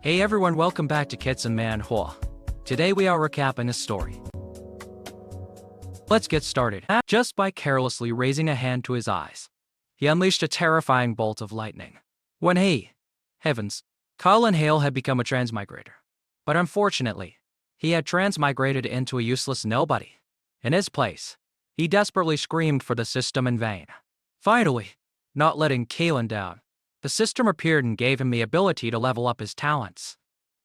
Hey everyone, welcome back to Kits and Manhwa. Today we are recapping a story. Let's get started. Just by carelessly raising a hand to his eyes, he unleashed a terrifying bolt of lightning. Heavens, Colin Hale had become a transmigrator. But unfortunately, he had transmigrated into a useless nobody. In his place, he desperately screamed for the system in vain. Finally, not letting Kalen down, the system appeared and gave him the ability to level up his talents,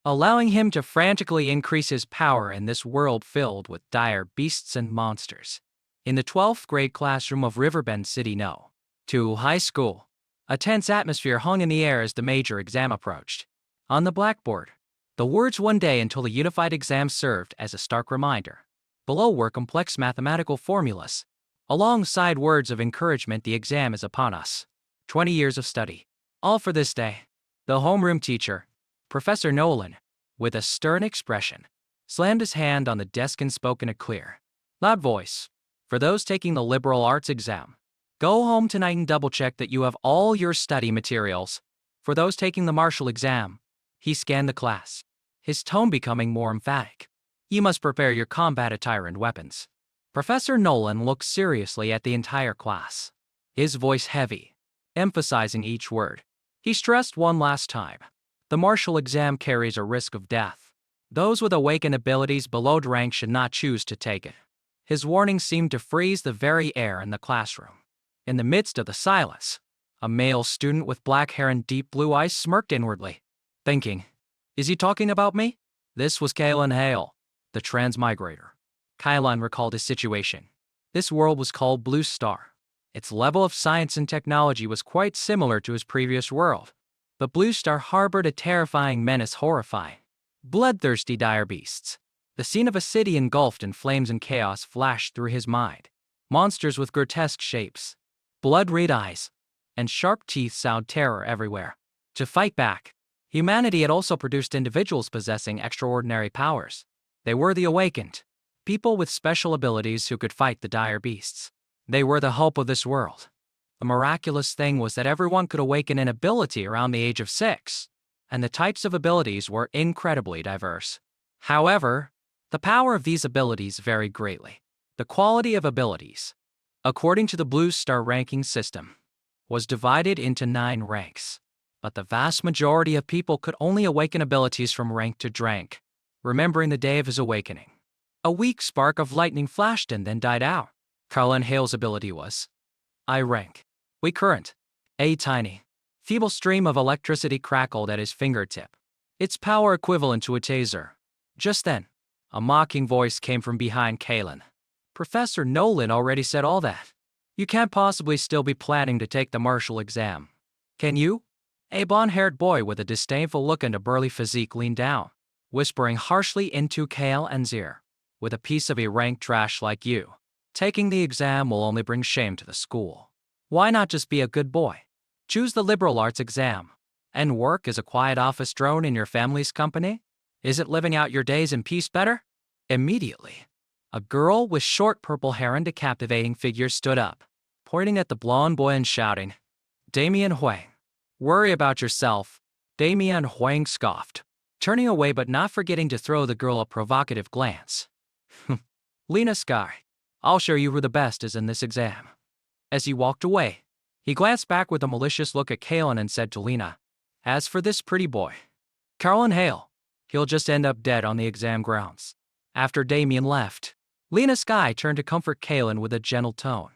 allowing him to frantically increase his power in this world filled with dire beasts and monsters. In the 12th grade classroom of Riverbend City No. 2 High School, a tense atmosphere hung in the air as the major exam approached. On the blackboard, the words "one day until the unified exam" served as a stark reminder. Below were complex mathematical formulas, alongside words of encouragement: "The exam is upon us. 20 years of study. All for this day." The homeroom teacher, Professor Nolan, with a stern expression, slammed his hand on the desk and spoke in a clear, loud voice. "For those taking the liberal arts exam, go home tonight and double-check that you have all your study materials. For those taking the martial exam," he scanned the class, his tone becoming more emphatic, "you must prepare your combat attire and weapons." Professor Nolan looked seriously at the entire class, his voice heavy, emphasizing each word. He stressed one last time: the martial exam carries a risk of death. Those with awakened abilities below rank should not choose to take it. His warning seemed to freeze the very air in the classroom. In the midst of the silence, a male student with black hair and deep blue eyes smirked inwardly, thinking, "Is he talking about me?" This was Kalen Hale, the transmigrator. Kylon recalled his situation. This world was called Blue Star. Its level of science and technology was quite similar to his previous world. But Blue Star harbored a terrifying menace, horrifying, bloodthirsty dire beasts. The scene of a city engulfed in flames and chaos flashed through his mind. Monsters with grotesque shapes, blood-red eyes, and sharp teeth sowed terror everywhere. To fight back, humanity had also produced individuals possessing extraordinary powers. They were the Awakened, people with special abilities who could fight the dire beasts. They were the hope of this world. The miraculous thing was that everyone could awaken an ability around the age of 6, and the types of abilities were incredibly diverse. However, the power of these abilities varied greatly. The quality of abilities, according to the Blue Star ranking system, was divided into 9 ranks. But the vast majority of people could only awaken abilities from rank to rank. Remembering the day of his awakening, a weak spark of lightning flashed and then died out. Colin Hale's ability was I rank. We current. A tiny, feeble stream of electricity crackled at his fingertip, its power equivalent to a taser. Just then, a mocking voice came from behind Kalen. "Professor Nolan already said all that. You can't possibly still be planning to take the martial exam, can you?" A blonde-haired boy with a disdainful look and a burly physique leaned down, whispering harshly into Kalen's ear. "With a piece of A-rank trash like you, taking the exam will only bring shame to the school. Why not just be a good boy? Choose the liberal arts exam and work as a quiet office drone in your family's company? Isn't living out your days in peace better?" Immediately, a girl with short purple hair and a captivating figure stood up, pointing at the blonde boy and shouting, "Damien Huang, worry about yourself." Damien Huang scoffed, turning away but not forgetting to throw the girl a provocative glance. "Lena Sky, I'll show you who the best is in this exam." As he walked away, he glanced back with a malicious look at Kalen and said to Lena, "As for this pretty boy, Colin Hale, he'll just end up dead on the exam grounds." After Damien left, Lena Sky turned to comfort Kalen with a gentle tone.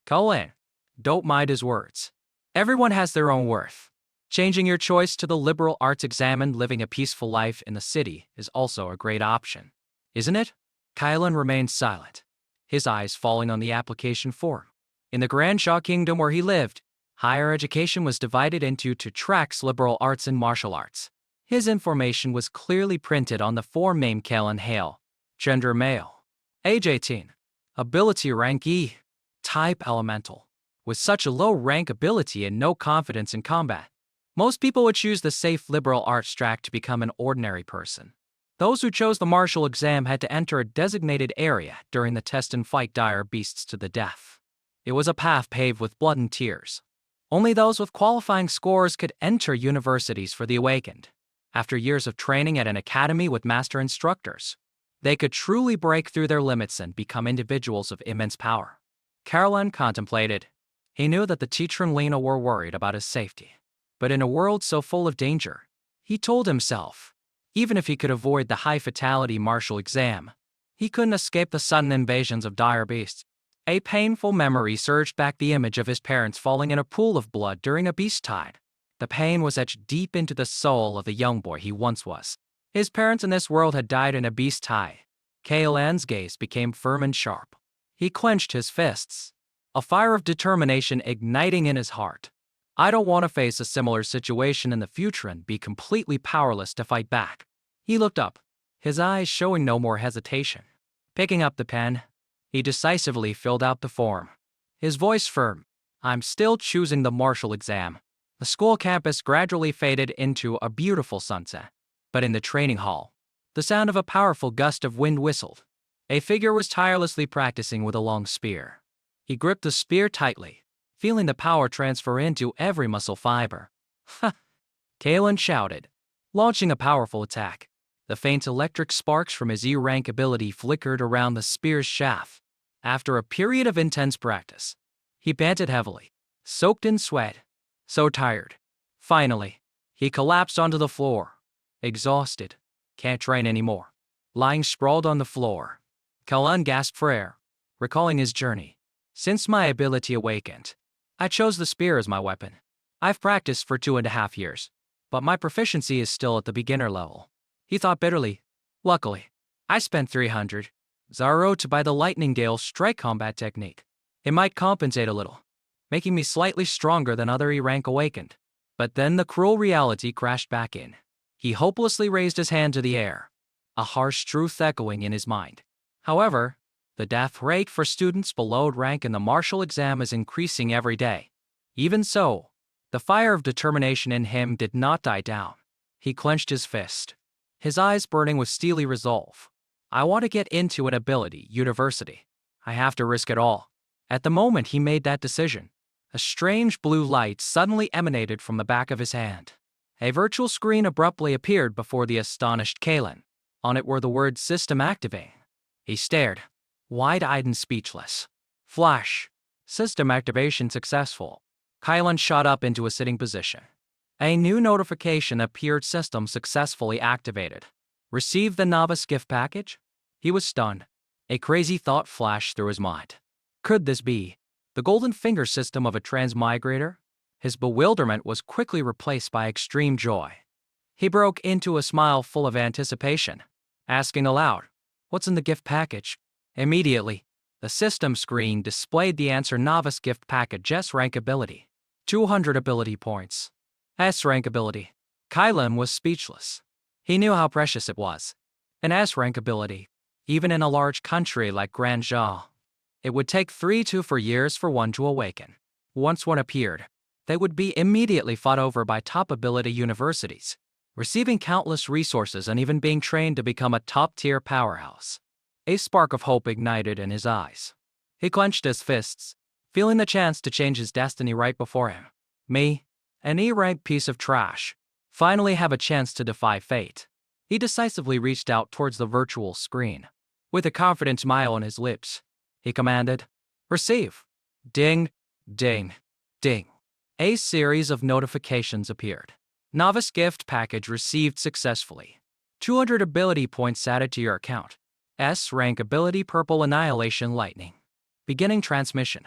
"Colin, don't mind his words. Everyone has their own worth. Changing your choice to the liberal arts exam and living a peaceful life in the city is also a great option, isn't it?" Kalen remained silent, his eyes falling on the application form. In the Grand Shaw Kingdom where he lived, higher education was divided into 2 tracks: liberal arts and martial arts. His information was clearly printed on the form: name Kalen Hale, gender male, age 18, ability rank E, type elemental. With such a low rank ability and no confidence in combat, most people would choose the safe liberal arts track to become an ordinary person. Those who chose the martial exam had to enter a designated area during the test and fight dire beasts to the death. It was a path paved with blood and tears. Only those with qualifying scores could enter universities for the Awakened. After years of training at an academy with master instructors, they could truly break through their limits and become individuals of immense power. Caroline contemplated. He knew that the teacher and Lena were worried about his safety. But in a world so full of danger, he told himself, even if he could avoid the high-fatality martial exam, he couldn't escape the sudden invasions of dire beasts. A painful memory surged back, the image of his parents falling in a pool of blood during a beast tide. The pain was etched deep into the soul of the young boy he once was. His parents in this world had died in a beast tide. Kaelan's gaze became firm and sharp. He clenched his fists, a fire of determination igniting in his heart. I don't want to face a similar situation in the future and be completely powerless to fight back. He looked up, his eyes showing no more hesitation. Picking up the pen, he decisively filled out the form. His voice firm. I'm still choosing the martial exam. The school campus gradually faded into a beautiful sunset. But in the training hall, the sound of a powerful gust of wind whistled. A figure was tirelessly practicing with a long spear. He gripped the spear tightly, feeling the power transfer into every muscle fiber. Ha! Kaelan shouted, launching a powerful attack. The faint electric sparks from his E-rank ability flickered around the spear's shaft. After a period of intense practice, he panted heavily, soaked in sweat, so tired. Finally, he collapsed onto the floor, exhausted. Can't train anymore. Lying sprawled on the floor, Kaelan gasped for air, recalling his journey. Since my ability awakened, I chose the spear as my weapon. I've practiced for 2.5 years, but my proficiency is still at the beginner level. He thought bitterly. Luckily, I spent 300 Zaro to buy the Lightning Gale strike combat technique. It might compensate a little, making me slightly stronger than other E-rank awakened. But then the cruel reality crashed back in. He hopelessly raised his hand to the air, a harsh truth echoing in his mind. However, the death rate for students below rank in the martial exam is increasing every day. Even so, the fire of determination in him did not die down. He clenched his fist, his eyes burning with steely resolve. I want to get into an ability university. I have to risk it all. At the moment he made that decision, a strange blue light suddenly emanated from the back of his hand. A virtual screen abruptly appeared before the astonished Kaelan. On it were the words "System Activating." He stared, wide-eyed and speechless. Flash. System activation successful. Kaelan shot up into a sitting position. A new notification appeared. System successfully activated. Received the novice gift package? He was stunned. A crazy thought flashed through his mind. Could this be the golden finger system of a transmigrator? His bewilderment was quickly replaced by extreme joy. He broke into a smile full of anticipation, asking aloud, "What's in the gift package?" Immediately, the system screen displayed the answer: Novice Gift Package, S-Rank Ability. 200 ability points. S-Rank Ability. Kaelan was speechless. He knew how precious it was. An S-Rank Ability, even in a large country like Grandja. It would take 3 to 4 years for one to awaken. Once one appeared, they would be immediately fought over by top ability universities, receiving countless resources and even being trained to become a top-tier powerhouse. A spark of hope ignited in his eyes. He clenched his fists, feeling the chance to change his destiny right before him. Me, an E-rank piece of trash, finally have a chance to defy fate. He decisively reached out towards the virtual screen. With a confident smile on his lips, he commanded, "Receive." Ding, ding, ding. A series of notifications appeared. Novice Gift Package received successfully. 200 ability points added to your account. S-Rank Ability Purple Annihilation Lightning. Beginning transmission.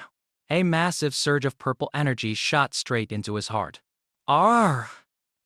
A massive surge of purple energy shot straight into his heart. Arrgh!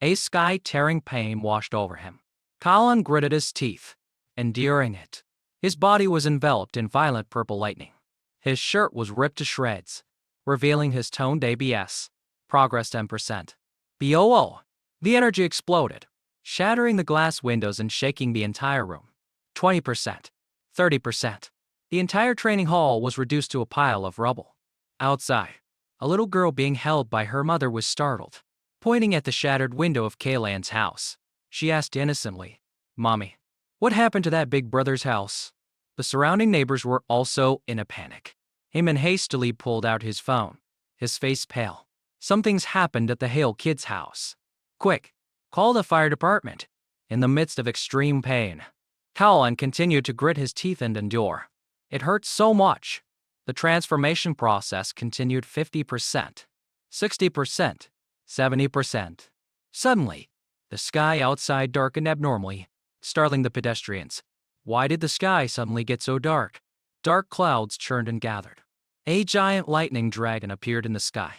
A sky-tearing pain washed over him. Kaelan gritted his teeth, enduring it. His body was enveloped in violent purple lightning. His shirt was ripped to shreds, revealing his toned ABS. Progress 10%. BOO! The energy exploded, shattering the glass windows and shaking the entire room. 20%. 30%. The entire training hall was reduced to a pile of rubble. Outside, a little girl being held by her mother was startled. Pointing at the shattered window of Kaelan's house, she asked innocently, "Mommy, what happened to that big brother's house?" The surrounding neighbors were also in a panic. Heyman hastily pulled out his phone, his face pale. "Something's happened at the Hale kid's house. Quick, call the fire department." in the midst of extreme pain. Kaolan continued to grit his teeth and endure. It hurt so much. The transformation process continued 50%, 60%, 70%. Suddenly, the sky outside darkened abnormally, startling the pedestrians. Why did the sky suddenly get so dark? Dark clouds churned and gathered. A giant lightning dragon appeared in the sky,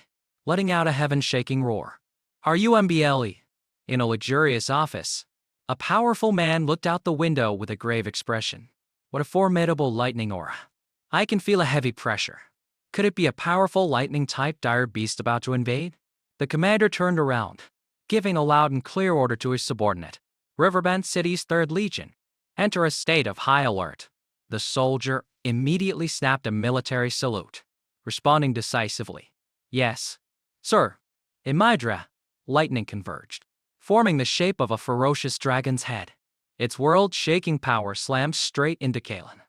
letting out a heaven-shaking roar. Are you MBLE? In a luxurious office, a powerful man looked out the window with a grave expression. What a formidable lightning aura. I can feel a heavy pressure. Could it be a powerful lightning-type dire beast about to invade? The commander turned around, giving a loud and clear order to his subordinate. Riverbend City's 3rd Legion. Enter a state of high alert. The soldier immediately snapped a military salute, responding decisively. Yes, sir. In Mydra, lightning converged, forming the shape of a ferocious dragon's head. Its world-shaking power slammed straight into Kaelan.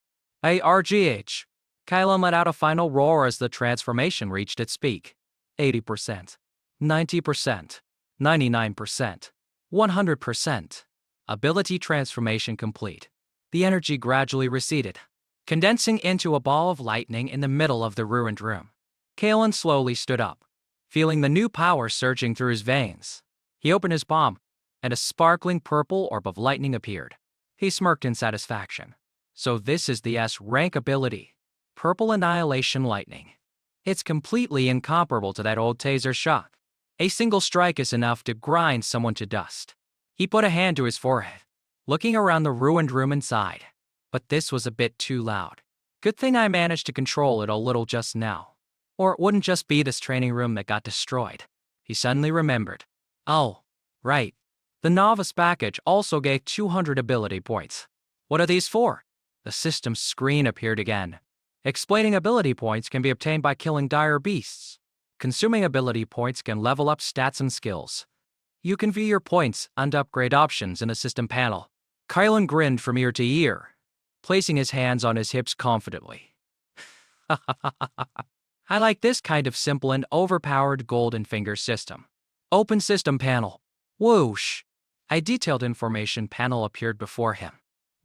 ARGH. Kaelan let out a final roar as the transformation reached its peak. 80%, 90%, 99%, 100%. Ability transformation complete. The energy gradually receded, condensing into a ball of lightning in the middle of the ruined room. Kaelan slowly stood up, feeling the new power surging through his veins. He opened his palm, and a sparkling purple orb of lightning appeared. He smirked in satisfaction. So this is the S-Rank ability. Purple Annihilation Lightning. It's completely incomparable to that old taser shot. A single strike is enough to grind someone to dust. He put a hand to his forehead, looking around the ruined room inside. But this was a bit too loud. Good thing I managed to control it a little just now. Or it wouldn't just be this training room that got destroyed. He suddenly remembered. Oh, right. The novice package also gave 200 ability points. What are these for? The system screen appeared again. Explaining ability points can be obtained by killing dire beasts. Consuming ability points can level up stats and skills. You can view your points and upgrade options in the system panel. Kaelan grinned from ear to ear, placing his hands on his hips confidently. I like this kind of simple and overpowered golden finger system. Open system panel. Whoosh! A detailed information panel appeared before him.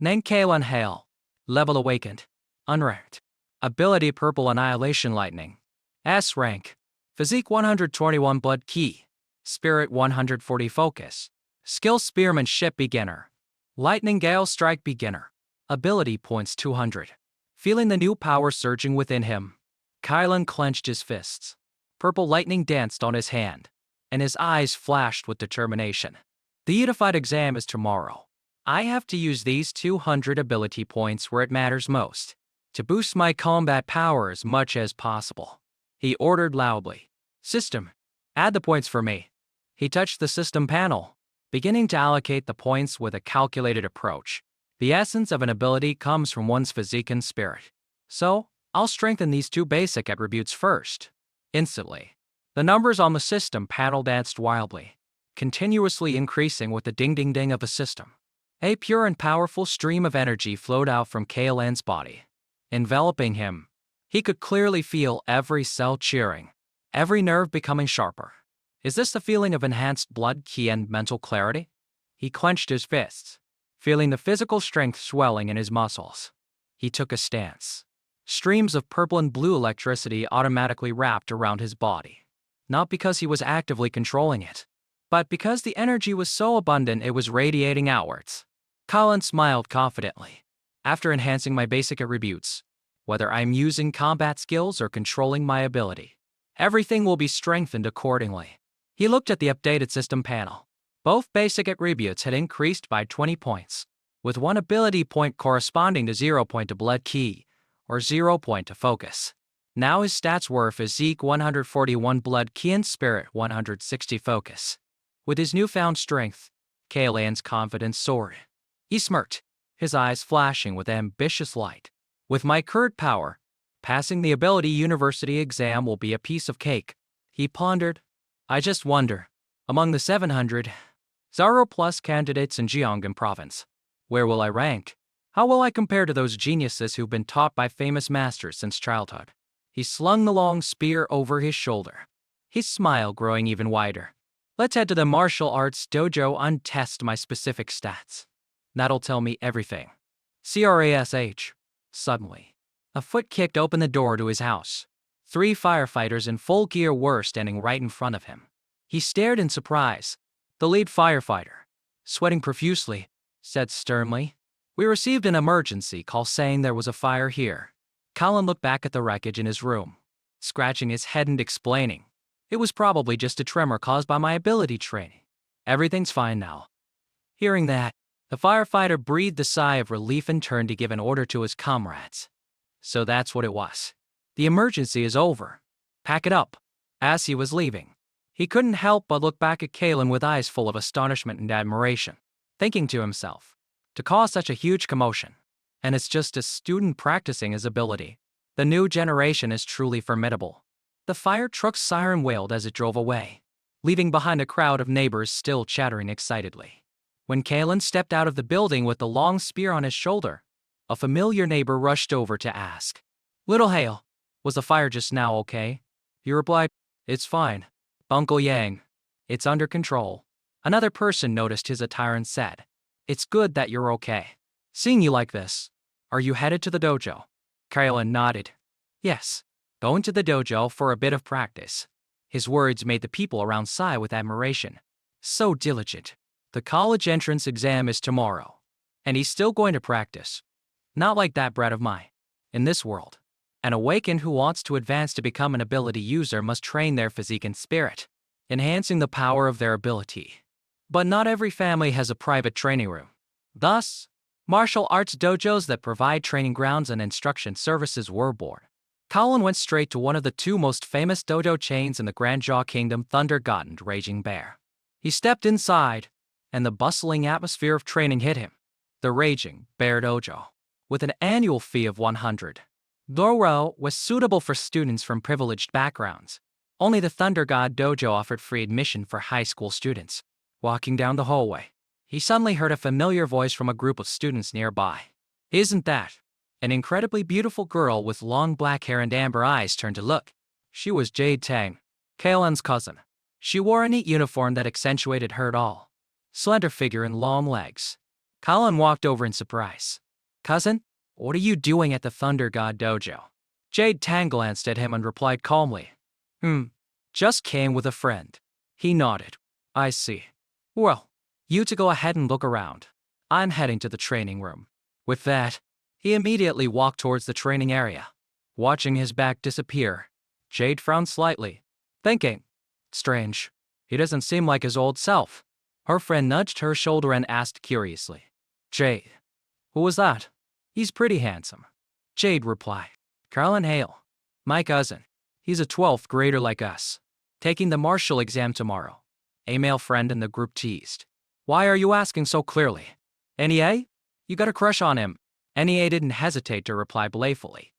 Name Kaelan Hale. Level awakened. Unranked. Ability Purple Annihilation Lightning. S-Rank. Physique 121 Blood Key. Spirit 140 Focus. Skill Spearmanship Beginner. Lightning Gale Strike Beginner. Ability points 200. Feeling the new power surging within him, Kaelan clenched his fists. Purple lightning danced on his hand, and his eyes flashed with determination. The unified exam is tomorrow. I have to use these 200 ability points where it matters most, to boost my combat power as much as possible. He ordered loudly. System, add the points for me. He touched the system panel, beginning to allocate the points with a calculated approach. The essence of an ability comes from one's physique and spirit. So, I'll strengthen these 2 basic attributes first. Instantly, the numbers on the system panel danced wildly, continuously increasing with the ding-ding-ding of the system. A pure and powerful stream of energy flowed out from Kaelan's body, enveloping him. He could clearly feel every cell cheering, every nerve becoming sharper. Is this the feeling of enhanced blood ki and mental clarity? He clenched his fists, feeling the physical strength swelling in his muscles. He took a stance. Streams of purple and blue electricity automatically wrapped around his body. Not because he was actively controlling it, but because the energy was so abundant it was radiating outwards. Kaelan smiled confidently. After enhancing my basic attributes, whether I'm using combat skills or controlling my ability, everything will be strengthened accordingly. He looked at the updated system panel. Both basic attributes had increased by 20 points, with 1 ability point corresponding to 0 point to blood ki, or 0 point to focus. Now his stats were physique 141 blood ki and spirit 160 focus. With his newfound strength, Kaelan's confidence soared. He smirked, his eyes flashing with ambitious light. With my current power, passing the ability university exam will be a piece of cake. He pondered. I just wonder, among the 700 Zaro Plus candidates in Gyeongan province, where will I rank? How will I compare to those geniuses who've been taught by famous masters since childhood? He slung the long spear over his shoulder, his smile growing even wider. Let's head to the martial arts dojo and test my specific stats. That'll tell me everything. Crash. Suddenly, a foot kicked open the door to his house. 3 firefighters in full gear were standing right in front of him. He stared in surprise. The lead firefighter, sweating profusely, said sternly, "We received an emergency call saying there was a fire here." Colin looked back at the wreckage in his room, scratching his head and explaining, "It was probably just a tremor caused by my ability training. Everything's fine now." Hearing that, the firefighter breathed a sigh of relief and turned to give an order to his comrades. So that's what it was. The emergency is over. Pack it up. As he was leaving, he couldn't help but look back at Kalen with eyes full of astonishment and admiration, thinking to himself, to cause such a huge commotion. And it's just a student practicing his ability. The new generation is truly formidable. The fire truck's siren wailed as it drove away, leaving behind a crowd of neighbors still chattering excitedly. When Kalen stepped out of the building with the long spear on his shoulder, a familiar neighbor rushed over to ask, "Little Hale, was the fire just now okay?" He replied, "It's fine, Uncle Yang. It's under control." Another person noticed his attire and said, "It's good that you're okay. Seeing you like this, are you headed to the dojo?" Kalen nodded. "Yes, going to the dojo for a bit of practice." His words made the people around sigh with admiration. So diligent. The college entrance exam is tomorrow, and he's still going to practice. Not like that brat of mine. In this world, an awakened who wants to advance to become an ability user must train their physique and spirit, enhancing the power of their ability. But not every family has a private training room. Thus, martial arts dojos that provide training grounds and instruction services were born. Colin went straight to one of the 2 most famous dojo chains in the Grand Jaw Kingdom, Thunder God and Raging Bear. He stepped inside, and the bustling atmosphere of training hit him. The Raging Bear Dojo, with an annual fee of 100 Doro, was suitable for students from privileged backgrounds. Only the Thunder God Dojo offered free admission for high school students. Walking down the hallway, he suddenly heard a familiar voice from a group of students nearby. "Isn't that?" An incredibly beautiful girl with long black hair and amber eyes turned to look. She was Jade Tang, Kalen's cousin. She wore a neat uniform that accentuated her tall, slender figure and long legs. Colin walked over in surprise. "Cousin, what are you doing at the Thunder God Dojo?" Jade Tang glanced at him and replied calmly, Just came with a friend." He nodded. "I see. Well, you two go ahead and look around. I'm heading to the training room." With that, he immediately walked towards the training area. Watching his back disappear, Jade frowned slightly, thinking, "Strange. He doesn't seem like his old self." Her friend nudged her shoulder and asked curiously, "Jade, who was that?" "He's pretty handsome." Jade replied, "Colin Hale. My cousin. He's a 12th grader like us. Taking the martial exam tomorrow." A male friend in the group teased. "Why are you asking so clearly? NEA? You got a crush on him?" NEA didn't hesitate to reply playfully,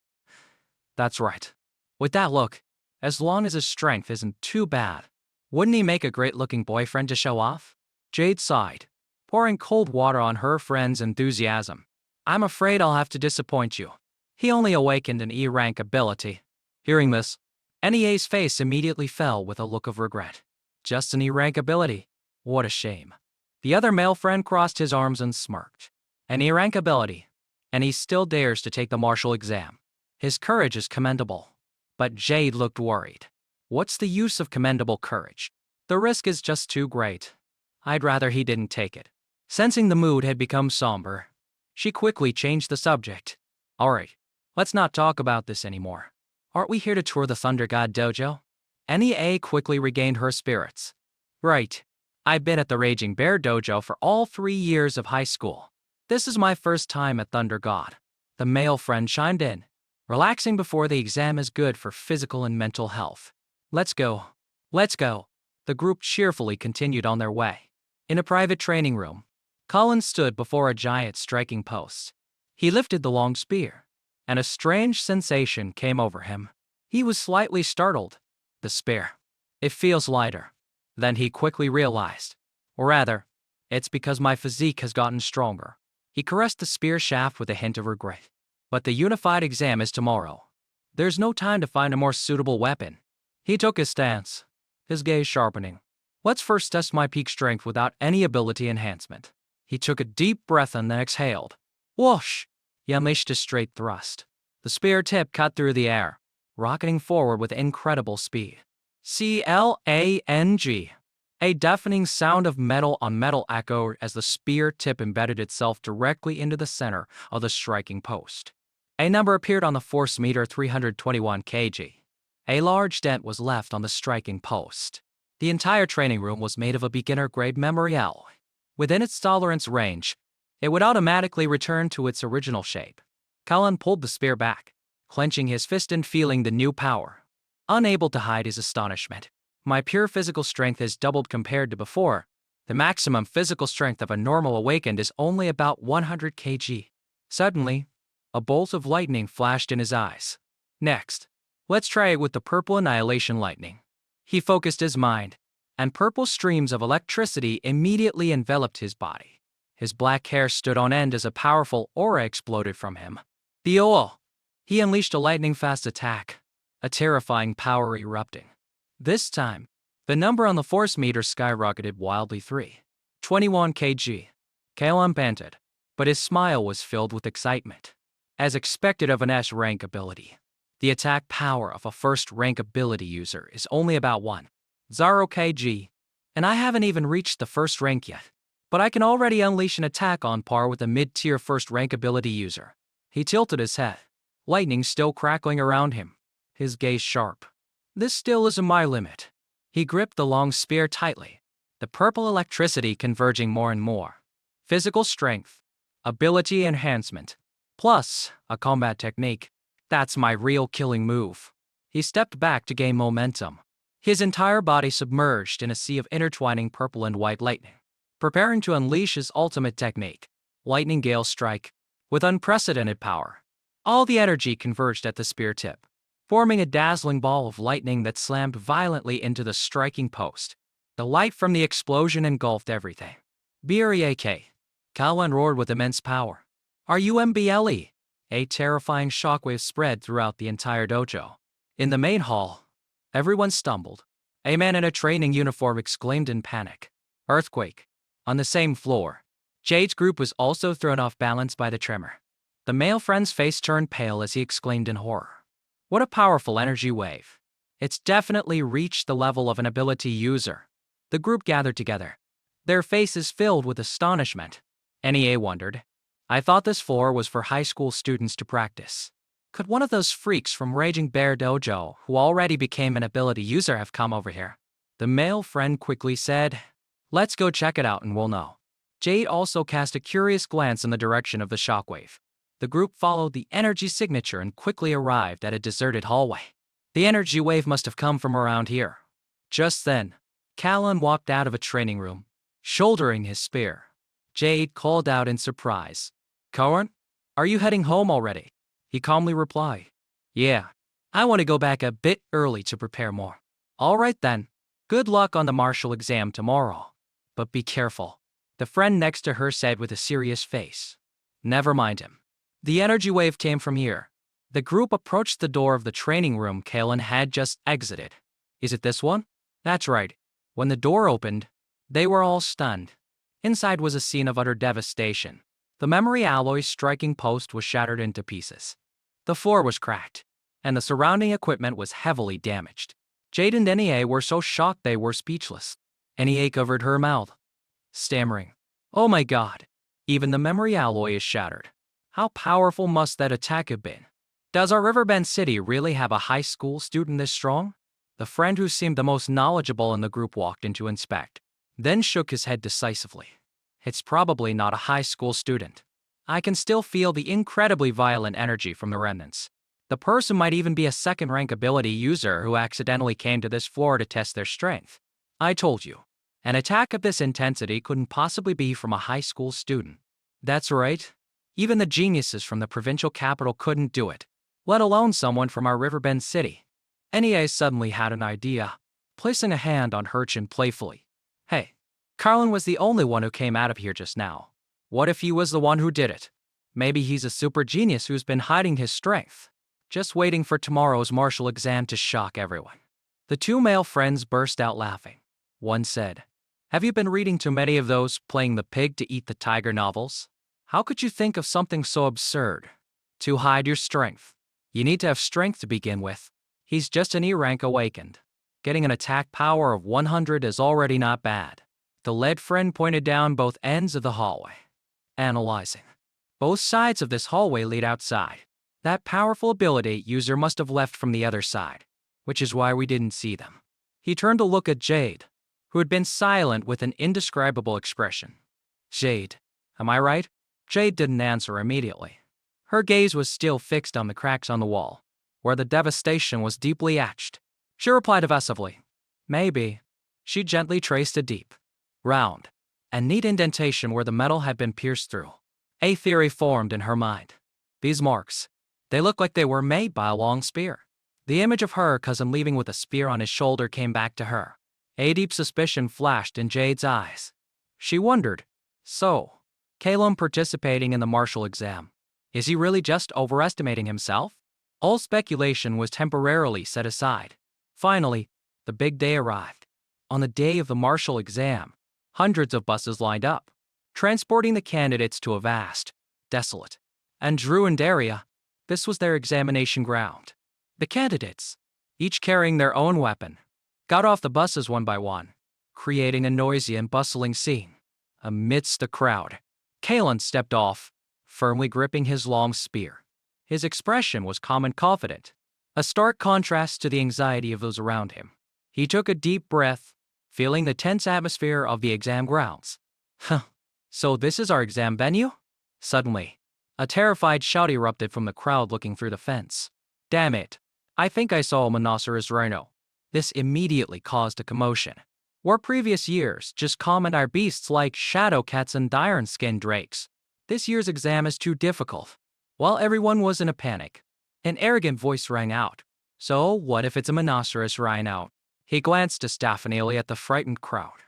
"That's right. With that look, as long as his strength isn't too bad, wouldn't he make a great-looking boyfriend to show off?" Jade sighed, pouring cold water on her friend's enthusiasm. "I'm afraid I'll have to disappoint you. He only awakened an E-rank ability." Hearing this, NEA's face immediately fell with a look of regret. Just an E-rank ability? What a shame. The other male friend crossed his arms and smirked. An E-rank ability, and he still dares to take the martial exam. His courage is commendable. But Jade looked worried. What's the use of commendable courage? The risk is just too great. I'd rather he didn't take it. Sensing the mood had become somber, she quickly changed the subject. "All right, let's not talk about this anymore. Aren't we here to tour the Thunder God Dojo?" NEA quickly regained her spirits. "Right. I've been at the Raging Bear Dojo for all 3 years of high school. This is my first time at Thunder God." The male friend chimed in. "Relaxing before the exam is good for physical and mental health. Let's go. Let's go." The group cheerfully continued on their way. In a private training room, Colin stood before a giant striking post. He lifted the long spear, and a strange sensation came over him. He was slightly startled. The spear. It feels lighter. Then he quickly realized. Or rather, it's because my physique has gotten stronger. He caressed the spear shaft with a hint of regret. But the unified exam is tomorrow. There's no time to find a more suitable weapon. He took his stance, his gaze sharpening. Let's first test my peak strength without any ability enhancement. He took a deep breath and then exhaled. Whoosh! He unleashed a straight thrust. The spear tip cut through the air, rocketing forward with incredible speed. Clang! A deafening sound of metal on metal echoed as the spear tip embedded itself directly into the center of the striking post. A number appeared on the force meter 321 kg. A large dent was left on the striking post. The entire training room was made of a beginner-grade memory alloy. Within its tolerance range, it would automatically return to its original shape. Callan pulled the spear back, clenching his fist and feeling the new power. Unable to hide his astonishment. My pure physical strength has doubled compared to before. The maximum physical strength of a normal awakened is only about 100 kg. Suddenly, a bolt of lightning flashed in his eyes. Next, let's try it with the purple annihilation lightning. He focused his mind, and purple streams of electricity immediately enveloped his body. His black hair stood on end as a powerful aura exploded from him. He unleashed a lightning-fast attack, a terrifying power erupting. This time, the number on the force meter skyrocketed wildly 321 kg. Callan panted, but his smile was filled with excitement. As expected of an S-rank ability, the attack power of a first-rank ability user is only about 10 kg, and I haven't even reached the first rank yet. But I can already unleash an attack on par with a mid-tier first-rank ability user. He tilted his head, lightning still crackling around him, his gaze sharp. This still isn't my limit. He gripped the long spear tightly, the purple electricity converging more and more. Physical strength, ability enhancement, plus a combat technique. That's my real killing move. He stepped back to gain momentum, his entire body submerged in a sea of intertwining purple and white lightning, preparing to unleash his ultimate technique, Lightning Gale Strike, with unprecedented power. All the energy converged at the spear tip, forming a dazzling ball of lightning that slammed violently into the striking post. The light from the explosion engulfed everything. Brak! Callan roared with immense power. RUMBLE! A terrifying shockwave spread throughout the entire dojo. In the main hall, everyone stumbled. A man in a training uniform exclaimed in panic. Earthquake. On the same floor, Jade's group was also thrown off balance by the tremor. The male friend's face turned pale as he exclaimed in horror. What a powerful energy wave. It's definitely reached the level of an ability user. The group gathered together, their faces filled with astonishment. NEA wondered. I thought this floor was for high school students to practice. Could one of those freaks from Raging Bear Dojo, who already became an ability user, have come over here? The male friend quickly said, Let's go check it out and we'll know. Jade also cast a curious glance in the direction of the shockwave. The group followed the energy signature and quickly arrived at a deserted hallway. The energy wave must have come from around here. Just then, Callan walked out of a training room, shouldering his spear. Jade called out in surprise. Callan, are you heading home already? He calmly replied. Yeah, I want to go back a bit early to prepare more. All right then. Good luck on the martial exam tomorrow. But be careful, the friend next to her said with a serious face. Never mind him. The energy wave came from here. The group approached the door of the training room Callan had just exited. Is it this one? That's right. When the door opened, they were all stunned. Inside was a scene of utter devastation. The memory alloy striking post was shattered into pieces. The floor was cracked, and the surrounding equipment was heavily damaged. Jade and NEA were so shocked they were speechless. NEA covered her mouth, stammering. Oh my god, even the memory alloy is shattered. How powerful must that attack have been? Does our Riverbend City really have a high school student this strong? The friend who seemed the most knowledgeable in the group walked in to inspect, then shook his head decisively. It's probably not a high school student. I can still feel the incredibly violent energy from the remnants. The person might even be a second-rank ability user who accidentally came to this floor to test their strength. I told you, an attack of this intensity couldn't possibly be from a high school student. That's right. Even the geniuses from the provincial capital couldn't do it, let alone someone from our Riverbend City. NEA suddenly had an idea, placing a hand on her chin playfully. Hey, Carlin was the only one who came out of here just now. What if he was the one who did it? Maybe he's a super genius who's been hiding his strength, just waiting for tomorrow's martial exam to shock everyone. The two male friends burst out laughing. One said. Have you been reading too many of those playing the pig to eat the tiger novels? How could you think of something so absurd? To hide your strength. You need to have strength to begin with. He's just an E-rank awakened. Getting an attack power of 100 is already not bad. The lead friend pointed down both ends of the hallway. Analyzing. Both sides of this hallway lead outside. That powerful ability user must have left from the other side, which is why we didn't see them. He turned to look at Jade, who had been silent with an indescribable expression. Jade, am I right? Jade didn't answer immediately. Her gaze was still fixed on the cracks on the wall, where the devastation was deeply etched. She replied evasively, maybe. She gently traced a deep, round, and neat indentation where the metal had been pierced through. A theory formed in her mind. These marks, they look like they were made by a long spear. The image of her cousin leaving with a spear on his shoulder came back to her. A deep suspicion flashed in Jade's eyes. She wondered, so, Calum participating in the martial exam, is he really just overestimating himself? All speculation was temporarily set aside. Finally, the big day arrived. On the day of the martial exam, hundreds of buses lined up, transporting the candidates to a vast, desolate, and ruined area. This was their examination ground. The candidates, each carrying their own weapon, got off the buses one by one, creating a noisy and bustling scene. Amidst the crowd, Kalen stepped off, firmly gripping his long spear. His expression was calm and confident, a stark contrast to the anxiety of those around him. He took a deep breath, feeling the tense atmosphere of the exam grounds. So this is our exam venue? Suddenly, a terrified shout erupted from the crowd looking through the fence. Damn it. I think I saw a rhinoceros rhino. This immediately caused a commotion. Where previous years just common are beasts like shadow cats and iron-skinned drakes, this year's exam is too difficult. While everyone was in a panic, an arrogant voice rang out. So what if it's a rhinoceros rhino? He glanced disapprovingly at the frightened crowd.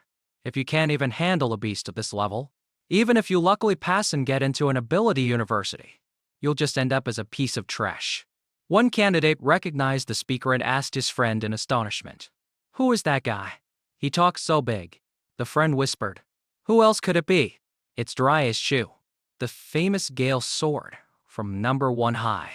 If you can't even handle a beast of this level, even if you luckily pass and get into an ability university, you'll just end up as a piece of trash. One candidate recognized the speaker and asked his friend in astonishment. Who is that guy? He talks so big. The friend whispered. Who else could it be? It's Darius Chu, the famous Gale sword from number 1 high.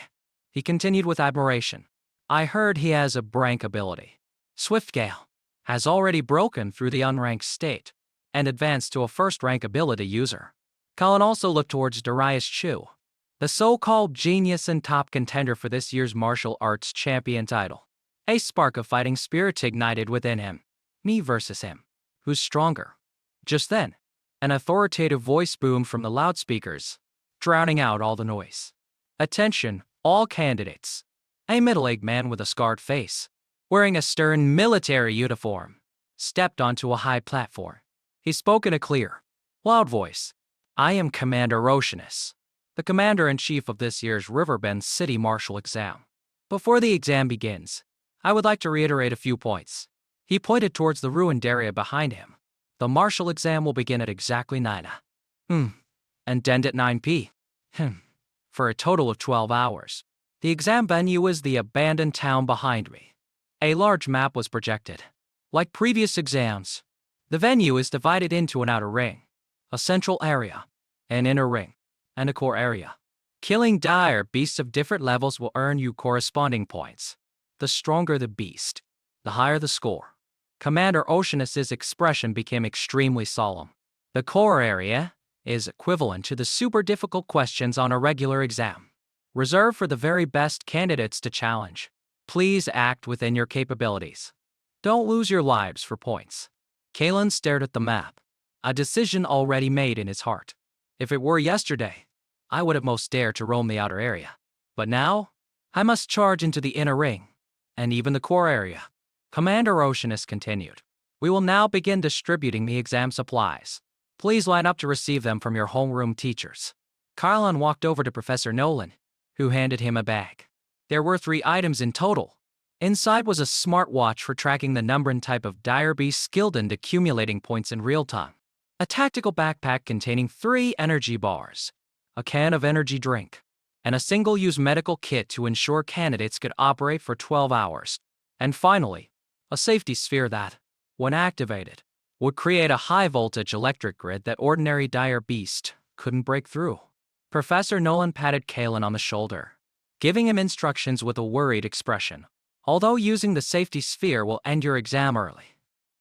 He continued with admiration. I heard he has a rank ability. Swift Gale has already broken through the unranked state and advanced to a first-rank ability user. Colin also looked towards Darius Chu, the so-called genius and top contender for this year's martial arts champion title. A spark of fighting spirit ignited within him. Me versus him. Who's stronger? Just then, an authoritative voice boomed from the loudspeakers, drowning out all the noise. Attention, all candidates. A middle-aged man with a scarred face, wearing a stern military uniform, stepped onto a high platform. He spoke in a clear, loud voice. I am Commander Oceanus, the commander-in-chief of this year's Riverbend City Martial exam. Before the exam begins, I would like to reiterate a few points. He pointed towards the ruined area behind him. The martial exam will begin at exactly 9 and end at 9 p.m. For a total of 12 hours. The exam venue is the abandoned town behind me. A large map was projected. Like previous exams, the venue is divided into an outer ring, a central area, an inner ring, and a core area. Killing dire beasts of different levels will earn you corresponding points. The stronger the beast, the higher the score. Commander Oceanus's expression became extremely solemn. The core area is equivalent to the super difficult questions on a regular exam, reserved for the very best candidates to challenge. Please act within your capabilities. Don't lose your lives for points. Kalen stared at the map, a decision already made in his heart. If it were yesterday, I would have most dared to roam the outer area. But now, I must charge into the inner ring, and even the core area. Commander Oceanus continued. We will now begin distributing the exam supplies. Please line up to receive them from your homeroom teachers. Carlon walked over to Professor Nolan, who handed him a bag. There were 3 items in total. Inside was a smartwatch for tracking the number and type of dire beast skilled in accumulating points in real time, a tactical backpack containing 3 energy bars, a can of energy drink, and a single-use medical kit to ensure candidates could operate for 12 hours. And finally, a safety sphere that, when activated, would create a high-voltage electric grid that ordinary dire beast couldn't break through. Professor Nolan patted Kalen on the shoulder, giving him instructions with a worried expression. Although using the safety sphere will end your exam early,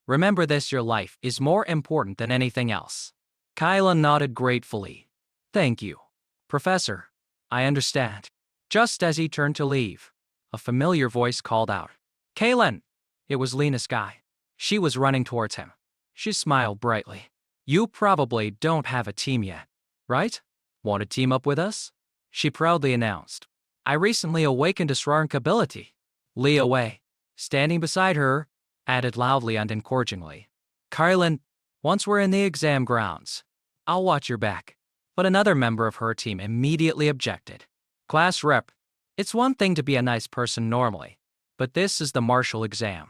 remember this: your life is more important than anything else. Kylan nodded gratefully. Thank you, Professor. I understand. Just as he turned to leave, a familiar voice called out, Kalen! It was Lena Sky. She was running towards him. She smiled brightly. You probably don't have a team yet, right? Want to team up with us? She proudly announced. I recently awakened a SSS-Rank ability. Leo Wei, standing beside her, added loudly and encouragingly. Kylan, once we're in the exam grounds, I'll watch your back. But another member of her team immediately objected. Class rep, it's one thing to be a nice person normally, but this is the martial exam.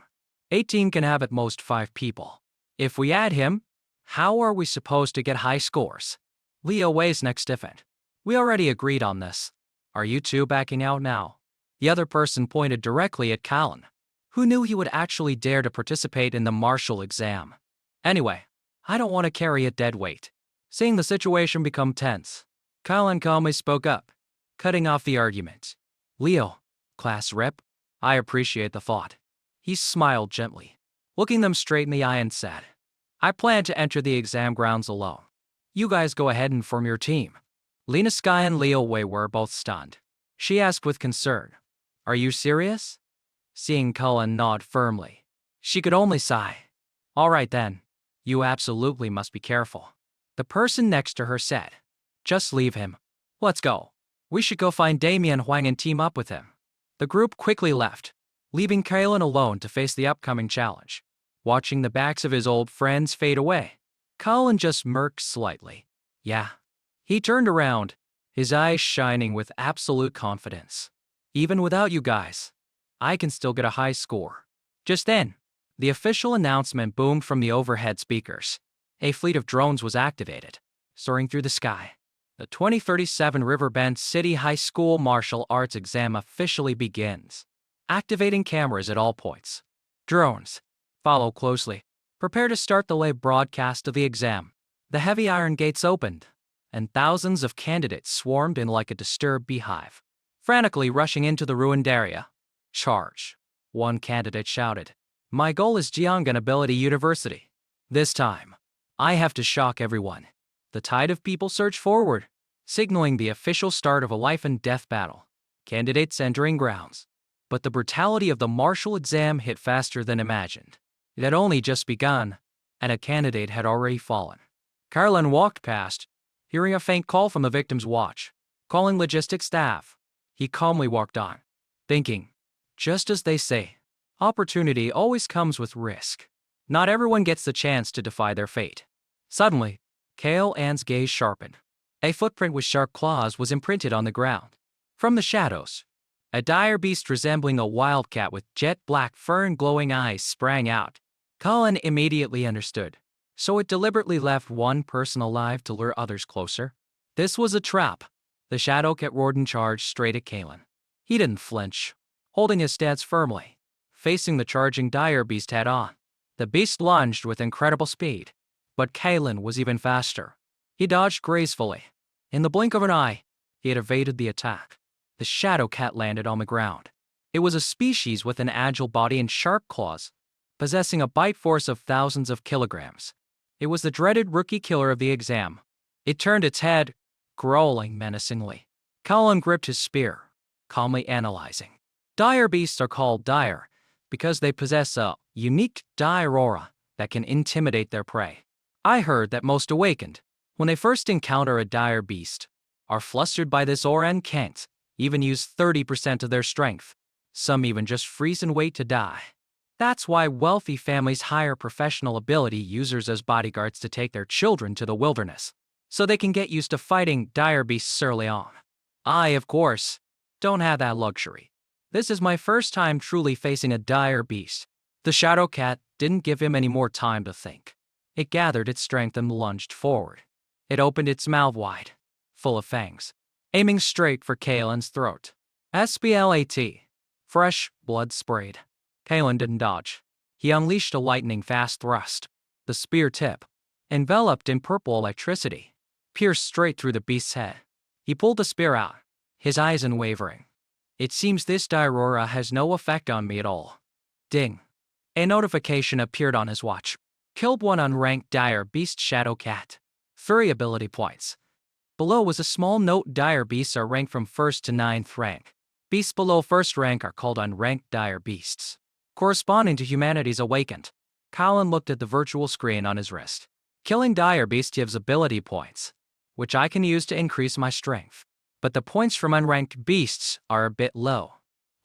A team can have at most 5 people. If we add him, how are we supposed to get high scores? Leo Wei's neck stiffened. We already agreed on this. Are you two backing out now? The other person pointed directly at Callan, who knew he would actually dare to participate in the martial exam. Anyway, I don't want to carry a dead weight. Seeing the situation become tense, Callan calmly spoke up, cutting off the argument. Leo, class rep, I appreciate the thought. He smiled gently, looking them straight in the eye and said, I plan to enter the exam grounds alone. You guys go ahead and form your team. Lena Sky and Leo Wei were both stunned. She asked with concern, Are you serious? Seeing Cullen nod firmly, she could only sigh. All right then, you absolutely must be careful. The person next to her said, Just leave him. Let's go. We should go find Damien Huang and team up with him. The group quickly left, leaving Kalen alone to face the upcoming challenge. Watching the backs of his old friends fade away, Colin just smirked slightly. Yeah. He turned around, his eyes shining with absolute confidence. Even without you guys, I can still get a high score. Just then, the official announcement boomed from the overhead speakers. A fleet of drones was activated, soaring through the sky. The 2037 Riverbend City High School Martial Arts exam officially begins. Activating cameras at all points. Drones, follow closely. Prepare to start the live broadcast of the exam. The heavy iron gates opened, and thousands of candidates swarmed in like a disturbed beehive, frantically rushing into the ruined area. Charge! One candidate shouted. My goal is Jianghan Ability University. This time, I have to shock everyone. The tide of people surged forward, signaling the official start of a life-and-death battle. Candidates entering grounds. But the brutality of the martial exam hit faster than imagined. It had only just begun, and a candidate had already fallen. Carlin walked past, hearing a faint call from the victim's watch, calling logistics staff. He calmly walked on, thinking, just as they say, opportunity always comes with risk. Not everyone gets the chance to defy their fate. Suddenly, Kale Ann's gaze sharpened. A footprint with sharp claws was imprinted on the ground. From the shadows, a dire beast resembling a wildcat with jet-black fur and glowing eyes sprang out. Colin immediately understood. So it deliberately left one person alive to lure others closer. This was a trap. The shadow cat roared and charged straight at Kalen. He didn't flinch, holding his stance firmly, facing the charging dire beast head-on. The beast lunged with incredible speed, but Kalen was even faster. He dodged gracefully. In the blink of an eye, he had evaded the attack. The shadow cat landed on the ground. It was a species with an agile body and sharp claws, possessing a bite force of thousands of kilograms. It was the dreaded rookie killer of the exam. It turned its head, growling menacingly. Colin gripped his spear, calmly analyzing. Dire beasts are called dire because they possess a unique dire aura that can intimidate their prey. I heard that most awakened, when they first encounter a dire beast, are flustered by this aura and can't even use 30% of their strength. Some even just freeze and wait to die. That's why wealthy families hire professional ability users as bodyguards to take their children to the wilderness, so they can get used to fighting dire beasts early on. I, of course, don't have that luxury. This is my first time truly facing a dire beast. The shadow cat didn't give him any more time to think. It gathered its strength and lunged forward. It opened its mouth wide, full of fangs, aiming straight for Kalen's throat. SPLAT. Fresh blood sprayed. Kalen didn't dodge. He unleashed a lightning-fast thrust. The spear tip, enveloped in purple electricity, pierced straight through the beast's head. He pulled the spear out, his eyes unwavering. It seems this Diarora has no effect on me at all. Ding. A notification appeared on his watch. Killed one unranked dire beast shadow cat. 3 ability points. Below was a small note: dire beasts are ranked from 1st to 9th rank. Beasts below 1st rank are called unranked dire beasts. Corresponding to humanity's awakened. Colin looked at the virtual screen on his wrist. Killing dire beasts gives ability points, which I can use to increase my strength. But the points from unranked beasts are a bit low,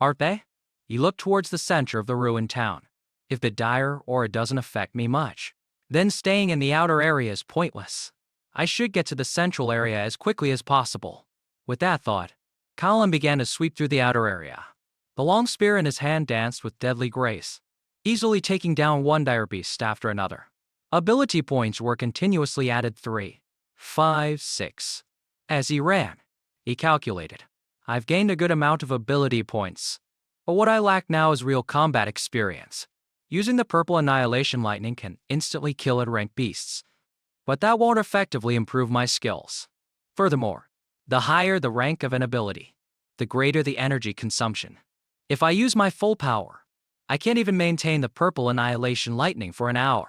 aren't they? He looked towards the center of the ruined town. If the dire aura doesn't affect me much, then staying in the outer area is pointless. I should get to the central area as quickly as possible. With that thought, Colin began to sweep through the outer area. The long spear in his hand danced with deadly grace, easily taking down one dire beast after another. Ability points were continuously added: 3, 5, 6. As he ran, he calculated, I've gained a good amount of ability points, but what I lack now is real combat experience. Using the purple annihilation lightning can instantly kill unranked beasts, but that won't effectively improve my skills. Furthermore, the higher the rank of an ability, the greater the energy consumption. If I use my full power, I can't even maintain the purple annihilation lightning for an hour.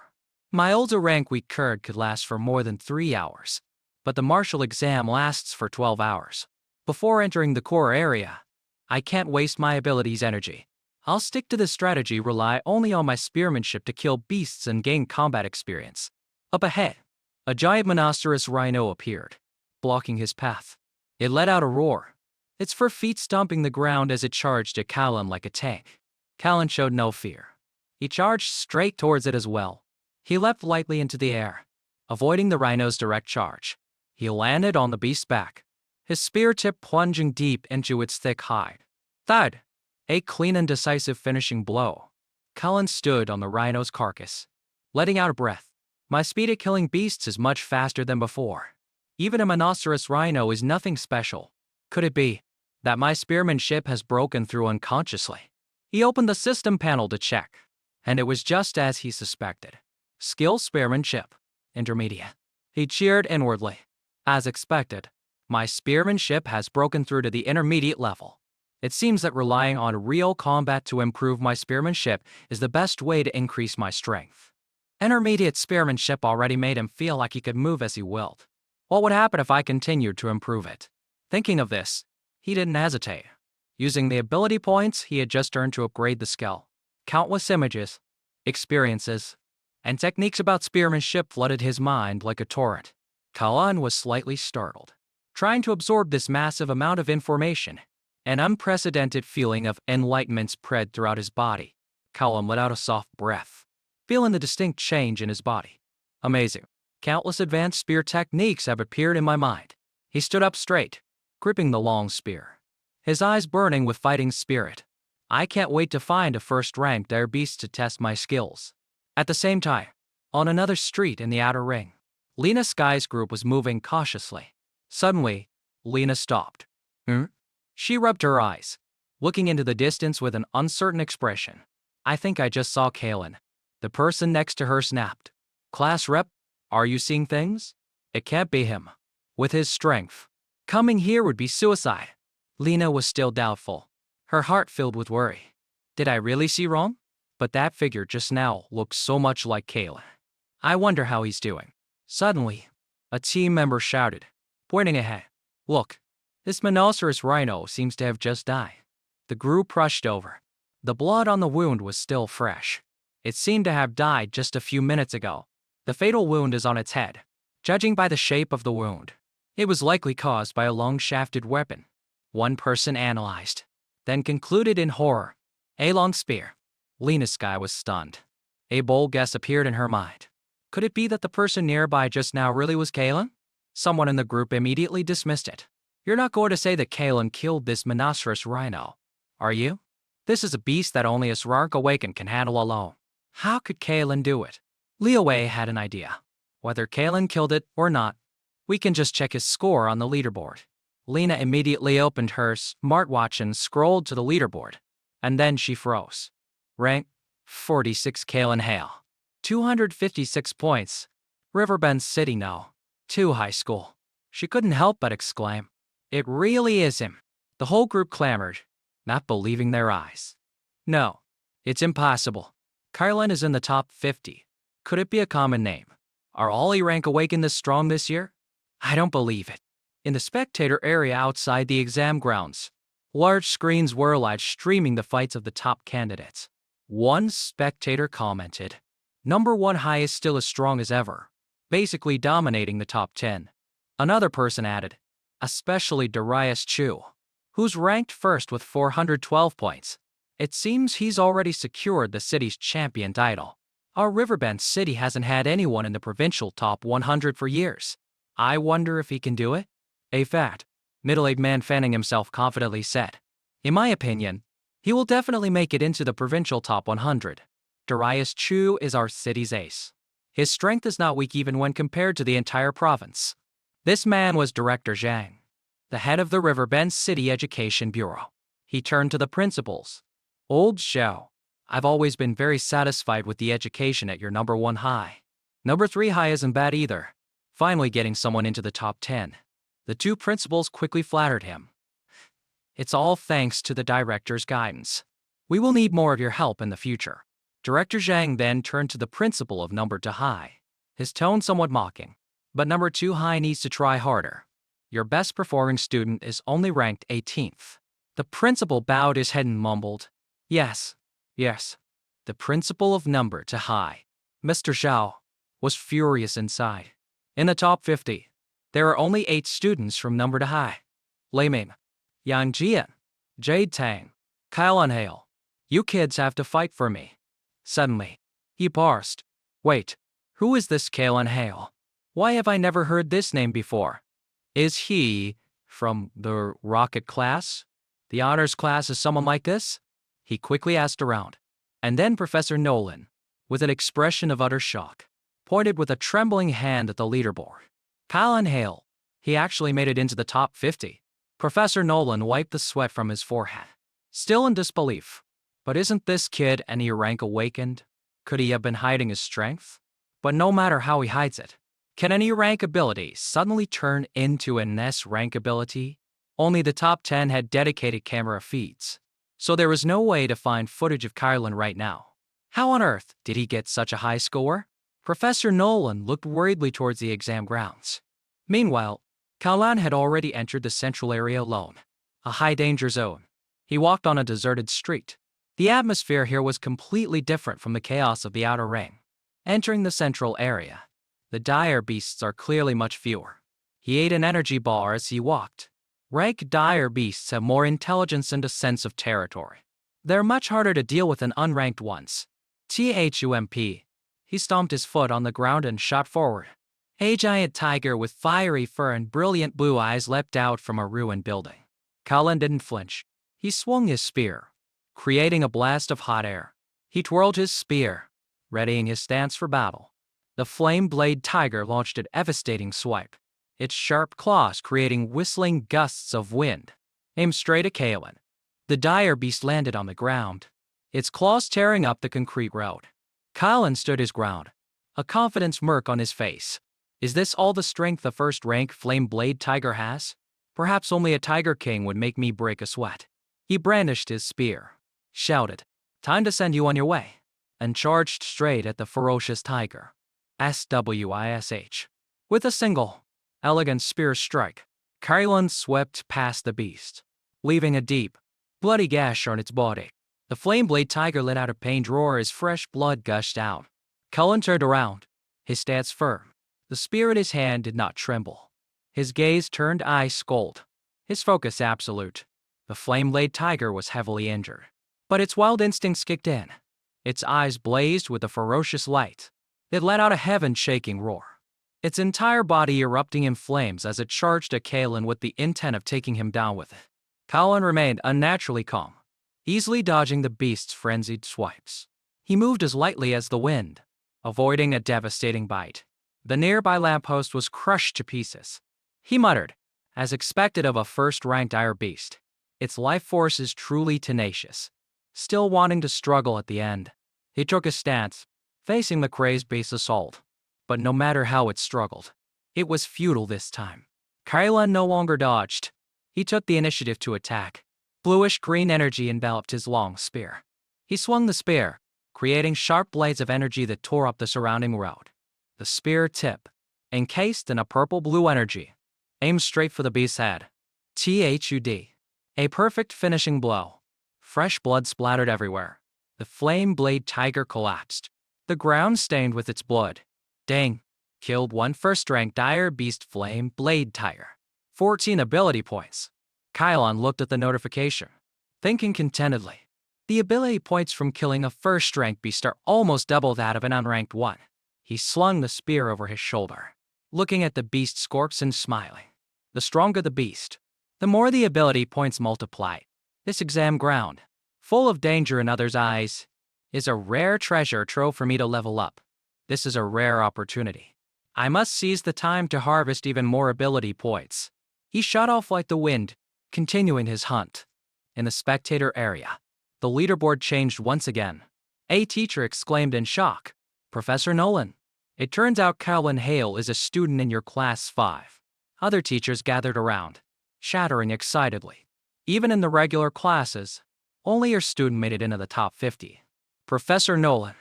My older rank weak curd could last for more than 3 hours, but the martial exam lasts for 12 hours. Before entering the core area, I can't waste my ability's energy. I'll stick to this strategy, rely only on my spearmanship to kill beasts and gain combat experience. Up ahead, a giant monoceros rhino appeared, blocking his path. It let out a roar, its 4 feet stomping the ground as it charged at Callan like a tank. Callan showed no fear. He charged straight towards it as well. He leapt lightly into the air, avoiding the rhino's direct charge. He landed on the beast's back, his spear tip plunging deep into its thick hide. Thud! A clean and decisive finishing blow. Cullen stood on the rhino's carcass, letting out a breath. My speed at killing beasts is much faster than before. Even a monoceros rhino is nothing special. Could it be that my spearmanship has broken through unconsciously? He opened the system panel to check, and it was just as he suspected. Skill spearmanship, intermediate. He cheered inwardly. As expected, my spearmanship has broken through to the intermediate level. It seems that relying on real combat to improve my spearmanship is the best way to increase my strength. Intermediate spearmanship already made him feel like he could move as he willed. What would happen if I continued to improve it? Thinking of this, he didn't hesitate. Using the ability points he had just earned to upgrade the skill, countless images, experiences, and techniques about spearmanship flooded his mind like a torrent. Kalan was slightly startled. Trying to absorb this massive amount of information, an unprecedented feeling of enlightenment spread throughout his body. Kalan let out a soft breath, feeling the distinct change in his body. Amazing. Countless advanced spear techniques have appeared in my mind. He stood up straight, gripping the long spear, his eyes burning with fighting spirit. I can't wait to find a first-ranked dire beast to test my skills. At the same time, on another street in the outer ring, Lena Sky's group was moving cautiously. Suddenly, Lena stopped. She rubbed her eyes, looking into the distance with an uncertain expression. I think I just saw Kalen. The person next to her snapped. Class rep, are you seeing things? It can't be him. With his strength, coming here would be suicide. Lena was still doubtful, her heart filled with worry. Did I really see wrong? But that figure just now looked so much like Kalen. I wonder how he's doing. Suddenly, a team member shouted, pointing ahead. Look, this monoceros rhino seems to have just died. The group rushed over. The blood on the wound was still fresh. It seemed to have died just a few minutes ago. The fatal wound is on its head. Judging by the shape of the wound, it was likely caused by a long-shafted weapon. One person analyzed, then concluded in horror. A long spear. Lena Sky was stunned. A bold guess appeared in her mind. Could it be that the person nearby just now really was Kalen? Someone in the group immediately dismissed it. You're not going to say that Kalen killed this monoceros rhino, are you? This is a beast that only a SSS-Rank Awakened can handle alone. How could Kalen do it? Leo Wei had an idea. Whether Kalen killed it or not, we can just check his score on the leaderboard. Lena immediately opened her smartwatch and scrolled to the leaderboard. And then she froze. Rank 46 Kalen Hale. 256 points. Riverbend City no. 2 high school. She couldn't help but exclaim. It really is him. The whole group clamored, not believing their eyes. No, it's impossible. Kylan is in the top 50. Could it be a common name? Are all E-Rank Awakened this strong this year? I don't believe it. In the spectator area outside the exam grounds, large screens were live streaming the fights of the top candidates. One spectator commented, "Number 1 high is still as strong as ever, basically dominating the top 10. Another person added, especially Darius Chu, who's ranked first with 412 points. It seems he's already secured the city's champion title. Our Riverbend City hasn't had anyone in the provincial top 100 for years. I wonder if he can do it?" A fat, middle-aged man fanning himself confidently said, "In my opinion, he will definitely make it into the provincial top 100. Darius Chu is our city's ace. His strength is not weak even when compared to the entire province." This man was Director Zhang, the head of the Riverbend City Education Bureau. He turned to the principals. "Old Xiao, I've always been very satisfied with the education at your number 1 high. Number 3 high isn't bad either. Finally getting someone into the top 10. The 2 principals quickly flattered him. "It's all thanks to the director's guidance. We will need more of your help in the future." Director Zhang then turned to the principal of number 2 high, his tone somewhat mocking. "But number 2 high needs to try harder. Your best performing student is only ranked 18th. The principal bowed his head and mumbled, Yes. The principal of number 2 high, Mr. Zhao, was furious inside. In the top 50, there are only 8 students from number 2 high. Lei Ming, Yang Jian, Jade Tang, Kyle Unhale. You kids have to fight for me." Suddenly, he paused. "Wait, who is this Kyle Unhale? Why have I never heard this name before? Is he from the rocket class? The honors class is someone like this?" He quickly asked around. And then Professor Nolan, with an expression of utter shock, pointed with a trembling hand at the leaderboard. Kyle Unhale. He actually made it into the top 50. Professor Nolan wiped the sweat from his forehead, still in disbelief. But isn't this kid an E-Rank Awakened? Could he have been hiding his strength? But no matter how he hides it, can an E-Rank ability suddenly turn into an S-Rank ability? Only the top 10 had dedicated camera feeds, so there was no way to find footage of Kylan right now. How on earth did he get such a high score? Professor Nolan looked worriedly towards the exam grounds. Meanwhile, Kylan had already entered the central area alone, a high-danger zone. He walked on a deserted street. The atmosphere here was completely different from the chaos of the outer ring. Entering the central area, the dire beasts are clearly much fewer. He ate an energy bar as he walked. Rank dire beasts have more intelligence and a sense of territory. They're much harder to deal with than unranked ones. THUMP. He stomped his foot on the ground and shot forward. A giant tiger with fiery fur and brilliant blue eyes leapt out from a ruined building. Kylan didn't flinch. He swung his spear, creating a blast of hot air. He twirled his spear, readying his stance for battle. The flame blade tiger launched a devastating swipe, its sharp claws creating whistling gusts of wind. Aimed straight at Kylan. The dire beast landed on the ground, its claws tearing up the concrete road. Kylan stood his ground, a confident smirk on his face. Is this all the strength the first-rank flame blade tiger has? Perhaps only a tiger king would make me break a sweat. He brandished his spear, shouted, "Time to send you on your way," and charged straight at the ferocious tiger. SWISH. With a single, elegant spear strike, Kylan swept past the beast, leaving a deep, bloody gash on its body. The flame blade tiger let out a pained roar as fresh blood gushed out. Kylan turned around, his stance firm. The spear in his hand did not tremble. His gaze turned ice cold, his focus absolute. The flame blade tiger was heavily injured, but its wild instincts kicked in. Its eyes blazed with a ferocious light. It let out a heaven-shaking roar, its entire body erupting in flames as it charged at Kylan with the intent of taking him down with it. Kylan remained unnaturally calm, easily dodging the beast's frenzied swipes. He moved as lightly as the wind, avoiding a devastating bite. The nearby lamppost was crushed to pieces. He muttered, as expected of a first-ranked dire beast. Its life force is truly tenacious, still wanting to struggle at the end. He took a stance, facing the crazed base assault. But no matter how it struggled, it was futile this time. Kylan no longer dodged. He took the initiative to attack. Bluish-green energy enveloped his long spear. He swung the spear, creating sharp blades of energy that tore up the surrounding road. The spear tip, encased in a purple-blue energy, aimed straight for the beast's head. THUD. A perfect finishing blow. Fresh blood splattered everywhere. The flame blade tiger collapsed, the ground stained with its blood. Dang. Killed one first-rank dire beast flame blade tiger. 14 ability points. Kylan looked at the notification, thinking contentedly. The ability points from killing a first-rank beast are almost double that of an unranked one. He slung the spear over his shoulder, looking at the beast's corpse and smiling. The stronger the beast, the more the ability points multiply. This exam ground, full of danger in others' eyes, is a rare treasure trove for me to level up. This is a rare opportunity. I must seize the time to harvest even more ability points. He shot off like the wind, continuing his hunt. In the spectator area, the leaderboard changed once again. A teacher exclaimed in shock, "Professor Nolan, it turns out Kylan Hale is a student in your class 5. Other teachers gathered around, chattering excitedly. Even in the regular classes, only your student made it into the top 50. Professor Nolan,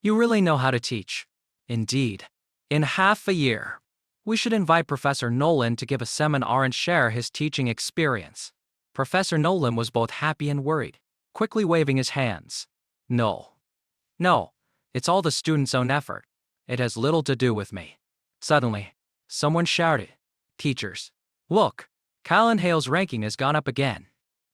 you really know how to teach. Indeed. In half a year, we should invite Professor Nolan to give a seminar and share his teaching experience." Professor Nolan was both happy and worried, quickly waving his hands. No, it's all the student's own effort. It has little to do with me. Suddenly, someone shouted, "Teachers, look, Kylan Hale's ranking has gone up again."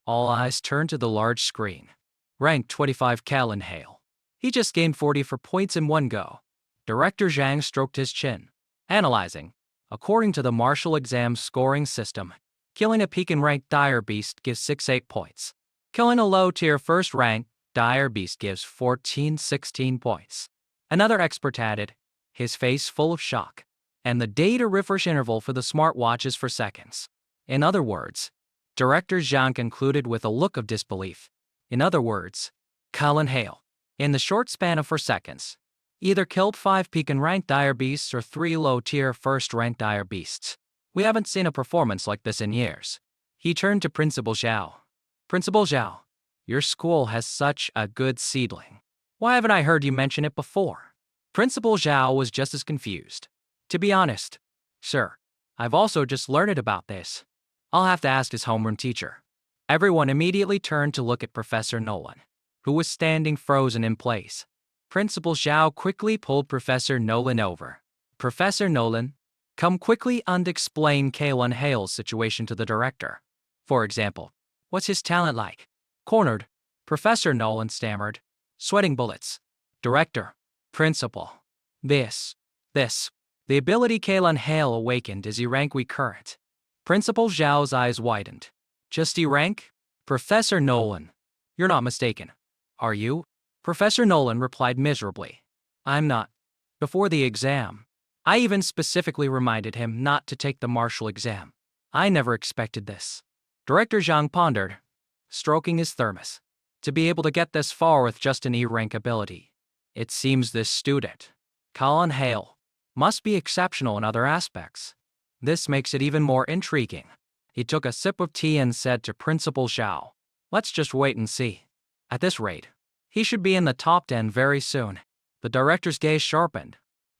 All eyes turned to the large screen. Rank 25 Kylan Hale. He just gained 44 points in one go. Director Zhang stroked his chin, analyzing. According to the martial exam scoring system, killing a Pekin-ranked dire beast gives 6-8 points. Killing a low-tier first-rank dire beast gives 14-16 points. Another expert added, his face full of shock, and the data refresh interval for the smartwatch is for seconds. In other words, Director Zhang concluded with a look of disbelief. In other words, Kylan Hale, in the short span of 4 seconds, either killed 5 Pekin-ranked dire beasts or 3 low-tier first-ranked dire beasts. We haven't seen a performance like this in years. He turned to Principal Zhao. Principal Zhao, your school has such a good seedling. Why haven't I heard you mention it before? Principal Zhao was just as confused. To be honest, sir, I've also just learned about this. I'll have to ask his homeroom teacher. Everyone immediately turned to look at Professor Nolan, who was standing frozen in place. Principal Zhao quickly pulled Professor Nolan over. Professor Nolan, come quickly and explain Kylan Hale's situation to the director. For example, what's his talent like? Cornered, Professor Nolan stammered, sweating bullets. Director, principal. This. The ability Kylan Hale awakened is E-rank recurrent. Principal Zhao's eyes widened. Just E-rank? Professor Nolan, you're not mistaken. Are you? Professor Nolan replied miserably. I'm not. Before the exam, I even specifically reminded him not to take the martial exam. I never expected this. Director Zhang pondered, stroking his thermos. To be able to get this far with just an E-rank ability. It seems this student, Kylan Hale, must be exceptional in other aspects. This makes it even more intriguing. He took a sip of tea and said to Principal Zhao, let's just wait and see. At this rate, he should be in the top 10 very soon. The director's gaze sharpened.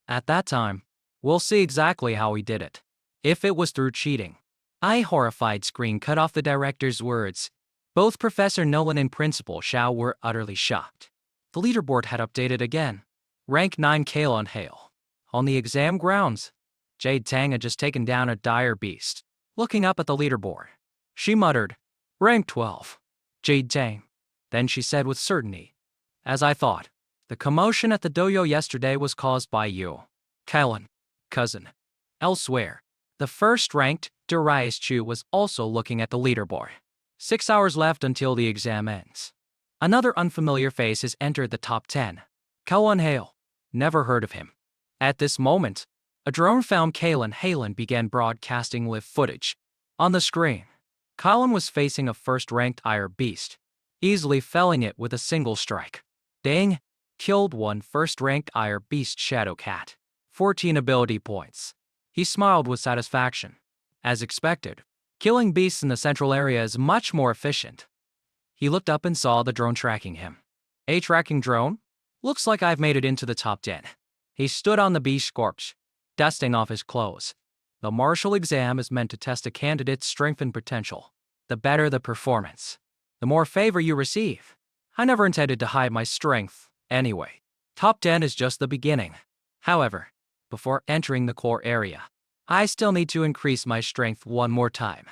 At that time, we'll see exactly how he did it. If it was through cheating. A horrified scream cut off the director's words. Both Professor Nolan and Principal Zhao were utterly shocked. The leaderboard had updated again. Rank 9 Kylan Hale. On the exam grounds, Jade Tang had just taken down a dire beast. Looking up at the leaderboard, she muttered, Rank 12. Jade Tang. Then she said with certainty, as I thought, the commotion at the dojo yesterday was caused by you. Kylan, cousin. Elsewhere, the first-ranked Darius Chu was also looking at the leaderboard. 6 hours left until the exam ends. Another unfamiliar face has entered the top 10. Kylan Hale. Never heard of him. At this moment, a drone found Kylan Hale and began broadcasting live footage. On the screen, Kylan was facing a first-ranked dire beast, easily felling it with a single strike. Dang, Killed one first-rank Dire Beast Shadow Cat. 14 ability points. He smiled with satisfaction. As expected, killing beasts in the central area is much more efficient. He looked up and saw the drone tracking him. A tracking drone? Looks like I've made it into the top 10. He stood on the beast corpse, dusting off his clothes. The martial exam is meant to test a candidate's strength and potential. The better the performance, the more favor you receive. I never intended to hide my strength, anyway. Top 10 is just the beginning. However, before entering the core area, I still need to increase my strength one more time.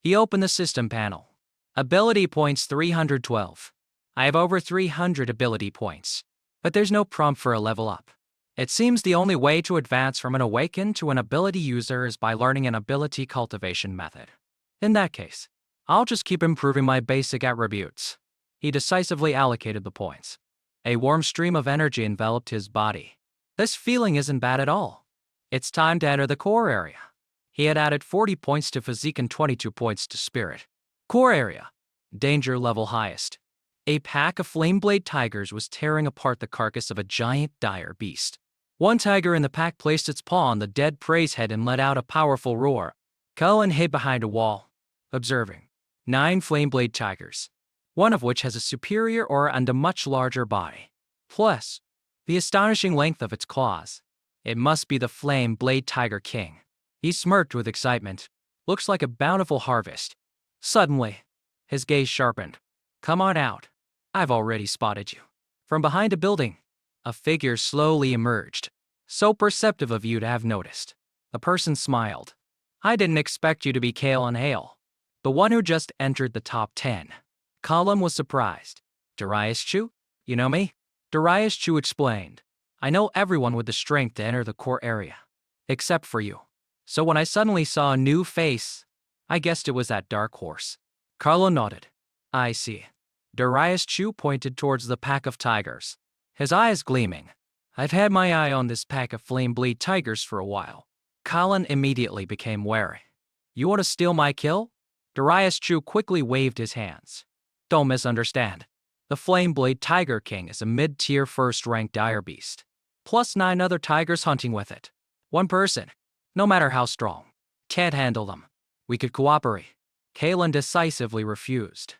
He opened the system panel. Ability points 312. I have over 300 ability points, but there's no prompt for a level up. It seems the only way to advance from an Awaken to an ability user is by learning an ability cultivation method. In that case, I'll just keep improving my basic attributes. He decisively allocated the points. A warm stream of energy enveloped his body. This feeling isn't bad at all. It's time to enter the core area. He had added 40 points to physique and 22 points to spirit. Core area. Danger level highest. A pack of flameblade tigers was tearing apart the carcass of a giant dire beast. One tiger in the pack placed its paw on the dead prey's head and let out a powerful roar. Cullen hid behind a wall, observing 9 flameblade tigers, one of which has a superior aura and a much larger body. Plus, the astonishing length of its claws. It must be the Flame Blade Tiger King. He smirked with excitement. Looks like a bountiful harvest. Suddenly, his gaze sharpened. Come on out. I've already spotted you. From behind a building, a figure slowly emerged. So perceptive of you to have noticed. The person smiled. I didn't expect you to be Kale and Hale, the one who just entered the top 10. Colum was surprised. Darius Chu? You know me? Darius Chu explained. I know everyone with the strength to enter the core area. Except for you. So when I suddenly saw a new face, I guessed it was that dark horse. Carlo nodded. I see. Darius Chu pointed towards the pack of tigers, his eyes gleaming. I've had my eye on this pack of flame-bleed tigers for a while. Colin immediately became wary. You want to steal my kill? Darius Chu quickly waved his hands. Don't misunderstand. The Flameblade Tiger King is a mid-tier first-rank dire beast, plus 9 other tigers hunting with it. One person, no matter how strong, can't handle them. We could cooperate. Kalen decisively refused.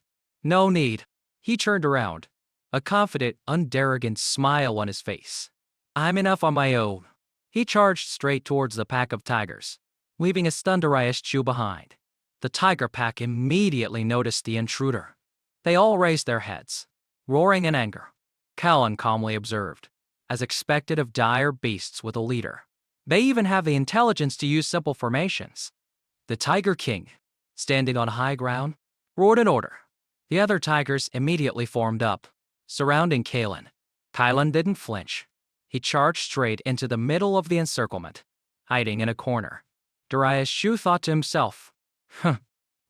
No need. He turned around, a confident, arrogant smile on his face. I'm enough on my own. He charged straight towards the pack of tigers, leaving a stunned Darius Chu behind. The tiger pack immediately noticed the intruder. They all raised their heads, roaring in anger. Callan calmly observed, as expected of dire beasts with a leader. They even have the intelligence to use simple formations. The Tiger King, standing on high ground, roared an order. The other tigers immediately formed up, surrounding Kalen. Kylan didn't flinch. He charged straight into the middle of the encirclement, hiding in a corner. Darius Chu thought to himself,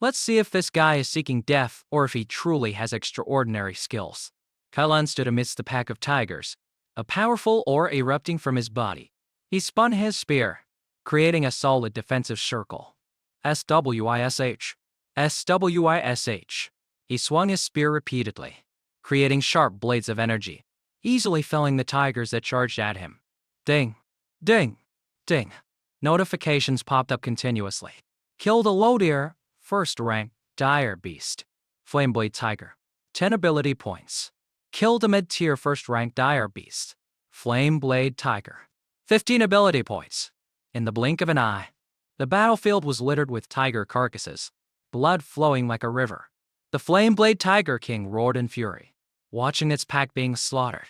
let's see if this guy is seeking death or if he truly has extraordinary skills. Kylan stood amidst the pack of tigers, a powerful aura erupting from his body. He spun his spear, creating a solid defensive circle. SWISH. SWISH. He swung his spear repeatedly, creating sharp blades of energy, easily felling the tigers that charged at him. Ding, ding, ding. Notifications popped up continuously. Killed a low-tier, first-rank, dire beast. Flameblade Tiger. 10 ability points. Killed a mid-tier first-rank dire beast. Flameblade Tiger. 15 ability points. In the blink of an eye, the battlefield was littered with tiger carcasses, blood flowing like a river. The Flameblade Tiger King roared in fury, watching its pack being slaughtered.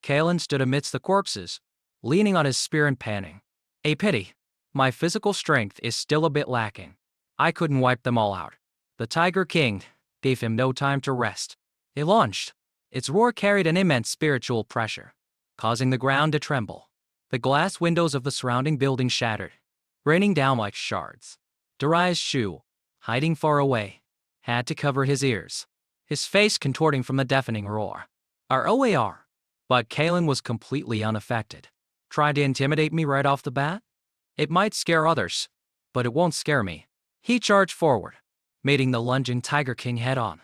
Kalen stood amidst the corpses, leaning on his spear and panting. A pity. My physical strength is still a bit lacking. I couldn't wipe them all out. The Tiger King gave him no time to rest. It launched. Its roar carried an immense spiritual pressure, causing the ground to tremble. The glass windows of the surrounding building shattered, raining down like shards. Darius Chu, hiding far away, had to cover his ears, his face contorting from the deafening roar. ROAR. But Kalen was completely unaffected. Try to intimidate me right off the bat? It might scare others, but it won't scare me. He charged forward, meeting the lunging Tiger King head-on.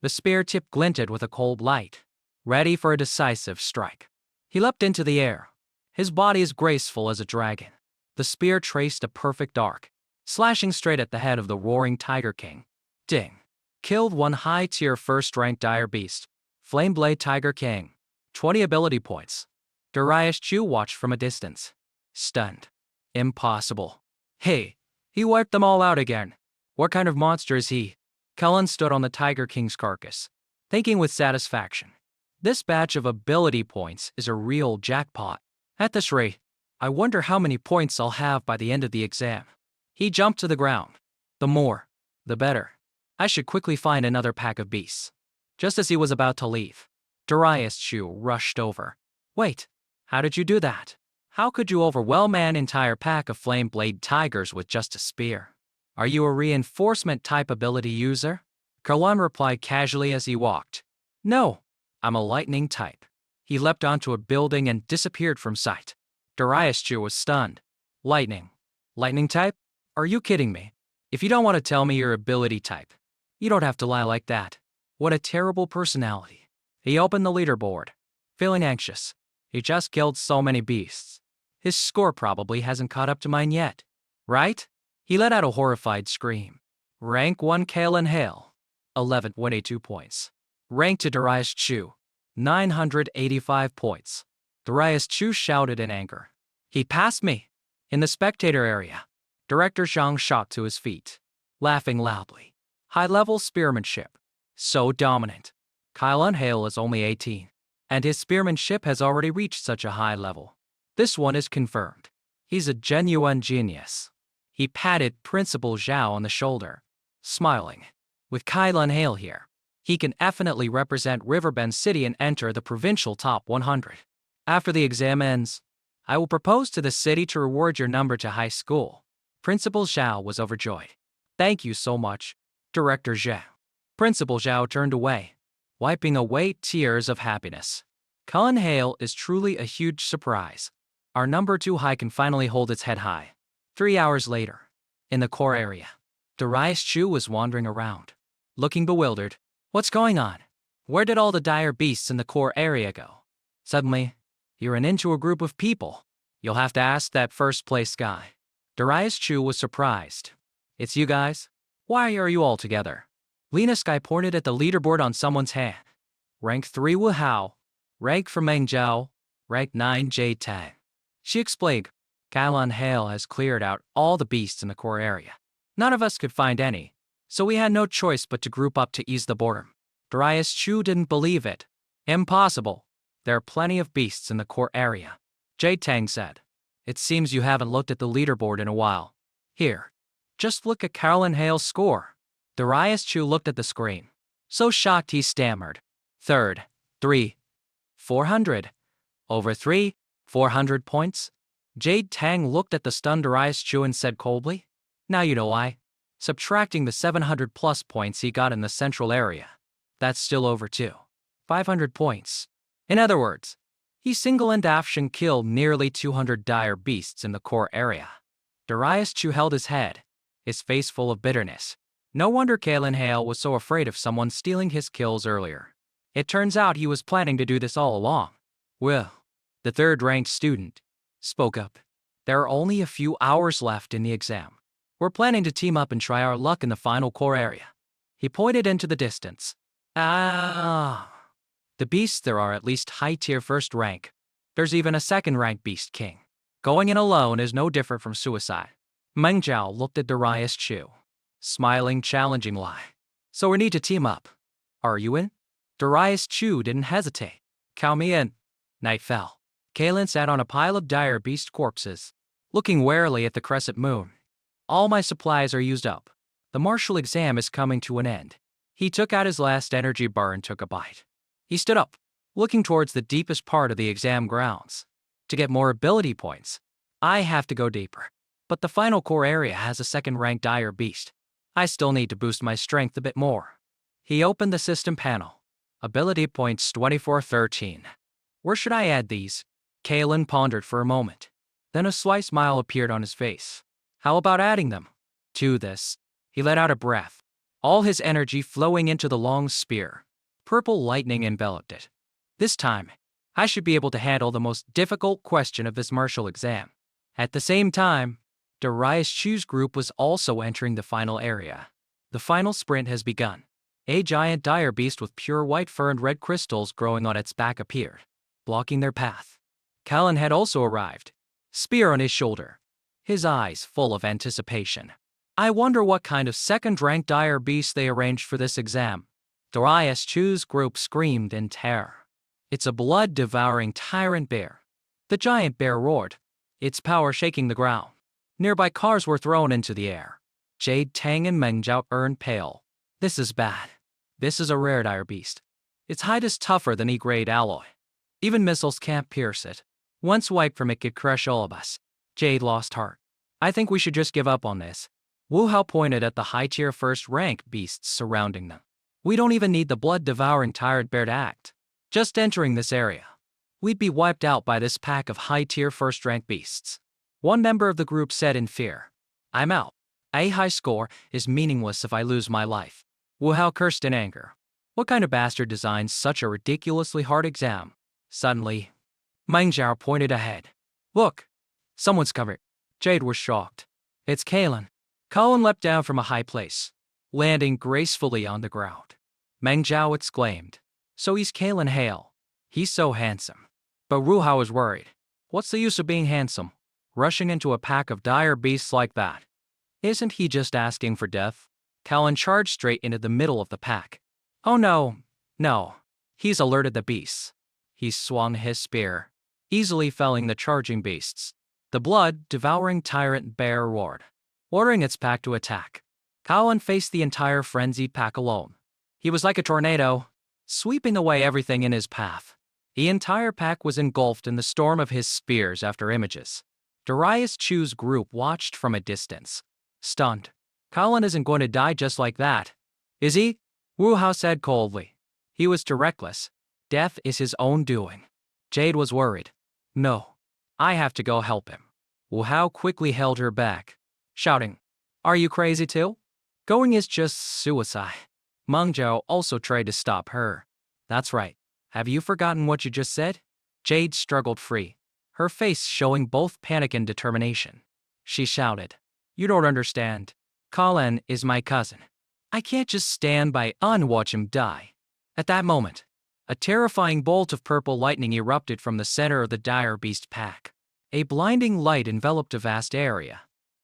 The spear tip glinted with a cold light, ready for a decisive strike. He leapt into the air. His body is graceful as a dragon. The spear traced a perfect arc, slashing straight at the head of the roaring Tiger King. Ding. Killed one high-tier first-rank dire beast. Flameblade Tiger King. 20 ability points. Darius Chu watched from a distance. Stunned. Impossible. Hey, he wiped them all out again. What kind of monster is he? Cullen stood on the Tiger King's carcass, thinking with satisfaction. This batch of ability points is a real jackpot. At this rate, I wonder how many points I'll have by the end of the exam. He jumped to the ground. The more, the better. I should quickly find another pack of beasts. Just as he was about to leave, Darius Chu rushed over. Wait, how did you do that? How could you overwhelm an entire pack of flame-blade tigers with just a spear? Are you a reinforcement type ability user? Cullen replied casually as he walked. No, I'm a lightning type. He leapt onto a building and disappeared from sight. Darius Chu was stunned. Lightning. Lightning type? Are you kidding me? If you don't want to tell me your ability type, you don't have to lie like that. What a terrible personality. He opened the leaderboard, feeling anxious. He just killed so many beasts. His score probably hasn't caught up to mine yet. Right? He let out a horrified scream. Rank 1 Kalen Hale. 11.82 points. Rank to Darius Chu. 985 points. Darius Chu shouted in anger. He passed me. In the spectator area, Director Zhang shot to his feet, laughing loudly. High-level spearmanship. So dominant. Kalen Hale is only 18, and his spearmanship has already reached such a high level. This one is confirmed. He's a genuine genius. He patted Principal Zhao on the shoulder, smiling. With Kalen Hale here, he can definitely represent Riverbend City and enter the provincial top 100. After the exam ends, I will propose to the city to reward your number to high school. Principal Zhao was overjoyed. Thank you so much, Director Zhao. Principal Zhao turned away, wiping away tears of happiness. Kalen Hale is truly a huge surprise. Our number 2 high can finally hold its head high. 3 hours later, in the core area, Darius Chu was wandering around, looking bewildered. What's going on? Where did all the dire beasts in the core area go? Suddenly, he ran into a group of people. You'll have to ask that first-place guy. Darius Chu was surprised. It's you guys? Why are you all together? Lena Sky pointed at the leaderboard on someone's hand. Rank 3 Wu Hao. Rank for Meng Zhao. Rank 9 Jade Tang. She explained. Kalen Hale has cleared out all the beasts in the core area. None of us could find any, so we had no choice but to group up to ease the boredom. Darius Chu didn't believe it. Impossible. There are plenty of beasts in the core area. Jade Tang said. It seems you haven't looked at the leaderboard in a while. Here, just look at Kalen Hale's score. Darius Chu looked at the screen. So shocked he stammered. Third, 400. Over 400 points? Jade Tang looked at the stunned Darius Chu and said coldly, now you know why. Subtracting the 700 plus points he got in the central area, that's still over 500 points. In other words, he single-and killed nearly 200 dire beasts in the core area. Darius Chu held his head, his face full of bitterness. No wonder Kalen Hale was so afraid of someone stealing his kills earlier. It turns out he was planning to do this all along. Well, the third-ranked student spoke up. There are only a few hours left in the exam. We're planning to team up and try our luck in the final core area. He pointed into the distance. The beasts there are at least high-tier first rank. There's even a second-ranked beast king. Going in alone is no different from suicide. Meng Zhao looked at Darius Chu, smiling challengingly. So we need to team up. Are you in? Darius Chu didn't hesitate. Count me in. Night fell. Kalen sat on a pile of dire beast corpses, looking warily at the crescent moon. All my supplies are used up. The martial exam is coming to an end. He took out his last energy bar and took a bite. He stood up, looking towards the deepest part of the exam grounds. To get more ability points, I have to go deeper. But the final core area has a second-ranked dire beast. I still need to boost my strength a bit more. He opened the system panel. Ability points 2413. Where should I add these? Kalen pondered for a moment. Then a sly smile appeared on his face. How about adding them? To this, he let out a breath, all his energy flowing into the long spear. Purple lightning enveloped it. This time, I should be able to handle the most difficult question of this martial exam. At the same time, Darius Chu's group was also entering the final area. The final sprint has begun. A giant dire beast with pure white fur and red crystals growing on its back appeared, blocking their path. Callan had also arrived, spear on his shoulder, his eyes full of anticipation. I wonder what kind of second-rank dire beast they arranged for this exam. Darius Chu's group screamed in terror. It's a blood-devouring tyrant bear. The giant bear roared, its power shaking the ground. Nearby cars were thrown into the air. Jade, Tang, and Mengjiao turned pale. This is bad. This is a rare dire beast. Its hide is tougher than E-grade alloy. Even missiles can't pierce it. One swipe from it could crush all of us. Jade lost heart. I think we should just give up on this. Wu Hao pointed at the high-tier first-rank beasts surrounding them. We don't even need the blood-devouring tyrant bear to act. Just entering this area, we'd be wiped out by this pack of high-tier first-rank beasts. One member of the group said in fear. I'm out. A high score is meaningless if I lose my life. Wu Hao cursed in anger. What kind of bastard designs such a ridiculously hard exam? Suddenly, Mengjiao pointed ahead. Look, someone's covered. Jade was shocked. It's Callan. Colin leapt down from a high place, landing gracefully on the ground. Mengjiao exclaimed. So he's Callan Hale. He's so handsome. But Wu Hao was worried. What's the use of being handsome? Rushing into a pack of dire beasts like that. Isn't he just asking for death? Callan charged straight into the middle of the pack. Oh no. He's alerted the beasts. He swung his spear, easily felling the charging beasts. The blood-devouring tyrant bear roared, ordering its pack to attack. Callan faced the entire frenzied pack alone. He was like a tornado, sweeping away everything in his path. The entire pack was engulfed in the storm of his spears after images. Darius Chu's group watched from a distance, stunned. Callan isn't going to die just like that, is he? Wu Hao said coldly. He was too reckless. Death is his own doing. Jade was worried. No, I have to go help him. Wu Hao quickly held her back, shouting, Are you crazy too? Going is just suicide. Mengjiao also tried to stop her. That's right. Have you forgotten what you just said? Jade struggled free, her face showing both panic and determination. She shouted, You don't understand. Callan is my cousin. I can't just stand by and watch him die. At that moment, a terrifying bolt of purple lightning erupted from the center of the dire beast pack. A blinding light enveloped a vast area.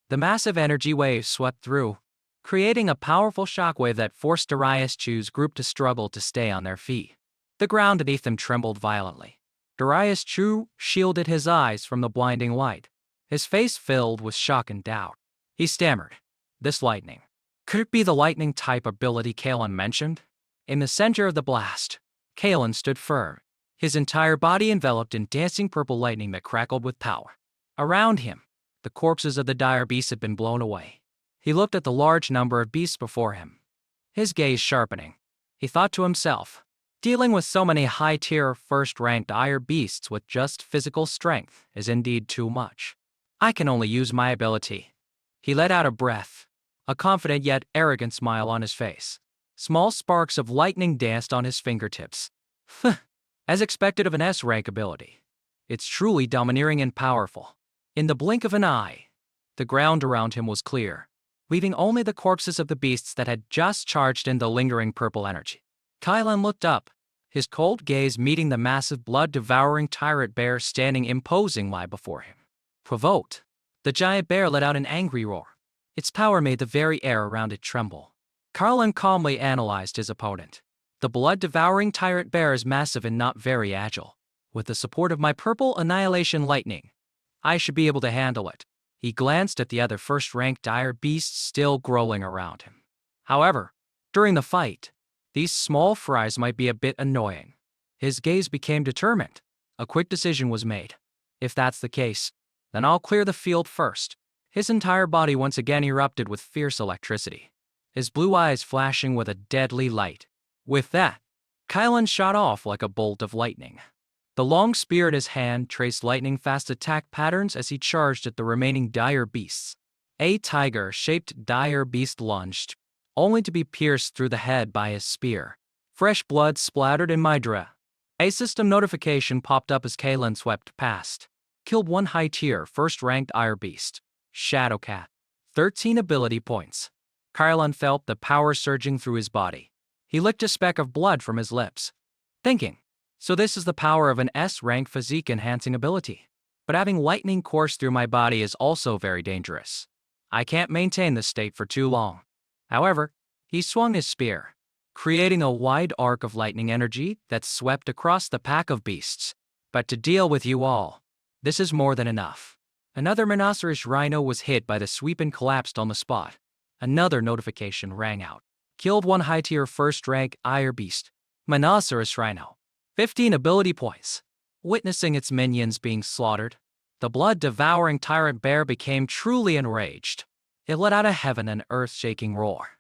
The massive energy wave swept through, creating a powerful shockwave that forced Darius Chu's group to struggle to stay on their feet. The ground beneath them trembled violently. Darius Chu shielded his eyes from the blinding light, his face filled with shock and doubt. He stammered, This lightning. Could it be the lightning type ability Callan mentioned? In the center of the blast, Callan stood firm, his entire body enveloped in dancing purple lightning that crackled with power. Around him, the corpses of the dire beasts had been blown away. He looked at the large number of beasts before him, his gaze sharpening. He thought to himself, Dealing with so many high-tier, first-ranked dire beasts with just physical strength is indeed too much. I can only use my ability. He let out a breath, a confident yet arrogant smile on his face. Small sparks of lightning danced on his fingertips. As expected of an S-rank ability. It's truly domineering and powerful. In the blink of an eye, the ground around him was clear, leaving only the corpses of the beasts that had just charged in the lingering purple energy. Callan looked up, his cold gaze meeting the massive blood-devouring tyrant bear standing imposingly before him. Provoked, the giant bear let out an angry roar. Its power made the very air around it tremble. Callan calmly analyzed his opponent. The blood-devouring tyrant bear is massive and not very agile. With the support of my purple annihilation lightning, I should be able to handle it. He glanced at the other first-ranked dire beasts still growling around him. However, during the fight, these small fries might be a bit annoying. His gaze became determined. A quick decision was made. If that's the case, then I'll clear the field first. His entire body once again erupted with fierce electricity, his blue eyes flashing with a deadly light. With that, Callan shot off like a bolt of lightning. The long spear in his hand traced lightning-fast attack patterns as he charged at the remaining dire beasts. A tiger-shaped dire beast lunged, only to be pierced through the head by his spear. Fresh blood splattered in Midra. A system notification popped up as Kalen swept past. Killed one high-tier, first-ranked Iron Beast. Shadowcat. 13 ability points. Kylon felt the power surging through his body. He licked a speck of blood from his lips, thinking, so this is the power of an S-rank physique-enhancing ability. But having lightning course through my body is also very dangerous. I can't maintain this state for too long. However, he swung his spear, creating a wide arc of lightning energy that swept across the pack of beasts. But to deal with you all, this is more than enough. Another Rhinoceros Rhino was hit by the sweep and collapsed on the spot. Another notification rang out. Killed one high-tier first-rank Iron Beast. Rhinoceros Rhino. 15 ability points. Witnessing its minions being slaughtered, the blood-devouring tyrant bear became truly enraged. It let out a heaven and earth-shaking roar.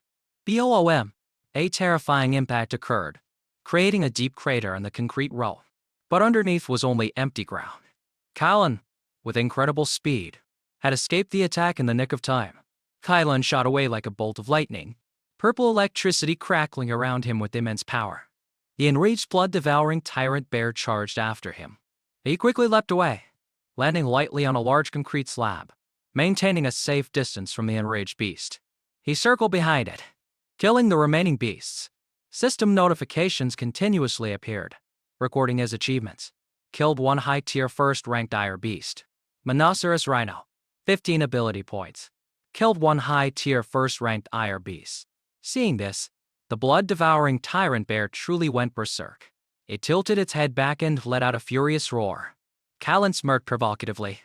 Boom! A terrifying impact occurred, creating a deep crater in the concrete row. But underneath was only empty ground. Kylon, with incredible speed, had escaped the attack in the nick of time. Kylon shot away like a bolt of lightning, purple electricity crackling around him with immense power. The enraged blood-devouring tyrant bear charged after him. He quickly leapt away, landing lightly on a large concrete slab, maintaining a safe distance from the enraged beast. He circled behind it, killing the remaining beasts. System notifications continuously appeared, recording his achievements. Killed one high-tier first-ranked Iron Beast. Rhinoceros Rhino. 15 ability points. Killed one high-tier first-ranked Iron Beast. Seeing this, the blood-devouring tyrant bear truly went berserk. It tilted its head back and let out a furious roar. Kylon smirked provocatively,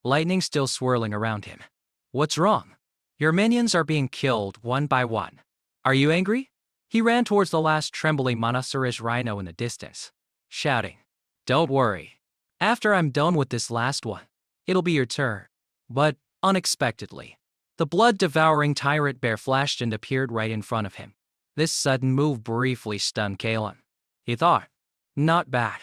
lightning still swirling around him. What's wrong? Your minions are being killed one by one. Are you angry? He ran towards the last trembling Rhinoceros Rhino in the distance, shouting, Don't worry. After I'm done with this last one, it'll be your turn. But, unexpectedly, the blood-devouring tyrant bear flashed and appeared right in front of him. This sudden move briefly stunned Kalen. He thought, not bad.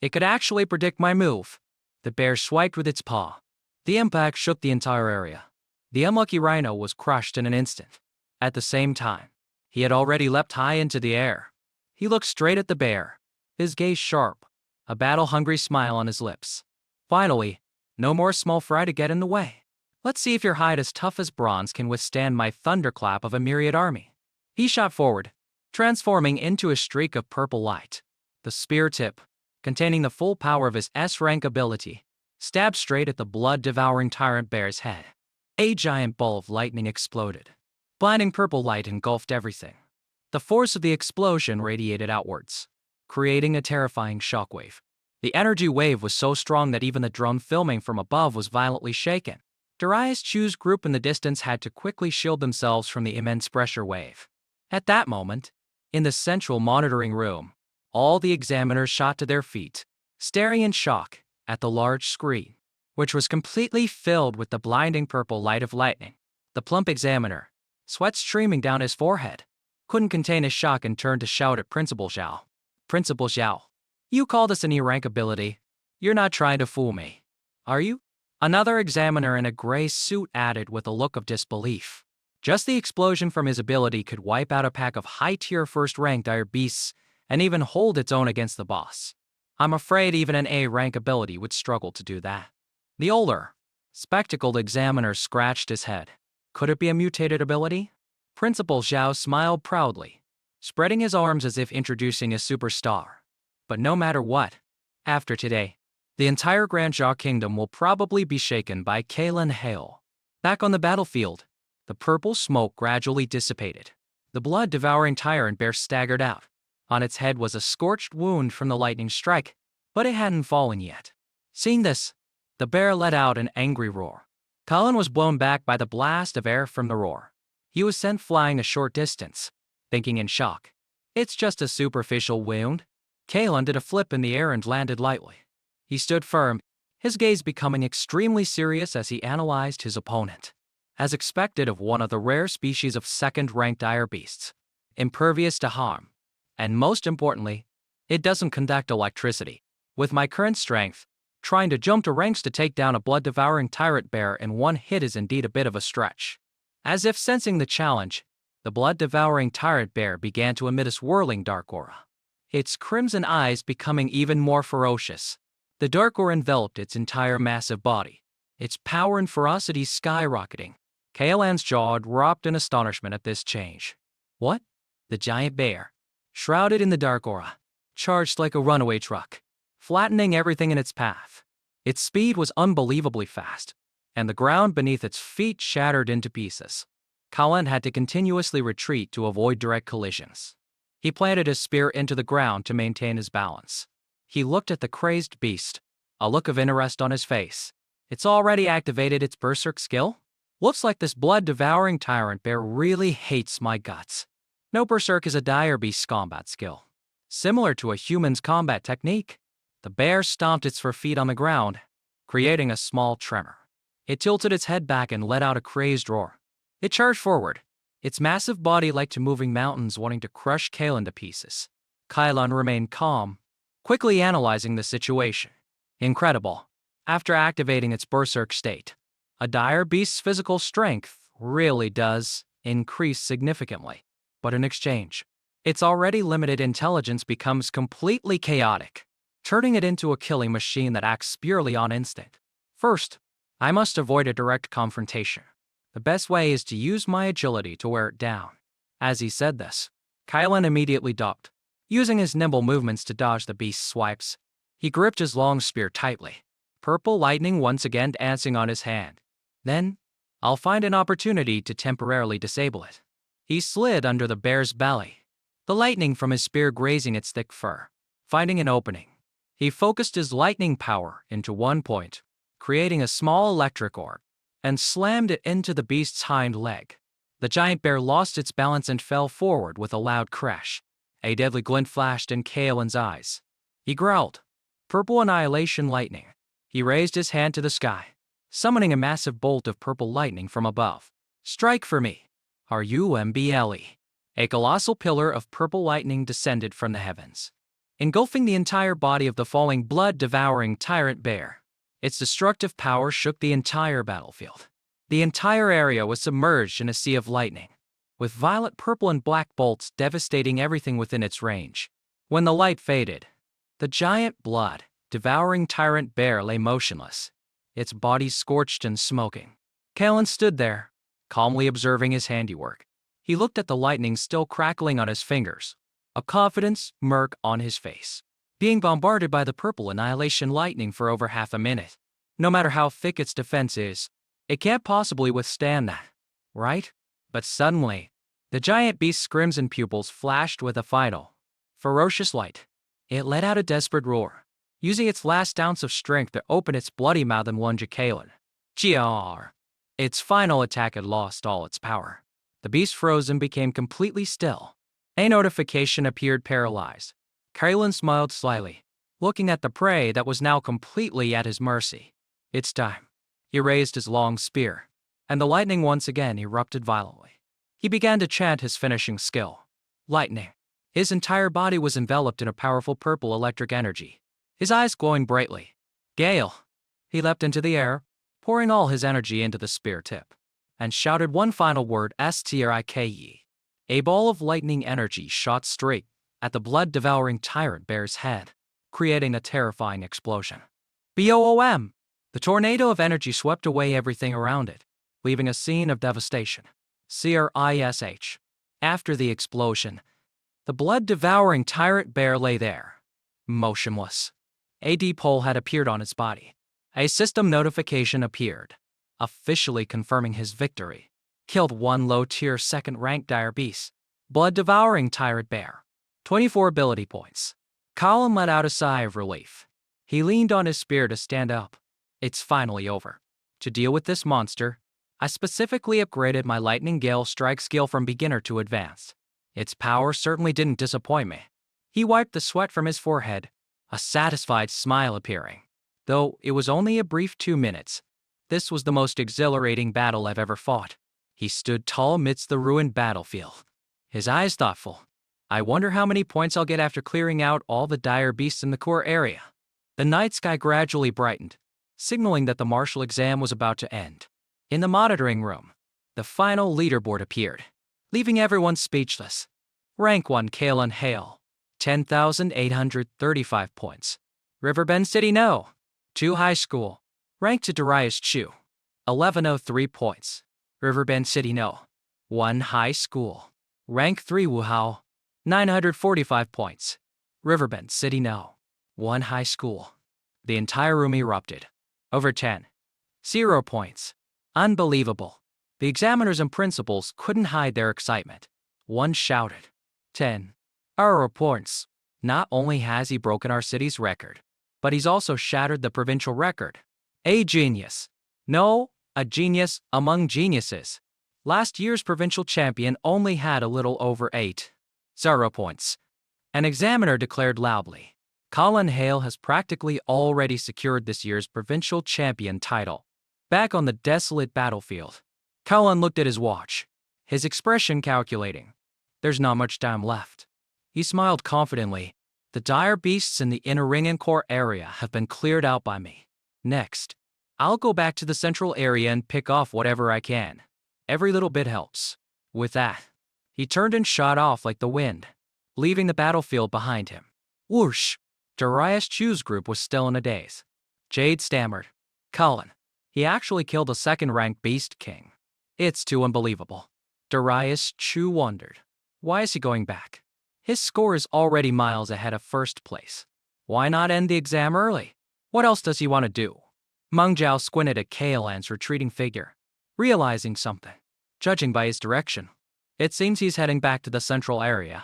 It could actually predict my move. The bear swiped with its paw. The impact shook the entire area. The unlucky rhino was crushed in an instant. At the same time, he had already leapt high into the air. He looked straight at the bear, his gaze sharp, a battle-hungry smile on his lips. Finally, no more small fry to get in the way. Let's see if your hide as tough as bronze can withstand my thunderclap of a myriad army. He shot forward, transforming into a streak of purple light. The spear tip, containing the full power of his S-rank ability, stabbed straight at the blood-devouring tyrant bear's head. A giant ball of lightning exploded. Blinding purple light engulfed everything. The force of the explosion radiated outwards, creating a terrifying shockwave. The energy wave was so strong that even the drone filming from above was violently shaken. Darius Chu's group in the distance had to quickly shield themselves from the immense pressure wave. At that moment, in the central monitoring room, all the examiners shot to their feet, staring in shock at the large screen, which was completely filled with the blinding purple light of lightning. The plump examiner, sweat streaming down his forehead, couldn't contain his shock and turned to shout at Principal Zhao. Principal Zhao, you call this an E-rank ability? You're not trying to fool me, are you? Another examiner in a gray suit added with a look of disbelief. Just the explosion from his ability could wipe out a pack of high-tier first-ranked Iron Beasts and even hold its own against the boss. I'm afraid even an A-rank ability would struggle to do that. The older, spectacled examiner scratched his head. Could it be a mutated ability? Principal Zhao smiled proudly, spreading his arms as if introducing a superstar. But no matter what, after today, the entire Grand Jia Kingdom will probably be shaken by Kalen hail. Back on the battlefield, the purple smoke gradually dissipated. The blood-devouring tyrant bear staggered out. On its head was a scorched wound from the lightning strike, but it hadn't fallen yet. Seeing this, the bear let out an angry roar. Kalen was blown back by the blast of air from the roar. He was sent flying a short distance, thinking in shock, it's just a superficial wound. Kalen did a flip in the air and landed lightly. He stood firm, his gaze becoming extremely serious as he analyzed his opponent. As expected of one of the rare species of second-ranked Iron Beasts, impervious to harm. And most importantly, it doesn't conduct electricity. With my current strength, trying to jump to ranks to take down a blood-devouring tyrant bear in one hit is indeed a bit of a stretch. As if sensing the challenge, the blood-devouring tyrant bear began to emit a swirling dark aura. its crimson eyes becoming even more ferocious. The dark aura enveloped its entire massive body, its power and ferocity skyrocketing. Kaelan's jaw dropped in astonishment at this change. What? The giant bear, shrouded in the dark aura, charged like a runaway truck, flattening everything in its path. Its speed was unbelievably fast, and the ground beneath its feet shattered into pieces. Kaelan had to continuously retreat to avoid direct collisions. He planted his spear into the ground to maintain his balance. He looked at the crazed beast, a look of interest on his face. It's already activated its berserk skill? Looks like this blood-devouring tyrant bear really hates my guts. No, berserk is a dire beast's combat skill. Similar to a human's combat technique, the bear stomped its 4 feet on the ground, creating a small tremor. It tilted its head back and let out a crazed roar. It charged forward, its massive body like to moving mountains wanting to crush Kaelan to pieces. Kaelan remained calm, quickly analyzing the situation. Incredible. After activating its berserk state, a dire beast's physical strength really does increase significantly. But in exchange, its already limited intelligence becomes completely chaotic, turning it into a killing machine that acts purely on instinct. First, I must avoid a direct confrontation. The best way is to use my agility to wear it down. As he said this, Kaelan immediately ducked, using his nimble movements to dodge the beast's swipes. He gripped his long spear tightly, purple lightning once again dancing on his hand. Then, I'll find an opportunity to temporarily disable it. He slid under the bear's belly, the lightning from his spear grazing its thick fur. Finding an opening, he focused his lightning power into one point, creating a small electric orb, and slammed it into the beast's hind leg. The giant bear lost its balance and fell forward with a loud crash. A deadly glint flashed in Kaelan's eyes. He growled, "Purple annihilation lightning." He raised his hand to the sky, summoning a massive bolt of purple lightning from above. "Strike for me, RUMBLE." A colossal pillar of purple lightning descended from the heavens, engulfing the entire body of the falling blood-devouring tyrant bear. Its destructive power shook the entire battlefield. The entire area was submerged in a sea of lightning, with violet, purple, and black bolts devastating everything within its range. When the light faded, the giant blood-devouring tyrant bear lay motionless, its body scorched and smoking. Kaelan stood there, calmly observing his handiwork. He looked at the lightning still crackling on his fingers, a confident smirk on his face. Being bombarded by the purple annihilation lightning for over half a minute, no matter how thick its defense is, it can't possibly withstand that, right? But suddenly, the giant beast's crimson pupils flashed with a final, ferocious light. It let out a desperate roar, using its last ounce of strength to open its bloody mouth and lunge at Kaelan. GR. Its final attack had lost all its power. The beast froze and became completely still. A notification appeared paralyzed. Kaelan smiled slyly, looking at the prey that was now completely at his mercy. "It's time." He raised his long spear, and the lightning once again erupted violently. He began to chant his finishing skill. Lightning. His entire body was enveloped in a powerful purple electric energy, his eyes glowing brightly. "Gale." He leapt into the air, pouring all his energy into the spear tip, and shouted one final word, "Strike." A ball of lightning energy shot straight at the blood-devouring tyrant bear's head, creating a terrifying explosion. BOOM! The tornado of energy swept away everything around it, leaving a scene of devastation. CRISH. After the explosion, the blood-devouring tyrant bear lay there, motionless. A deep hole had appeared on its body. A system notification appeared, officially confirming his victory. Killed one low-tier second-rank dire beast, blood-devouring tyrant bear. 24 ability points. Kaelan let out a sigh of relief. He leaned on his spear to stand up. It's finally over. To deal with this monster, I specifically upgraded my Lightning Gale strike skill from beginner to advanced. Its power certainly didn't disappoint me. He wiped the sweat from his forehead, a satisfied smile appearing. Though it was only a brief 2 minutes, this was the most exhilarating battle I've ever fought. He stood tall amidst the ruined battlefield, his eyes thoughtful. I wonder how many points I'll get after clearing out all the dire beasts in the core area. The night sky gradually brightened, signaling that the martial exam was about to end. In the monitoring room, the final leaderboard appeared, leaving everyone speechless. Rank 1 Kaelan Hale, 10,835 points. Riverbend City No. 2 High School. Rank to Darius Chu. 1103 points. Riverbend City No. 1 High School. Rank 3 Wuhao. 945 points. Riverbend City No. 1 High School. The entire room erupted. Over 10. 0 points. Unbelievable. The examiners and principals couldn't hide their excitement. One shouted. 10. Our points. Not only has he broken our city's record, but he's also shattered the provincial record. A genius. No, a genius among geniuses. Last year's provincial champion only had a little over 0 points. An examiner declared loudly. Colin Hale has practically already secured this year's provincial champion title. Back on the desolate battlefield, Colin looked at his watch, his expression calculating. There's not much time left. He smiled confidently. The dire beasts in the inner ring and core area have been cleared out by me. Next, I'll go back to the central area and pick off whatever I can. Every little bit helps. With that, he turned and shot off like the wind, leaving the battlefield behind him. Whoosh! Darius Chu's group was still in a daze. Jade stammered. Colin. He actually killed a second-ranked Beast King. It's too unbelievable. Darius Chu wondered. Why is he going back? His score is already miles ahead of first place. Why not end the exam early? What else does he want to do? Meng Zhao squinted at Kaelan's retreating figure, realizing something. Judging by his direction, it seems he's heading back to the central area.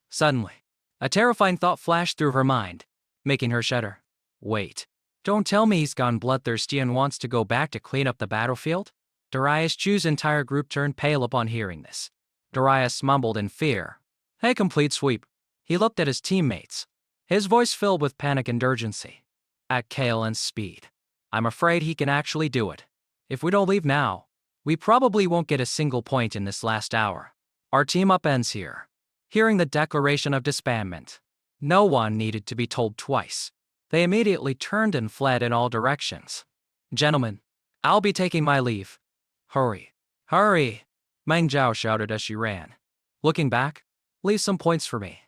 Suddenly, a terrifying thought flashed through her mind, making her shudder. Wait, don't tell me he's gone bloodthirsty and wants to go back to clean up the battlefield? Darius Chu's entire group turned pale upon hearing this. Darius mumbled in fear. A complete sweep. He looked at his teammates, his voice filled with panic and urgency. At Kaelan's speed. I'm afraid he can actually do it. If we don't leave now, we probably won't get a single point in this last hour. Our team up ends here. Hearing the declaration of disbandment, no one needed to be told twice. They immediately turned and fled in all directions. Gentlemen, I'll be taking my leave. Hurry. Hurry! Meng Zhao shouted as she ran. Looking back, leave some points for me.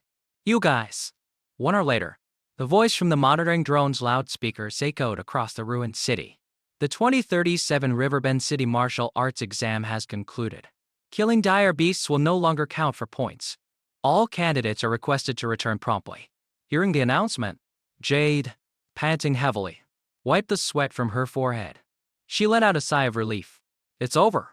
You guys. 1 hour later, the voice from the monitoring drone's loudspeakers echoed across the ruined city. The 2037 Riverbend City Martial Arts exam has concluded. Killing dire beasts will no longer count for points. All candidates are requested to return promptly. Hearing the announcement, Jade, panting heavily, wiped the sweat from her forehead. She let out a sigh of relief. It's over.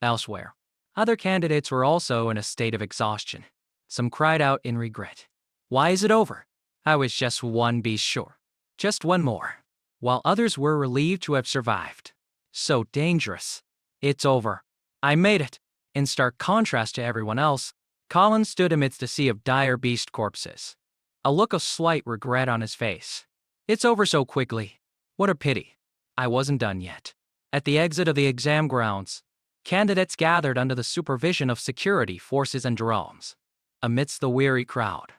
Elsewhere, other candidates were also in a state of exhaustion. Some cried out in regret. Why is it over? I was just one beast sure. Just one more. While others were relieved to have survived. So dangerous. It's over. I made it. In stark contrast to everyone else, Colin stood amidst a sea of dire beast corpses. A look of slight regret on his face. It's over so quickly. What a pity. I wasn't done yet. At the exit of the exam grounds, candidates gathered under the supervision of security forces and drones. Amidst the weary crowd,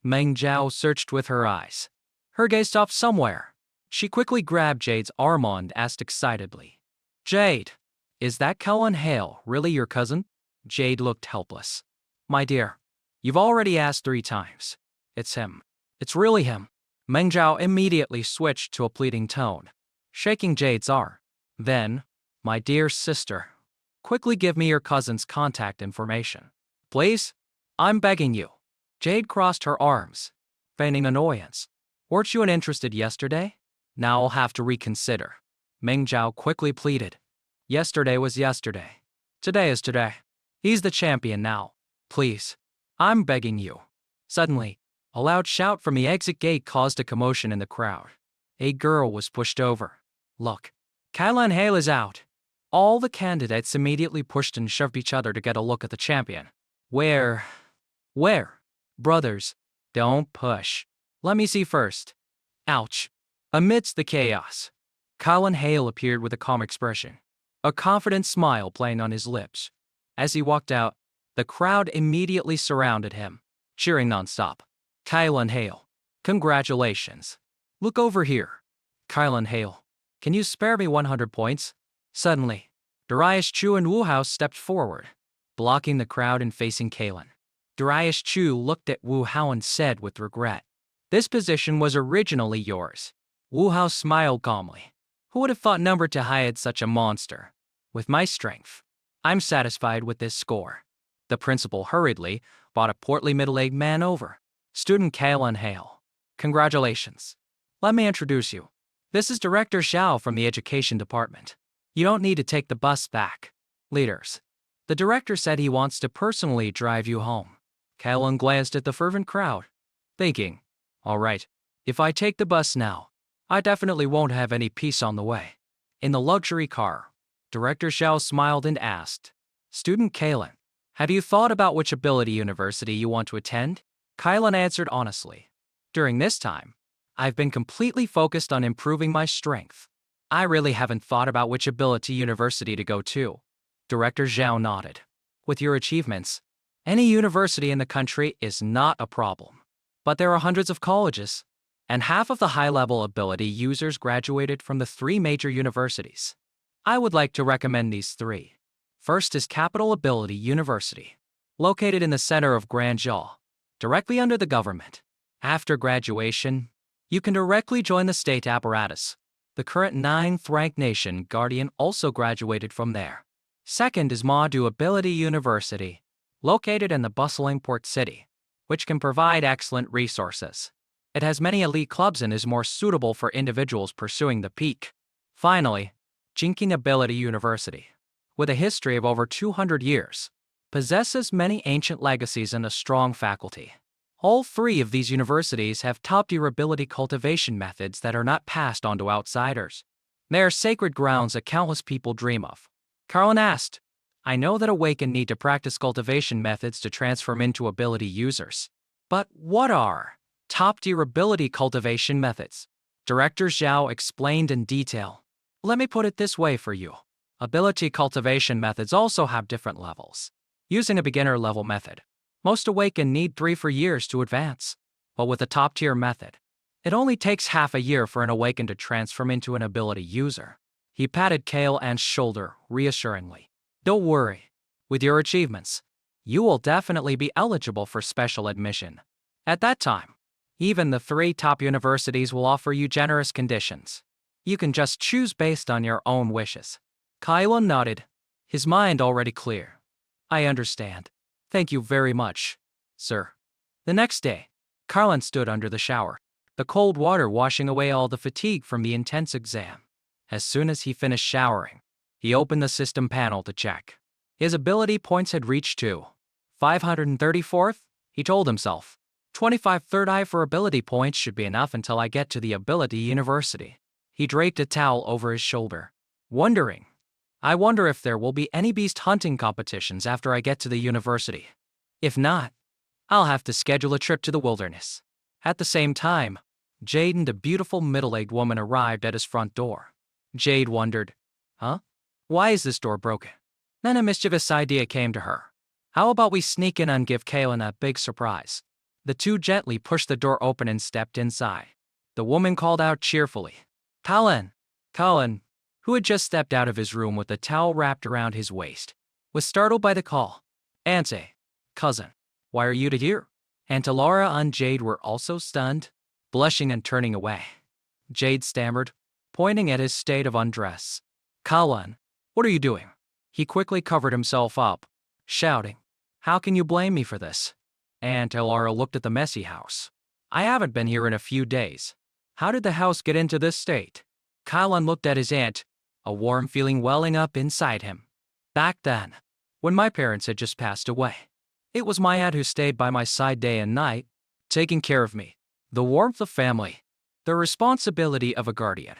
Meng Zhao searched with her eyes. Her gaze stopped somewhere. She quickly grabbed Jade's arm and asked excitedly. Jade, is that Colin Hale really your cousin? Jade looked helpless. My dear, you've already asked 3 times. It's him. It's really him. Meng Zhao immediately switched to a pleading tone, shaking Jade's arm. Then, my dear sister, quickly give me your cousin's contact information. Please? I'm begging you. Jade crossed her arms, feigning annoyance. Weren't you interested yesterday? Now I'll have to reconsider. Meng Zhao quickly pleaded. Yesterday was yesterday. Today is today. He's the champion now. Please. I'm begging you. Suddenly, a loud shout from the exit gate caused a commotion in the crowd. A girl was pushed over. Look. Colin Hale is out. All the candidates immediately pushed and shoved each other to get a look at the champion. Where? Brothers, don't push. Let me see first. Ouch. Amidst the chaos, Colin Hale appeared with a calm expression, a confident smile playing on his lips. As he walked out, the crowd immediately surrounded him, cheering nonstop. Colin Hale, congratulations. Look over here. Colin Hale, can you spare me 100 points? Suddenly, Darius Chu and Wu Hao stepped forward, blocking the crowd and facing Colin. Darius Chu looked at Wu Hao and said with regret, "This position was originally yours." Wu Hao smiled calmly. "Who would have thought number to hide such a monster? With my strength, I'm satisfied with this score." The principal hurriedly brought a portly middle-aged man over. "Student Kalen Hale. Congratulations. Let me introduce you. This is Director Xiao from the Education Department. You don't need to take the bus back. Leaders. The director said he wants to personally drive you home." Kalen glanced at the fervent crowd, thinking, "All right, if I take the bus now, I definitely won't have any peace on the way." In the luxury car, Director Xiao smiled and asked, "Student Kalen, have you thought about which ability university you want to attend?" Kalen answered honestly, "During this time, I've been completely focused on improving my strength. I really haven't thought about which ability university to go to." Director Zhao nodded. "With your achievements, any university in the country is not a problem. But there are hundreds of colleges, and half of the high-level ability users graduated from the 3 major universities. I would like to recommend these 3. First is Capital Ability University, located in the center of Guangzhou, directly under the government. After graduation, you can directly join the state apparatus. The current 9th-ranked nation guardian also graduated from there. Second is Manhwa Ability University, located in the bustling port city, which can provide excellent resources. It has many elite clubs and is more suitable for individuals pursuing the peak. Finally, Jinking Ability University, with a history of over 200 years, possesses many ancient legacies and a strong faculty. All 3 of these universities have top-tier ability cultivation methods that are not passed on to outsiders. They are sacred grounds that countless people dream of." Carlin asked, "I know that Awaken need to practice cultivation methods to transform into ability users. But what are top-tier ability cultivation methods?" Director Zhao explained in detail. "Let me put it this way for you. Ability cultivation methods also have different levels. Using a beginner-level method, most Awaken need 3 for years to advance. But with a top-tier method, it only takes half a year for an Awaken to transform into an ability user." He patted Kale An's shoulder reassuringly. "Don't worry. With your achievements, you will definitely be eligible for special admission. At that time, even the 3 top universities will offer you generous conditions. You can just choose based on your own wishes." Kyle nodded, his mind already clear. "I understand. Thank you very much, sir." The next day, Carlin stood under the shower, the cold water washing away all the fatigue from the intense exam. As soon as he finished showering, he opened the system panel to check. His ability points had reached to 534th, he told himself. 25 third eye for ability points should be enough until I get to the ability university. He draped a towel over his shoulder, wondering, "I wonder if there will be any beast hunting competitions after I get to the university. If not, I'll have to schedule a trip to the wilderness." At the same time, Jaden, the beautiful middle-aged woman, arrived at his front door. Jade wondered, "Huh? Why is this door broken?" Then a mischievous idea came to her. "How about we sneak in and give Kaylin a big surprise?" The 2 gently pushed the door open and stepped inside. The woman called out cheerfully, "Kaylin!" Kaylin, who had just stepped out of his room with a towel wrapped around his waist, was startled by the call. "Auntie, cousin, why are you here?" Auntie Laura and Jade were also stunned, blushing and turning away. Jade stammered, pointing at his state of undress. "Kaylin, what are you doing?" He quickly covered himself up, shouting, "How can you blame me for this?" Auntie Laura looked at the messy house. "I haven't been here in a few days. How did the house get into this state?" Kaylin looked at his aunt, a warm feeling welling up inside him. "Back then, when my parents had just passed away, it was my aunt who stayed by my side day and night, taking care of me. The warmth of family, the responsibility of a guardian.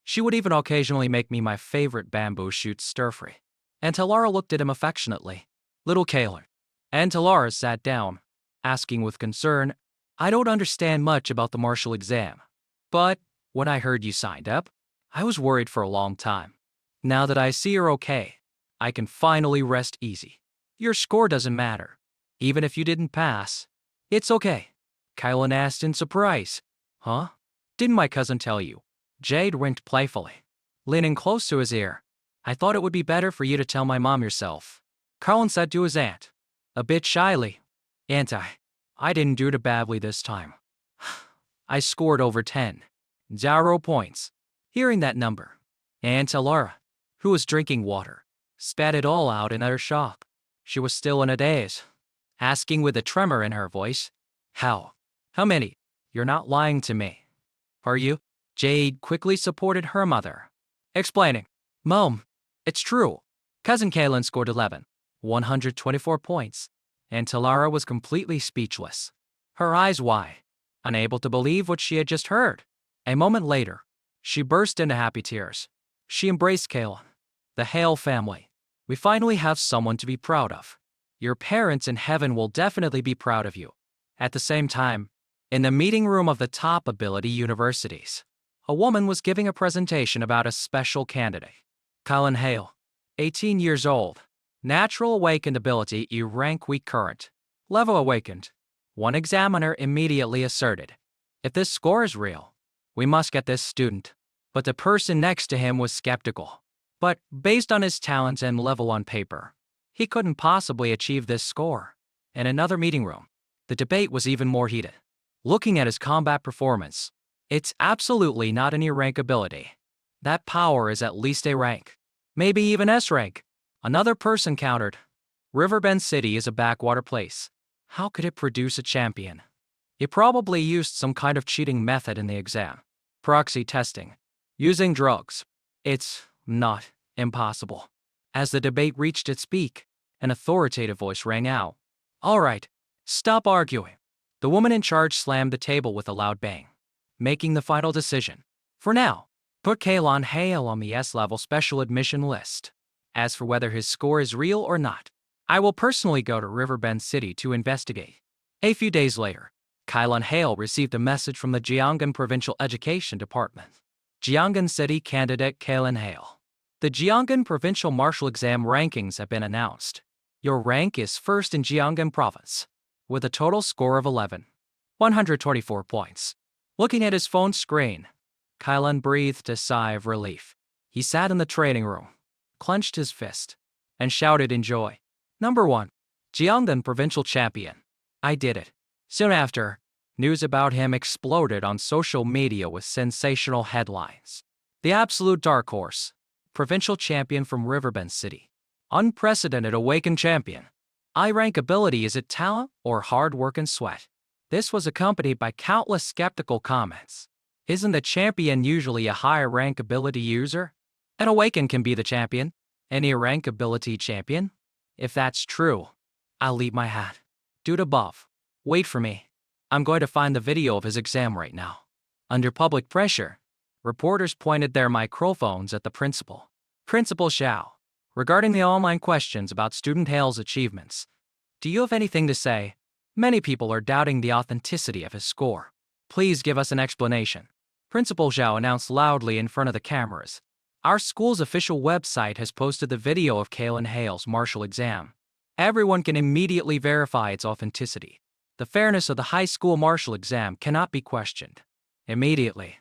She would even occasionally make me my favorite bamboo shoot stir-fry." And Talara looked at him affectionately. "Little Kaylin." And Talara sat down, asking with concern, "I don't understand much about the martial exam. But when I heard you signed up, I was worried for a long time. Now that I see you're okay, I can finally rest easy. Your score doesn't matter. Even if you didn't pass, it's okay." Kaylin asked in surprise. "Huh? Didn't my cousin tell you?" Jade winked playfully, leaning close to his ear. "I thought it would be better for you to tell my mom yourself," Carlin said to his aunt, a bit shyly. I didn't do too badly this time. I scored over 10. 0 points. Hearing that number, Aunt Laura, who was drinking water, spat it all out in utter shock. She was still in a daze, asking with a tremor in her voice, How? How many? You're not lying to me. Are you? Jade quickly supported her mother, explaining, Mom, it's true. Cousin Kaylin scored 11, 124 points, and Talara was completely speechless, her eyes wide, unable to believe what she had just heard. A moment later, she burst into happy tears. She embraced Kaylin, the Hale family. We finally have someone to be proud of. Your parents in heaven will definitely be proud of you. At the same time, in the meeting room of the top ability universities, a woman was giving a presentation about a special candidate. Colin Hale, 18 years old, natural awakened ability E-rank weak current, level awakened. One examiner immediately asserted, if this score is real, we must get this student. But the person next to him was skeptical. But based on his talents and level on paper, he couldn't possibly achieve this score. In another meeting room, the debate was even more heated. Looking at his combat performance, it's absolutely not an E-rank ability. That power is at least A rank, maybe even S rank. Another person countered, Riverbend City is a backwater place. How could it produce a champion? He probably used some kind of cheating method in the exam. Proxy testing. Using drugs. It's not impossible. As the debate reached its peak, an authoritative voice rang out. All right, stop arguing. The woman in charge slammed the table with a loud bang, making the final decision. For now, put Kalon Hale on the S-level special admission list. As for whether his score is real or not, I will personally go to Riverbend City to investigate. A few days later, Kalon Hale received a message from the Gyeongan Provincial Education Department. Gyeongan City candidate Kalon Hale. The Gyeongan Provincial Martial Exam rankings have been announced. Your rank is first in Gyeongan Province, with a total score of 11, 124 points. Looking at his phone screen, Kalon breathed a sigh of relief. He sat in the training room, clenched his fist, and shouted in joy. Number 1. Gyeonggan Provincial Champion. I did it. Soon after, news about him exploded on social media with sensational headlines. The absolute dark horse, provincial champion from Riverbend City. Unprecedented awakened champion. I-rank ability, is it talent or hard work and sweat? This was accompanied by countless skeptical comments. Isn't the champion usually a higher rank ability user? An awakened can be the champion. Any rank ability champion? If that's true, I'll eat my hat. Dude above. Wait for me. I'm going to find the video of his exam right now. Under public pressure, reporters pointed their microphones at the principal. Principal Xiao, regarding the online questions about student Hale's achievements, do you have anything to say? Many people are doubting the authenticity of his score. Please give us an explanation. Principal Xiao announced loudly in front of the cameras. Our school's official website has posted the video of Kalon Hale's martial exam. Everyone can immediately verify its authenticity. The fairness of the high school martial exam cannot be questioned. Immediately,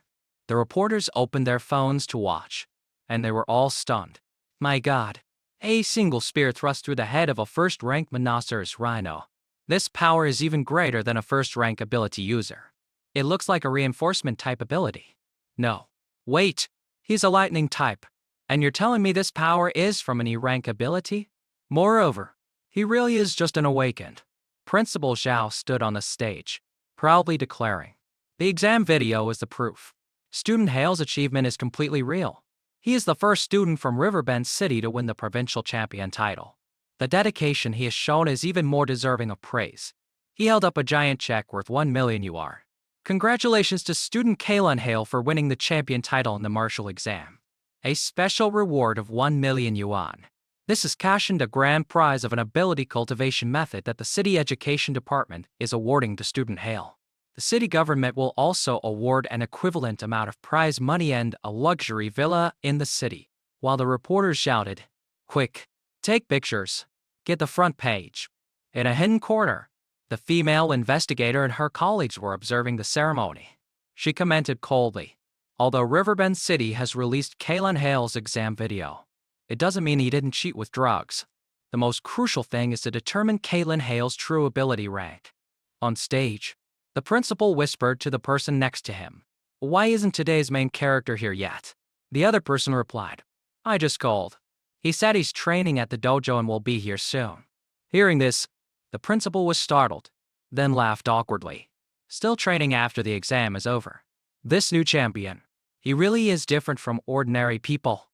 the reporters opened their phones to watch, and they were all stunned. My God, a single spear thrust through the head of a first-rank Monoceros rhino. This power is even greater than a first-rank ability user. It looks like a reinforcement type ability. No. Wait, he's a lightning type, and you're telling me this power is from an E-rank ability? Moreover, he really is just an awakened. Principal Zhao stood on the stage, proudly declaring, the exam video is the proof. Student Hale's achievement is completely real. He is the first student from Riverbend City to win the provincial champion title. The dedication he has shown is even more deserving of praise. He held up a giant check worth 1 million yuan. Congratulations to student Kalon Hale for winning the champion title in the martial exam. A special reward of 1 million yuan. This is cashioned a grand prize of an ability cultivation method that the City Education Department is awarding to student Hale. The city government will also award an equivalent amount of prize money and a luxury villa in the city. While the reporters shouted, Quick, take pictures. Get the front page. In a hidden corner, the female investigator and her colleagues were observing the ceremony. She commented coldly, although Riverbend City has released Kalon Hale's exam video, it doesn't mean he didn't cheat with drugs. The most crucial thing is to determine Caitlin Hale's true ability rank. On stage, the principal whispered to the person next to him, "Why isn't today's main character here yet?" The other person replied, "I just called. He said he's training at the dojo and will be here soon." Hearing this, the principal was startled, then laughed awkwardly. Still training after the exam is over. This new champion, he really is different from ordinary people.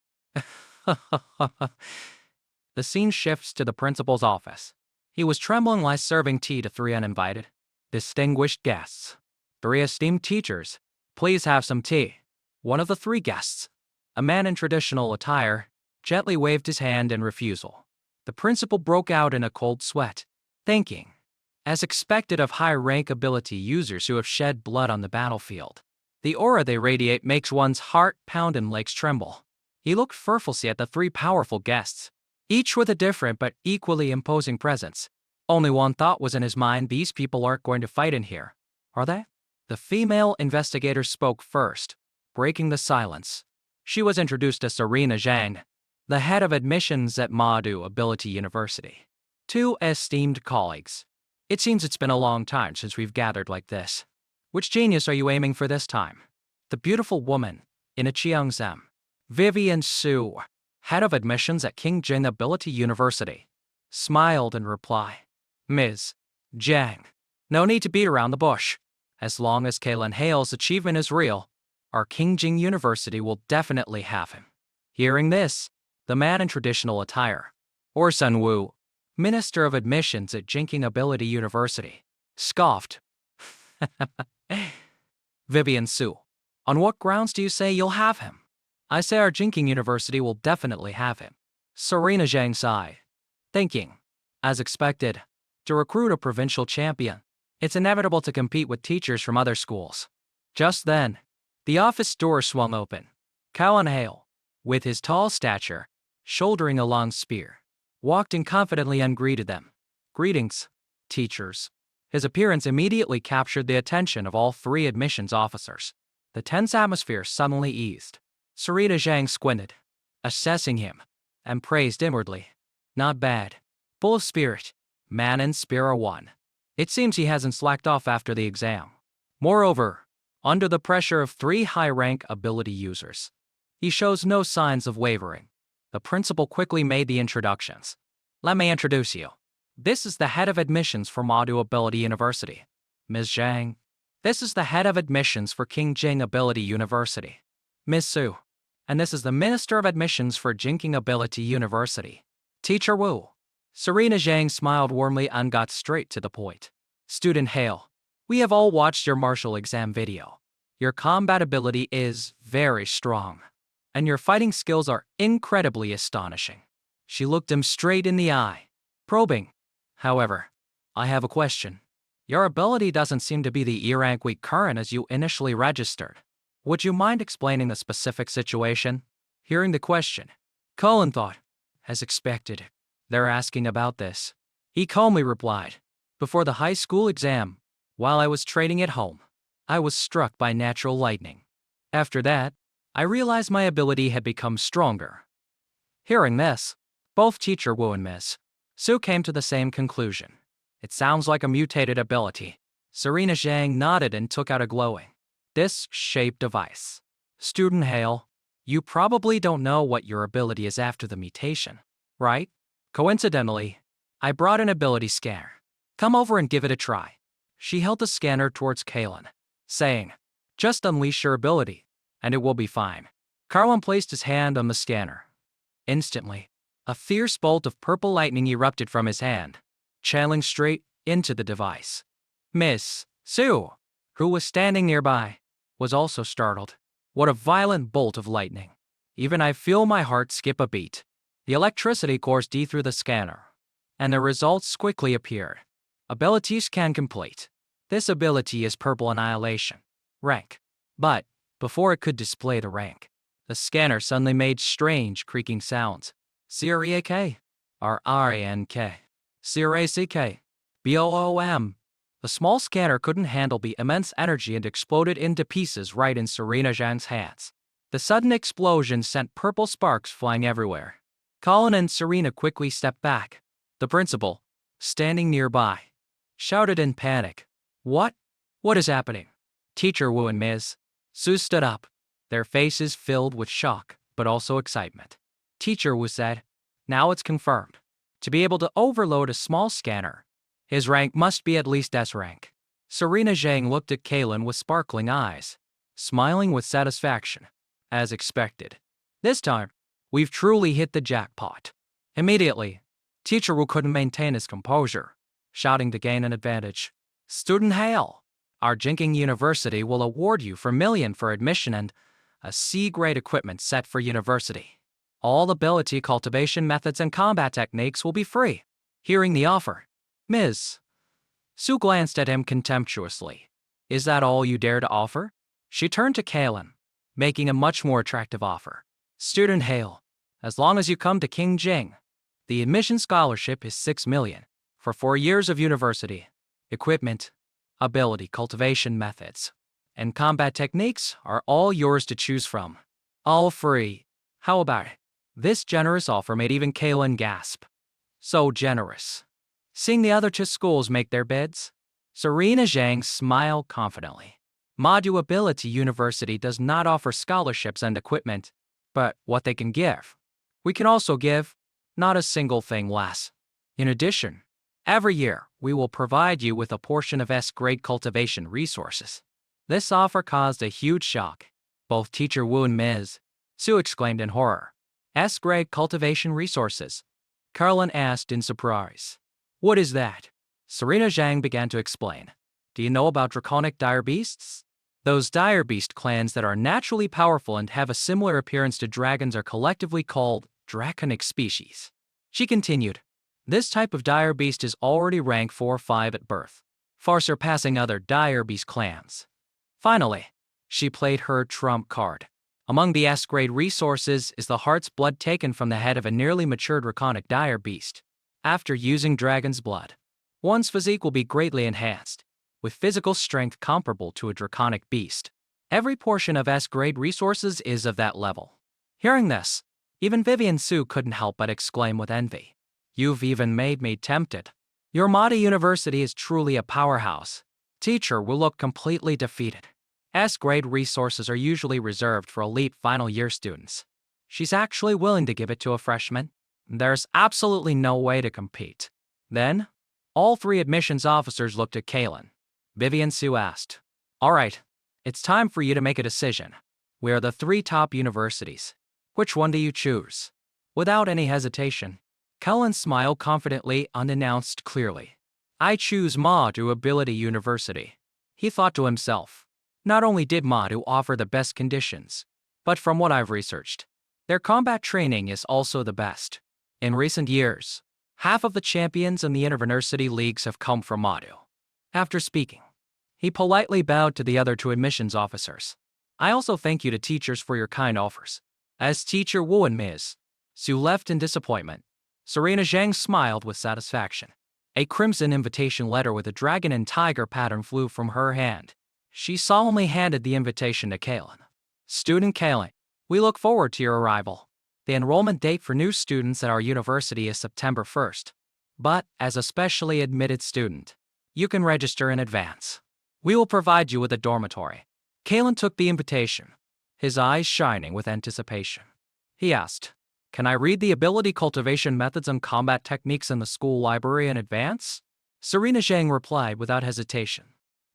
The scene shifts to the principal's office. He was trembling while serving tea to 3 uninvited, distinguished guests. 3 esteemed teachers, please have some tea. One of the 3 guests, a man in traditional attire, gently waved his hand in refusal. The principal broke out in a cold sweat, thinking, as expected of high-rank ability users who have shed blood on the battlefield, the aura they radiate makes one's heart pound and legs tremble. He looked fearfully at the 3 powerful guests, each with a different but equally imposing presence. Only one thought was in his mind: these people aren't going to fight in here, are they? The female investigator spoke first, breaking the silence. She was introduced as Serena Zhang, the head of admissions at Manga Ability University. 2 esteemed colleagues. It seems it's been a long time since we've gathered like this. Which genius are you aiming for this time? The beautiful woman, in a Cheongzam. Vivian Su, head of admissions at Qingjing Ability University, smiled in reply. Ms. Zhang, no need to beat around the bush. As long as Caitlin Hale's achievement is real, our Qingjing University will definitely have him. Hearing this, the man in traditional attire, Sun Wu, Minister of Admissions at Jinking Ability University, scoffed. Vivian Su, on what grounds do you say you'll have him? I say our Jinking University will definitely have him. Serena Zhang sighed, thinking, as expected, to recruit a provincial champion, it's inevitable to compete with teachers from other schools. Just then, the office door swung open. Caitlin Hale, with his tall stature, shouldering a long spear, walked in confidently and greeted them. Greetings, teachers. His appearance immediately captured the attention of all 3 admissions officers. The tense atmosphere suddenly eased. Serena Zhang squinted, assessing him, and praised inwardly. Not bad. Full of spirit. Man and Spira 1. It seems he hasn't slacked off after the exam. Moreover, under the pressure of 3 high-rank ability users, he shows no signs of wavering. The principal quickly made the introductions. Let me introduce you. This is the head of admissions for Manga Ability University, Ms. Zhang. This is the head of admissions for Qingjing Ability University, Ms. Su. And this is the Minister of Admissions for Jinking Ability University, Teacher Wu. Serena Zhang smiled warmly and got straight to the point. Student Hale, we have all watched your martial exam video. Your combat ability is very strong, and your fighting skills are incredibly astonishing. She looked him straight in the eye, probing. However, I have a question. Your ability doesn't seem to be the E-rank we current as you initially registered. Would you mind explaining the specific situation? Hearing the question, Colin thought, as expected, they're asking about this. He calmly replied, before the high school exam, while I was training at home, I was struck by natural lightning. After that, I realized my ability had become stronger. Hearing this, both Teacher Wu and Ms. Su came to the same conclusion. It sounds like a mutated ability. Serena Zhang nodded and took out a glowing, disc-shaped device. Student Hale, you probably don't know what your ability is after the mutation, right? Coincidentally, I brought an ability scanner. Come over and give it a try. She held the scanner towards Caitlin, saying, just unleash your ability, and it will be fine. Carlin placed his hand on the scanner. Instantly, a fierce bolt of purple lightning erupted from his hand, channeling straight into the device. Miss Su, who was standing nearby, was also startled. What a violent bolt of lightning. Even I feel my heart skip a beat. The electricity coursed through the scanner, and the results quickly appeared. Ability scan complete. This ability is Purple Annihilation. Rank. But, before it could display the rank, the scanner suddenly made strange creaking sounds. C-R-E-A-K. R-R-A-N-K. C-R-A-C-K. B-O-O-M. The small scanner couldn't handle the immense energy and exploded into pieces right in Serena Zhang's hands. The sudden explosion sent purple sparks flying everywhere. Colin and Serena quickly stepped back, The principal, standing nearby, shouted in panic. What? What is happening? Teacher Wu and Ms. Su stood up, their faces filled with shock, but also excitement. Teacher Wu said, now it's confirmed. To be able to overload a small scanner, his rank must be at least S-Rank. Serena Zhang looked at Kalen with sparkling eyes, smiling with satisfaction. As expected. This time, we've truly hit the jackpot. Immediately, Teacher Wu couldn't maintain his composure, shouting to gain an advantage. Student hail! Our Jinking University will award you $4 million for admission and a C-grade equipment set for university. All ability cultivation methods and combat techniques will be free. Hearing the offer, Ms. Su glanced at him contemptuously. Is that all you dare to offer? She turned to Kalen, making a much more attractive offer. Student hail, as long as you come to King Jing, the admission scholarship is $6 million for 4 years of university. Equipment, ability cultivation methods, and combat techniques are all yours to choose from. All free. How about it? This generous offer made even Kalen gasp. So generous. Seeing the other 2 schools make their bids, Serena Zhang smiled confidently. Manhwa Ability University does not offer scholarships and equipment, but what they can give, we can also give, not a single thing less. In addition, every year we will provide you with a portion of S-grade cultivation resources. This offer caused a huge shock. Both Teacher Wu and Ms. Su exclaimed in horror. S-grade cultivation resources? Carlin asked in surprise. What is that? Serena Zhang began to explain. Do you know about draconic dire beasts? Those dire beast clans that are naturally powerful and have a similar appearance to dragons are collectively called draconic species. She continued, this type of dire beast is already rank 4 or 5 at birth, far surpassing other dire beast clans. Finally, she played her trump card. Among the S-grade resources is the heart's blood taken from the head of a nearly mature draconic dire beast. After using dragon's blood, one's physique will be greatly enhanced, with physical strength comparable to a draconic beast. Every portion of S-grade resources is of that level. Hearing this, even Vivian Su couldn't help but exclaim with envy. You've even made me tempted. Your Mada University is truly a powerhouse. Teacher will look completely defeated. S-grade resources are usually reserved for elite final year students. She's actually willing to give it to a freshman. There's absolutely no way to compete. Then, all 3 admissions officers looked at Kalen. Vivian Su asked, all right, it's time for you to make a decision. We are the 3 top universities. Which one do you choose? Without any hesitation, Kalen smiled confidently and announced clearly. I choose Manhwa Ability University. He thought to himself. Not only did Manhwa offer the best conditions, but from what I've researched, their combat training is also the best. In recent years, half of the champions in the university leagues have come from Manhwa. After speaking, he politely bowed to the other 2 admissions officers. I also thank you to teachers for your kind offers. As Teacher Wu and Ms. Su left in disappointment, Serena Zhang smiled with satisfaction. A crimson invitation letter with a dragon and tiger pattern flew from her hand. She solemnly handed the invitation to Kalen. Student Kalen, we look forward to your arrival. The enrollment date for new students at our university is September 1st. But, as a specially admitted student, you can register in advance. We will provide you with a dormitory. Kalen took the invitation, his eyes shining with anticipation. He asked, can I read the ability cultivation methods and combat techniques in the school library in advance? Serena Zhang replied without hesitation.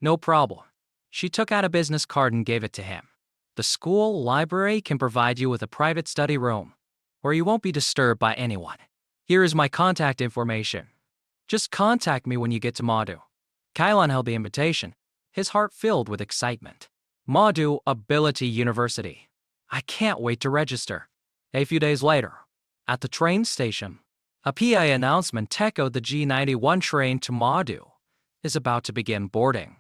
No problem. She took out a business card and gave it to him. The school library can provide you with a private study room, where you won't be disturbed by anyone. Here is my contact information. Just contact me when you get to Manhwa. Kailan held the invitation, his heart filled with excitement. Manhwa Ability University. I can't wait to register. A few days later, at the train station, a PA announcement echoed the G91 train to Manhwa is about to begin boarding.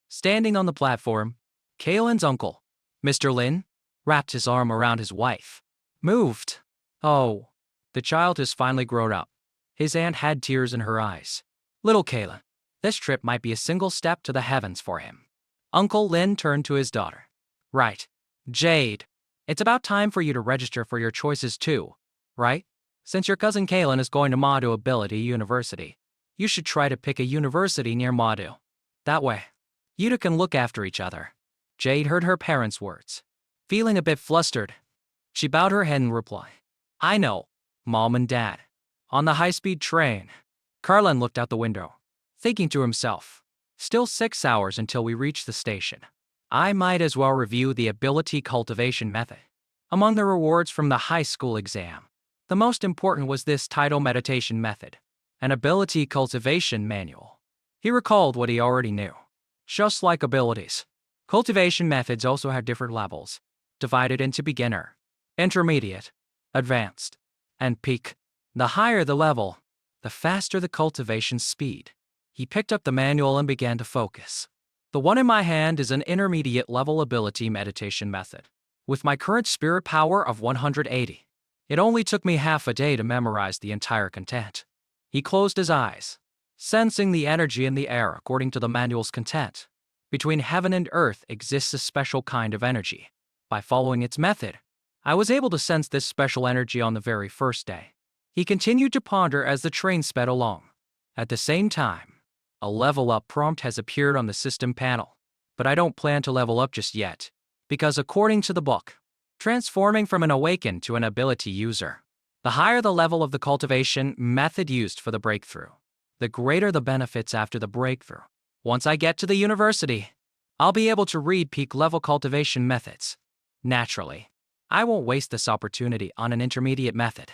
Standing on the platform, Kalen's uncle, Mr. Lin, wrapped his arm around his wife. Moved. Oh, the child has finally grown up. His aunt had tears in her eyes. Little Kalen, this trip might be a single step to the heavens for him. Uncle Lin turned to his daughter. Right. Jade, it's about time for you to register for your choices too, right? Since your cousin Kaylin is going to Madu Ability University, you should try to pick a university near Madu. That way, you two can look after each other. Jade heard her parents' words. Feeling a bit flustered, she bowed her head in reply. I know, Mom and Dad. On the high-speed train, Carlin looked out the window, thinking to himself, still 6 hours until we reach the station. I might as well review the ability cultivation method. Among the rewards from the high school exam, the most important was this title meditation method, an ability cultivation manual. He recalled what he already knew. Just like abilities, cultivation methods also had different levels, divided into beginner, intermediate, advanced, and peak. The higher the level, the faster the cultivation speed. He picked up the manual and began to focus. The one in my hand is an intermediate level ability meditation method. With my current spirit power of 180, it only took me half a day to memorize the entire content. He closed his eyes, sensing the energy in the air according to the manual's content. Between heaven and earth exists a special kind of energy. By following its method, I was able to sense this special energy on the very first day. He continued to ponder as the train sped along. At the same time, a level up prompt has appeared on the system panel, but I don't plan to level up just yet, because according to the book, transforming from an awakened to an ability user, the higher the level of the cultivation method used for the breakthrough, the greater the benefits after the breakthrough. Once I get to the university, I'll be able to read peak level cultivation methods. Naturally, I won't waste this opportunity on an intermediate method.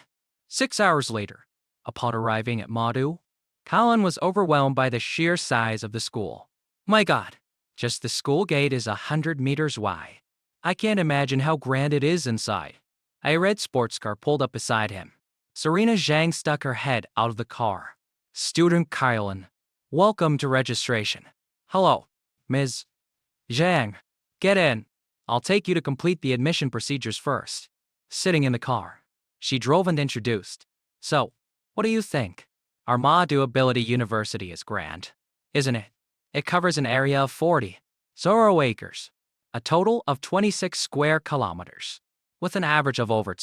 6 hours later, upon arriving at Madu, Colin was overwhelmed by the sheer size of the school. My God, just the school gate is 100 meters wide. I can't imagine how grand it is inside. A red sports car pulled up beside him. Serena Zhang stuck her head out of the car. Student Kylan, welcome to registration. Hello, Ms. Zhang. Get in. I'll take you to complete the admission procedures first. Sitting in the car, she drove and introduced. So, what do you think? Our Madu Ability University is grand, isn't it? It covers an area of 40 acres, a total of 26 square kilometers, with an average of over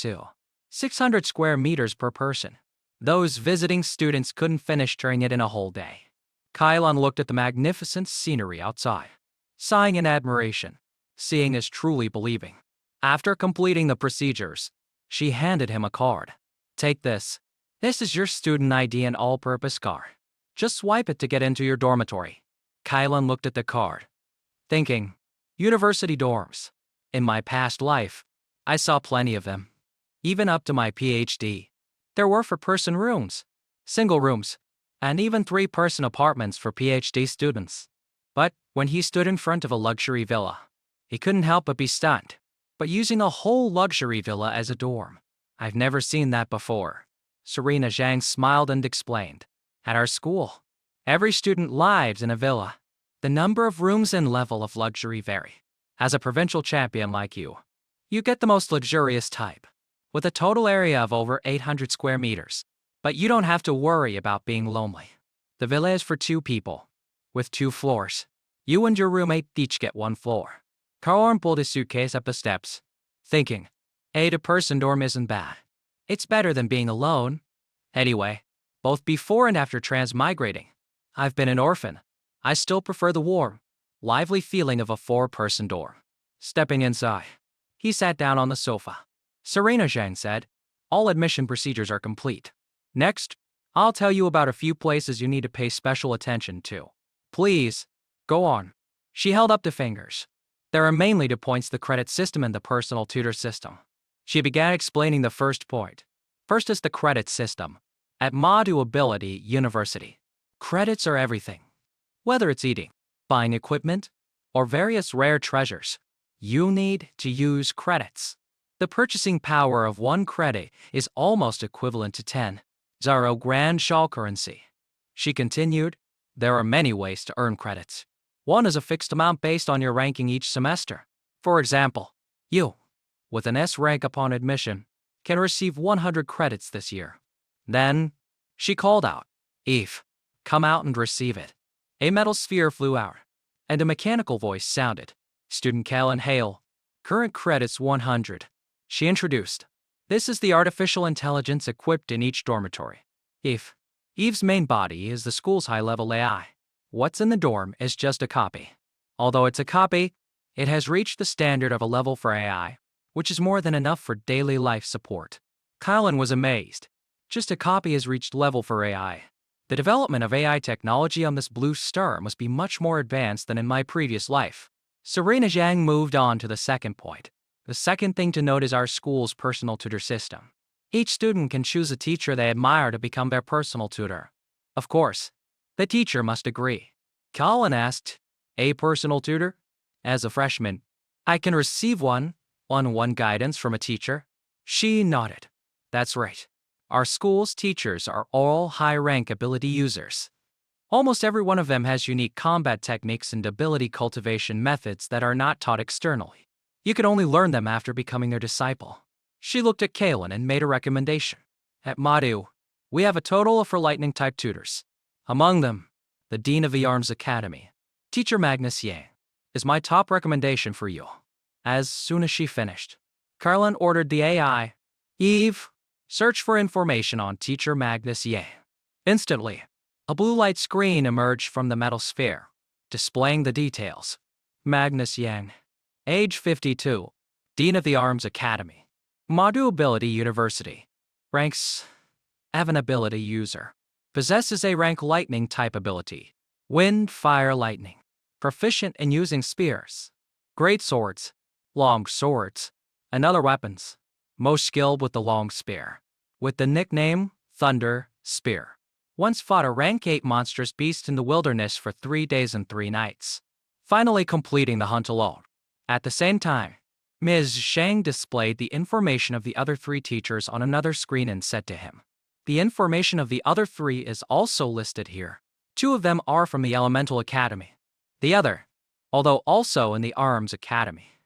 600 square meters per person. Those visiting students couldn't finish touring it in a whole day. Kylan looked at the magnificent scenery outside, sighing in admiration. Seeing is truly believing. After completing the procedures, she handed him a card. Take this. This is your student ID and all-purpose card. Just swipe it to get into your dormitory. Kylan looked at the card, thinking, university dorms. In my past life, I saw plenty of them. Even up to my PhD. There were four-person rooms, single rooms, and even three-person apartments for PhD students. But when he stood in front of a luxury villa, he couldn't help but be stunned. But using a whole luxury villa as a dorm, I've never seen that before. Serena Zhang smiled and explained. At our school, every student lives in a villa. The number of rooms and level of luxury vary. As a provincial champion like you get the most luxurious type, with a total area of over 800 square meters. But you don't have to worry about being lonely. The villa is for 2 people, with 2 floors. You and your roommate each get 1 floor. Carl pulled his suitcase up the steps, thinking, a 2-person dorm isn't bad. It's better than being alone. Anyway, both before and after transmigrating, I've been an orphan. I still prefer the warm, lively feeling of a 4-person dorm. Stepping inside, he sat down on the sofa. Serena Zhang said, all admission procedures are complete. Next, I'll tell you about a few places you need to pay special attention to. Please, go on. She held up the fingers. There are mainly 2 points: the credit system and the personal tutor system. She began explaining the first point. First is the credit system. At Madu Ability University, credits are everything. Whether it's eating, buying equipment, or various rare treasures, you need to use credits. The purchasing power of 1 credit is almost equivalent to 10 grand shell currency. She continued, there are many ways to earn credits. One is a fixed amount based on your ranking each semester. For example, you, with an S rank upon admission, can receive 100 credits this year. Then, she called out, Eve, come out and receive it. A metal sphere flew out, and a mechanical voice sounded. Student Callan Hale, current credits 100. She introduced. This is the artificial intelligence equipped in each dormitory. Eve's main body is the school's high-level AI. What's in the dorm is just a copy. Although it's a copy, it has reached the standard of a level for AI, which is more than enough for daily life support. Kylan was amazed. Just a copy has reached level for AI. The development of AI technology on this blue star must be much more advanced than in my previous life. Serena Zhang moved on to the second point. The second thing to note is our school's personal tutor system. Each student can choose a teacher they admire to become their personal tutor. Of course, the teacher must agree. Colin asked, "A personal tutor? As a freshman, I can receive one-on-one guidance from a teacher?" She nodded. "That's right. Our school's teachers are all high-rank ability users. Almost every one of them has unique combat techniques and ability cultivation methods that are not taught externally. You can only learn them after becoming their disciple." She looked at Kalen and made a recommendation. "At Madhu, we have a total of 4 lightning-type tutors. Among them, the Dean of the Arms Academy, Teacher Magnus Yang, is my top recommendation for you." As soon as she finished, Carlin ordered the AI, "Eve, search for information on Teacher Magnus Yang." Instantly, a blue light screen emerged from the metal sphere, displaying the details. Magnus Yang, age 52, Dean of the Arms Academy, Madhu Ability University, ranks Avan Ability User, possesses a rank lightning type ability, Wind, Fire, Lightning, proficient in using spears, great swords, long swords, and other weapons, most skilled with the long spear, with the nickname Thunder Spear. Once fought a rank 8 monstrous beast in the wilderness for 3 days and 3 nights, finally completing the hunt alone. At the same time, Ms. Shang displayed the information of the other 3 teachers on another screen and said to him, "The information of the other 3 is also listed here. 2 of them are from the Elemental Academy. The other, although also in the Arms Academy,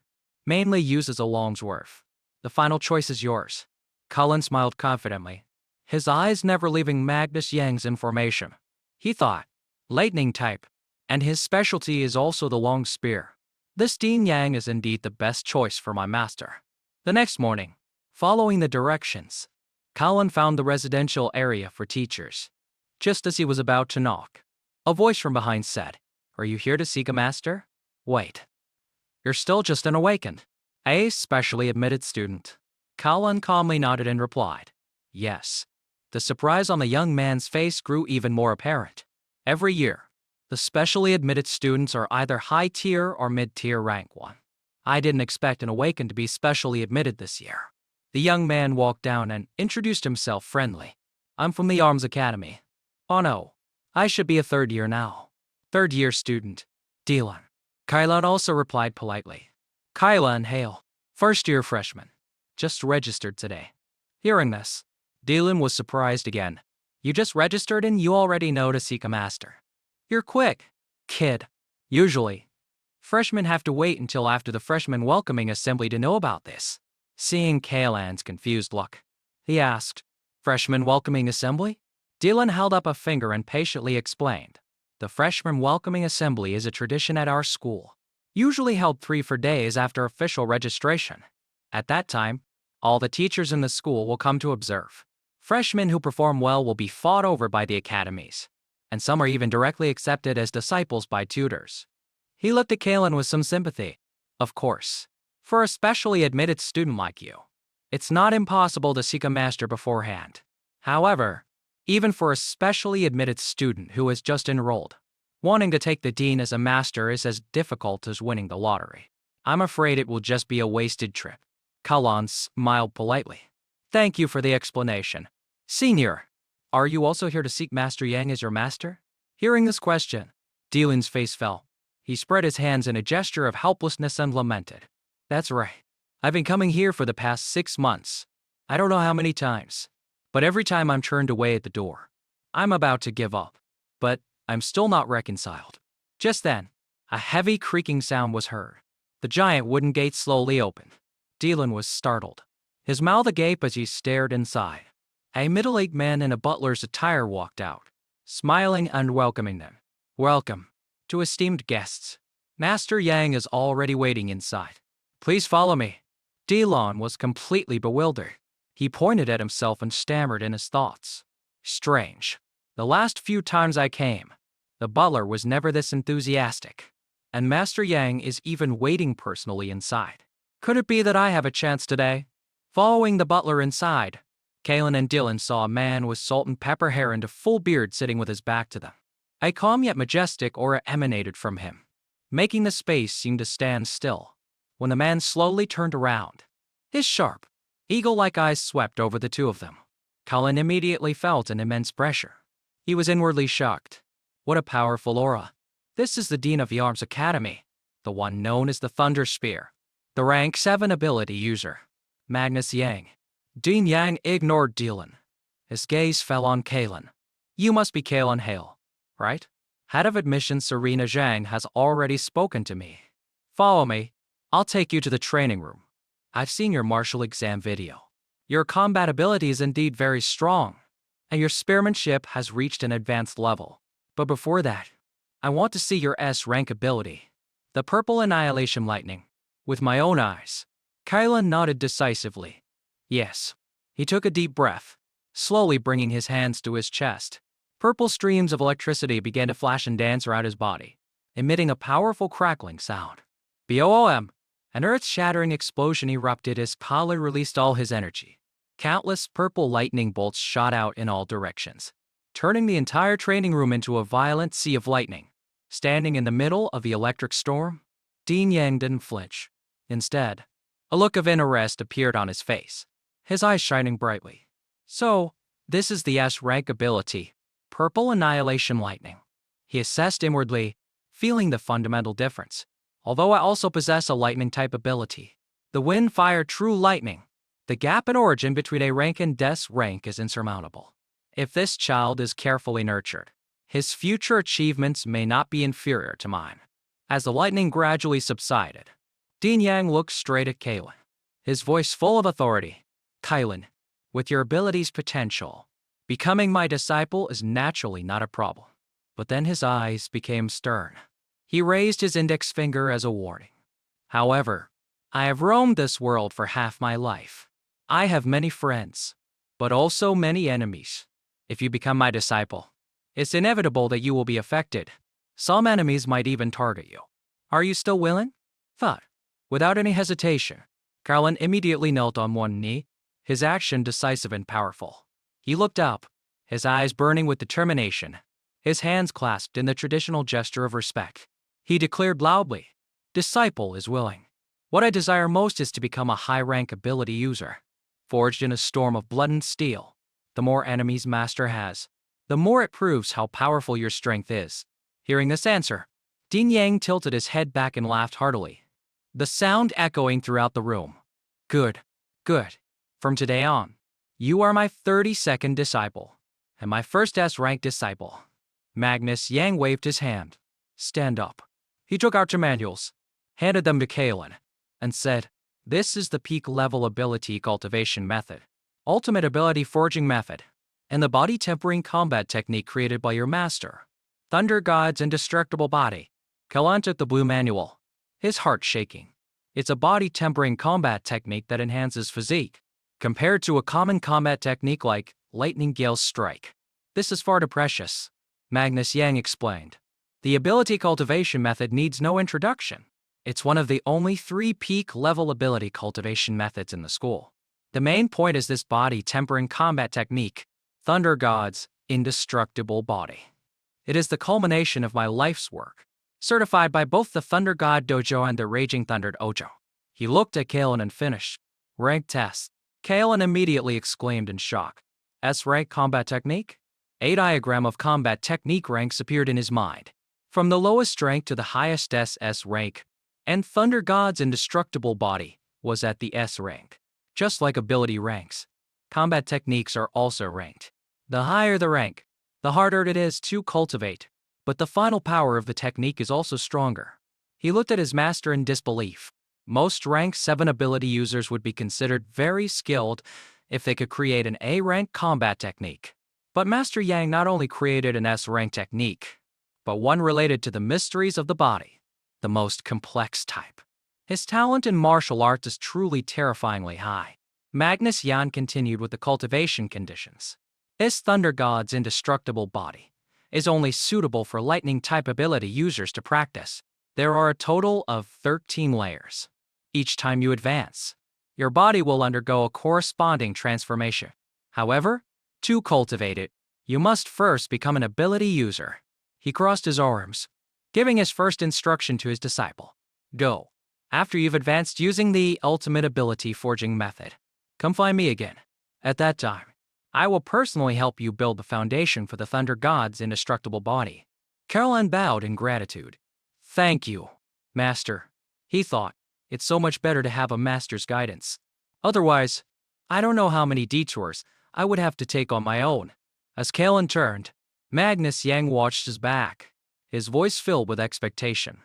mainly uses a Longsworth. The final choice is yours." Cullen smiled confidently, his eyes never leaving Magnus Yang's information. He thought, lightning type, and his specialty is also the long spear. This Dean Yang is indeed the best choice for my master. The next morning, following the directions, Cullen found the residential area for teachers. Just as he was about to knock, a voice from behind said, "Are you here to seek a master? Wait. You're still just an awakened, a specially admitted student." Cullen calmly nodded and replied, "Yes." The surprise on the young man's face grew even more apparent. Every year, the specially admitted students are either high-tier or mid-tier rank 1. I didn't expect an awakened to be specially admitted this year. The young man walked down and introduced himself friendly. "I'm from the Arms Academy." "Oh no, I should be a 3rd year now." "3rd-year student, Dylan." Kylan also replied politely. "Kylan Hale, 1st-year freshman. Just registered today." Hearing this, Dylan was surprised again. "You just registered and you already know to seek a master. You're quick, kid. Usually, freshmen have to wait until after the freshman welcoming assembly to know about this." Seeing Kaylan's confused look, he asked, "Freshman welcoming assembly?" Dylan held up a finger and patiently explained, "The freshman welcoming assembly is a tradition at our school, usually held 3-4 days after official registration. At that time, all the teachers in the school will come to observe. Freshmen who perform well will be fought over by the academies, and some are even directly accepted as disciples by tutors." He looked at Kalen with some sympathy. "Of course, for a specially admitted student like you, it's not impossible to seek a master beforehand. However, even for a specially admitted student who has just enrolled, wanting to take the dean as a master is as difficult as winning the lottery. I'm afraid it will just be a wasted trip." Kalan smiled politely. "Thank you for the explanation. Senior, are you also here to seek Master Yang as your master?" Hearing this question, Dylan's face fell. He spread his hands in a gesture of helplessness and lamented. "That's right. I've been coming here for the past 6 months. I don't know how many times. But every time I'm turned away at the door. I'm about to give up. But I'm still not reconciled." Just then, a heavy creaking sound was heard. The giant wooden gate slowly opened. Dylan was startled, his mouth agape as he stared inside. A middle-aged man in a butler's attire walked out, smiling and welcoming them. "Welcome, to esteemed guests. Master Yang is already waiting inside. Please follow me." Dylan was completely bewildered. He pointed at himself and stammered in his thoughts. Strange. The last few times I came, the butler was never this enthusiastic. And Master Yang is even waiting personally inside. Could it be that I have a chance today? Following the butler inside, Kalen and Dylan saw a man with salt and pepper hair and a full beard sitting with his back to them. A calm yet majestic aura emanated from him, making the space seem to stand still. When the man slowly turned around, his sharp, eagle-like eyes swept over the two of them. Kalen immediately felt an immense pressure. He was inwardly shocked. What a powerful aura. This is the Dean of Yarm's Academy, the one known as the Thunder Spear, the rank 7 ability user, Magnus Yang. Dean Yang ignored Dylan. His gaze fell on Kalen. You must be Kalen Hale, right? Head of admissions Serena Zhang has already spoken to me. Follow me. I'll take you to the training room. I've seen your martial exam video. Your combat ability is indeed very strong, and your spearmanship has reached an advanced level. But before that, I want to see your S-rank ability, the purple annihilation lightning. With my own eyes. Kalen nodded decisively. Yes. He took a deep breath, slowly bringing his hands to his chest. Purple streams of electricity began to flash and dance around his body, emitting a powerful crackling sound. BOOM! An earth-shattering explosion erupted as Kalen released all his energy. Countless purple lightning bolts shot out in all directions, turning the entire training room into a violent sea of lightning. Standing in the middle of the electric storm, Dean Yang didn't flinch. Instead, a look of interest appeared on his face, his eyes shining brightly. So, this is the S-rank ability, Purple Annihilation Lightning. He assessed inwardly, feeling the fundamental difference. Although I also possess a lightning-type ability, the Wind Fire True Lightning, the gap in origin between A rank and S rank is insurmountable. If this child is carefully nurtured, his future achievements may not be inferior to mine. As the lightning gradually subsided, Dean Yang looked straight at Kalen, his voice full of authority. Kalen, with your ability's potential, becoming my disciple is naturally not a problem. But then his eyes became stern. He raised his index finger as a warning. However, I have roamed this world for half my life. I have many friends, but also many enemies. If you become my disciple, it's inevitable that you will be affected. Some enemies might even target you. Are you still willing? Thought. Without any hesitation, Kalen immediately knelt on one knee, his action decisive and powerful. He looked up, his eyes burning with determination, his hands clasped in the traditional gesture of respect. He declared loudly, Disciple is willing. What I desire most is to become a high-rank ability user. Forged in a storm of blood and steel, the more enemies Master has, the more it proves how powerful your strength is. Hearing this answer, Dean Yang tilted his head back and laughed heartily, the sound echoing throughout the room. Good, good. From today on, you are my 32nd disciple, and my first S-rank disciple. Magnus Yang waved his hand. Stand up. He took out your manuals, handed them to Kalen, and said, This is the peak level ability cultivation method, ultimate ability forging method, and the body tempering combat technique created by your master, Thunder God's indestructible body. Kalen took the blue manual, his heart shaking. It's a body tempering combat technique that enhances physique, compared to a common combat technique like Lightning Gale Strike. This is far too precious, Magnus Yang explained. The ability cultivation method needs no introduction. It's one of the only 3 peak level ability cultivation methods in the school. The main point is this body tempering combat technique, Thunder God's indestructible body. It is the culmination of my life's work, certified by both the Thunder God Dojo and the Raging Thunder Dojo. He looked at Kalen and finished. Rank test. Kalen immediately exclaimed in shock. S-rank combat technique? A diagram of combat technique ranks appeared in his mind, from the lowest rank to the highest SS rank, and Thunder God's indestructible body was at the S rank. Just like ability ranks, combat techniques are also ranked. The higher the rank, the harder it is to cultivate, but the final power of the technique is also stronger. He looked at his master in disbelief. Most rank 7 ability users would be considered very skilled if they could create an A-rank combat technique. But Master Yang not only created an S-rank technique, but one related to the mysteries of the body, the most complex type. His talent in martial arts is truly terrifyingly high. Magnus Jan continued with the cultivation conditions. This Thunder God's indestructible body is only suitable for lightning-type ability users to practice. There are a total of 13 layers. Each time you advance, your body will undergo a corresponding transformation. However, to cultivate it, you must first become an ability user. He crossed his arms, giving his first instruction to his disciple. Go. After you've advanced using the ultimate ability forging method, come find me again. At that time, I will personally help you build the foundation for the Thunder God's indestructible body. Caroline bowed in gratitude. Thank you, Master. He thought, it's so much better to have a master's guidance. Otherwise, I don't know how many detours I would have to take on my own. As Kalen turned, Magnus Yang watched his back, his voice filled with expectation.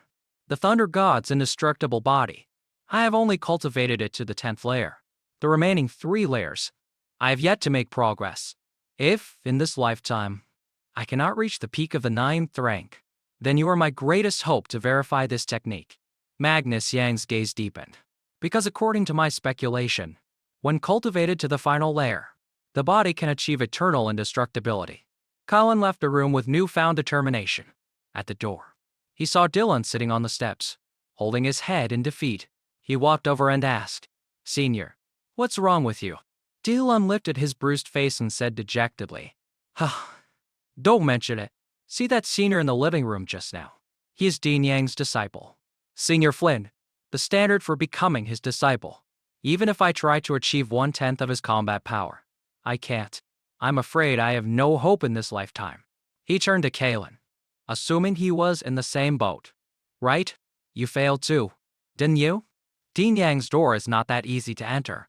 The Thunder God's indestructible body. I have only cultivated it to the 10th layer. The remaining 3 layers, I have yet to make progress. If, in this lifetime, I cannot reach the peak of the 9th rank, then you are my greatest hope to verify this technique. Magnus Yang's gaze deepened. Because according to my speculation, when cultivated to the final layer, the body can achieve eternal indestructibility. Colin left the room with newfound determination. At the door, he saw Dylan sitting on the steps, holding his head in defeat. He walked over and asked, Senior, what's wrong with you? Dylan lifted his bruised face and said dejectedly, Don't mention it. See that senior in the living room just now? He is Dean Yang's disciple. Senior Flynn, the standard for becoming his disciple. Even if I try to achieve 1/10 of his combat power, I can't. I'm afraid I have no hope in this lifetime. He turned to Kalen, assuming he was in the same boat. Right? You failed too, didn't you? Dean Yang's door is not that easy to enter.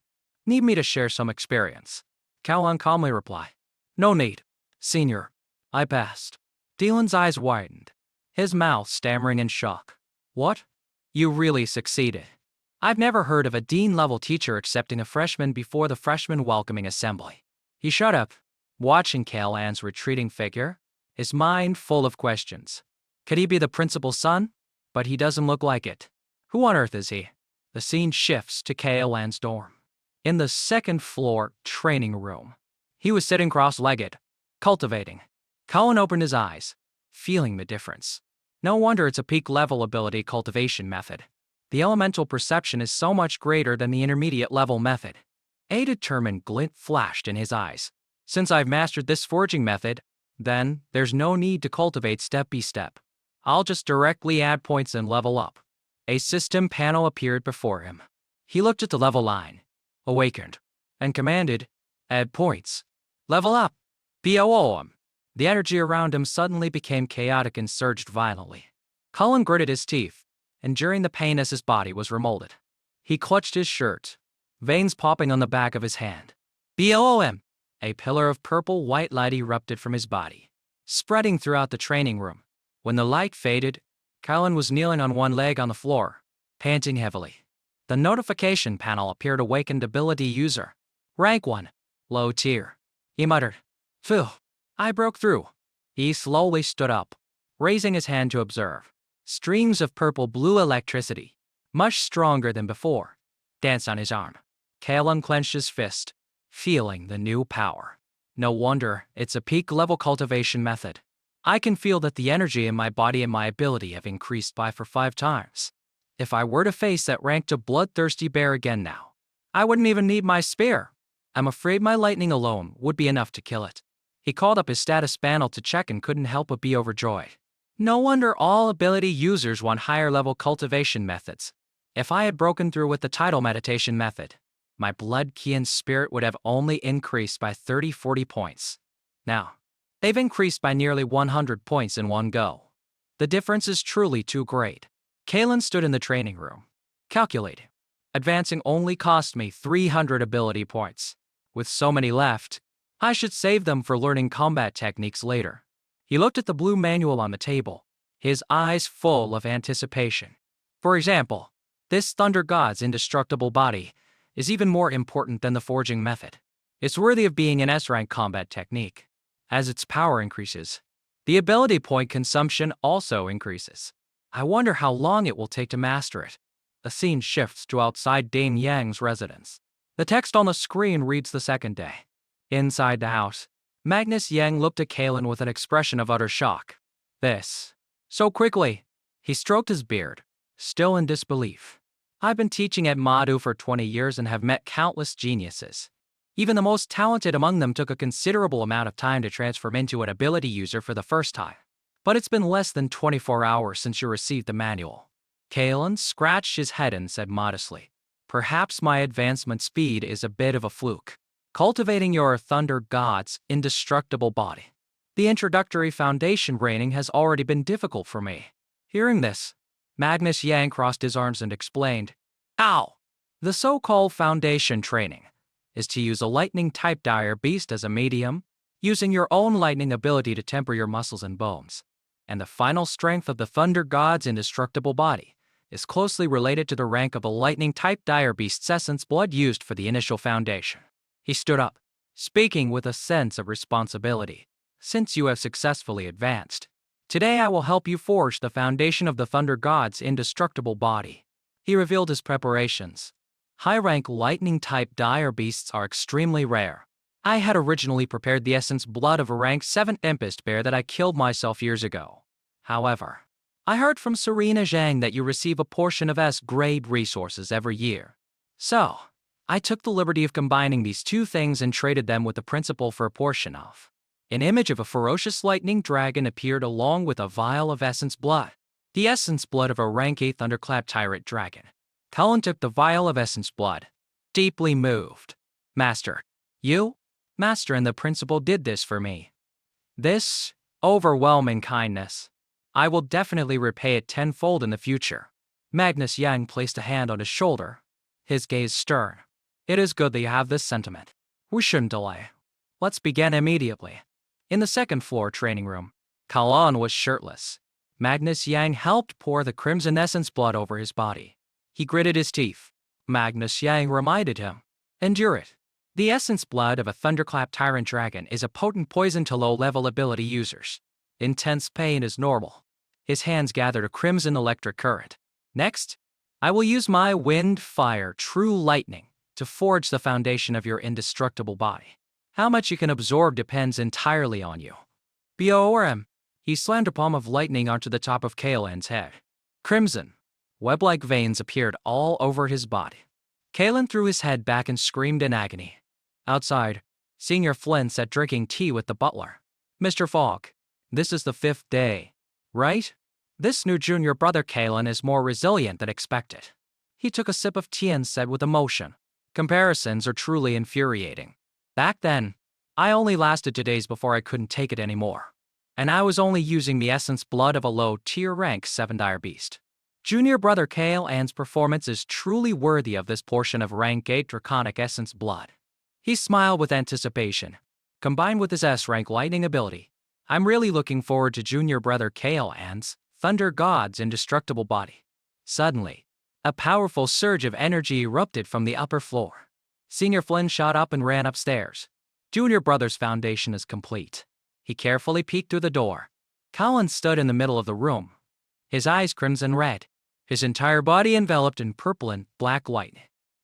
Need me to share some experience? Kalen calmly replied. No need. Senior, I passed. Dylan's eyes widened, his mouth stammering in shock. What? You really succeeded. I've never heard of a dean-level teacher accepting a freshman before the freshman welcoming assembly. He shut up, watching Kalan's retreating figure, his mind full of questions. Could he be the principal's son? But he doesn't look like it. Who on earth is he? The scene shifts to Kalan's dorm. In the second-floor training room, he was sitting cross-legged, cultivating. Colin opened his eyes, feeling the difference. No wonder it's a peak-level ability cultivation method. The elemental perception is so much greater than the intermediate-level method. A determined glint flashed in his eyes. Since I've mastered this forging method, then there's no need to cultivate step by step. I'll just directly add points and level up. A system panel appeared before him. He looked at the level line, awakened, and commanded, add points. Level up. BOOM. The energy around him suddenly became chaotic and surged violently. Colin gritted his teeth, enduring the pain as his body was remolded. He clutched his shirt, veins popping on the back of his hand. BOOM! A pillar of purple-white light erupted from his body, spreading throughout the training room. When the light faded, Colin was kneeling on one leg on the floor, panting heavily. The notification panel appeared awakened ability user. Rank 1. Low tier. He muttered. Phew. I broke through. He slowly stood up, raising his hand to observe. Streams of purple-blue electricity, much stronger than before, danced on his arm. Kalen clenched his fist, feeling the new power. No wonder it's a peak-level cultivation method. I can feel that the energy in my body and my ability have increased by 5 times. If I were to face that ranked a bloodthirsty bear again now, I wouldn't even need my spear. I'm afraid my lightning alone would be enough to kill it. He called up his status panel to check and couldn't help but be overjoyed. No wonder all ability users want higher-level cultivation methods. If I had broken through with the title meditation method, my blood key and spirit would have only increased by 30-40 points. Now, they've increased by nearly 100 points in one go. The difference is truly too great. Kalen stood in the training room, calculating. Advancing only cost me 300 ability points. With so many left, I should save them for learning combat techniques later. He looked at the blue manual on the table, his eyes full of anticipation. For example, this Thunder God's indestructible body is even more important than the forging method. It's worthy of being an S-rank combat technique. As its power increases, the ability point consumption also increases. I wonder how long it will take to master it. The scene shifts to outside Dame Yang's residence. The text on the screen reads the second day. Inside the house, Magnus Yang looked at Kalen with an expression of utter shock. This. So quickly. He stroked his beard, still in disbelief. I've been teaching at Madu for 20 years and have met countless geniuses. Even the most talented among them took a considerable amount of time to transform into an ability user for the first time. But it's been less than 24 hours since you received the manual. Kalen scratched his head and said modestly, perhaps my advancement speed is a bit of a fluke. Cultivating your Thunder God's indestructible body. The introductory foundation training has already been difficult for me. Hearing this, Magnus Yang crossed his arms and explained, Ow! The so-called foundation training is to use a lightning-type dire beast as a medium, using your own lightning ability to temper your muscles and bones. And the final strength of the Thunder God's indestructible body is closely related to the rank of the lightning-type dire beast's essence blood used for the initial foundation. He stood up, speaking with a sense of responsibility. Since you have successfully advanced, today I will help you forge the foundation of the Thunder God's indestructible body. He revealed his preparations. High-rank lightning-type dire beasts are extremely rare. I had originally prepared the essence blood of a rank 7 Tempest Bear that I killed myself years ago. However, I heard from Serena Zhang that you receive a portion of S-grade resources every year. So, I took the liberty of combining these two things and traded them with the principal for a portion of. An image of a ferocious lightning dragon appeared along with a vial of essence blood. The essence blood of a rank 8 thunderclap tyrant dragon. Cullen took the vial of essence blood, deeply moved. Master, you? Master and the principal did this for me. This overwhelming kindness. I will definitely repay it tenfold in the future. Magnus Yang placed a hand on his shoulder, his gaze stern. It is good that you have this sentiment. We shouldn't delay. Let's begin immediately. In the second floor training room, Kalan was shirtless. Magnus Yang helped pour the crimson essence blood over his body. He gritted his teeth. Magnus Yang reminded him, endure it. The essence blood of a thunderclap tyrant dragon is a potent poison to low-level ability users. Intense pain is normal. His hands gathered a crimson electric current. Next, I will use my wind, fire, true lightning to forge the foundation of your indestructible body. How much you can absorb depends entirely on you. BORM. He slammed a palm of lightning onto the top of Kalen's head. Crimson, web-like veins appeared all over his body. Kalen threw his head back and screamed in agony. Outside, Senior Flynn sat drinking tea with the butler. Mr. Fogg, this is the 5th day, right? This new junior brother Kalen is more resilient than expected. He took a sip of tea and said with emotion, comparisons are truly infuriating. Back then, I only lasted 2 days before I couldn't take it anymore. And I was only using the essence blood of a low-tier rank 7 dire beast. Junior brother Kalen's performance is truly worthy of this portion of rank 8 draconic essence blood. He smiled with anticipation. Combined with his S-rank lightning ability, I'm really looking forward to junior brother Kalen's Thunder God's indestructible body. Suddenly, a powerful surge of energy erupted from the upper floor. Senior Flynn shot up and ran upstairs. Junior brother's foundation is complete. He carefully peeked through the door. Colin stood in the middle of the room, his eyes crimson red, his entire body enveloped in purple and black light.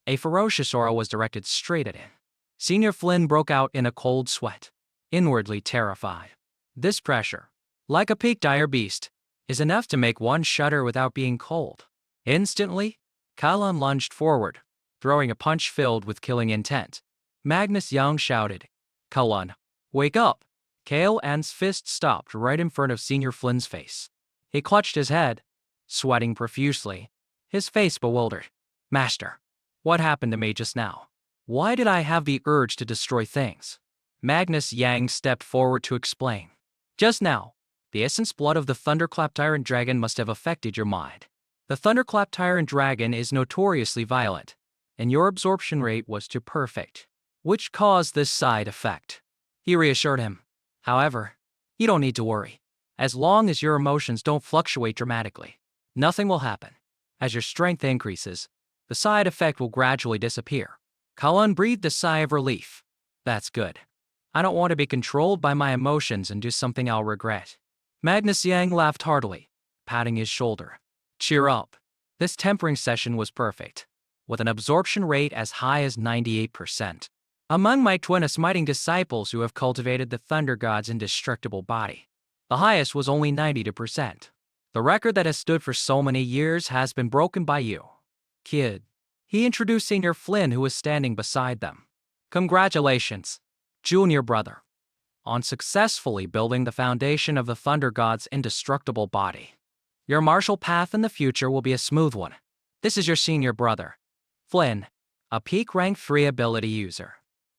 A ferocious aura was directed straight at him. Senior Flynn broke out in a cold sweat, inwardly terrified. This pressure, like a peaked dire beast, is enough to make one shudder without being cold. Instantly, Colin lunged forward, throwing a punch filled with killing intent. Magnus Young shouted, Colin, wake up! Kalen's fist stopped right in front of Senior Flynn's face. He clutched his head, sweating profusely, his face bewildered. Master, what happened to me just now? Why did I have the urge to destroy things? Magnus Yang stepped forward to explain. Just now, the essence blood of the Thunderclap Tyrant Dragon must have affected your mind. The Thunderclap Tyrant Dragon is notoriously violent, and your absorption rate was too perfect, which caused this side effect. He reassured him. However, you don't need to worry. As long as your emotions don't fluctuate dramatically, nothing will happen. As your strength increases, the side effect will gradually disappear. Colin breathed a sigh of relief. That's good. I don't want to be controlled by my emotions and do something I'll regret. Magnus Yang laughed heartily, patting his shoulder. Cheer up. This tempering session was perfect. with an absorption rate as high as 98%. Among my twin smiting disciples who have cultivated the Thunder God's indestructible body, the highest was only 92%. The record that has stood for so many years has been broken by you. Kid. He introduced Senior Flynn, who was standing beside them. Congratulations, Junior Brother, on successfully building the foundation of the Thunder God's indestructible body. Your martial path in the future will be a smooth one. This is your Senior Brother, Flynn, a peak rank 3 ability user.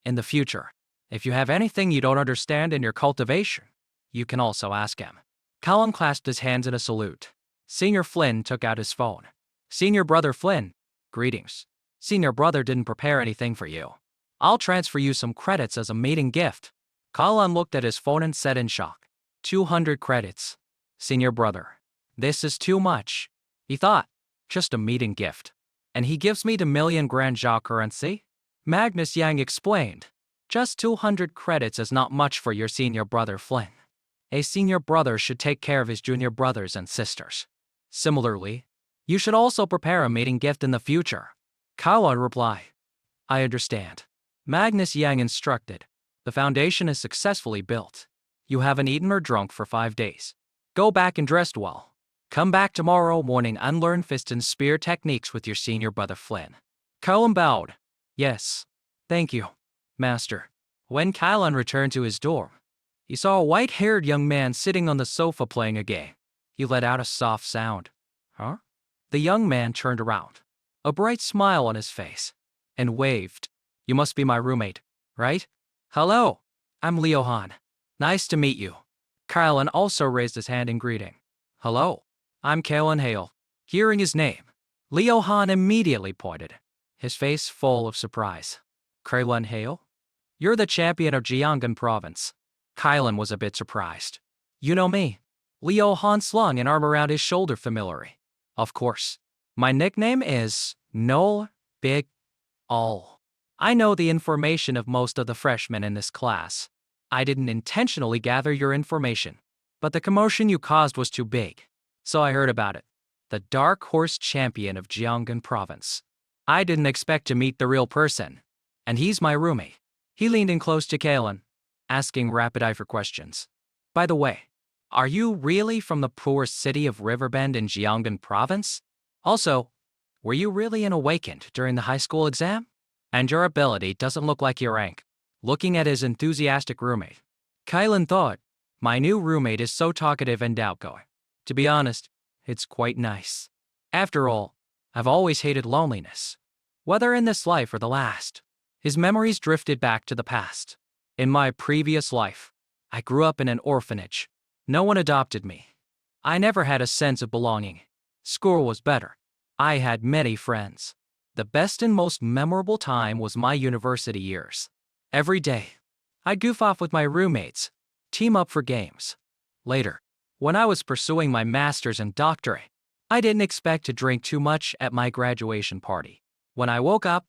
In the future, if you have anything you don't understand in your cultivation, you can also ask him. Callum clasped his hands in a salute. Senior Flynn took out his phone. Senior Brother Flynn, greetings. Senior Brother didn't prepare anything for you. I'll transfer you some credits as a mating gift. Callum looked at his phone and said in shock. 200 credits. Senior Brother, this is too much. He thought, just a meeting gift. And he gives me the million grand Jia currency? Magnus Yang explained. Just 200 credits is not much for your Senior Brother Flynn. A Senior Brother should take care of his junior brothers and sisters. Similarly, you should also prepare a mating gift in the future. Callum replied. I understand. Magnus Yang instructed. The foundation is successfully built. You haven't eaten or drunk for 5 days. Go back and dress well. Come back tomorrow morning and learn fist and spear techniques with your Senior Brother Flynn. Callum bowed. Yes. Thank you, Master. When Callum returned to his dorm, he saw a white-haired young man sitting on the sofa playing a game. He let out a soft sound. Huh? The young man turned around, a bright smile on his face, and waved. You must be my roommate, right? Hello, I'm Leo Han. Nice to meet you. Callum also raised his hand in greeting. Hello, I'm Callum Hale. Hearing his name, Leo Han immediately pointed, his face full of surprise. Callum Hale? You're the champion of Jiangnan province. Callum was a bit surprised. You know me. Leo Han slung an arm around his shoulder familiarly. Of course. My nickname is No Big All. I know the information of most of the freshmen in this class. I didn't intentionally gather your information, but the commotion you caused was too big. So I heard about it. The Dark Horse Champion of Jiangnan Province. I didn't expect to meet the real person. And he's my roommate. He leaned in close to Callum, asking rapid-fire questions. By the way, are you really from the poor city of Riverbend in Jiangnan Province? Also, were you really an Awakened during the high school exam? And your ability doesn't look like your rank. Looking at his enthusiastic roommate, Callum thought, my new roommate is so talkative and outgoing. To be honest, it's quite nice. After all, I've always hated loneliness. Whether in this life or the last, his memories drifted back to the past. In my previous life, I grew up in an orphanage. No one adopted me. I never had a sense of belonging. School was better. I had many friends. The best and most memorable time was my university years. Every day, I'd goof off with my roommates, team up for games. Later, when I was pursuing my master's and doctorate, I didn't expect to drink too much at my graduation party. When I woke up,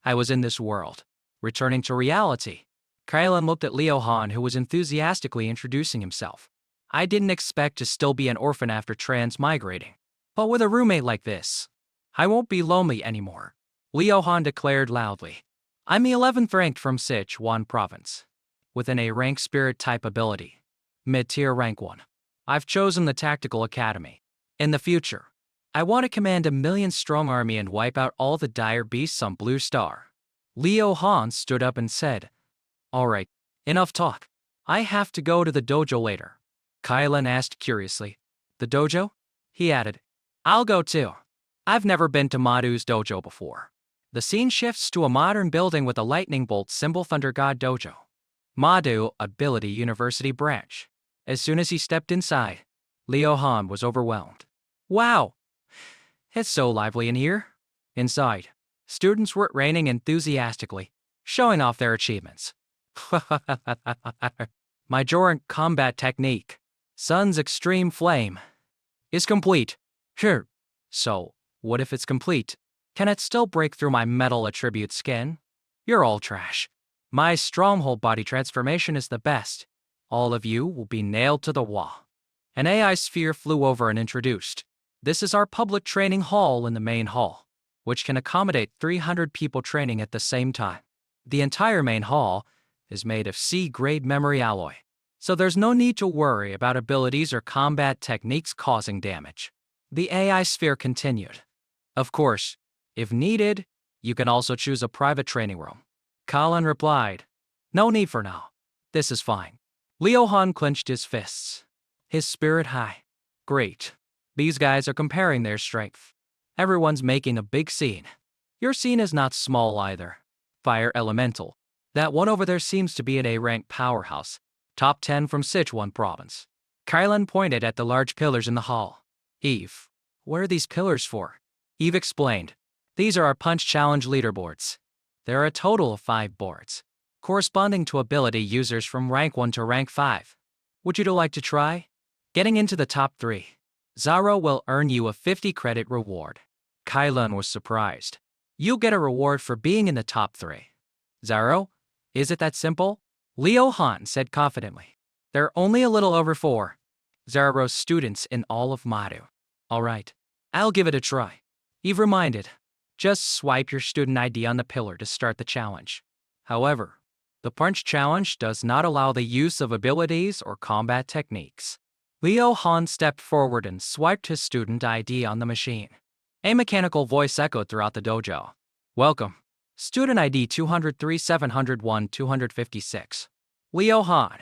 I was in this world. Returning to reality, Callum looked at Leo Han, who was enthusiastically introducing himself. I didn't expect to still be an orphan after transmigrating. But with a roommate like this, I won't be lonely anymore. Leo Han declared loudly. I'm the 11th ranked from Sichuan province, with an A-rank spirit type ability, mid-tier rank 1. I've chosen the Tactical Academy. In the future, I want to command a 1,000,000-strong army and wipe out all the dire beasts on Blue Star. Leo Han stood up and said, All right, enough talk. I have to go to the dojo later. Callum asked curiously. The dojo? He added. I'll go too. I've never been to Madu's dojo before. The scene shifts to a modern building with a lightning bolt symbol Thunder God Dojo. Madu Ability University Branch. As soon as he stepped inside, Leo Han was overwhelmed. Wow! It's so lively in here. Inside, students were raining enthusiastically, showing off their achievements. My Joran combat technique, Sun's Extreme Flame, is complete. Sure. So, what if it's complete? Can it still break through my metal attribute skin? You're all trash. My stronghold body transformation is the best. All of you will be nailed to the wall. An AI sphere flew over and introduced. This is our public training hall in the main hall. which can accommodate 300 people training at the same time. The entire main hall is made of C-grade memory alloy, so there's no need to worry about abilities or combat techniques causing damage. The AI sphere continued. Of course, if needed, you can also choose a private training room. Colin replied, no need for now. This is fine. Leo Han clenched his fists, his spirit high. Great. These guys are comparing their strength. Everyone's making a big scene. Your scene is not small either. Fire Elemental. That one over there seems to be an A-rank powerhouse. Top 10 from Sichuan province. Kylan pointed at the large pillars in the hall. Eve, what are these pillars for? Eve explained. These are our punch challenge leaderboards. There are a total of 5 boards, corresponding to ability users from rank 1 to rank 5. Would you like to try? Getting into the top 3. Zaro will earn you a 50 credit reward. Kylan was surprised. You'll get a reward for being in the top 3. Zaro, is it that simple? Leo Han said confidently. There are only a little over 4 Zaro's students in all of Madu. All right, I'll give it a try. Eve reminded. Just swipe your student ID on the pillar to start the challenge. However, the punch challenge does not allow the use of abilities or combat techniques. Leo Han stepped forward and swiped his student ID on the machine. A mechanical voice echoed throughout the dojo. Welcome. Student ID 203-701-256. Leo Han.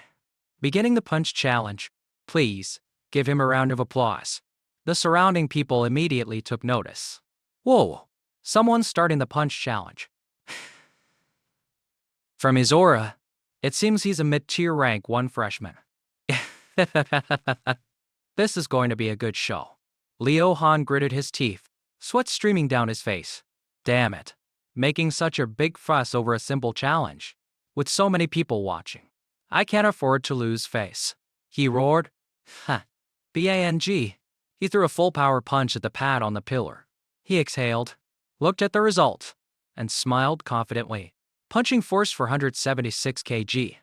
Beginning the punch challenge. Please, give him a round of applause. The surrounding people immediately took notice. Whoa, someone's starting the punch challenge. From his aura, it seems he's a mid-tier rank 1 freshman. This is going to be a good show. Leo Han gritted his teeth, sweat streaming down his face. Damn it. Making such a big fuss over a simple challenge. With so many people watching. I can't afford to lose face. He roared. Bang. He threw a full power punch at the pad on the pillar. He exhaled, looked at the result, and smiled confidently. Punching force for 176 kg.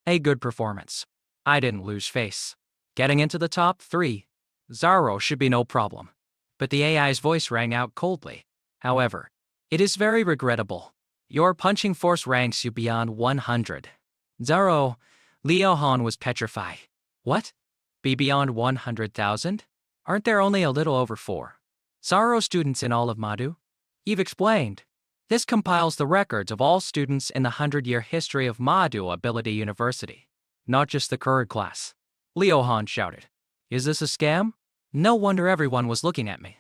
A good performance. I didn't lose face. Getting into the top 3. Zaro should be no problem. But the AI's voice rang out coldly. However, it is very regrettable. Your punching force ranks you beyond 100. Zaro, Leo Han was petrified. What? Be beyond 100,000? Aren't there only a little over 4 Zaro students in all of Madu? Eve explained. This compiles the records of all students in the 100-year history of Madu Ability University. Not just the current class. Leo Han shouted. Is this a scam? No wonder everyone was looking at me.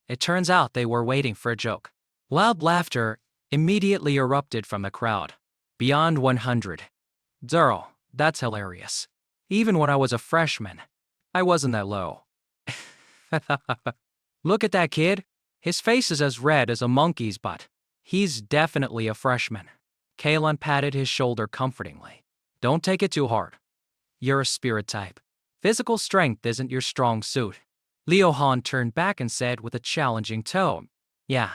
It turns out they were waiting for a joke. Loud laughter immediately erupted from the crowd. Beyond 100. Zero, that's hilarious. Even when I was a freshman, I wasn't that low. Look at that kid. His face is as red as a monkey's butt. He's definitely a freshman. Kalon patted his shoulder comfortingly. Don't take it too hard. You're a spirit type. Physical strength isn't your strong suit. Leo Han turned back and said with a challenging tone. Yeah.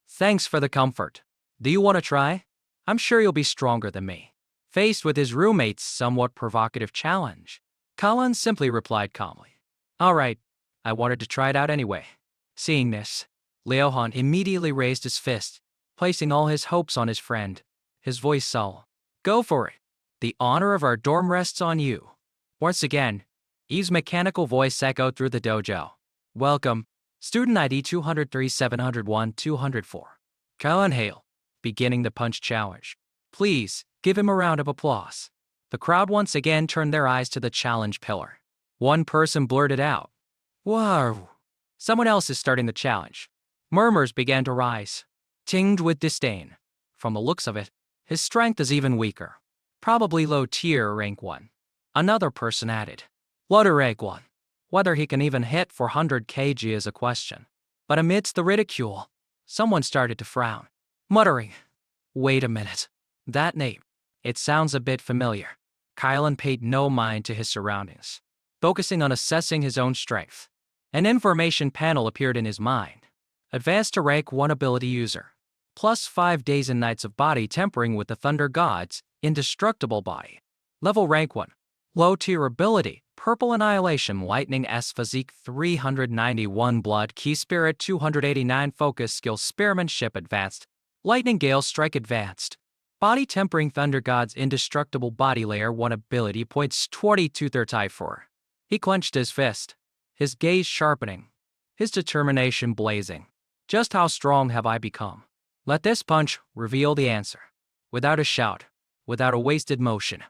Thanks for the comfort. Do you want to try? I'm sure you'll be stronger than me. Faced with his roommate's somewhat provocative challenge, Kalon simply replied calmly. All right, I wanted to try it out anyway. Seeing this, Leo Han immediately raised his fist, placing all his hopes on his friend. His voice sullen. Go for it. The honor of our dorm rests on you. Once again, Eve's mechanical voice echoed through the dojo. Welcome, student ID 203-701-204. Kalon Hale, beginning the punch challenge. Please, give him a round of applause. The crowd once again turned their eyes to the challenge pillar. One person blurted out. Whoa. Someone else is starting the challenge. Murmurs began to rise, tinged with disdain. From the looks of it, his strength is even weaker. Probably low tier rank 1. Another person added. Lower rank 1. Whether he can even hit 400 kg is a question. But amidst the ridicule, someone started to frown, muttering, wait a minute. That name. It sounds a bit familiar. Kylan paid no mind to his surroundings, focusing on assessing his own strength. An information panel appeared in his mind. Advanced to rank 1 ability user. Plus 5 days and nights of body tempering with the Thunder God's indestructible body. Level rank 1. Low tier ability, Purple Annihilation, Lightning S Physique 391, Blood Key Spirit 289, Focus Skill Spearmanship Advanced, Lightning Gale Strike Advanced, Body Tempering Thunder God's Indestructible Body Layer 1 Ability Points 2234. He clenched his fist, his gaze sharpening, his determination blazing. Just how strong have I become? Let this punch reveal the answer. Without a shout, without a wasted motion,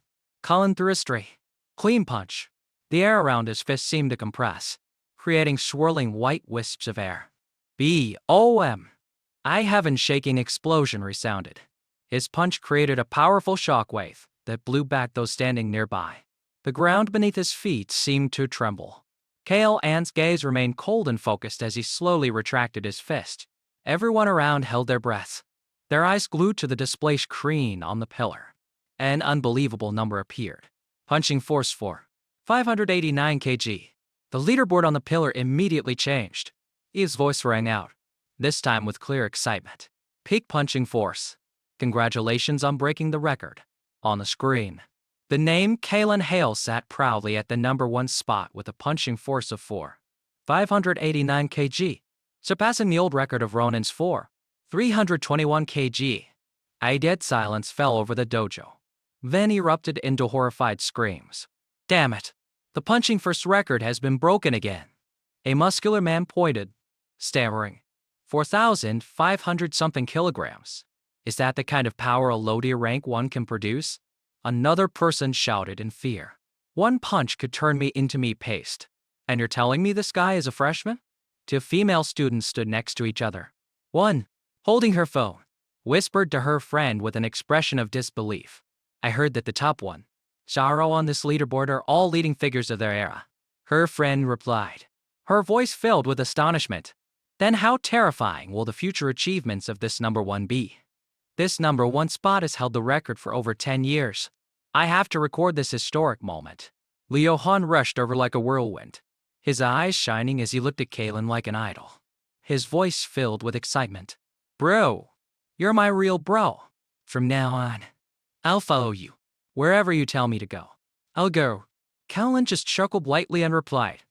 Cullen threw a straight, clean punch. The air around his fist seemed to compress, creating swirling white wisps of air. B-O-M. I Heaven shaking explosion resounded. His punch created a powerful shockwave that blew back those standing nearby. The ground beneath his feet seemed to tremble. Kale Ant's gaze remained cold and focused as he slowly retracted his fist. Everyone around held their breaths, their eyes glued to the display screen on the pillar. An unbelievable number appeared. Punching force 4. 589 kg. The leaderboard on the pillar immediately changed. Eve's voice rang out, this time with clear excitement. Peak punching force. Congratulations on breaking the record. On the screen, the name Kalen Hale sat proudly at the #1 spot with a punching force of 4. 589 kg, surpassing the old record of Ronin's 4. 321 kg. A dead silence fell over the dojo. Then erupted into horrified screams. Damn it! The punching first record has been broken again. A muscular man pointed, stammering. 4,500-something kilograms. Is that the kind of power a low-tier rank 1 can produce? Another person shouted in fear. One punch could turn me into meat paste. And you're telling me this guy is a freshman? Two female students stood next to each other. One, holding her phone, whispered to her friend with an expression of disbelief. I heard that the top one, Charo on this leaderboard are all leading figures of their era. Her friend replied, her voice filled with astonishment. Then how terrifying will the future achievements of this #1 be? This #1 spot has held the record for over 10 years. I have to record this historic moment. Leo Han rushed over like a whirlwind, his eyes shining as he looked at Kalen like an idol. His voice filled with excitement. Bro, you're my real bro. From now on, I'll follow you. Wherever you tell me to go, I'll go. Kalen just chuckled lightly and replied,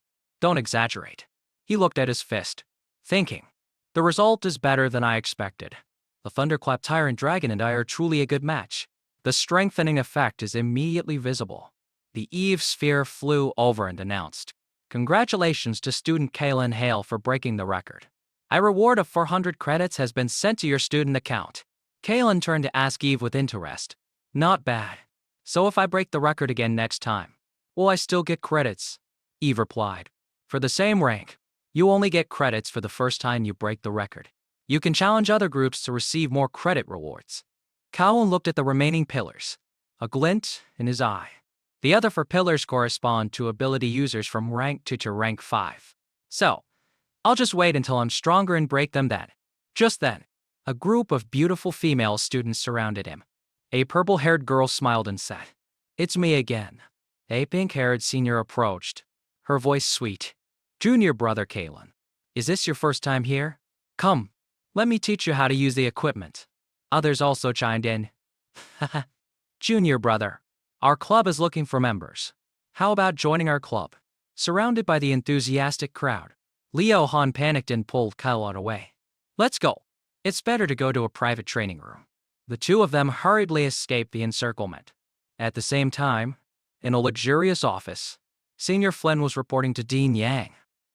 don't exaggerate. He looked at his fist, thinking, the result is better than I expected. The Thunderclap Tyrant Dragon and I are truly a good match. The strengthening effect is immediately visible. The Eve sphere flew over and announced, congratulations to student Kalen Hale for breaking the record. A reward of 400 credits has been sent to your student account. Kalen turned to ask Eve with interest. Not bad. So if I break the record again next time, will I still get credits? Eve replied, for the same rank, you only get credits for the first time you break the record. You can challenge other groups to receive more credit rewards. Kalen looked at the remaining pillars, a glint in his eye. The other 4 pillars correspond to ability users from rank 2 to rank 5. So, I'll just wait until I'm stronger and break them then. Just then, a group of beautiful female students surrounded him. A purple-haired girl smiled and said, it's me again. A pink-haired senior approached, her voice sweet. Junior brother Kalen, is this your first time here? Come, let me teach you how to use the equipment. Others also chimed in. Haha. Junior brother, our club is looking for members. How about joining our club? Surrounded by the enthusiastic crowd, Leo Han panicked and pulled Kalen away. Let's go. It's better to go to a private training room. The two of them hurriedly escaped the encirclement. At the same time, in a luxurious office, Senior Flynn was reporting to Dean Yang.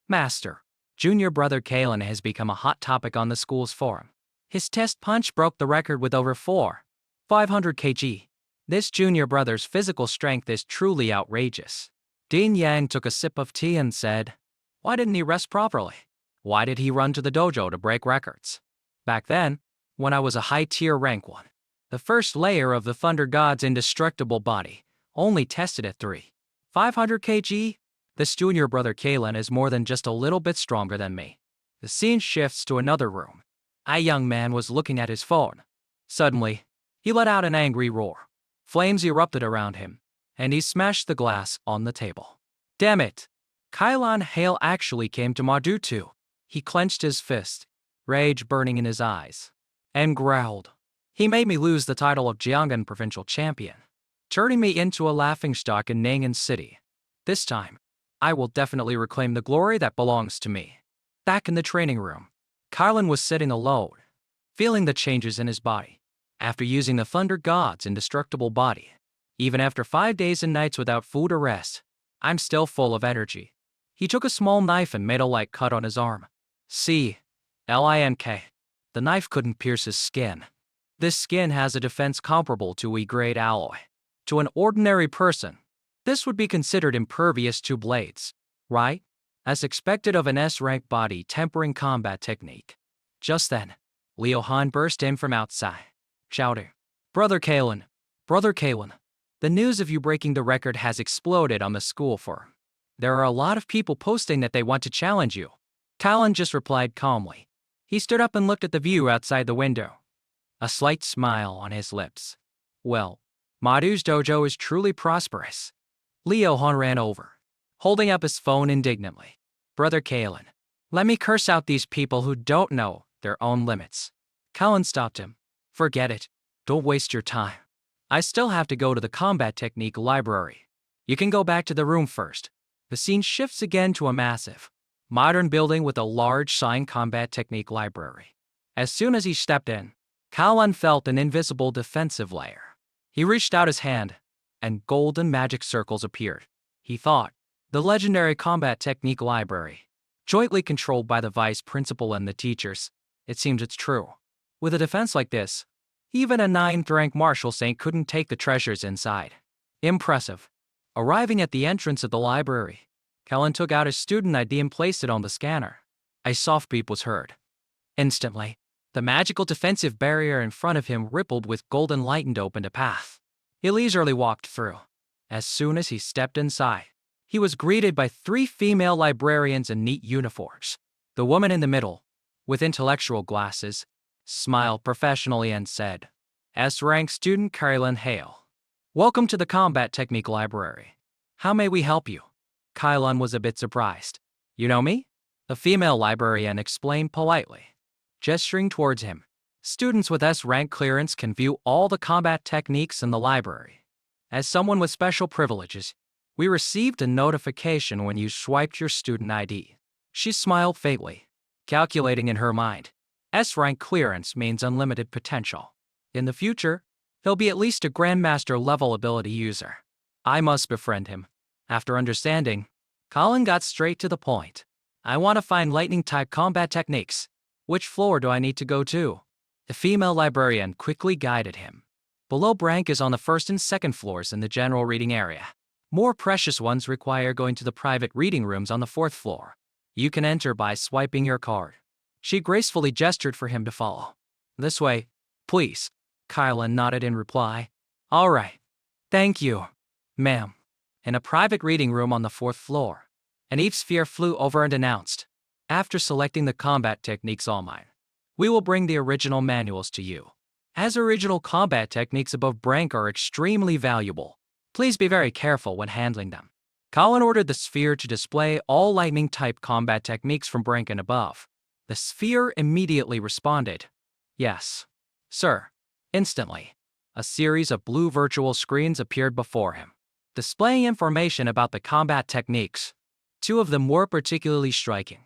Master, junior brother Kalen has become a hot topic on the school's forum. His test punch broke the record with over 500 kg. This junior brother's physical strength is truly outrageous. Dean Yang took a sip of tea and said, why didn't he rest properly? Why did he run to the dojo to break records? Back then, when I was a high-tier rank 1, the first layer of the Thunder God's indestructible body only tested at 500 kg. This junior brother Kalen is more than just a little bit stronger than me. The scene shifts to another room. A young man was looking at his phone. Suddenly, he let out an angry roar. Flames erupted around him, and he smashed the glass on the table. Damn it! Kalen Hale actually came to Madu too. He clenched his fist, rage burning in his eyes, and growled. He made me lose the title of Jianghan Provincial Champion, turning me into a laughingstock in Nangan City. This time, I will definitely reclaim the glory that belongs to me. Back in the training room, Kylan was sitting alone, feeling the changes in his body. After using the Thunder God's indestructible body, even after 5 days and nights without food or rest, I'm still full of energy. He took a small knife and made a light cut on his arm. C-Link. The knife couldn't pierce his skin. This skin has a defense comparable to E-grade alloy. To an ordinary person, this would be considered impervious to blades, right? As expected of an S-rank body tempering combat technique. Just then, Leo Han burst in from outside, shouting, Brother Kalen, the news of you breaking the record has exploded on the school forum. There are a lot of people posting that they want to challenge you. Kalen just replied calmly. He stood up and looked at the view outside the window, a slight smile on his lips. Well, Madu's dojo is truly prosperous. Leo Han ran over, holding up his phone indignantly. Brother Kalen, let me curse out these people who don't know their own limits. Kalen stopped him. Forget it. Don't waste your time. I still have to go to the combat technique library. You can go back to the room first. The scene shifts again to a massive, modern building with a large sign combat technique library. As soon as he stepped in, Kalen felt an invisible defensive layer. He reached out his hand, and golden magic circles appeared. He thought, the legendary combat technique library, jointly controlled by the vice principal and the teachers. It seems it's true. With a defense like this, even a 9th-rank martial saint couldn't take the treasures inside. Impressive. Arriving at the entrance of the library, Kellen took out his student ID and placed it on the scanner. A soft beep was heard. Instantly, the magical defensive barrier in front of him rippled with golden light and opened a path. He leisurely walked through. As soon as he stepped inside, he was greeted by 3 female librarians in neat uniforms. The woman in the middle, with intellectual glasses, smiled professionally and said, S-rank student Kylan Hale. Welcome to the Combat Technique Library. How may we help you? Kylan was a bit surprised. You know me? The female librarian explained politely, gesturing towards him. Students with S-rank clearance can view all the combat techniques in the library. As someone with special privileges, we received a notification when you swiped your student ID. She smiled faintly, calculating in her mind. S-rank clearance means unlimited potential. In the future, he'll be at least a Grandmaster level ability user. I must befriend him. After understanding, Colin got straight to the point. I want to find lightning-type combat techniques. Which floor do I need to go to? The female librarian quickly guided him. Below Brank is on the 1st and 2nd floors in the general reading area. More precious ones require going to the private reading rooms on the 4th floor. You can enter by swiping your card. She gracefully gestured for him to follow. This way, please. Kylan nodded in reply. All right. Thank you, ma'am. In a private reading room on the 4th floor, an Eve sphere flew over and announced, after selecting the combat techniques all mine, we will bring the original manuals to you. As original combat techniques above Brank are extremely valuable, please be very careful when handling them. Colin ordered the sphere to display all lightning-type combat techniques from Brank and above. The sphere immediately responded, yes, sir. Instantly, a series of blue virtual screens appeared before him, displaying information about the combat techniques. 2 of them were particularly striking.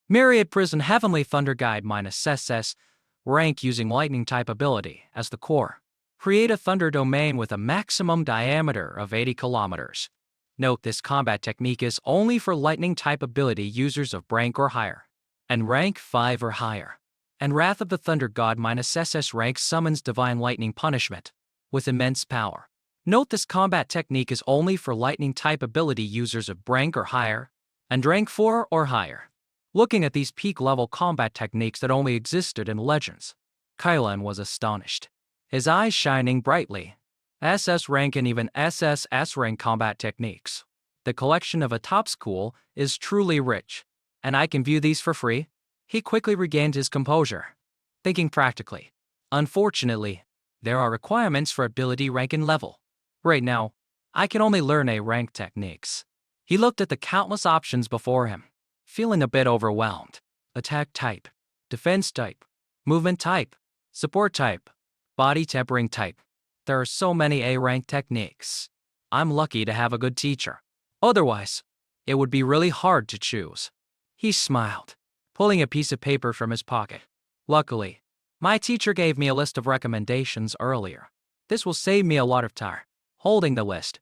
Myriad Prison Heavenly Thunder Guide -SS-Rank using lightning-type ability as the core. Create a thunder domain with a maximum diameter of 80 kilometers. Note this combat technique is only for lightning-type ability users of Brank or higher, and rank 5 or higher. And Wrath of the Thunder God -SS-Rank summons Divine Lightning Punishment with immense power. Note this combat technique is only for lightning-type ability users of Brank or higher, and rank 4 or higher. Looking at these peak-level combat techniques that only existed in Legends, Kylan was astonished, his eyes shining brightly. SS-Rank and even SSS-Rank combat techniques. The collection of a top school is truly rich, and I can view these for free. He quickly regained his composure, thinking practically. Unfortunately, there are requirements for ability rank and level. Right now, I can only learn A rank techniques. He looked at the countless options before him, feeling a bit overwhelmed. Attack type, defense type, movement type, support type, body tempering type. There are so many A rank techniques. I'm lucky to have a good teacher. Otherwise, it would be really hard to choose. He smiled, pulling a piece of paper from his pocket. Luckily, my teacher gave me a list of recommendations earlier. This will save me a lot of time. Holding the list,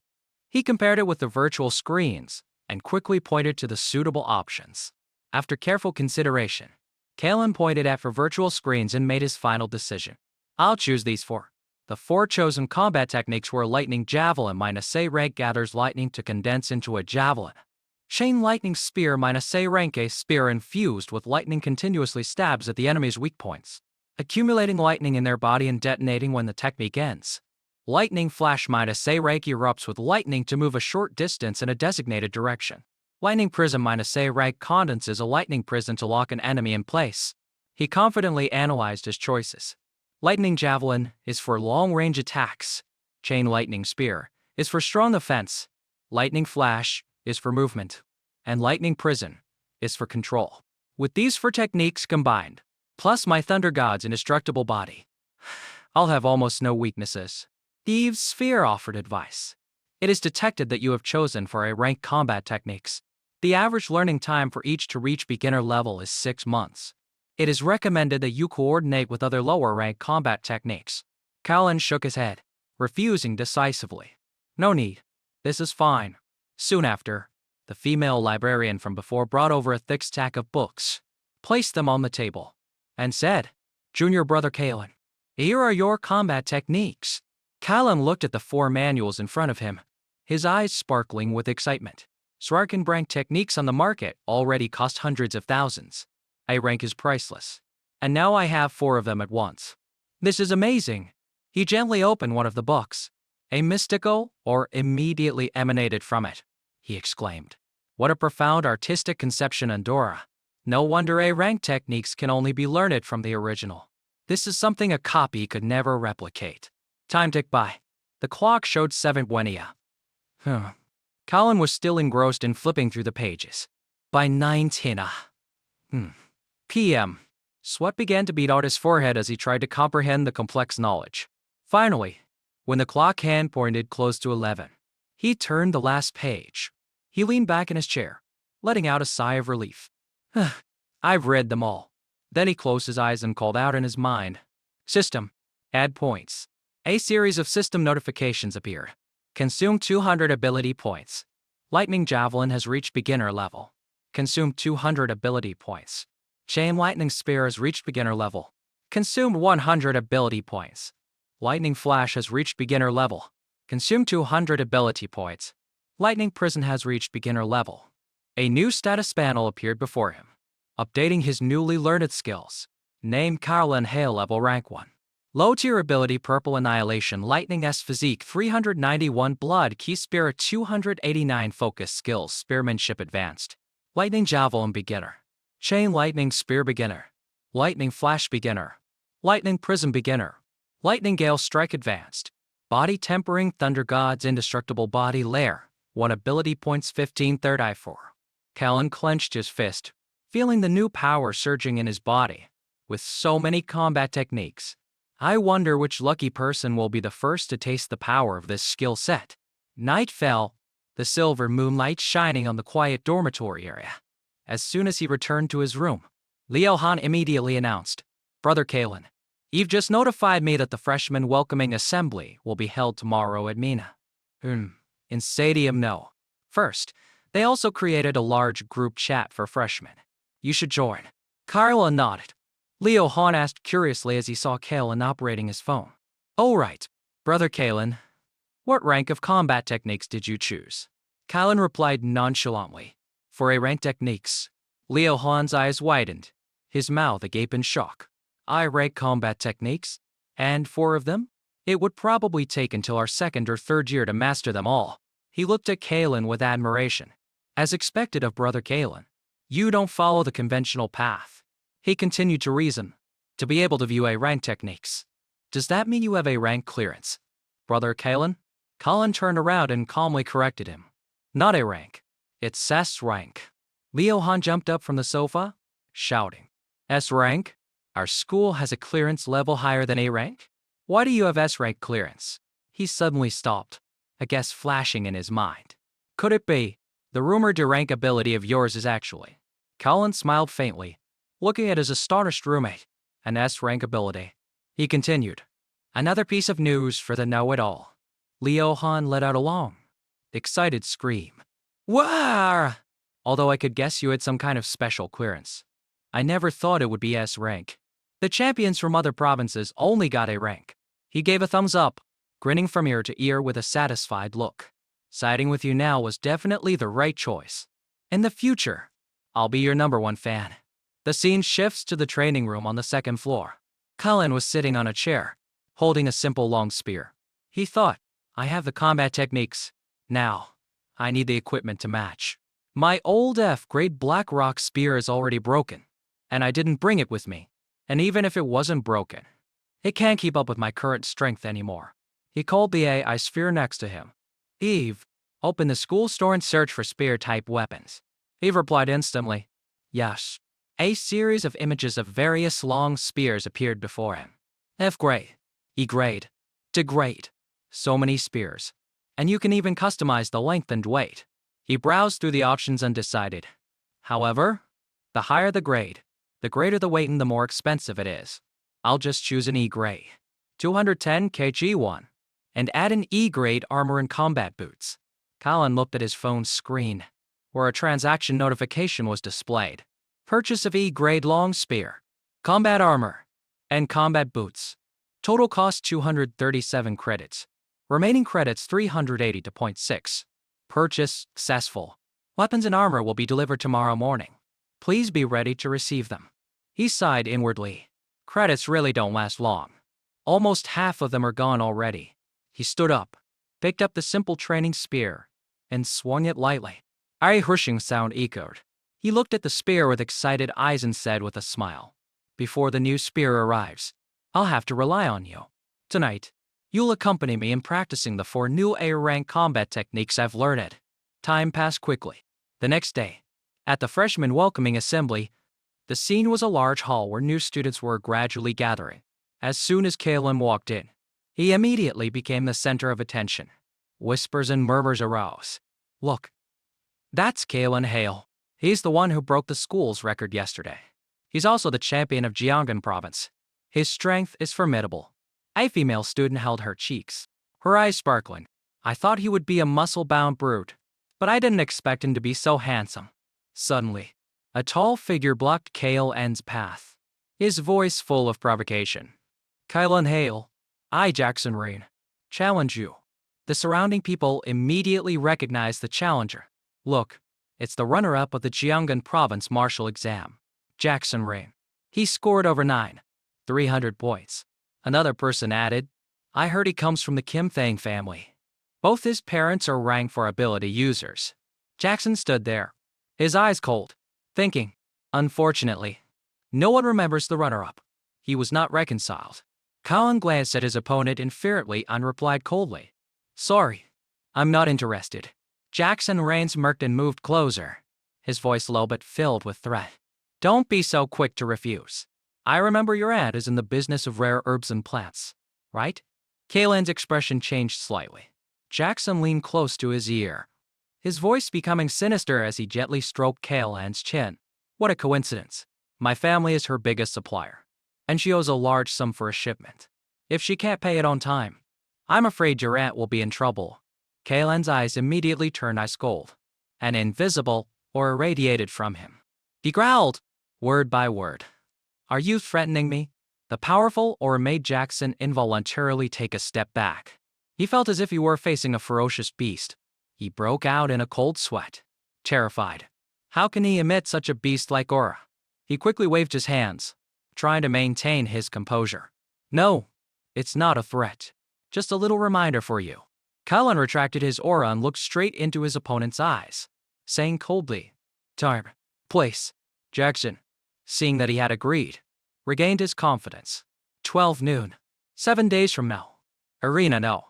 he compared it with the virtual screens and quickly pointed to the suitable options. After careful consideration, Kalen pointed at for virtual screens and made his final decision. I'll choose these four. The four chosen combat techniques were lightning javelin -A-rank gathers lightning to condense into a javelin. Chain lightning spear -A-rank a spear infused with lightning continuously stabs at the enemy's weak points, accumulating lightning in their body and detonating when the technique ends. Lightning flash -A-rank erupts with lightning to move a short distance in a designated direction. Lightning prism -A-rank condenses a lightning prism to lock an enemy in place. He confidently analyzed his choices. Lightning javelin is for long-range attacks. Chain lightning spear is for strong offense. Lightning flash is for movement. And lightning prism is for control. With these four techniques combined, plus my thunder god's indestructible body, I'll have almost no weaknesses. Thieves' Sphere offered advice. It is detected that you have chosen for A-rank combat techniques. The average learning time for each to reach beginner level is 6 months. It is recommended that you coordinate with other lower-rank combat techniques. Callan shook his head, refusing decisively. No need. This is fine. Soon after, the female librarian from before brought over a thick stack of books, placed them on the table, and said, Junior brother Callan, here are your combat techniques. Callan looked at the 4 manuals in front of him, his eyes sparkling with excitement. SSS-Rank techniques on the market already cost hundreds of thousands. A-rank is priceless. And now I have 4 of them at once. This is amazing. He gently opened one of the books. A mystical or immediately emanated from it, he exclaimed. What a profound artistic conception, Andorra. No wonder A-rank techniques can only be learned from the original. This is something a copy could never replicate. Time ticked by. The clock showed 7 Buenia. Colin was still engrossed in flipping through the pages. By 9:10 p.m. Sweat began to bead out his forehead as he tried to comprehend the complex knowledge. Finally, when the clock hand pointed close to 11, he turned the last page. He leaned back in his chair, letting out a sigh of relief. I've read them all. Then he closed his eyes and called out in his mind. System. Add points. A series of system notifications appeared. Consume 200 ability points. Lightning Javelin has reached beginner level. Consume 200 ability points. Chain Lightning Spear has reached beginner level. Consume 100 ability points. Lightning Flash has reached beginner level. Consume 200 ability points. Lightning Prison has reached beginner level. A new status panel appeared before him, updating his newly learned skills. Name Carlin Hale level rank 1. Low tier ability Purple Annihilation Lightning S Physique 391 Blood Key Spirit 289 Focus Skills Spearmanship Advanced. Lightning Javelin Beginner. Chain Lightning Spear Beginner. Lightning Flash Beginner. Lightning Prism Beginner. Lightning Gale Strike Advanced. Body Tempering Thunder God's Indestructible Body Lair. 1 ability points 15 third eye 4. Callan clenched his fist, feeling the new power surging in his body. With so many combat techniques, I wonder which lucky person will be the first to taste the power of this skill set. Night fell, the silver moonlight shining on the quiet dormitory area. As soon as he returned to his room, Leo Han immediately announced, Brother Callan, you've just notified me that the freshman welcoming assembly will be held tomorrow at Mina. In Stadium No. First, they also created a large group chat for freshmen. You should join. Carla nodded. Leo Han asked curiously as he saw Callan operating his phone. All right, Brother Callan. What rank of combat techniques did you choose? Callan replied nonchalantly. For A-rank techniques. Leo Han's eyes widened, his mouth agape in shock. I-rank combat techniques? And 4 of them? It would probably take until our 2nd or 3rd year to master them all. He looked at Callan with admiration. As expected of Brother Callan, you don't follow the conventional path. He continued to reason. To be able to view A-rank techniques. Does that mean you have A-rank clearance? Brother Callan? Callan turned around and calmly corrected him. Not A-rank. It's S-rank. Leo Han jumped up from the sofa, shouting. S-rank? Our school has a clearance level higher than A-rank? Why do you have S-rank clearance? He suddenly stopped, a guess flashing in his mind. Could it be The rumored rank ability of yours is actually. Colin smiled faintly, looking at his astonished roommate. An S-rank ability. He continued. Another piece of news for the know-it-all. Leo Han let out a long, excited scream. Wah! Although I could guess you had some kind of special clearance. I never thought it would be S-rank. The champions from other provinces only got A rank. He gave a thumbs up, grinning from ear to ear with a satisfied look. Siding with you now was definitely the right choice. In the future, I'll be your #1 fan. The scene shifts to the training room on the second floor. Cullen was sitting on a chair, holding a simple long spear. He thought, I have the combat techniques. Now, I need the equipment to match. My old F-grade Black Rock spear is already broken, and I didn't bring it with me. And even if it wasn't broken, it can't keep up with my current strength anymore. He called the AI sphere next to him. Eve, open the school store and search for spear-type weapons. Eve replied instantly. Yes. A series of images of various long spears appeared before him. F-grade, E-grade, D-grade. So many spears. And you can even customize the length and weight. He browsed through the options and decided. However, the higher the grade, the greater the weight and the more expensive it is. I'll just choose an E-grade. 210 kg1. And add an E-grade armor and combat boots. Colin looked at his phone's screen, where a transaction notification was displayed. Purchase of E-grade long spear, combat armor, and combat boots. Total cost 237 credits. Remaining credits 380.6. Purchase successful. Weapons and armor will be delivered tomorrow morning. Please be ready to receive them. He sighed inwardly. Credits really don't last long. Almost half of them are gone already. He stood up, picked up the simple training spear, and swung it lightly. A hushing sound echoed. He looked at the spear with excited eyes and said with a smile, before the new spear arrives, I'll have to rely on you. Tonight, you'll accompany me in practicing the 4 new A-rank combat techniques I've learned. Time passed quickly. The next day, at the freshman welcoming assembly, the scene was a large hall where new students were gradually gathering. As soon as Caleb walked in, he immediately became the center of attention. Whispers and murmurs arose. Look, that's Kalen Hale. He's the one who broke the school's record yesterday. He's also the champion of Gyeonggan province. His strength is formidable. A female student held her cheeks, her eyes sparkling. I thought he would be a muscle-bound brute, but I didn't expect him to be so handsome. Suddenly, a tall figure blocked Kalen's path, his voice full of provocation. Kalen Hale, I, Jackson Rain, challenge you. The surrounding people immediately recognized the challenger. Look, it's the runner-up of the Gyeonggan province martial exam, Jackson Rain. He scored over 300 points. Another person added, I heard he comes from the Kim Thang family. Both his parents are ranked for ability users. Jackson stood there, his eyes cold, thinking, unfortunately, no one remembers the runner-up. He was not reconciled. Colin glanced at his opponent inferiorly and replied coldly, Sorry, I'm not interested. Jackson Rain smirked and moved closer, his voice low but filled with threat. Don't be so quick to refuse. I remember your aunt is in the business of rare herbs and plants, right? Kalen's expression changed slightly. Jackson leaned close to his ear, his voice becoming sinister as he gently stroked Kalen's chin. What a coincidence. My family is her biggest supplier, and she owes a large sum for a shipment. If she can't pay it on time, I'm afraid your aunt will be in trouble. Kalen's eyes immediately turned ice cold, and invisible or irradiated from him. He growled, word by word. Are you threatening me? The powerful aura made Jackson involuntarily take a step back. He felt as if he were facing a ferocious beast. He broke out in a cold sweat, terrified. How can he emit such a beast-like aura? He quickly waved his hands, trying to maintain his composure. No, it's not a threat. Just a little reminder for you. Colin retracted his aura and looked straight into his opponent's eyes, saying coldly, Time, place. Jackson, seeing that he had agreed, regained his confidence. 12 noon. 7 days from now. Arena no.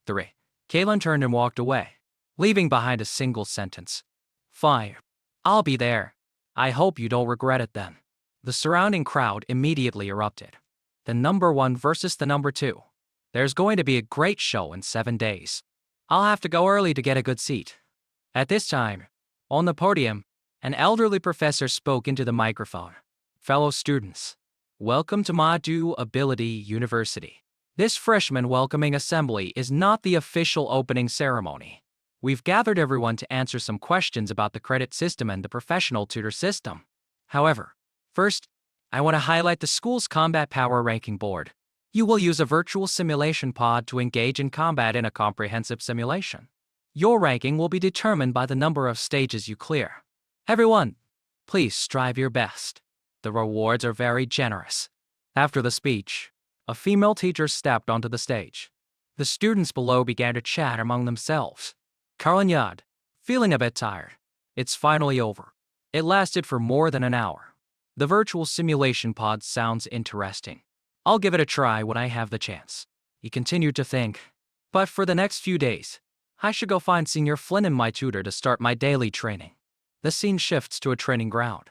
3. Kalen turned and walked away, leaving behind a single sentence. Fine. I'll be there. I hope you don't regret it then. The surrounding crowd immediately erupted. The #1 versus the #2. There's going to be a great show in 7 days. I'll have to go early to get a good seat. At this time, On the podium, an elderly professor spoke into the microphone. Fellow students, welcome to Manhwa Ability University. This freshman welcoming assembly is not the official opening ceremony. We've gathered everyone to answer some questions about the credit system and the professional tutor system. However, first, I want to highlight the school's combat power ranking board. You will use a virtual simulation pod to engage in combat in a comprehensive simulation. Your ranking will be determined by the number of stages you clear. Everyone, please strive your best. The rewards are very generous. After the speech, a female teacher stepped onto the stage. The students below began to chat among themselves. Carl and Yad, feeling a bit tired. It's finally over. It lasted for more than an hour. The virtual simulation pod sounds interesting. I'll give it a try when I have the chance. He continued to think. But for the next few days, I should go find Senior Flynn and my tutor to start my daily training. The scene shifts to a training ground.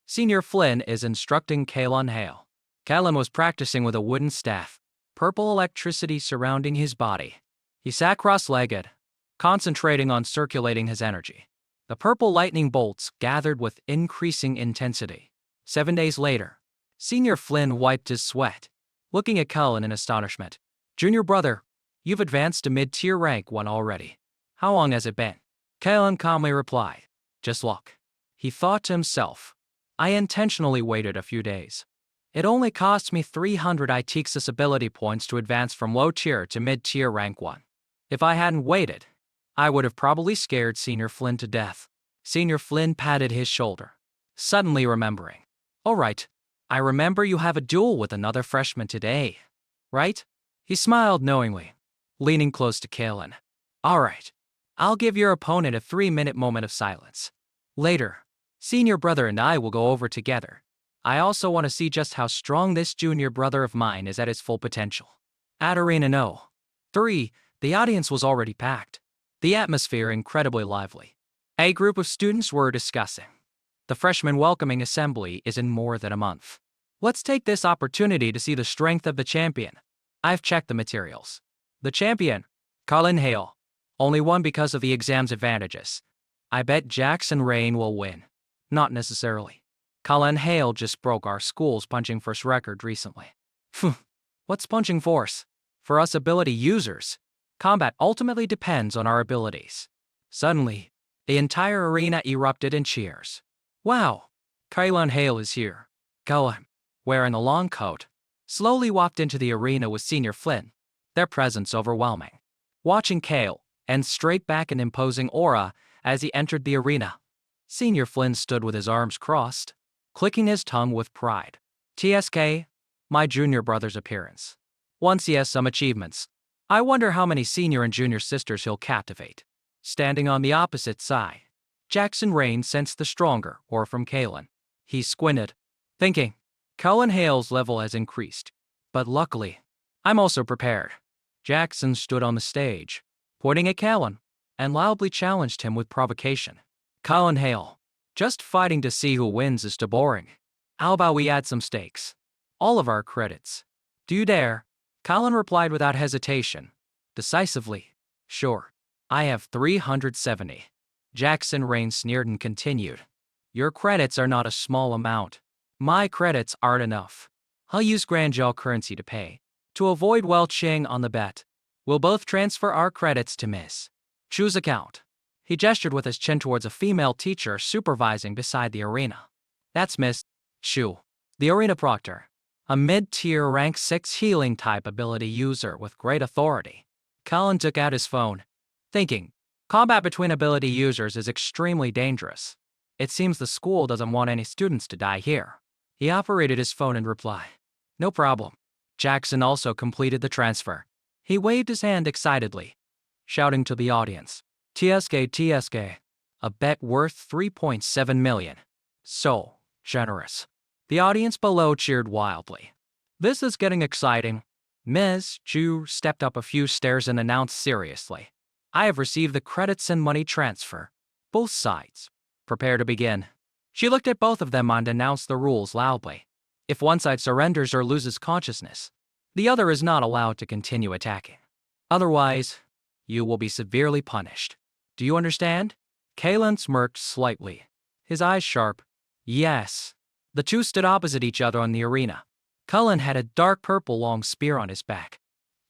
Senior Flynn is instructing Kalon Hale. Kalon was practicing with a wooden staff, purple electricity surrounding his body. He sat cross-legged, concentrating on circulating his energy. The purple lightning bolts gathered with increasing intensity. 7 days later, Senior Flynn wiped his sweat, looking at Cullen in astonishment. Junior brother, you've advanced to mid-tier rank 1 already. How long has it been? Cullen calmly replied. Just look. He thought to himself. I intentionally waited a few days. It only cost me 300 ITXS ability points to advance from low tier to mid-tier rank 1. If I hadn't waited, I would have probably scared Senior Flynn to death. Senior Flynn patted his shoulder, suddenly remembering. All right, I remember you have a duel with another freshman today, right? He smiled knowingly, leaning close to Kalen. All right, I'll give your opponent a 3-minute moment of silence. Later, Senior brother and I will go over together. I also want to see just how strong this junior brother of mine is at his full potential. At Arena No. 3, the audience was already packed. The atmosphere incredibly lively. A group of students were discussing. The freshman welcoming assembly is in more than a month. Let's take this opportunity to see the strength of the champion. I've checked the materials. The champion, Colin Hale, only won because of the exam's advantages. I bet Jackson Rain will win. Not necessarily. Colin Hale just broke our school's punching force record recently. What's punching force? For us ability users, combat ultimately depends on our abilities. Suddenly, the entire arena erupted in cheers. Wow! Colin Hale is here. Colin, wearing a long coat, slowly walked into the arena with Senior Flynn, their presence overwhelming. Watching Kale, and straight back an imposing aura as he entered the arena. Senior Flynn stood with his arms crossed, clicking his tongue with pride. TSK, my junior brother's appearance. Once he has some achievements, I wonder how many senior and junior sisters he'll captivate. Standing on the opposite side, Jackson Rain sensed the stronger aura from Kalen. He squinted, thinking, Colin Hale's level has increased. But luckily, I'm also prepared. Jackson stood on the stage, pointing at Kalen, and loudly challenged him with provocation. Colin Hale, just fighting to see who wins is too boring. How about we add some stakes? All of our credits. Do you dare? Colin replied without hesitation, decisively. Sure. I have 370. Jackson Rain sneered and continued. Your credits are not a small amount. My credits aren't enough. I'll use Granjal currency to pay. To avoid welching on the bet, we'll both transfer our credits to Miss Chu's account. He gestured with his chin towards a female teacher supervising beside the arena. That's Miss Chu, the arena proctor, a mid-tier rank 6 healing type ability user with great authority. Colin took out his phone, thinking, combat between ability users is extremely dangerous. It seems the school doesn't want any students to die here. He operated his phone in reply. No problem. Jackson also completed the transfer. He waved his hand excitedly, shouting to the audience. TSK, a bet worth 3.7 million. So generous. The audience below cheered wildly. This is getting exciting. Ms. Chu stepped up a few stairs and announced seriously. I have received the credits and money transfer. Both sides. Prepare to begin. She looked at both of them and announced the rules loudly. If one side surrenders or loses consciousness, the other is not allowed to continue attacking. Otherwise, you will be severely punished. Do you understand? Kalen smirked slightly, his eyes sharp. Yes. The two stood opposite each other on the arena. Cullen had a dark purple long spear on his back.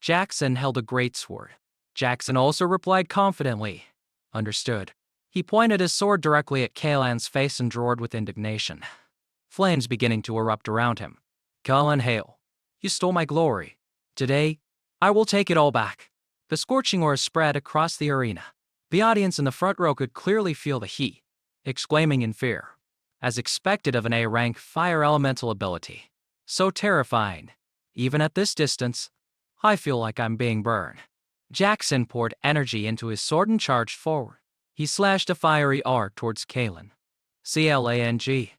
Jackson held a greatsword. Jackson also replied confidently. Understood. He pointed his sword directly at Kalan's face and roared with indignation, flames beginning to erupt around him. Cullen Hale, you stole my glory. Today, I will take it all back. The scorching aura spread across the arena. The audience in the front row could clearly feel the heat, exclaiming in fear. As expected of an A-rank fire elemental ability. So terrifying. Even at this distance, I feel like I'm being burned. Jackson poured energy into his sword and charged forward. He slashed a fiery arc towards Kalen. Clang.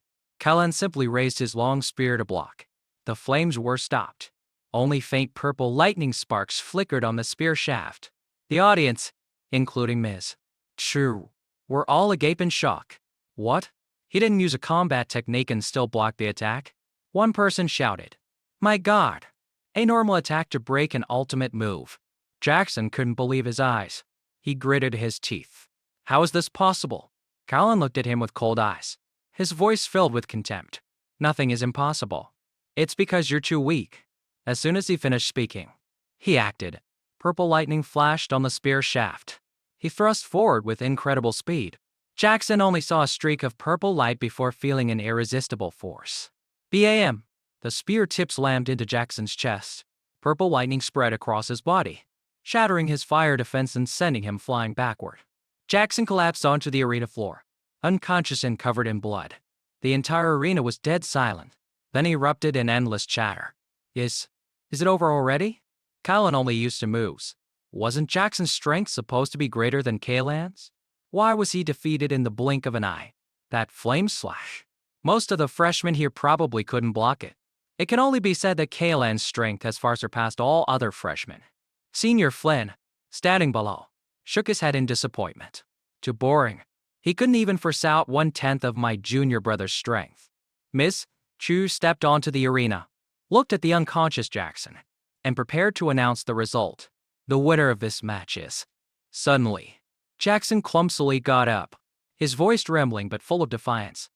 Kalen simply raised his long spear to block. The flames were stopped. Only faint purple lightning sparks flickered on the spear shaft. The audience, including Ms. Chu, were all agape in shock. What? He didn't use a combat technique and still blocked the attack? One person shouted. My God! A normal attack to break an ultimate move. Jackson couldn't believe his eyes. He gritted his teeth. How is this possible? Colin looked at him with cold eyes, his voice filled with contempt. Nothing is impossible. It's because you're too weak. As soon as he finished speaking, he acted. Purple lightning flashed on the spear shaft. He thrust forward with incredible speed. Jackson only saw a streak of purple light before feeling an irresistible force. BAM! The spear tip slammed into Jackson's chest. Purple lightning spread across his body, shattering his fire defense and sending him flying backward. Jackson collapsed onto the arena floor, unconscious and covered in blood. The entire arena was dead silent. Then erupted in endless chatter. Is it over already? Colin only used to moves. Wasn't Jackson's strength supposed to be greater than Kalan's? Why was he defeated in the blink of an eye? That flame slash. Most of the freshmen here probably couldn't block it. It can only be said that Kalan's strength has far surpassed all other freshmen. Senior Flynn, standing below, shook his head in disappointment. Too boring. He couldn't even force out 1/10 of my junior brother's strength. Miss Chu stepped onto the arena, looked at the unconscious Jackson, and prepared to announce the result. The winner of this match is. Suddenly, Jackson clumsily got up, his voice trembling but full of defiance.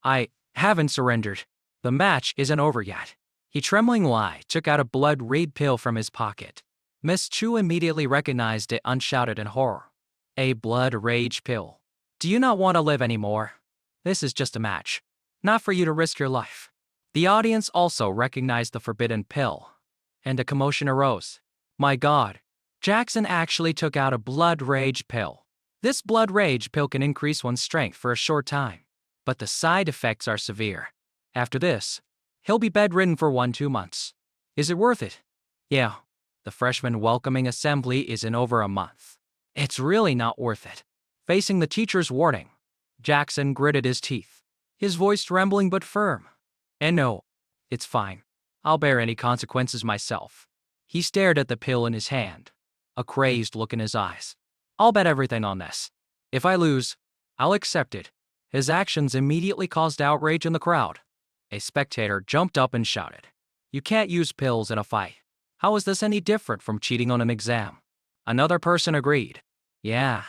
I haven't surrendered. The match isn't over yet. He tremblingly took out a blood-red pill from his pocket. Miss Chu immediately recognized it and shouted in horror. A blood rage pill. Do you not want to live anymore? This is just a match. Not for you to risk your life. The audience also recognized the forbidden pill, and a commotion arose. My God, Jackson actually took out a blood rage pill. This blood rage pill can increase one's strength for a short time, but the side effects are severe. After this, he'll be bedridden for 1-2 months. Is it worth it? Yeah. The freshman welcoming assembly is in over a month. It's really not worth it. Facing the teacher's warning, Jackson gritted his teeth, his voice trembling but firm. And no, it's fine. I'll bear any consequences myself. He stared at the pill in his hand, a crazed look in his eyes. I'll bet everything on this. If I lose, I'll accept it. His actions immediately caused outrage in the crowd. A spectator jumped up and shouted, You can't use pills in a fight. How is this any different from cheating on an exam? Another person agreed. Yeah,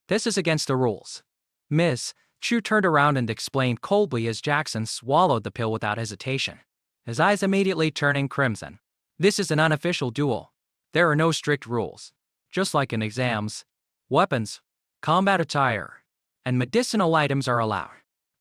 this is against the rules. Miss Chu turned around and explained coldly as Jackson swallowed the pill without hesitation, his eyes immediately turning crimson. This is an unofficial duel. There are no strict rules. Just like in exams, weapons, combat attire, and medicinal items are allowed.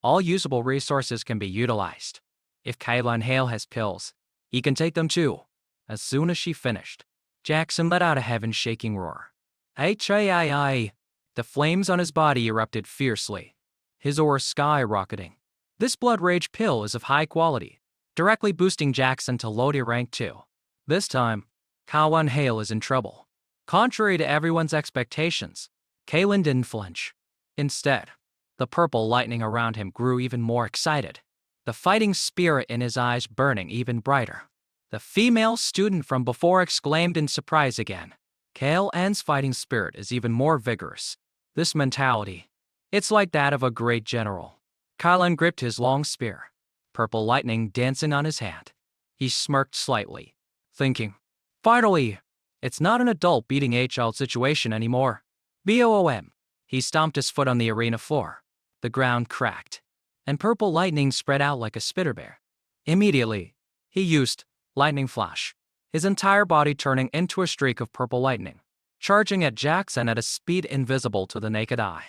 All usable resources can be utilized. If Kailan Hale has pills, he can take them too. As soon as she finished, Jackson let out a heaven-shaking roar. H-A-I-I. The flames on his body erupted fiercely, his aura skyrocketing. This blood rage pill is of high quality, directly boosting Jackson to low tier rank 2. This time, Kailan Hale is in trouble. Contrary to everyone's expectations, Kailan didn't flinch. Instead, the purple lightning around him grew even more excited, the fighting spirit in his eyes burning even brighter. The female student from before exclaimed in surprise again. Kailan's fighting spirit is even more vigorous. This mentality, it's like that of a great general. Kailan gripped his long spear, purple lightning dancing on his hand. He smirked slightly, thinking, finally, it's not an adult beating a child situation anymore. BOOM. He stomped his foot on the arena floor. The ground cracked, and purple lightning spread out like a spitter bear. Immediately, he used lightning flash, his entire body turning into a streak of purple lightning, charging at Jackson at a speed invisible to the naked eye.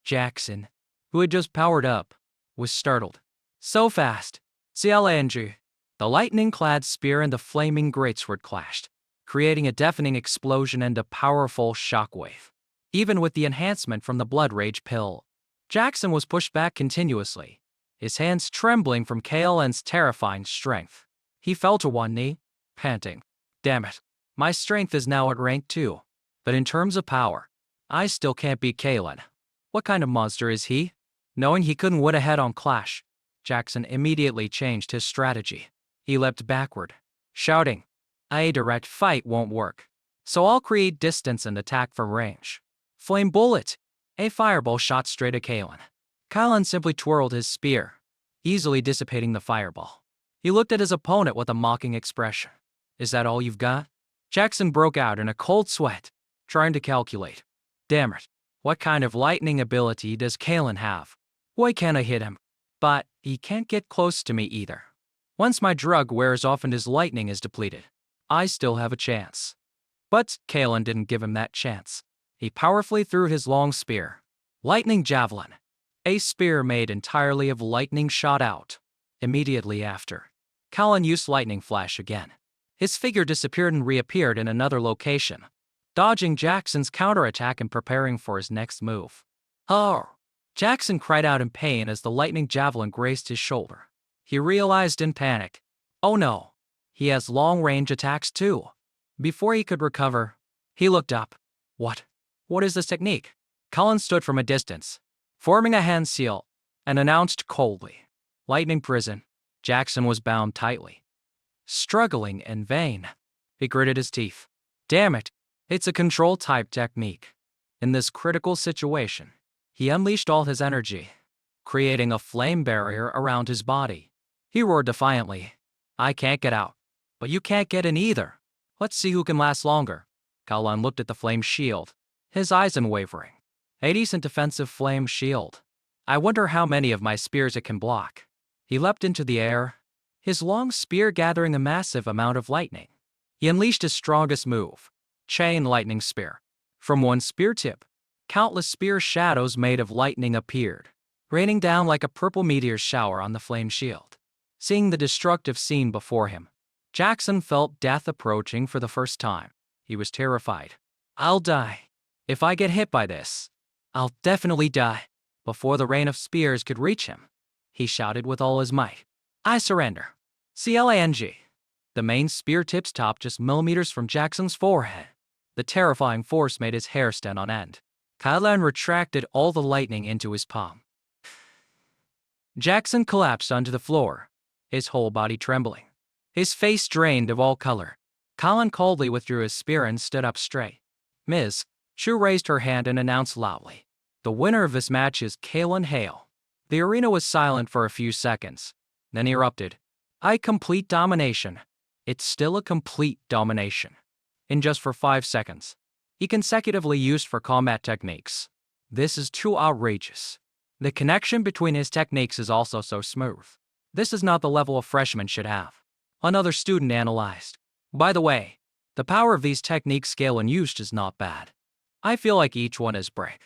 Jackson, who had just powered up, was startled. So fast! CLNG. The lightning-clad spear and the flaming greatsword clashed, creating a deafening explosion and a powerful shockwave. Even with the enhancement from the blood rage pill, Jackson was pushed back continuously, his hands trembling from KLN's terrifying strength. He fell to one knee, panting. Damn it, my strength is now at rank 2. But in terms of power, I still can't beat KLN. What kind of monster is he? Knowing he couldn't win a head-on clash, Jackson immediately changed his strategy. He leapt backward, shouting, "A direct fight won't work, so I'll create distance and attack from range." Flame bullet! A fireball shot straight at KLN. KLN simply twirled his spear, easily dissipating the fireball. He looked at his opponent with a mocking expression. "Is that all you've got?" Jackson broke out in a cold sweat, trying to calculate. Damn it, what kind of lightning ability does KLN have? Why can't I hit him? But he can't get close to me either. Once my drug wears off and his lightning is depleted, I still have a chance. But KLN didn't give him that chance. He powerfully threw his long spear. Lightning javelin. A spear made entirely of lightning shot out. Immediately after, KLN used lightning flash again. His figure disappeared and reappeared in another location, dodging Jackson's counterattack and preparing for his next move. Oh! Jackson cried out in pain as the lightning javelin grazed his shoulder. He realized in panic. Oh no! He has long-range attacks too. Before he could recover, he looked up. What? What is this technique? KLN stood from a distance, forming a hand seal, and announced coldly. Lightning prison. Jackson was bound tightly, struggling in vain. He gritted his teeth. Damn it, it's a control-type technique. In this critical situation, he unleashed all his energy, creating a flame barrier around his body. He roared defiantly. I can't get out, but you can't get in either. Let's see who can last longer. KLN looked at the flame shield, his eyes unwavering. A decent defensive flame shield. I wonder how many of my spears it can block. He leapt into the air, his long spear gathering a massive amount of lightning. He unleashed his strongest move, chain lightning spear. From one spear tip, countless spear shadows made of lightning appeared, raining down like a purple meteor shower on the flame shield. Seeing the destructive scene before him, Jackson felt death approaching for the first time. He was terrified. I'll die. If I get hit by this, I'll definitely die. Before the rain of spears could reach him, he shouted with all his might. I surrender. CLANG. The main spear tip stopped just millimeters from Jackson's forehead. The terrifying force made his hair stand on end. KLN retracted all the lightning into his palm. Jackson collapsed onto the floor, his whole body trembling, his face drained of all color. KLN coldly withdrew his spear and stood up straight. Ms. Chu raised her hand and announced loudly, the winner of this match is KLN Hale. The arena was silent for a few seconds, then erupted. Complete domination. It's still a complete domination. In just for 5 seconds, he consecutively used for combat techniques. This is too outrageous. The connection between his techniques is also so smooth. This is not the level a freshman should have. Another student analyzed. By the way, the power of these techniques scale and used is not bad. I feel like each one is break.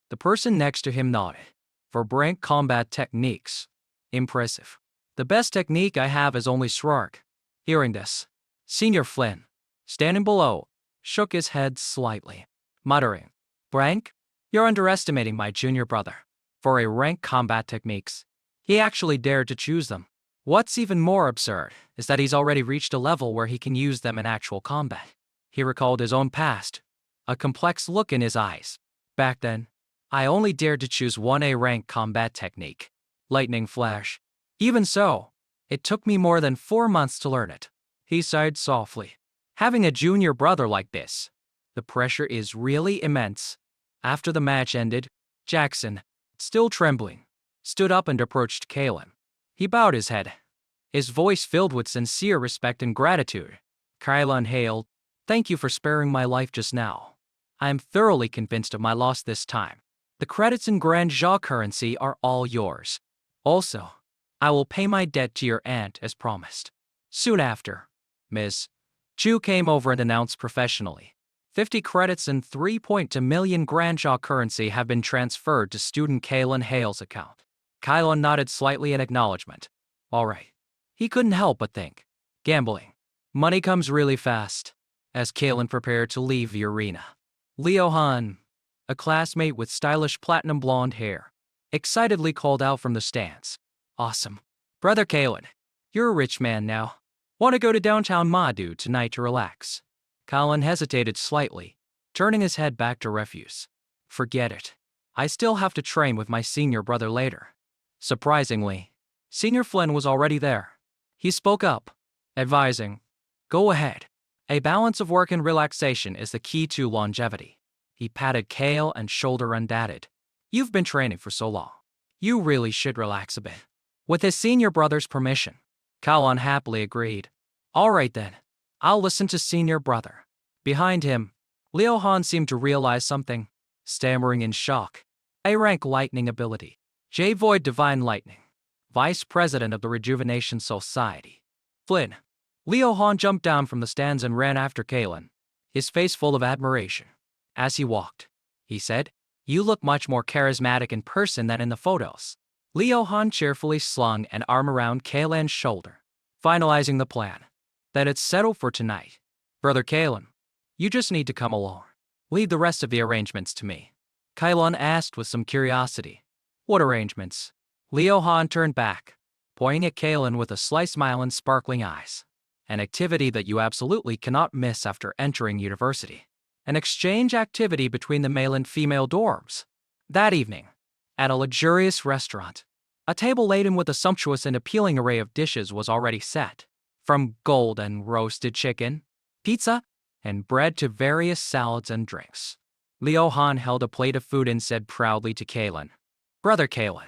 The person next to him nodded. For rank combat techniques. Impressive. The best technique I have is only SSS-Rank. Hearing this, Senior Flynn, standing below, shook his head slightly, muttering, Rank? You're underestimating my junior brother. For a rank combat techniques, he actually dared to choose them. What's even more absurd is that he's already reached a level where he can use them in actual combat. He recalled his own past, a complex look in his eyes. Back then, I only dared to choose one A-rank combat technique, lightning flash. Even so, it took me more than 4 months to learn it. He sighed softly. Having a junior brother like this, the pressure is really immense. After the match ended, Jackson, still trembling, stood up and approached KLN. He bowed his head, his voice filled with sincere respect and gratitude. KLN Hale, thank you for sparing my life just now. I am thoroughly convinced of my loss this time. The credits in Grand Jia currency are all yours. Also, I will pay my debt to your aunt as promised. Soon after, Ms. Chu came over and announced professionally. 50 credits and 3.2 million Grand Jia currency have been transferred to student Kalen Hale's account. Kylon nodded slightly in acknowledgement. All right. He couldn't help but think. Gambling. Money comes really fast. As Kalen prepared to leave the arena, Leo Han, a classmate with stylish platinum blonde hair, excitedly called out from the stands. Awesome. Brother Kalen, you're a rich man now. Want to go to downtown Madu tonight to relax? Kalen hesitated slightly, turning his head back to refuse. Forget it. I still have to train with my senior brother later. Surprisingly, Senior Flynn was already there. He spoke up, advising, go ahead. A balance of work and relaxation is the key to longevity. He patted Kale and shoulder and added, you've been training for so long. You really should relax a bit. With his senior brother's permission, Kalen happily agreed. All right then, I'll listen to senior brother. Behind him, Leo Han seemed to realize something, stammering in shock. A-rank lightning ability. J-Void Divine Lightning. Vice President of the Rejuvenation Society. Flynn. Leo Han jumped down from the stands and ran after Kalen, his face full of admiration. As he walked, he said, you look much more charismatic in person than in the photos. Leo Han cheerfully slung an arm around Kalen's shoulder, finalizing the plan. Then it's settled for tonight. Brother Kalen, you just need to come along. Leave the rest of the arrangements to me. Kalen asked with some curiosity. What arrangements? Leo Han turned back, pointing at Kalen with a sly smile and sparkling eyes. An activity that you absolutely cannot miss after entering university. An exchange activity between the male and female dorms. That evening, at a luxurious restaurant, a table laden with a sumptuous and appealing array of dishes was already set. From gold and roasted chicken, pizza, and bread to various salads and drinks. Leo Han held a plate of food and said proudly to Kalen, Brother Kalen,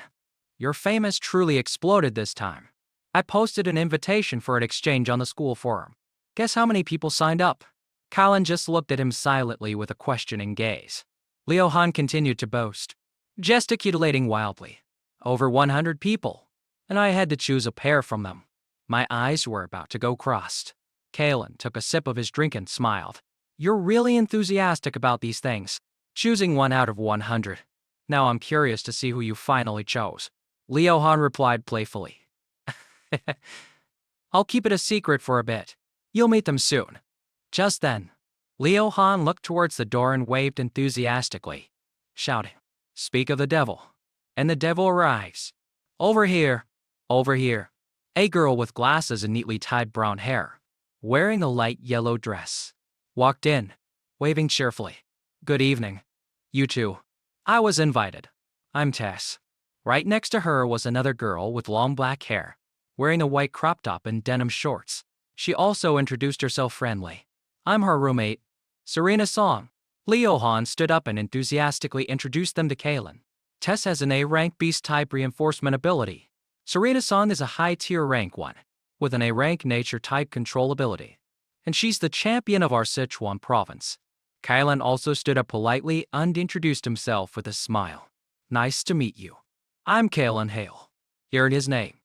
your fame has truly exploded this time. I posted an invitation for an exchange on the school forum. Guess how many people signed up? Kalen just looked at him silently with a questioning gaze. Leo Han continued to boast, gesticulating wildly. Over 100 people, and I had to choose a pair from them. My eyes were about to go crossed. Kalen took a sip of his drink and smiled. You're really enthusiastic about these things, choosing one out of 100. Now I'm curious to see who you finally chose. Leo Han replied playfully. I'll keep it a secret for a bit. You'll meet them soon. Just then, Leo Han looked towards the door and waved enthusiastically, shouting, Speak of the devil. And the devil arrives. Over here, over here. A girl with glasses and neatly tied brown hair, wearing a light yellow dress, walked in, waving cheerfully. Good evening. You too. I was invited. I'm Tess. Right next to her was another girl with long black hair, wearing a white crop top and denim shorts. She also introduced herself friendly. I'm her roommate, Serena Song. Leo Han stood up and enthusiastically introduced them to Kalen. Tess has an A-rank beast-type reinforcement ability. Serena Song is a high-tier rank 1, with an A-rank nature-type control ability. And she's the champion of our Sichuan province. Kalen also stood up politely and introduced himself with a smile. Nice to meet you. I'm Kalen Hale. Heard his name.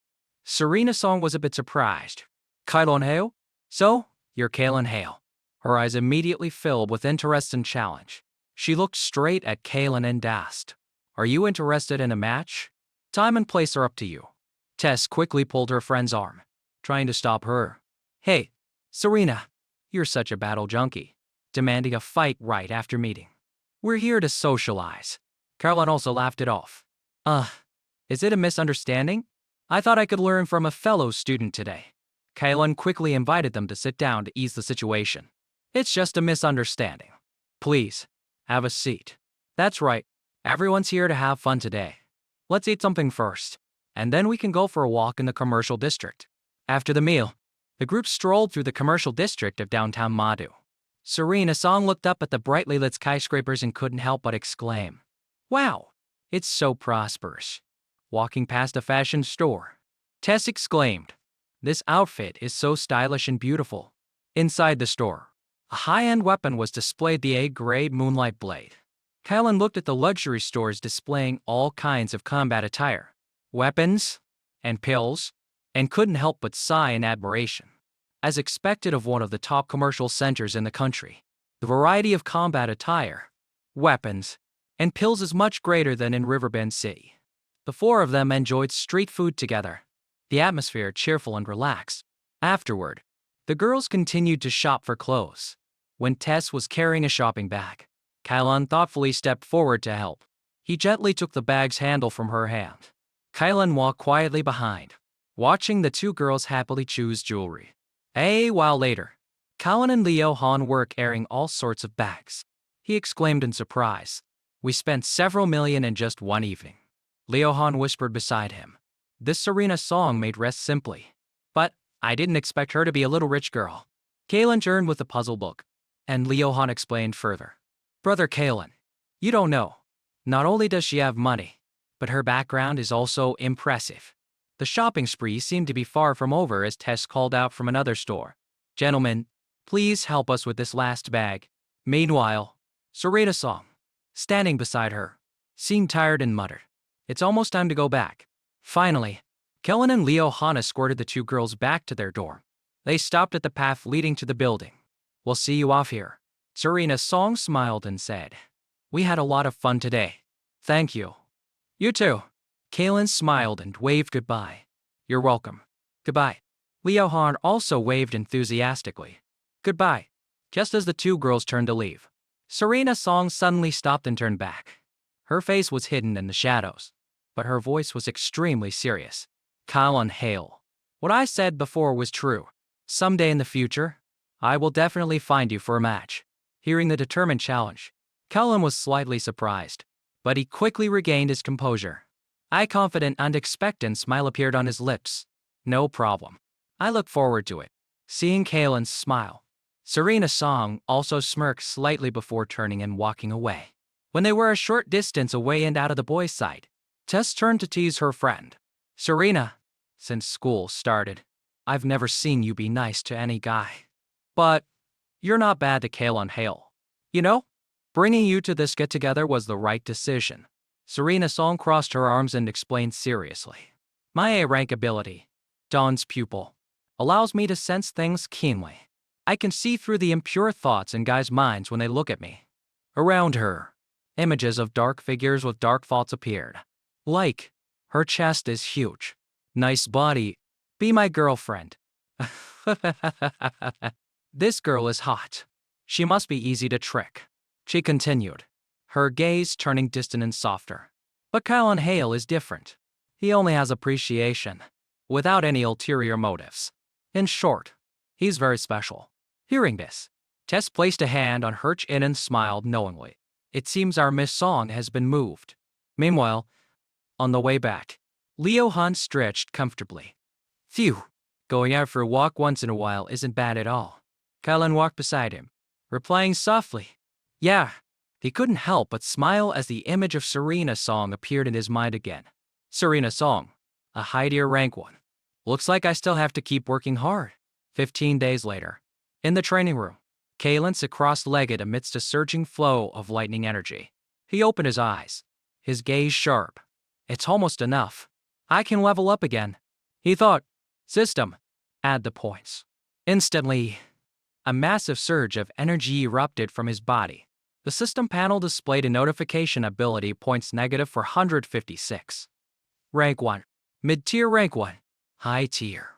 Serena Song was a bit surprised. Kalen Hale? So, you're Kalen Hale. Her eyes immediately filled with interest and challenge. She looked straight at Kalen and asked, Are you interested in a match? Time and place are up to you. Tess quickly pulled her friend's arm, trying to stop her. Hey, Serena, you're such a battle junkie, demanding a fight right after meeting. We're here to socialize. Kalen also laughed it off. Is it a misunderstanding? I thought I could learn from a fellow student today. Kalen quickly invited them to sit down to ease the situation. It's just a misunderstanding. Please, have a seat. That's right, everyone's here to have fun today. Let's eat something first, and then we can go for a walk in the commercial district. After the meal, the group strolled through the commercial district of downtown Madu. Serena Song looked up at the brightly lit skyscrapers and couldn't help but exclaim, Wow, it's so prosperous. Walking past a fashion store, Tess exclaimed, This outfit is so stylish and beautiful. Inside the store, a high-end weapon was displayed, the A-grade moonlight blade. Kylan looked at the luxury stores displaying all kinds of combat attire, weapons, and pills, and couldn't help but sigh in admiration. As expected of one of the top commercial centers in the country, the variety of combat attire, weapons, and pills is much greater than in Riverbend City. The four of them enjoyed street food together, the atmosphere cheerful and relaxed. Afterward, the girls continued to shop for clothes. When Tess was carrying a shopping bag, Kylan thoughtfully stepped forward to help. He gently took the bag's handle from her hand. Kylan walked quietly behind, watching the two girls happily choose jewelry. A while later, Kylan and Leo Han were carrying all sorts of bags. He exclaimed in surprise. We spent several million in just one evening. Leo Han whispered beside him. This Serena song made rest simply. But I didn't expect her to be a little rich girl. Kalen turned with the puzzle book, and Leo Han explained further. Brother Kalen, you don't know. Not only does she have money, but her background is also impressive. The shopping spree seemed to be far from over as Tess called out from another store. Gentlemen, please help us with this last bag. Meanwhile, Serena Song, standing beside her, seemed tired and muttered. It's almost time to go back. Finally, Kellen and Leo Han escorted the two girls back to their dorm. They stopped at the path leading to the building. We'll see you off here. Serena Song smiled and said, We had a lot of fun today. Thank you. You too. Kalen smiled and waved goodbye. You're welcome. Goodbye. Leo Han also waved enthusiastically. Goodbye. Just as the two girls turned to leave, Serena Song suddenly stopped and turned back. Her face was hidden in the shadows, but her voice was extremely serious. Kylan Hale. What I said before was true. Someday in the future, I will definitely find you for a match. Hearing the determined challenge, Kylan was slightly surprised, but he quickly regained his composure. A confident and expectant smile appeared on his lips. No problem. I look forward to it. Seeing Kylan's smile, Serena Song also smirked slightly before turning and walking away. When they were a short distance away and out of the boys' sight, Tess turned to tease her friend. Serena, since school started, I've never seen you be nice to any guy. But you're not bad to Kalen Hale. You know, bringing you to this get-together was the right decision. Serena Song crossed her arms and explained seriously. My A-rank ability, Dawn's pupil, allows me to sense things keenly. I can see through the impure thoughts in guys' minds when they look at me. Around her, images of dark figures with dark thoughts appeared. Like, her chest is huge. Nice body. Be my girlfriend. This girl is hot. She must be easy to trick. She continued, her gaze turning distant and softer. But Kylan Hale is different. He only has appreciation, without any ulterior motives. In short, he's very special. Hearing this, Tess placed a hand on her chin and smiled knowingly. It seems our Miss Song has been moved. Meanwhile, on the way back, Leo Han stretched comfortably. Phew, going out for a walk once in a while isn't bad at all. Kylan walked beside him, replying softly, Yeah. He couldn't help but smile as the image of Serena Song appeared in his mind again. Serena Song, a high-tier rank 1. Looks like I still have to keep working hard. 15 days later, in the training room, Kylan sat cross-legged amidst a surging flow of lightning energy. He opened his eyes, his gaze sharp. It's almost enough. I can level up again. He thought, System, add the points. Instantly, a massive surge of energy erupted from his body. The system panel displayed a notification ability points negative for 156. Rank 1. Mid-tier rank 1. High tier.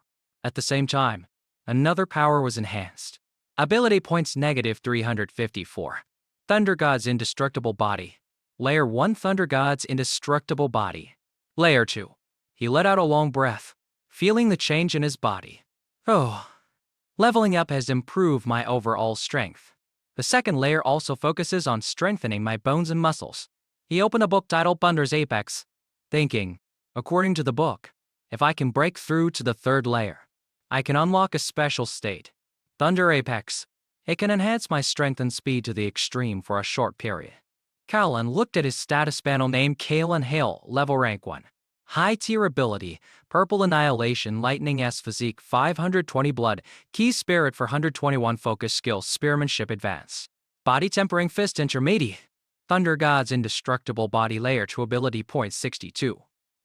At the same time, another power was enhanced. Ability points negative 354. Thunder God's indestructible body. Layer 1 Thunder God's indestructible body. Layer 2. He let out a long breath, feeling the change in his body. Oh. Leveling up has improved my overall strength. The second layer also focuses on strengthening my bones and muscles. He opened a book titled Thunder's Apex, thinking, according to the book, if I can break through to the third layer, I can unlock a special state, Thunder Apex. It can enhance my strength and speed to the extreme for a short period. Kylan looked at his status panel named Kylan Hale, level rank 1. High tier ability, Purple Annihilation, Lightning S Physique 520 Blood, Key Spirit for 121 Focus Skill, Spearmanship Advance. Body Tempering Fist Intermediate. Thunder God's indestructible body layer to ability point 62.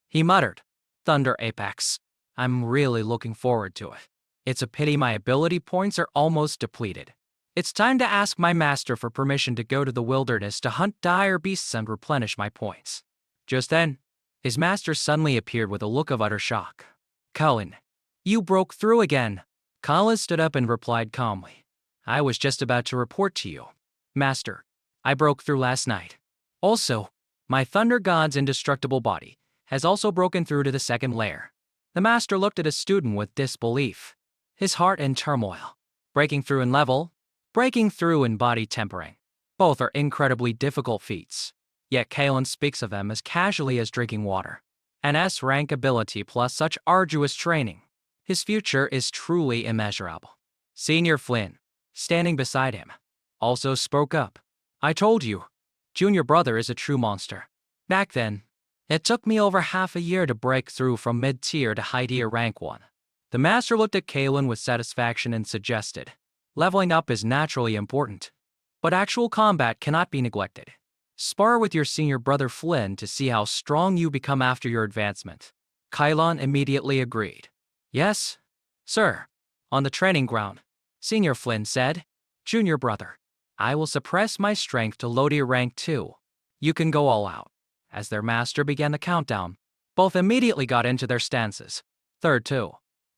He muttered, Thunder Apex. I'm really looking forward to it. It's a pity my ability points are almost depleted. It's time to ask my master for permission to go to the wilderness to hunt dire beasts and replenish my points. Just then, his master suddenly appeared with a look of utter shock. Cullen, you broke through again. Cullen stood up and replied calmly. I was just about to report to you. Master, I broke through last night. Also, my Thunder God's indestructible body has also broken through to the second layer. The master looked at his student with disbelief, his heart in turmoil. Breaking through in level, breaking through in body tempering. Both are incredibly difficult feats. Yet Kalen speaks of them as casually as drinking water. An S-rank ability plus such arduous training. His future is truly immeasurable. Senior Flynn, standing beside him, also spoke up. I told you, junior brother is a true monster. Back then, it took me over half a year to break through from mid-tier to high-tier rank 1. The master looked at Kalen with satisfaction and suggested, leveling up is naturally important, but actual combat cannot be neglected. Spar with your senior brother Flynn to see how strong you become after your advancement. Kylon immediately agreed. Yes, sir. On the training ground, Senior Flynn said, Junior brother, I will suppress my strength to low tier rank 2. You can go all out. As their master began the countdown, both immediately got into their stances. Third 2.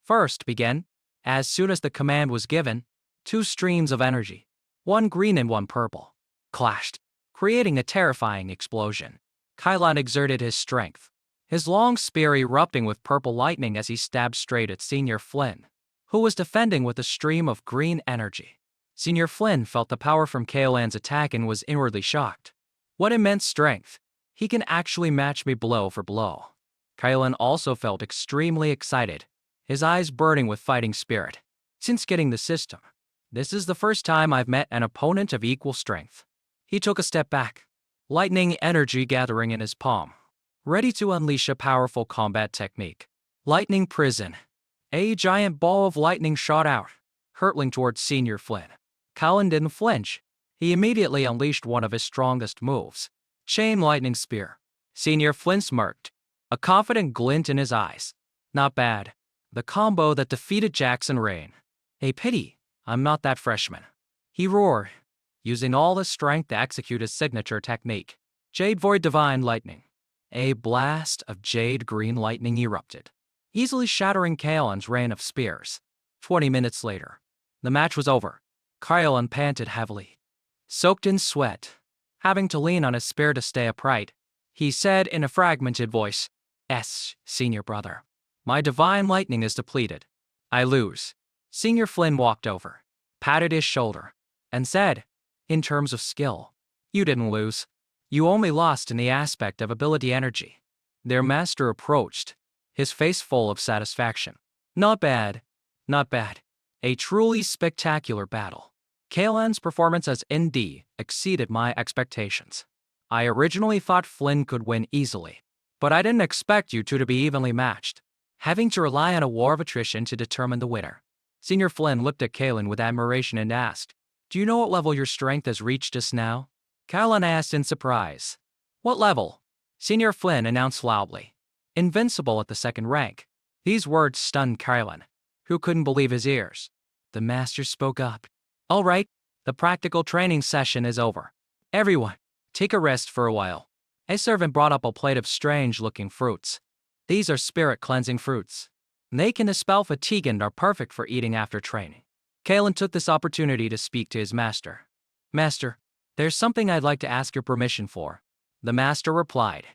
First began, as soon as the command was given, 2 streams of energy, one green and one purple, clashed, creating a terrifying explosion. Kylon exerted his strength, his long spear erupting with purple lightning as he stabbed straight at Senior Flynn, who was defending with a stream of green energy. Senior Flynn felt the power from Kaelan's attack and was inwardly shocked. What immense strength! He can actually match me blow for blow. Kaelan also felt extremely excited, his eyes burning with fighting spirit. Since getting the system, this is the first time I've met an opponent of equal strength. He took a step back, lightning energy gathering in his palm, ready to unleash a powerful combat technique. Lightning Prison. A giant ball of lightning shot out, hurtling towards Senior Flynn. Kalen didn't flinch. He immediately unleashed one of his strongest moves, Chain Lightning Spear. Senior Flynn smirked, a confident glint in his eyes. Not bad. The combo that defeated Jackson Rain. A pity, I'm not that freshman. He roared, using all his strength to execute his signature technique. Jade Void Divine Lightning. A blast of jade green lightning erupted, easily shattering Kaelan's rain of spears. 20 minutes later, the match was over. Kaelan panted heavily, soaked in sweat, having to lean on his spear to stay upright. He said in a fragmented voice, Senior brother, my divine lightning is depleted. I lose. Senior Flynn walked over, patted his shoulder, and said, in terms of skill, you didn't lose. You only lost in the aspect of ability energy. Their master approached, his face full of satisfaction. Not bad. Not bad. A truly spectacular battle. Kaelan's performance as ND exceeded my expectations. I originally thought Flynn could win easily, but I didn't expect you two to be evenly matched, having to rely on a war of attrition to determine the winner. Senior Flynn looked at Kaelan with admiration and asked, Do you know what level your strength has reached just now? Kaelan asked in surprise. What level? Senior Flynn announced loudly. Invincible at the second rank. These words stunned Kaelan, who couldn't believe his ears. The master spoke up. All right, the practical training session is over. Everyone, take a rest for a while. A servant brought up a plate of strange-looking fruits. These are spirit-cleansing fruits. They can dispel fatigue and are perfect for eating after training. Kaelan took this opportunity to speak to his master. Master, there's something I'd like to ask your permission for. The master replied.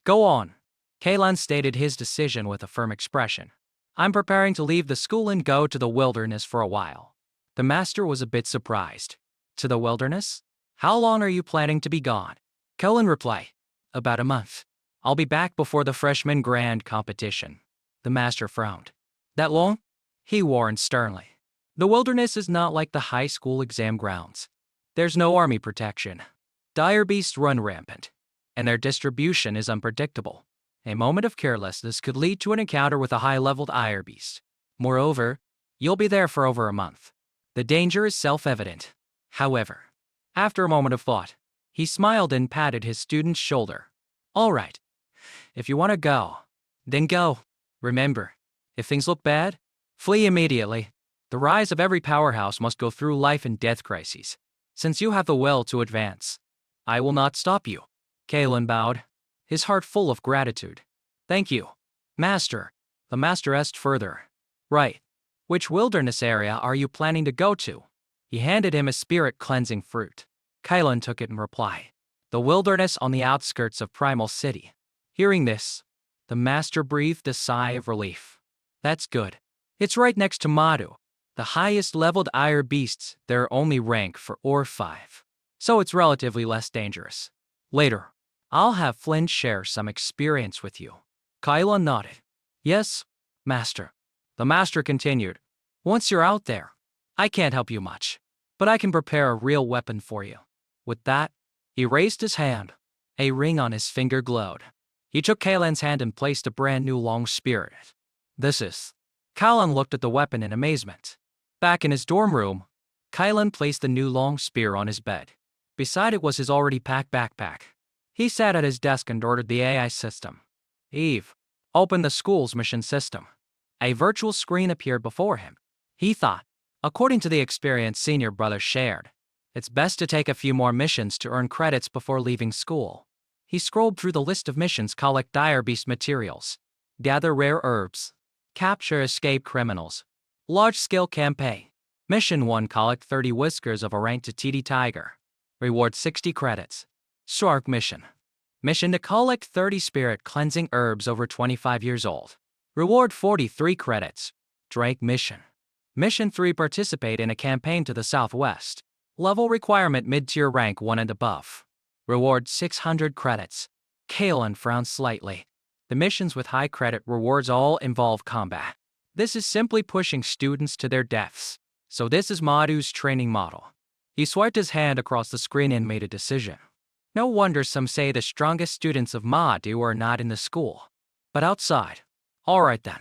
Go on. Kaelan stated his decision with a firm expression. I'm preparing to leave the school and go to the wilderness for a while. The master was a bit surprised. To the wilderness? How long are you planning to be gone? Kaelan replied. About a month. I'll be back before the freshman grand competition. The master frowned. That long? He warned sternly. The wilderness is not like the high school exam grounds. There's no army protection. Dire beasts run rampant, and their distribution is unpredictable. A moment of carelessness could lead to an encounter with a high-leveled dire beast. Moreover, you'll be there for over a month. The danger is self-evident. However, after a moment of thought, He smiled and patted his student's shoulder. All right. If you want to go, then go. Remember, if things look bad, flee immediately. The rise of every powerhouse must go through life and death crises. Since you have the will to advance, I will not stop you. Kalen bowed, his heart full of gratitude. Thank you, Master. The master asked further. Right. Which wilderness area are you planning to go to? He handed him a spirit-cleansing fruit. Kalen took it in reply. The wilderness on the outskirts of Primal City. Hearing this, the master breathed a sigh of relief. That's good. It's right next to Madhu. The highest leveled Iron beasts, their only rank for Or 5. So it's relatively less dangerous. Later, I'll have Flynn share some experience with you. Kylan nodded. Yes, Master. The master continued. Once you're out there, I can't help you much, but I can prepare a real weapon for you. With that, he raised his hand. A ring on his finger glowed. He took Kalan's hand and placed a brand new long spear in it. This is. Kalan looked at the weapon in amazement. Back in his dorm room, Kylan placed the new long spear on his bed. Beside it was his already packed backpack. He sat at his desk and ordered the AI system. Eve, open the school's mission system. A virtual screen appeared before him. He thought, according to the experience senior brother shared, it's best to take a few more missions to earn credits before leaving school. He scrolled through the list of missions: collect dire beast materials, gather rare herbs, capture escaped criminals, large-scale campaign. Mission 1: collect 30 whiskers of orangutan tiger. Reward 60 credits. Shark mission. Mission to collect 30 spirit-cleansing herbs over 25 years old. Reward 43 credits. Drake mission. Mission 3: participate in a campaign to the southwest. Level requirement mid-tier rank 1 and above. Reward 600 credits. Kalen frowned slightly. The missions with high credit rewards all involve combat. This is simply pushing students to their deaths. So this is Madhu's training model. He swiped his hand across the screen and made a decision. No wonder some say the strongest students of Madhu are not in the school, but outside. Alright then.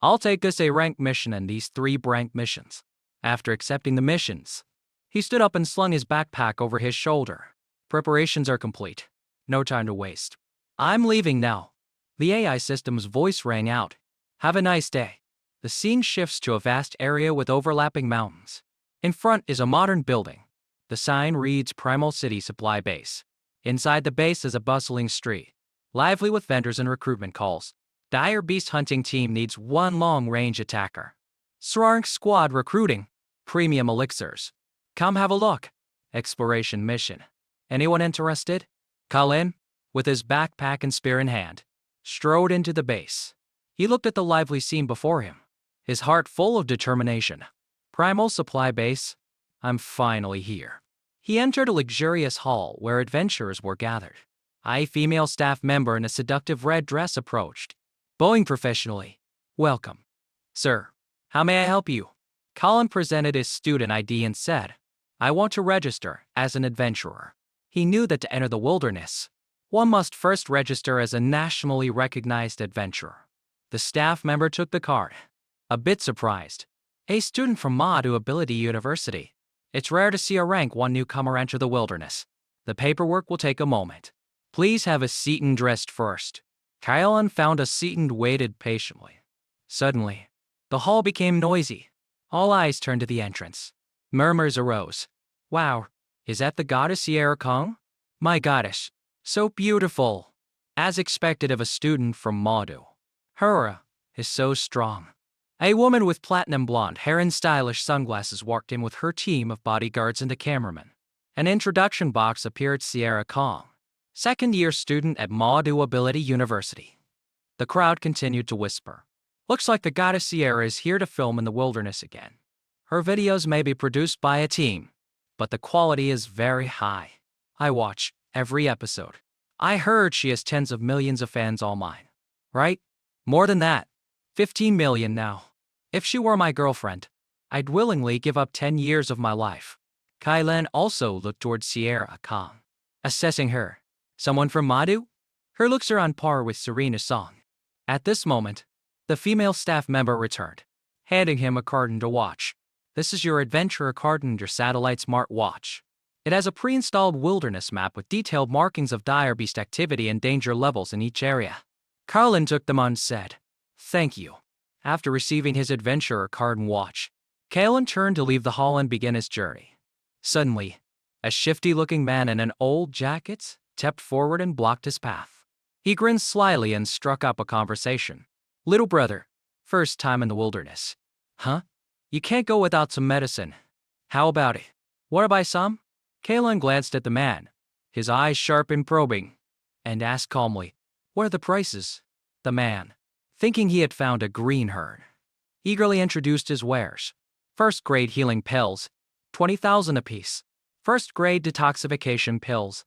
I'll take this A-rank mission and these 3 rank missions. After accepting the missions, he stood up and slung his backpack over his shoulder. Preparations are complete. No time to waste. I'm leaving now. The AI system's voice rang out. Have a nice day. The scene shifts to a vast area with overlapping mountains. In front is a modern building. The sign reads Primal City Supply Base. Inside the base is a bustling street, lively with vendors and recruitment calls. The Dire Beast hunting team needs 1 long-range attacker. SSS-Rank squad recruiting. Premium elixirs. Come have a look. Exploration mission. Anyone interested? Colin, with his backpack and spear in hand, strode into the base. He looked at the lively scene before him, his heart full of determination. Primal Supply Base. I'm finally here. He entered a luxurious hall where adventurers were gathered. A female staff member in a seductive red dress approached, bowing professionally. Welcome. Sir, how may I help you? Colin presented his student ID and said, I want to register as an adventurer. He knew that to enter the wilderness, one must first register as a nationally recognized adventurer. The staff member took the card, a bit surprised. A student from Madhu Ability University. It's rare to see a rank 1 newcomer enter the wilderness. The paperwork will take a moment. Please have a seat and rest first. Kylan found a seat and waited patiently. Suddenly, the hall became noisy. All eyes turned to the entrance. Murmurs arose. Wow, is that the goddess Sierra Kong? My goddess, so beautiful. As expected of a student from Madhu. Her aura is so strong. A woman with platinum blonde hair and stylish sunglasses walked in with her team of bodyguards and a cameraman. An introduction box appeared. Sierra Kong, second-year student at Madhu Ability University. The crowd continued to whisper. Looks like the goddess Sierra is here to film in the wilderness again. Her videos may be produced by a team, but the quality is very high. I watch every episode. I heard she has tens of millions of fans online. Right? More than that. 15 million now. If she were my girlfriend, I'd willingly give up 10 years of my life. Kylan also looked toward Sierra Kong, assessing her. Someone from Madhu? Her looks are on par with Serena Song. At this moment, the female staff member returned, handing him a card and a watch. This is your adventurer card and your satellite smart watch. It has a pre-installed wilderness map with detailed markings of dire beast activity and danger levels in each area. Carlin took them on and said, "Thank you." After receiving his adventurer card and watch, Kalen turned to leave the hall and begin his journey. Suddenly, a shifty-looking man in an old jacket stepped forward and blocked his path. He grinned slyly and struck up a conversation. "Little brother, first time in the wilderness. Huh? You can't go without some medicine. How about it? Want to buy some?" Kalen glanced at the man, his eyes sharp and probing, and asked calmly, "What are the prices?" The man, thinking he had found a greenhorn, eagerly introduced his wares. First-grade healing pills, 20,000 apiece. First-grade detoxification pills,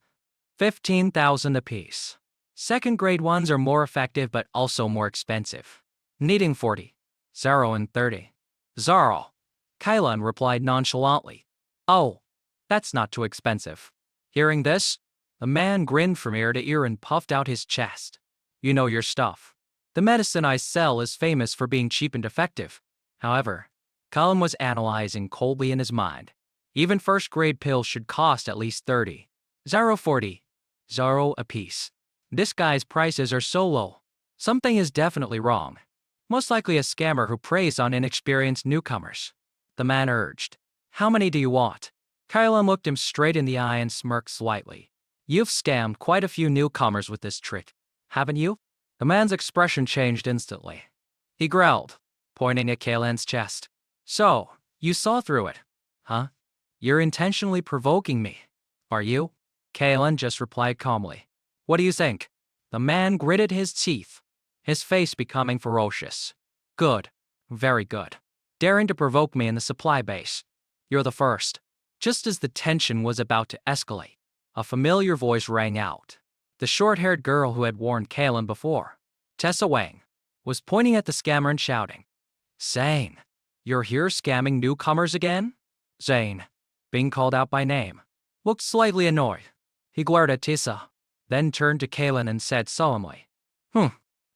15,000 apiece. Second-grade ones are more effective but also more expensive, needing 40, 0 and 30. "Zaro," Kailan replied nonchalantly. "Oh, that's not too expensive." Hearing this, the man grinned from ear to ear and puffed out his chest. "You know your stuff. The medicine I sell is famous for being cheap and effective." However, Cullen was analyzing coldly in his mind. Even first-grade pills should cost at least 30, 40, 0 apiece. This guy's prices are so low. Something is definitely wrong. Most likely a scammer who preys on inexperienced newcomers. The man urged, "How many do you want?" Kylan looked him straight in the eye and smirked slightly. "You've scammed quite a few newcomers with this trick, haven't you?" The man's expression changed instantly. He growled, pointing at Kaylan's chest. "So, you saw through it, huh? You're intentionally provoking me, are you?" Kaylan just replied calmly. "What do you think?" The man gritted his teeth, his face becoming ferocious. "Good. Very good. Daring to provoke me in the supply base. You're the first." Just as the tension was about to escalate, a familiar voice rang out. The short-haired girl who had warned Kalen before, Tessa Wang, was pointing at the scammer and shouting, "Zane, you're here scamming newcomers again?" Zane, being called out by name, looked slightly annoyed. He glared at Tessa, then turned to Kalen and said solemnly,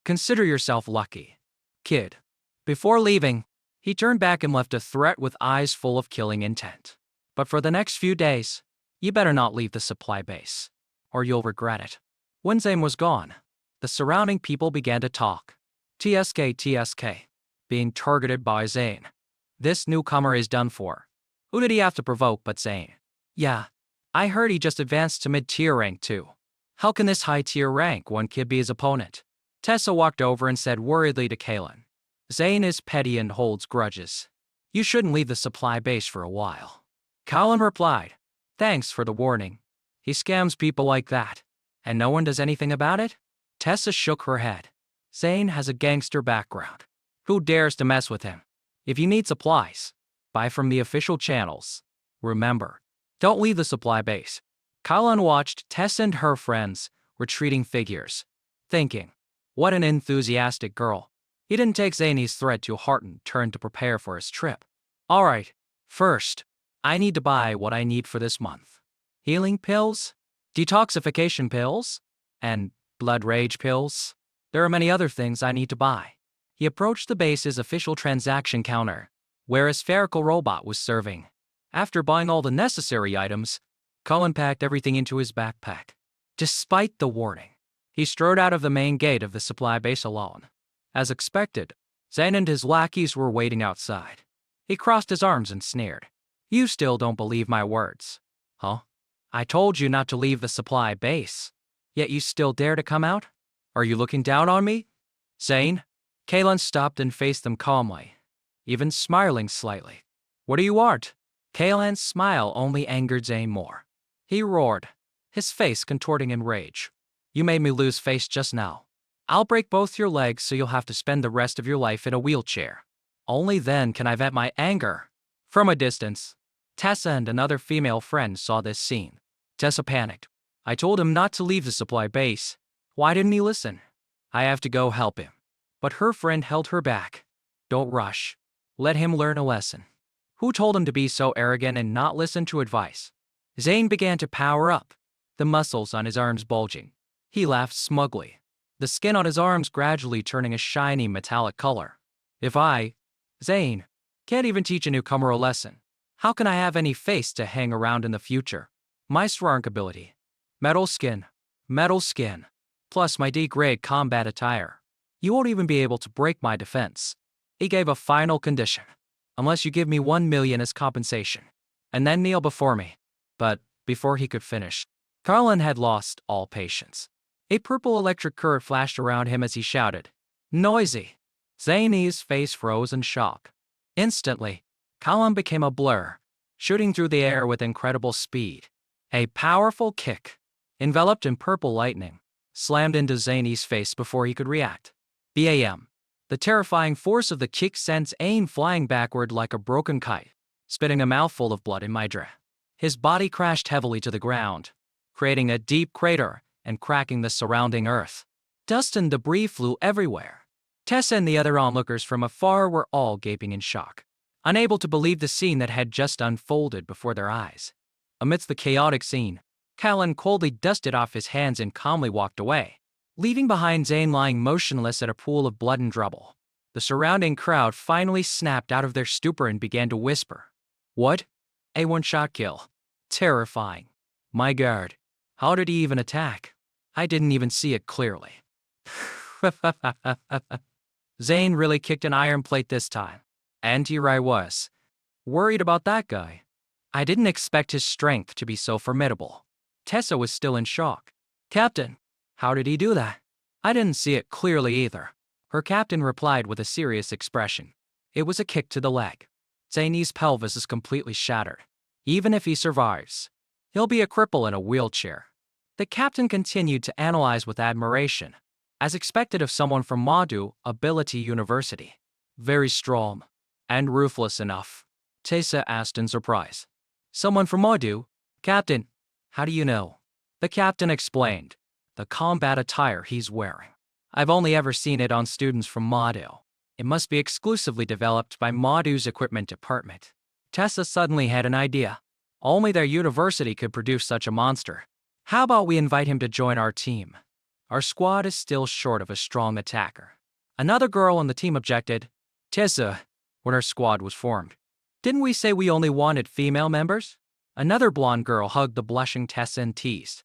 "Consider yourself lucky, kid." Before leaving, he turned back and left a threat with eyes full of killing intent. "But for the next few days, you better not leave the supply base, or you'll regret it." When Zane was gone, the surrounding people began to talk. TSK, being targeted by Zane. This newcomer is done for. Who did he have to provoke but Zane? Yeah, I heard he just advanced to mid-tier rank too. How can this high-tier rank one kid be his opponent? Tessa walked over and said worriedly to Kalen, "Zane is petty and holds grudges. You shouldn't leave the supply base for a while." Kalen replied, "Thanks for the warning. He scams people like that, and no one does anything about it?" Tessa shook her head. "Zane has a gangster background. Who dares to mess with him? If you need supplies, buy from the official channels. Remember, don't leave the supply base." Kalen watched Tessa and her friends retreating figures, thinking, what an enthusiastic girl. He didn't take Zane's threat to heart and turned to prepare for his trip. "All right, first, I need to buy what I need for this month. Healing pills, detoxification pills, and blood rage pills. There are many other things I need to buy." He approached the base's official transaction counter, where a spherical robot was serving. After buying all the necessary items, Cullen packed everything into his backpack. Despite the warning, he strode out of the main gate of the supply base alone. As expected, Zane and his lackeys were waiting outside. He crossed his arms and sneered. "You still don't believe my words, huh? I told you not to leave the supply base, yet you still dare to come out? Are you looking down on me?" Zane? Kalen stopped and faced them calmly, even smiling slightly. "What do you want?" Kalen's smile only angered Zane more. He roared, his face contorting in rage. "You made me lose face just now. I'll break both your legs so you'll have to spend the rest of your life in a wheelchair. Only then can I vent my anger." From a distance, Tessa and another female friend saw this scene. Tessa panicked. "I told him not to leave the supply base. Why didn't he listen? I have to go help him." But her friend held her back. "Don't rush. Let him learn a lesson. Who told him to be so arrogant and not listen to advice?" Zane began to power up, the muscles on his arms bulging. He laughed smugly, the skin on his arms gradually turning a shiny metallic color. "If I, Zane, can't even teach a newcomer a lesson, how can I have any face to hang around in the future?" My S-Rank ability. Metal skin. Metal skin. Plus my D-grade combat attire. You won't even be able to break my defense. He gave a final condition. Unless you give me 1 million as compensation. And then kneel before me. But, before he could finish, Carlin had lost all patience. A purple electric current flashed around him as he shouted, "Noisy!" Zane's face froze in shock. Instantly, Carlin became a blur, shooting through the air with incredible speed. A powerful kick, enveloped in purple lightning, slammed into Zane's face before he could react. Bam! The terrifying force of the kick sent Zane flying backward like a broken kite, spitting a mouthful of blood in my dress. His body crashed heavily to the ground, creating a deep crater and cracking the surrounding earth. Dust and debris flew everywhere. Tessa and the other onlookers from afar were all gaping in shock, unable to believe the scene that had just unfolded before their eyes. Amidst the chaotic scene, Callan coldly dusted off his hands and calmly walked away, leaving behind Zane lying motionless at a pool of blood and rubble. The surrounding crowd finally snapped out of their stupor and began to whisper, "What? A one-shot kill. Terrifying. My God, how did he even attack? I didn't even see it clearly." Zane really kicked an iron plate this time. And here I was, worried about that guy. I didn't expect his strength to be so formidable. Tessa was still in shock. "Captain, how did he do that?" "I didn't see it clearly either," her captain replied with a serious expression. "It was a kick to the leg. Zane's pelvis is completely shattered. Even if he survives, he'll be a cripple in a wheelchair." The captain continued to analyze with admiration, as expected of someone from Madu Ability University. "Very strong. And ruthless enough?" Tessa asked in surprise. "Someone from Madu? Captain, how do you know?" The captain explained. "The combat attire he's wearing. I've only ever seen it on students from Madu. It must be exclusively developed by Madu's equipment department." Tessa suddenly had an idea. Only their university could produce such a monster. "How about we invite him to join our team? Our squad is still short of a strong attacker." Another girl on the team objected. "Tessa, when our squad was formed, didn't we say we only wanted female members?" Another blonde girl hugged the blushing Tessa and teased.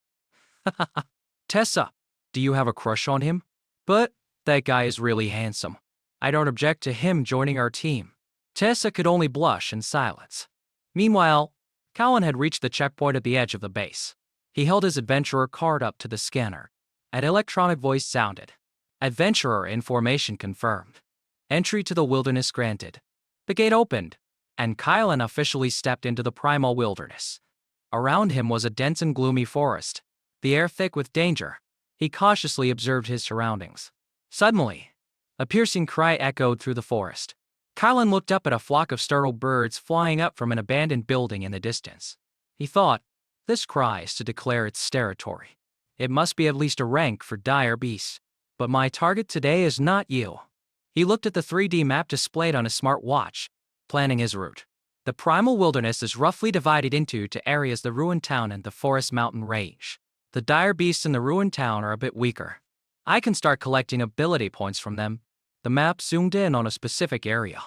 "Tessa, do you have a crush on him? But that guy is really handsome. I don't object to him joining our team." Tessa could only blush in silence. Meanwhile, Callan had reached the checkpoint at the edge of the base. He held his adventurer card up to the scanner. An electronic voice sounded. "Adventurer information confirmed. Entry to the wilderness granted." The gate opened, and Kylan officially stepped into the primal wilderness. Around him was a dense and gloomy forest, the air thick with danger. He cautiously observed his surroundings. Suddenly, a piercing cry echoed through the forest. Kylan looked up at a flock of startled birds flying up from an abandoned building in the distance. He thought, this cry is to declare its territory. It must be at least a rank for dire beasts. But my target today is not you. He looked at the 3D map displayed on his smartwatch, planning his route. The primal wilderness is roughly divided into two areas: the ruined town and the forest mountain range. The dire beasts in the ruined town are a bit weaker. I can start collecting ability points from them. The map zoomed in on a specific area.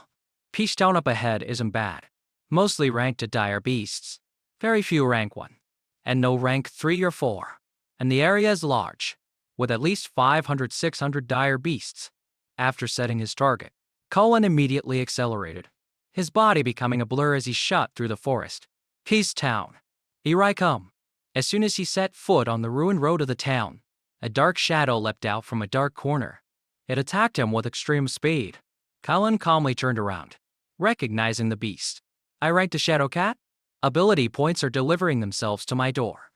Peach Town up ahead isn't bad. Mostly ranked to dire beasts. Very few rank 1. And no rank 3 or 4. And the area is large, with at least 500-600 dire beasts. After setting his target, Cullen immediately accelerated, his body becoming a blur as he shot through the forest. Peace Town. Here I come. As soon as he set foot on the ruined road of the town, a dark shadow leapt out from a dark corner. It attacked him with extreme speed. Cullen calmly turned around, recognizing the beast. "I ranked a shadow cat? Ability points are delivering themselves to my door."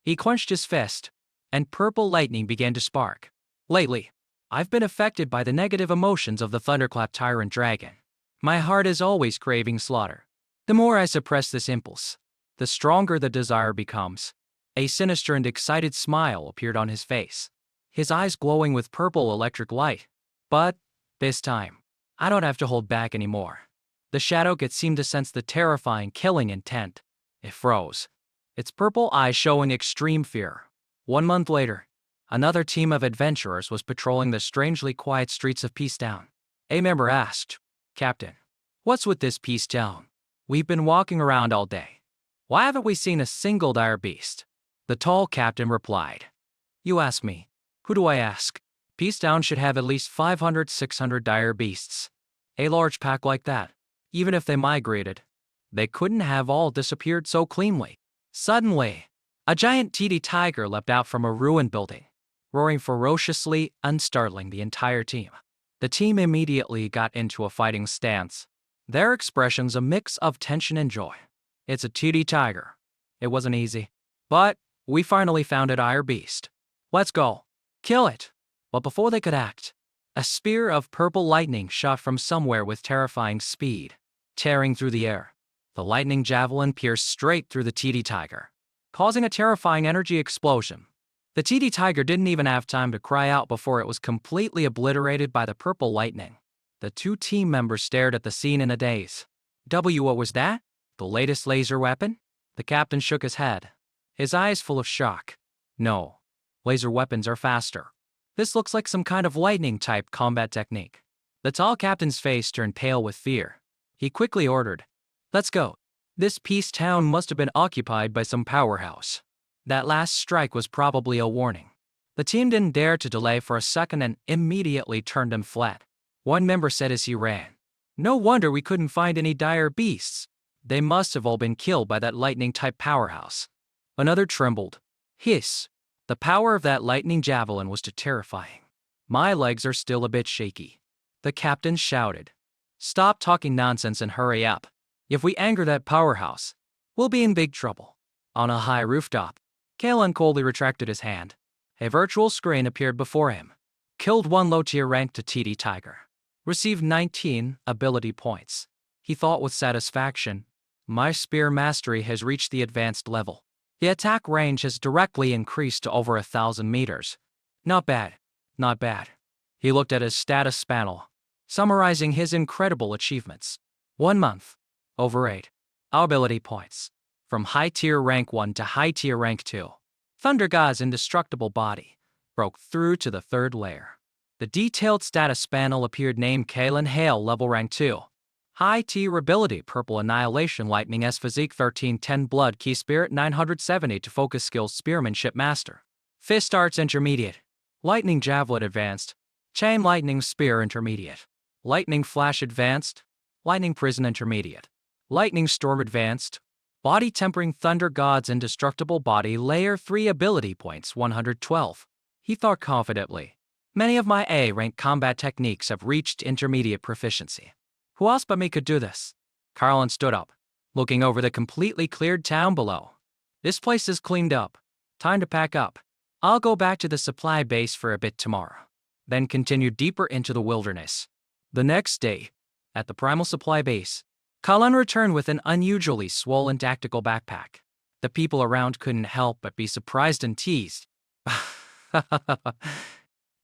He clenched his fist, and purple lightning began to spark. "Lately, I've been affected by the negative emotions of the Thunderclap Tyrant Dragon. My heart is always craving slaughter. The more I suppress this impulse, the stronger the desire becomes." A sinister and excited smile appeared on his face, his eyes glowing with purple electric light. "But this time, I don't have to hold back anymore." The shadow cat seemed to sense the terrifying killing intent. It froze, its purple eyes showing extreme fear. 1 month later, another team of adventurers was patrolling the strangely quiet streets of Peace Town. A member asked, "Captain, what's with this Peace Town? We've been walking around all day, Why haven't we seen a single dire beast? The tall captain replied. You ask me. Who do I ask? Peace Town should have at least 500, 600 dire beasts. A large pack like that, even if they migrated, they couldn't have all disappeared so cleanly. Suddenly, a giant TD tiger leapt out from a ruined building, roaring ferociously and startling the entire team. The team immediately got into a fighting stance, their expressions a mix of tension and joy. It's a TD tiger. It wasn't easy, but we finally found a dire beast. Let's go. Kill it. But before they could act, a spear of purple lightning shot from somewhere with terrifying speed, tearing through the air. The lightning javelin pierced straight through the TD tiger, causing a terrifying energy explosion. The TD tiger didn't even have time to cry out before it was completely obliterated by the purple lightning. The two team members stared at the scene in a daze. What was that? The latest laser weapon? The captain shook his head, his eyes full of shock. No, laser weapons are faster. This looks like some kind of lightning-type combat technique. The tall captain's face turned pale with fear. He quickly ordered, let's go. This Peace Town must have been occupied by some powerhouse. That last strike was probably a warning. The team didn't dare to delay for a second and immediately turned and fled. One member said as he ran, no wonder we couldn't find any dire beasts. They must have all been killed by that lightning-type powerhouse. Another trembled. Hiss. The power of that lightning javelin was too terrifying. My legs are still a bit shaky. The captain shouted. Stop talking nonsense and hurry up. If we anger that powerhouse, we'll be in big trouble. On a high rooftop, Kalen coldly retracted his hand. A virtual screen appeared before him. Killed one low-tier rank to TD Tiger. Received 19 ability points. He thought with satisfaction. My spear mastery has reached the advanced level. The attack range has directly increased to over 1,000 meters. Not bad. Not bad. He looked at his status panel, summarizing his incredible achievements. 1 month. Over 8 ability points. From high-tier rank 1 to high-tier rank 2. Thunder God's indestructible body broke through to the 3rd layer. The detailed status panel appeared named Kalen Hale level rank 2. High-tier ability Purple Annihilation Lightning S Physique 1310 Blood Key Spirit 970 to Focus Skills Spearmanship Master. Fist Arts Intermediate. Lightning Javelin Advanced. Chain Lightning Spear Intermediate. Lightning Flash Advanced. Lightning Prison Intermediate. Lightning Storm Advanced. Body Tempering Thunder God's Indestructible Body Layer 3 Ability Points 112. He thought confidently. Many of my A-rank combat techniques have reached intermediate proficiency. Who else but me could do this? Carlin stood up, looking over the completely cleared town below. This place is cleaned up. Time to pack up. I'll go back to the supply base for a bit tomorrow, then continue deeper into the wilderness. The next day, at the primal supply base, Carlin returned with an unusually swollen tactical backpack. The people around couldn't help but be surprised and teased.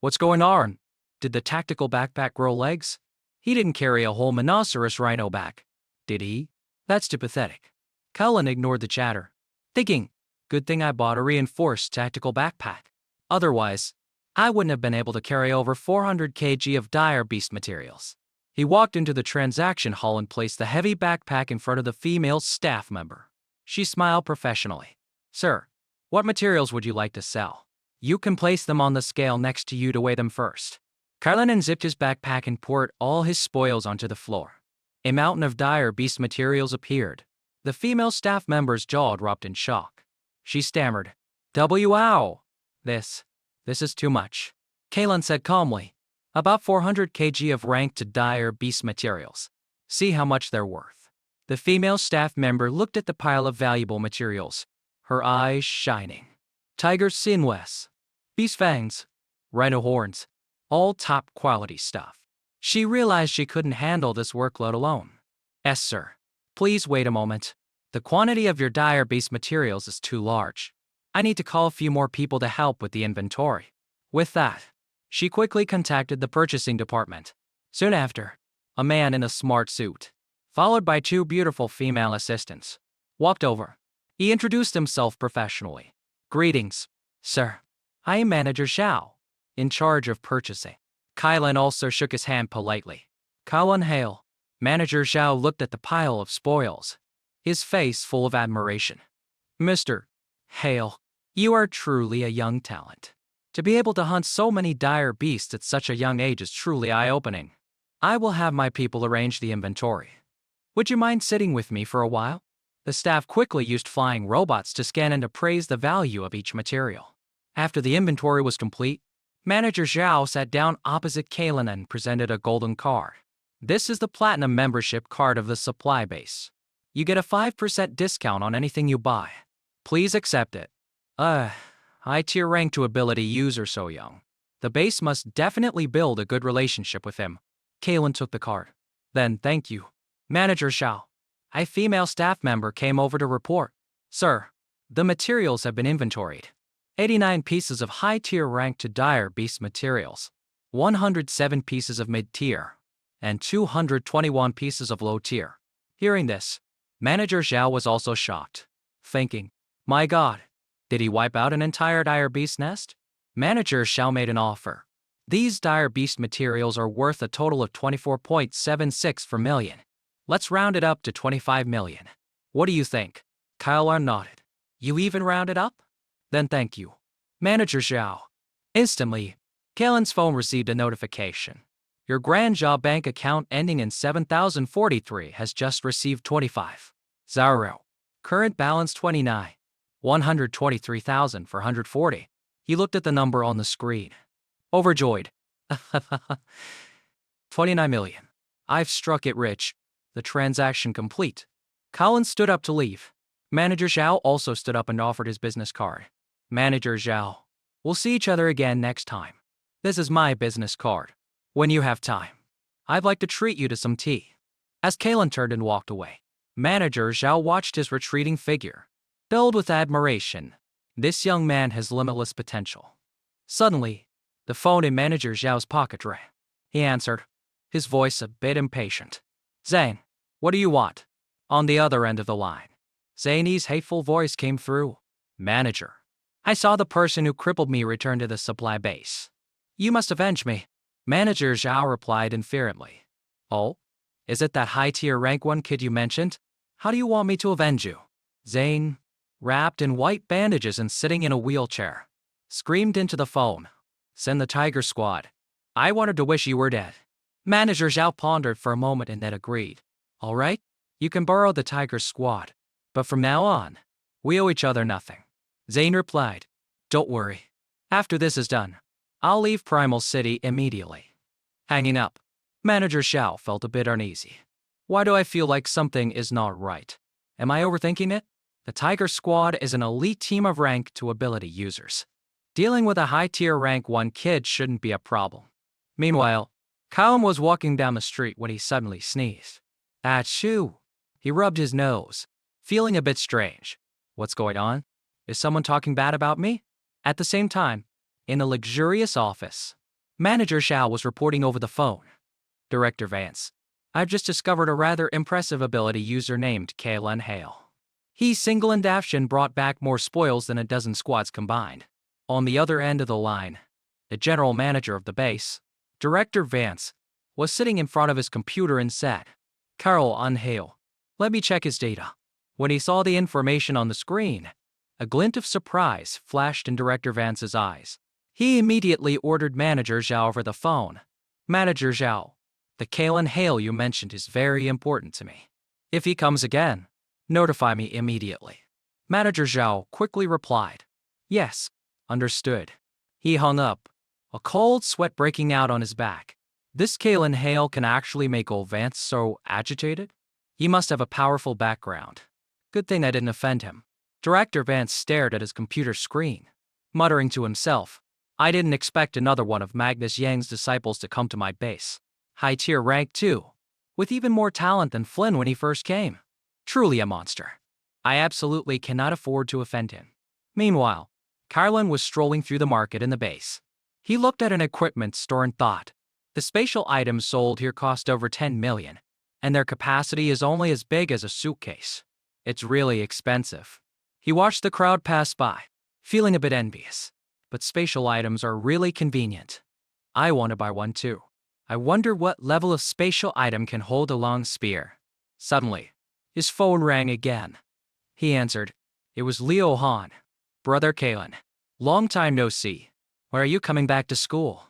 What's going on? Did the tactical backpack grow legs? He didn't carry a whole rhinoceros rhino back, did he? That's too pathetic. Cullen ignored the chatter, thinking, good thing I bought a reinforced tactical backpack. Otherwise, I wouldn't have been able to carry over 400 kg of dire beast materials. He walked into the transaction hall and placed the heavy backpack in front of the female staff member. She smiled professionally. Sir, what materials would you like to sell? You can place them on the scale next to you to weigh them first. Carlin unzipped his backpack and poured all his spoils onto the floor. A mountain of dire beast materials appeared. The female staff member's jaw dropped in shock. She stammered, Wow! This is too much. Kalen said calmly, about 400 kg of rank to dire beast materials. See how much they're worth. The female staff member looked at the pile of valuable materials, her eyes shining. Tiger sinews, beast fangs, rhino horns, all top quality stuff. She realized she couldn't handle this workload alone. Yes, sir. Please wait a moment. The quantity of your dire beast materials is too large. I need to call a few more people to help with the inventory. With that, she quickly contacted the purchasing department. Soon after, a man in a smart suit, followed by 2 beautiful female assistants, walked over. He introduced himself professionally. Greetings, sir. I am Manager Xiao, in charge of purchasing. Kylan also shook his hand politely. Colin Hale. Manager Xiao looked at the pile of spoils. his face full of admiration. Mr. Hale, you are truly a young talent. To be able to hunt so many dire beasts at such a young age is truly eye-opening. I will have my people arrange the inventory. Would you mind sitting with me for a while? The staff quickly used flying robots to scan and appraise the value of each material. After the inventory was complete, Manager Zhao sat down opposite Kalen and presented a golden card. This is the platinum membership card of the supply base. You get a 5% discount on anything you buy. Please accept it. High-tier rank to ability user so young. The base must definitely build a good relationship with him. Kalen took the card. Then, thank you. Manager Zhao. A female staff member came over to report. Sir, the materials have been inventoried. 89 pieces of high-tier rank to dire beast materials, 107 pieces of mid-tier, and 221 pieces of low-tier. Hearing this, Manager Zhao was also shocked, thinking, my god, did he wipe out an entire dire beast nest? Manager Zhao made an offer. These dire beast materials are worth a total of 24.76 million. Let's round it up to 25 million. What do you think? Kyle nodded. You even round it up? Then thank you. Manager Zhao. Instantly, Kalen's phone received a notification. Your Grand Job bank account ending in 7043 has just received 25. Zaro. Current balance 29. 123,440. He looked at the number on the screen. Overjoyed. 29 million. I've struck it rich. The transaction complete. Colin stood up to leave. Manager Zhao also stood up and offered his business card. Manager Zhao. We'll see each other again next time. This is my business card. When you have time, I'd like to treat you to some tea. As Kalen turned and walked away, Manager Zhao watched his retreating figure. Filled with admiration, this young man has limitless potential. Suddenly, the phone in Manager Zhao's pocket rang. He answered, his voice a bit impatient. Zane, what do you want? On the other end of the line, Zane's hateful voice came through. Manager, I saw the person who crippled me return to the supply base. You must avenge me. Manager Zhao replied inferently. Oh? Is it that high-tier rank one kid you mentioned? How do you want me to avenge you? Zane, wrapped in white bandages and sitting in a wheelchair, screamed into the phone. Send the Tiger Squad. I wanted to wish you were dead. Manager Zhao pondered for a moment and then agreed. All right, you can borrow the Tiger Squad. But from now on, we owe each other nothing. Zane replied. Don't worry. After this is done, I'll leave Primal City immediately. Hanging up, Manager Zhao felt a bit uneasy. Why do I feel like something is not right? Am I overthinking it? The Tiger Squad is an elite team of rank to ability users. Dealing with a high-tier rank 1 kid shouldn't be a problem. Meanwhile, Callum was walking down the street when he suddenly sneezed. Achoo! He rubbed his nose, feeling a bit strange. What's going on? Is someone talking bad about me? At the same time, in a luxurious office, Manager Zhao was reporting over the phone. Director Vance, I've just discovered a rather impressive ability user named Kalen Hale. He single and action brought back more spoils than a dozen squads combined. On the other end of the line, the general manager of the base, Director Vance, was sitting in front of his computer and said, Carl Hale, let me check his data. When he saw the information on the screen, a glint of surprise flashed in Director Vance's eyes. He immediately ordered Manager Zhao over the phone. Manager Zhao, the Kalen Hale you mentioned is very important to me. If he comes again, notify me immediately. Manager Zhao quickly replied. Yes, understood. He hung up, a cold sweat breaking out on his back. This Kalen Hale can actually make old Vance so agitated? He must have a powerful background. Good thing I didn't offend him. Director Vance stared at his computer screen, muttering to himself, I didn't expect another one of Magnus Yang's disciples to come to my base. High-tier rank too, with even more talent than Flynn when he first came. Truly a monster. I absolutely cannot afford to offend him. Meanwhile, Carlin was strolling through the market in the base. He looked at an equipment store and thought, the spatial items sold here cost over 10 million, and their capacity is only as big as a suitcase. It's really expensive. He watched the crowd pass by, feeling a bit envious. But spatial items are really convenient. I want to buy one too. I wonder what level of spatial item can hold a long spear. Suddenly, His phone rang again. He answered. It was Leo Han. Brother Kalen. Long time no see. When are you coming back to school?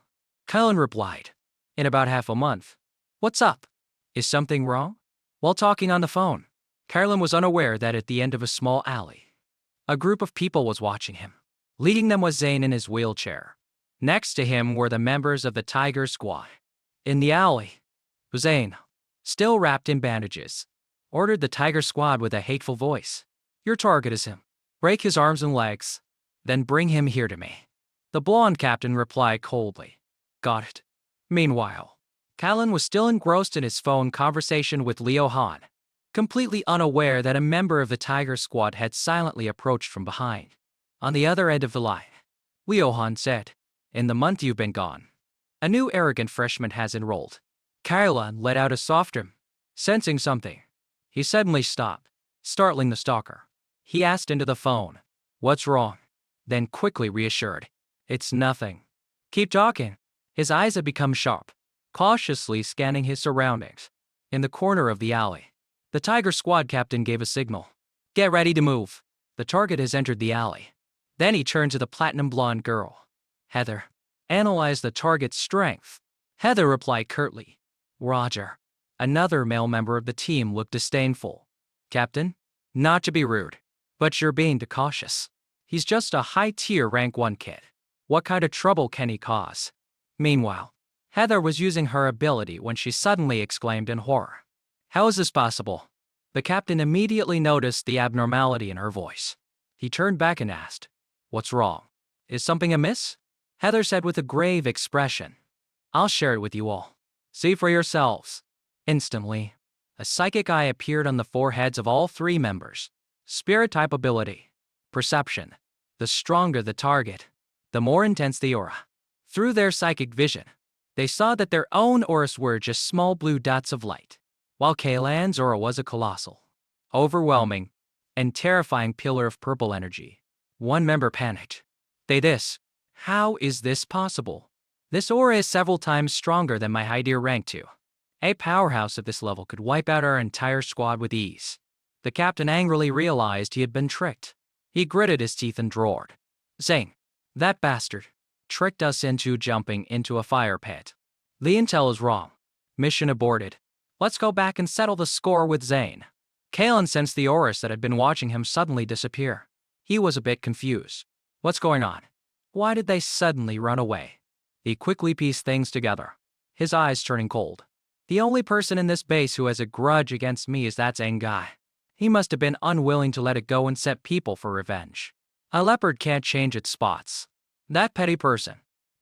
Kalen replied. In about half a month. What's up? Is something wrong? While talking on the phone, Kalen was unaware that at the end of a small alley, a group of people was watching him. Leading them was Zane in his wheelchair. Next to him were the members of the Tiger Squad. In the alley, Zane, still wrapped in bandages, ordered the Tiger Squad with a hateful voice. Your target is him. Break his arms and legs, then bring him here to me. The blonde captain replied coldly. Got it. Meanwhile, Kalen was still engrossed in his phone conversation with Leo Han, completely unaware that a member of the Tiger Squad had silently approached from behind. On the other end of the line, Leo Han said, in the month you've been gone, a new arrogant freshman has enrolled. Kalen let out a soft sensing something. He suddenly stopped, startling the stalker. He asked into the phone, what's wrong? Then quickly reassured, it's nothing. Keep talking. His eyes had become sharp, cautiously scanning his surroundings. In the corner of the alley, the Tiger Squad captain gave a signal. Get ready to move. The target has entered the alley. Then he turned to the platinum blonde girl. Heather, analyze the target's strength. Heather replied curtly. Roger. Another male member of the team looked disdainful. Captain, not to be rude, but you're being too cautious. He's just a high-tier rank 1 kid. What kind of trouble can he cause? Meanwhile, Heather was using her ability when she suddenly exclaimed in horror. How is this possible? The captain immediately noticed the abnormality in her voice. He turned back and asked, what's wrong? Is something amiss? Heather said with a grave expression. I'll share it with you all. See for yourselves. Instantly, a psychic eye appeared on the foreheads of all 3 members. Spirit type ability. Perception. The stronger the target, the more intense the aura. Through their psychic vision, they saw that their own auras were just small blue dots of light, while Kalan's aura was a colossal, overwhelming, and terrifying pillar of purple energy. One member panicked. How is this possible? This aura is several times stronger than my high-tier rank 2. A powerhouse at this level could wipe out our entire squad with ease. The captain angrily realized he had been tricked. He gritted his teeth and roared, saying, that bastard tricked us into jumping into a fire pit. The intel is wrong. Mission aborted. Let's go back and settle the score with Zane. Kalen sensed the auras that had been watching him suddenly disappear. He was a bit confused. What's going on? Why did they suddenly run away? He quickly pieced things together, his eyes turning cold. The only person in this base who has a grudge against me is that Zane guy. He must have been unwilling to let it go and set people for revenge. A leopard can't change its spots. That petty person.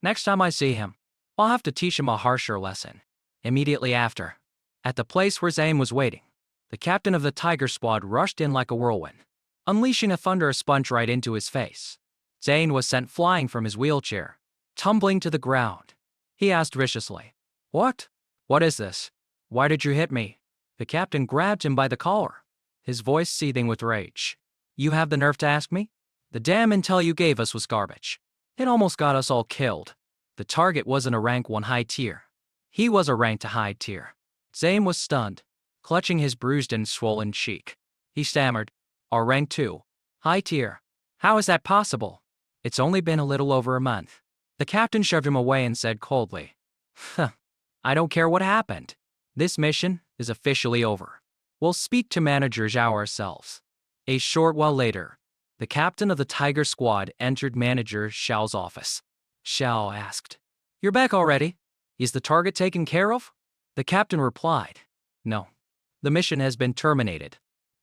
Next time I see him, I'll have to teach him a harsher lesson. Immediately after, at the place where Zane was waiting, the captain of the Tiger Squad rushed in like a whirlwind, unleashing a thunderous punch right into his face. Zane was sent flying from his wheelchair, tumbling to the ground. He asked viciously, What? What is this? Why did you hit me? The captain grabbed him by the collar, his voice seething with rage. You have the nerve to ask me? The damn intel you gave us was garbage. It almost got us all killed. The target wasn't a rank 1 high tier. He was a rank 2 high tier. Zane was stunned, clutching his bruised and swollen cheek. He stammered, Our rank 2 high tier. How is that possible? It's only been a little over a month. The captain shoved him away and said coldly, I don't care what happened. This mission is officially over. We'll speak to Manager Zhao ourselves. A short while later, the captain of the Tiger Squad entered Manager Xiao's office. Xiao asked, You're back already? Is the target taken care of? The captain replied, No. The mission has been terminated.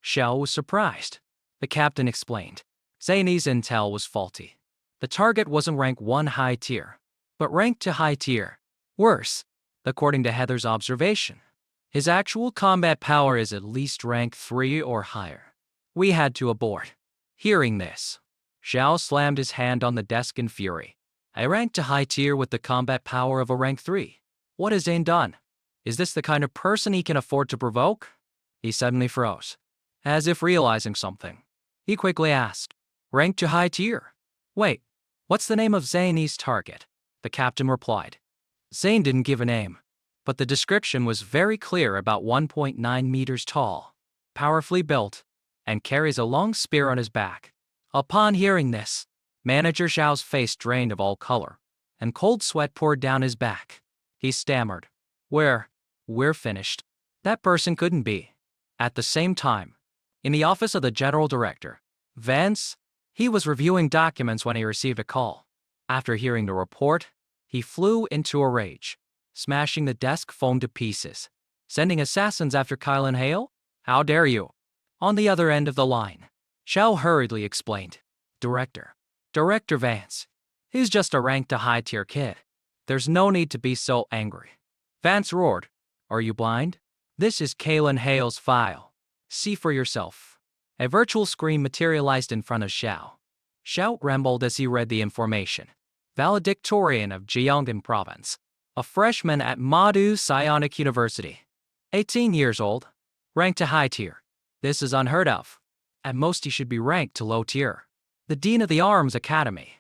Xiao was surprised. The captain explained, Zane's intel was faulty. The target wasn't rank 1 high tier, but rank 2 high tier. Worse, according to Heather's observation, his actual combat power is at least rank 3 or higher. We had to abort. Hearing this, Xiao slammed his hand on the desk in fury. I ranked 2 high tier with the combat power of a rank 3. What has Zane done? Is this the kind of person he can afford to provoke? He suddenly froze, as if realizing something. He quickly asked, Rank 2 high tier? Wait, what's the name of Zane's target? The captain replied. Zane didn't give a name, but the description was very clear, about 1.9 meters tall. powerfully built, and carries a long spear on his back. Upon hearing this, Manager Xiao's face drained of all color, and cold sweat poured down his back. He stammered, We're finished. That person couldn't be. At the same time, in the office of the General Director, Vance, he was reviewing documents when he received a call. After hearing the report, he flew into a rage, smashing the desk phone to pieces. Sending assassins after Kyle and Hale? How dare you? On the other end of the line, Xiao hurriedly explained. Director Vance. He's just a rank to high-tier kid. There's no need to be so angry. Vance roared. Are you blind? This is Kalen Hale's file. See for yourself. A virtual screen materialized in front of Xiao. Xiao rambled as he read the information. Valedictorian of Jiangnan Province. A freshman at Madu Psionic University. 18 years old. Ranked to high tier. This is unheard of. At most he should be ranked to low tier. The Dean of the Arms Academy.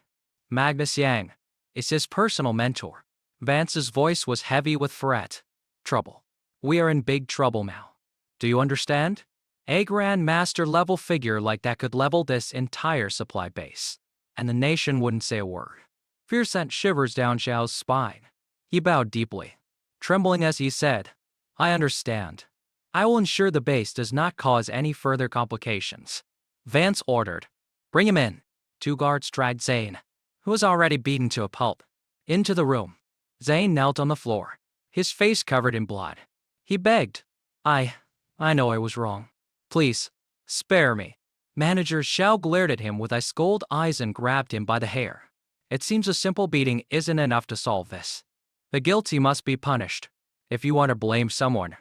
Magnus Yang is his personal mentor. Vance's voice was heavy with threat. Trouble. We are in big trouble now. Do you understand? A Grand Master level figure like that could level this entire supply base, and the nation wouldn't say a word. Fear sent shivers down Xiao's spine. He bowed deeply, trembling as he said, I understand. I will ensure the base does not cause any further complications. Vance ordered. Bring him in. 2 guards dragged Zane, who was already beaten to a pulp, into the room. Zane knelt on the floor, his face covered in blood. He begged. I know I was wrong. Please, spare me. Manager Xiao glared at him with ice-cold eyes and grabbed him by the hair. It seems a simple beating isn't enough to solve this. The guilty must be punished. If you want to blame someone,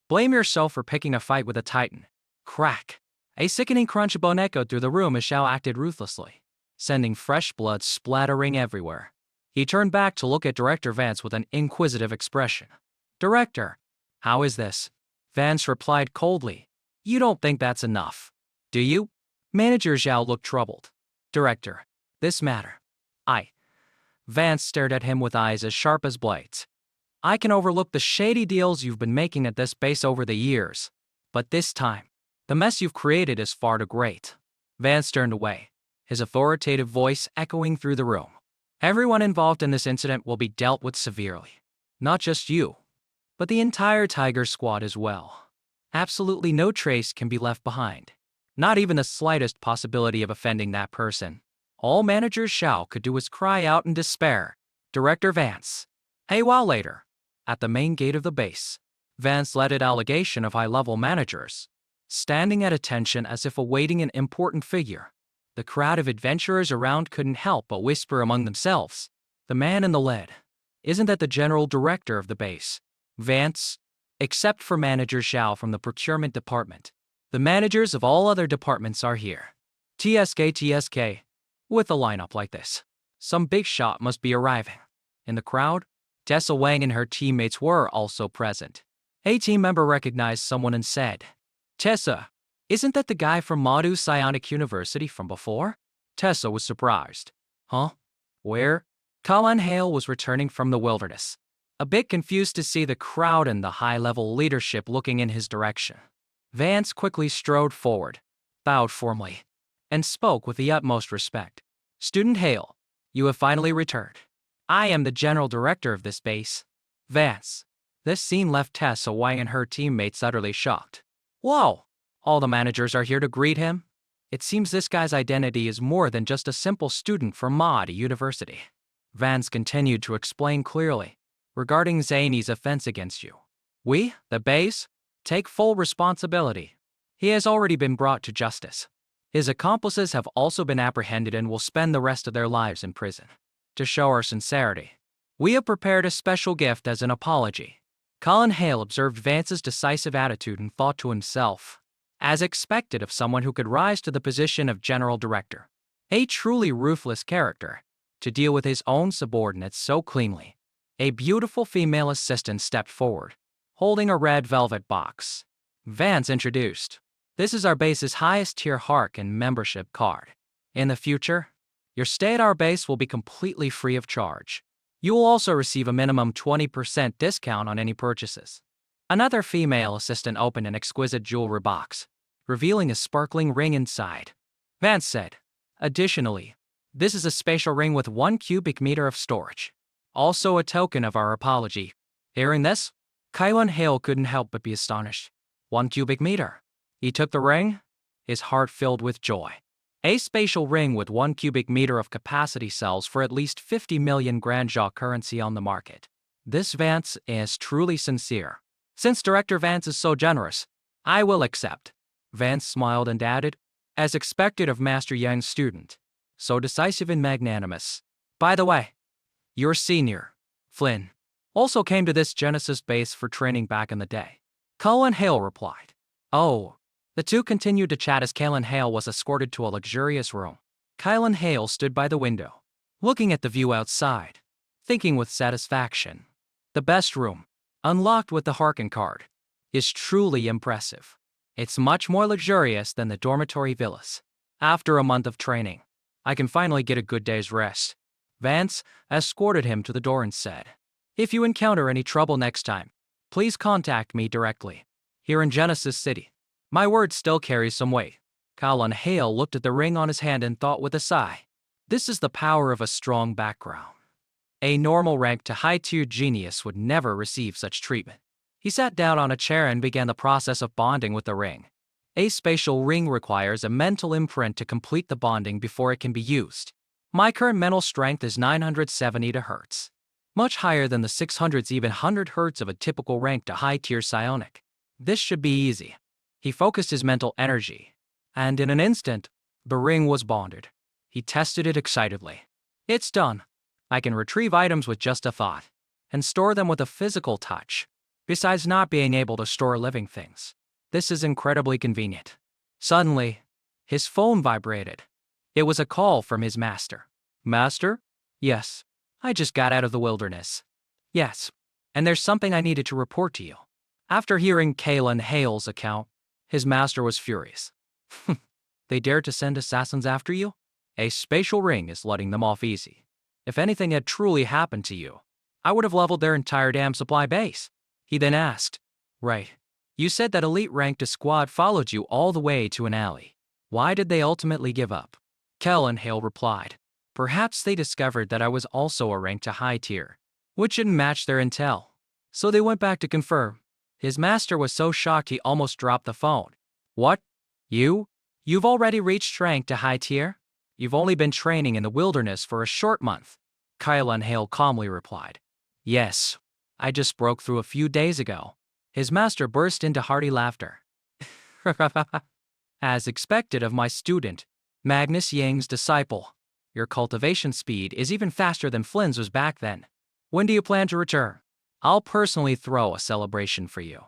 blame yourself for picking a fight with a titan. Crack. A sickening crunch bone echoed through the room as Xiao acted ruthlessly, sending fresh blood splattering everywhere. He turned back to look at Director Vance with an inquisitive expression. Director, how is this? Vance replied coldly. You don't think that's enough, do you? Manager Xiao looked troubled. Director, this matter. Vance stared at him with eyes as sharp as blades. I can overlook the shady deals you've been making at this base over the years, but this time, the mess you've created is far too great. Vance turned away, his authoritative voice echoing through the room. Everyone involved in this incident will be dealt with severely. Not just you, but the entire Tiger Squad as well. Absolutely no trace can be left behind. Not even the slightest possibility of offending that person. All Manager Xiao could do was cry out in despair. Director Vance. A while later, at the main gate of the base, Vance led an allegation of high-level managers, standing at attention as if awaiting an important figure. The crowd of adventurers around couldn't help but whisper among themselves. The man in the lead. Isn't that the general director of the base? Vance? Except for Manager Xiao from the procurement department. The managers of all other departments are here. TSK. With a lineup like this, some big shot must be arriving. In the crowd, Tessa Wang and her teammates were also present. A team member recognized someone and said, Tessa, isn't that the guy from Madu Psionic University from before? Tessa was surprised. Huh? Where? Colin Hale was returning from the wilderness, a bit confused to see the crowd and the high-level leadership looking in his direction. Vance quickly strode forward, bowed formally, and spoke with the utmost respect. Student Hale, you have finally returned. I am the general director of this base. Vance. This scene left Tessa Wang and her teammates utterly shocked. Whoa! All the managers are here to greet him? It seems this guy's identity is more than just a simple student from Madi University. Vance continued to explain clearly. Regarding Zany's offense against you, we, the base, take full responsibility. He has already been brought to justice. His accomplices have also been apprehended and will spend the rest of their lives in prison. To show our sincerity, we have prepared a special gift as an apology. Colin Hale observed Vance's decisive attitude and thought to himself, as expected of someone who could rise to the position of general director. A truly ruthless character, to deal with his own subordinates so cleanly. A beautiful female assistant stepped forward, holding a red velvet box. Vance introduced. This is our base's highest tier Hark and membership card. In the future, your stay at our base will be completely free of charge. You will also receive a minimum 20% discount on any purchases. Another female assistant opened an exquisite jewelry box, revealing a sparkling ring inside. Vance said, "Additionally, this is a spatial ring with 1 cubic meter of storage. Also a token of our apology." Hearing this, Kylan Hale couldn't help but be astonished. 1 cubic meter. He took the ring, his heart filled with joy. A spatial ring with 1 cubic meter of capacity sells for at least 50 million Grandjaw currency on the market. This Vance is truly sincere. Since Director Vance is so generous, I will accept. Vance smiled and added, as expected of Master Yang's student. So decisive and magnanimous. By the way, your senior, Flynn, also came to this Genesis base for training back in the day. Cullen Hale replied. Oh. The two continued to chat as Kylan Hale was escorted to a luxurious room. Kylan Hale stood by the window, looking at the view outside, thinking with satisfaction. The best room, unlocked with the Harkin card, is truly impressive. It's much more luxurious than the dormitory villas. After a month of training, I can finally get a good day's rest. Vance escorted him to the door and said, "If you encounter any trouble next time, please contact me directly. Here in Genesis City, my word still carries some weight." Kylan Hale looked at the ring on his hand and thought with a sigh, "This is the power of a strong background. A normal rank to high-tier genius would never receive such treatment." He sat down on a chair and began the process of bonding with the ring. A spatial ring requires a mental imprint to complete the bonding before it can be used. My current mental strength is 970 Hz, much higher than the 600s, even 100 Hz of a typical rank to high-tier psionic. This should be easy. He focused his mental energy, and in an instant, the ring was bonded. He tested it excitedly. It's done. I can retrieve items with just a thought, and store them with a physical touch, besides not being able to store living things. This is incredibly convenient. Suddenly, his phone vibrated. It was a call from his master. Master? Yes. I just got out of the wilderness. Yes. And there's something I needed to report to you. After hearing Kylan Hale's account, his master was furious. They dared to send assassins after you? A spatial ring is letting them off easy. If anything had truly happened to you, I would have leveled their entire damn supply base. He then asked, Right. You said that elite ranked a squad followed you all the way to an alley. Why did they ultimately give up? Kylan Hale replied, Perhaps they discovered that I was also a rank to high tier, which didn't match their intel. So they went back to confirm. His master was so shocked he almost dropped the phone. What? You've already reached rank to high tier? You've only been training in the wilderness for a short month. Kylan Hale calmly replied. Yes. I just broke through a few days ago. His master burst into hearty laughter. As expected of my student, Magnus Yang's disciple, your cultivation speed is even faster than Flynn's was back then. When do you plan to return? I'll personally throw a celebration for you.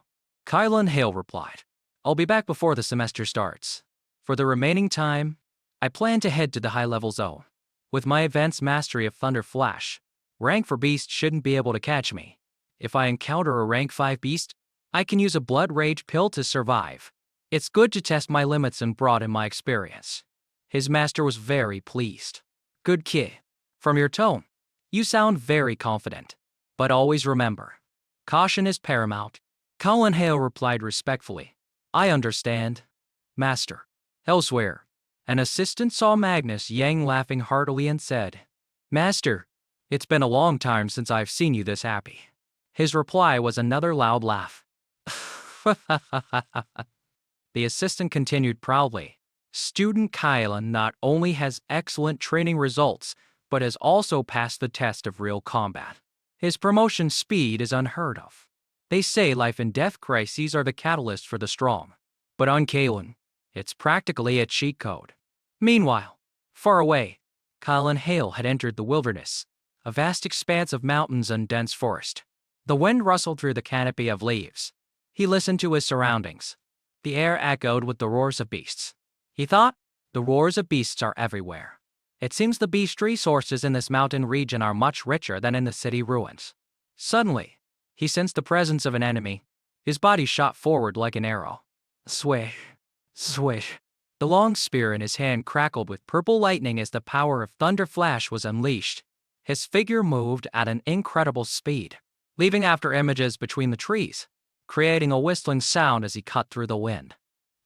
Kylan Hale replied. I'll be back before the semester starts. For the remaining time, I plan to head to the high-level zone. With my advanced mastery of Thunder Flash, rank 4 beast shouldn't be able to catch me. If I encounter a rank 5 beast, I can use a blood rage pill to survive. It's good to test my limits and broaden my experience. His master was very pleased. Good kid. From your tone, you sound very confident. But always remember, caution is paramount. Kylan Hale replied respectfully. I understand, master. Elsewhere, an assistant saw Magnus Yang laughing heartily and said, Master, it's been a long time since I've seen you this happy. His reply was another loud laugh. The assistant continued proudly. Student Kylan not only has excellent training results, but has also passed the test of real combat. His promotion speed is unheard of. They say life and death crises are the catalyst for the strong. But on Kylan, it's practically a cheat code. Meanwhile, far away, Kylan Hale had entered the wilderness, a vast expanse of mountains and dense forest. The wind rustled through the canopy of leaves. He listened to his surroundings. The air echoed with the roars of beasts. He thought, the roars of beasts are everywhere. It seems the beast resources in this mountain region are much richer than in the city ruins. Suddenly, he sensed the presence of an enemy. His body shot forward like an arrow. Swish, swish. The long spear in his hand crackled with purple lightning as the power of Thunder Flash was unleashed. His figure moved at an incredible speed, leaving after images between the trees, creating a whistling sound as he cut through the wind.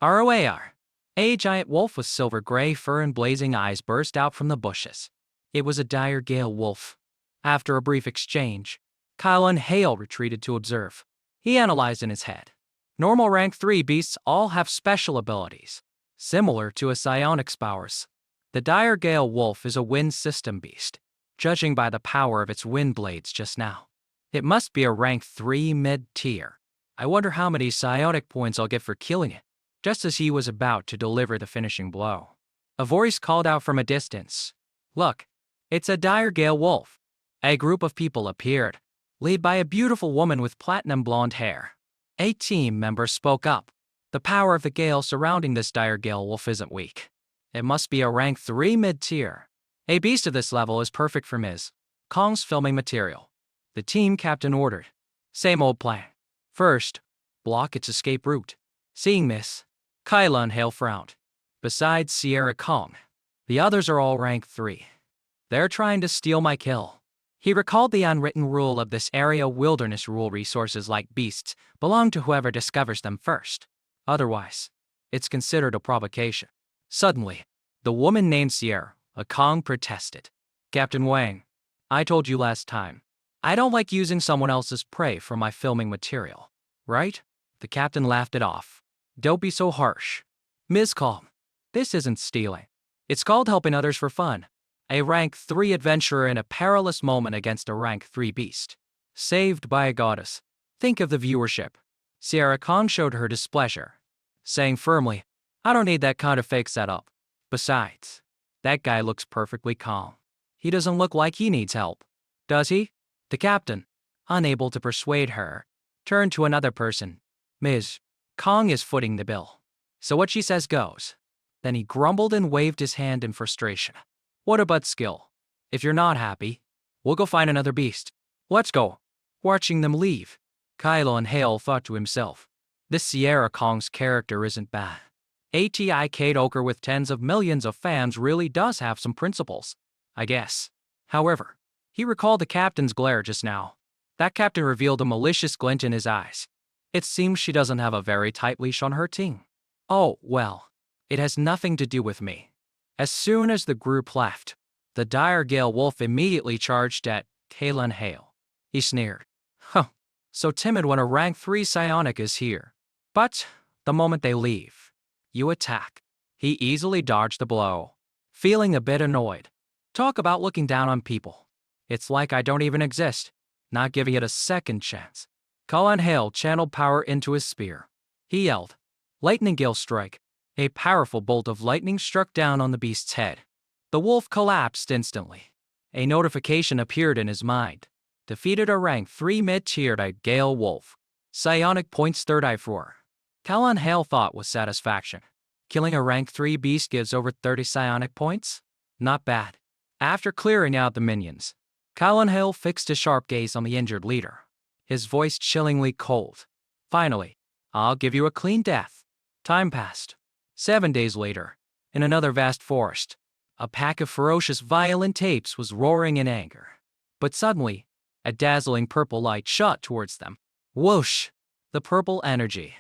ROAR. A giant wolf with silver-gray fur and blazing eyes burst out from the bushes. It was a dire gale wolf. After a brief exchange, Kyle and Hale retreated to observe. He analyzed in his head. Normal rank 3 beasts all have special abilities, similar to a psionics powers. The dire gale wolf is a wind system beast, judging by the power of its wind blades just now. It must be a rank 3 mid-tier. I wonder how many psionic points I'll get for killing it. Just as he was about to deliver the finishing blow, a voice called out from a distance. Look, it's a dire gale wolf. A group of people appeared, led by a beautiful woman with platinum blonde hair. A team member spoke up. The power of the gale surrounding this dire gale wolf isn't weak. It must be a rank 3 mid-tier. A beast of this level is perfect for Ms. Kong's filming material. The team captain ordered. Same old plan. First, block its escape route. Seeing this, Kyla and Hale frowned. Besides Sierra Kong, the others are all rank 3. They're trying to steal my kill. He recalled the unwritten rule of this area: wilderness rule resources like beasts belong to whoever discovers them first. Otherwise, it's considered a provocation. Suddenly, the woman named Sierra Kong protested. Captain Wang, I told you last time, I don't like using someone else's prey for my filming material, right? The captain laughed it off. Don't be so harsh. Ms. Kong, this isn't stealing. It's called helping others for fun. A rank 3 adventurer in a perilous moment against a rank 3 beast. Saved by a goddess. Think of the viewership. Sierra Kong showed her displeasure, saying firmly, I don't need that kind of fake setup. Besides, that guy looks perfectly calm. He doesn't look like he needs help. Does he? The captain, unable to persuade her, turned to another person. Ms. Kong is footing the bill. So what she says goes. Then he grumbled and waved his hand in frustration. What about skill? If you're not happy, we'll go find another beast. Let's go. Watching them leave, Kylo and Hale thought to himself. This Sierra Kong's character isn't bad. ATI Kate Oker with tens of millions of fans really does have some principles, I guess. However, he recalled the captain's glare just now. That captain revealed a malicious glint in his eyes. It seems she doesn't have a very tight leash on her team. Oh, well, it has nothing to do with me. As soon as the group left, the dire gale wolf immediately charged at Kayla and Hale. He sneered. Huh, so timid when a rank 3 psionic is here. But the moment they leave, you attack. He easily dodged the blow, feeling a bit annoyed. Talk about looking down on people. It's like I don't even exist, not giving it a second chance. Colin Hale channeled power into his spear. He yelled, Lightning Gale Strike. A powerful bolt of lightning struck down on the beast's head. The wolf collapsed instantly. A notification appeared in his mind. Defeated a rank 3 mid-tier gale wolf. Psionic points 3rd eye 4. Colin Hale thought with satisfaction. Killing a rank 3 beast gives over 30 psionic points? Not bad. After clearing out the minions, Colin Hale fixed a sharp gaze on the injured leader, his voice chillingly cold. Finally, I'll give you a clean death. Time passed. 7 days later, in another vast forest, a pack of ferocious violent apes was roaring in anger. But suddenly, a dazzling purple light shot towards them. Whoosh! The purple energy,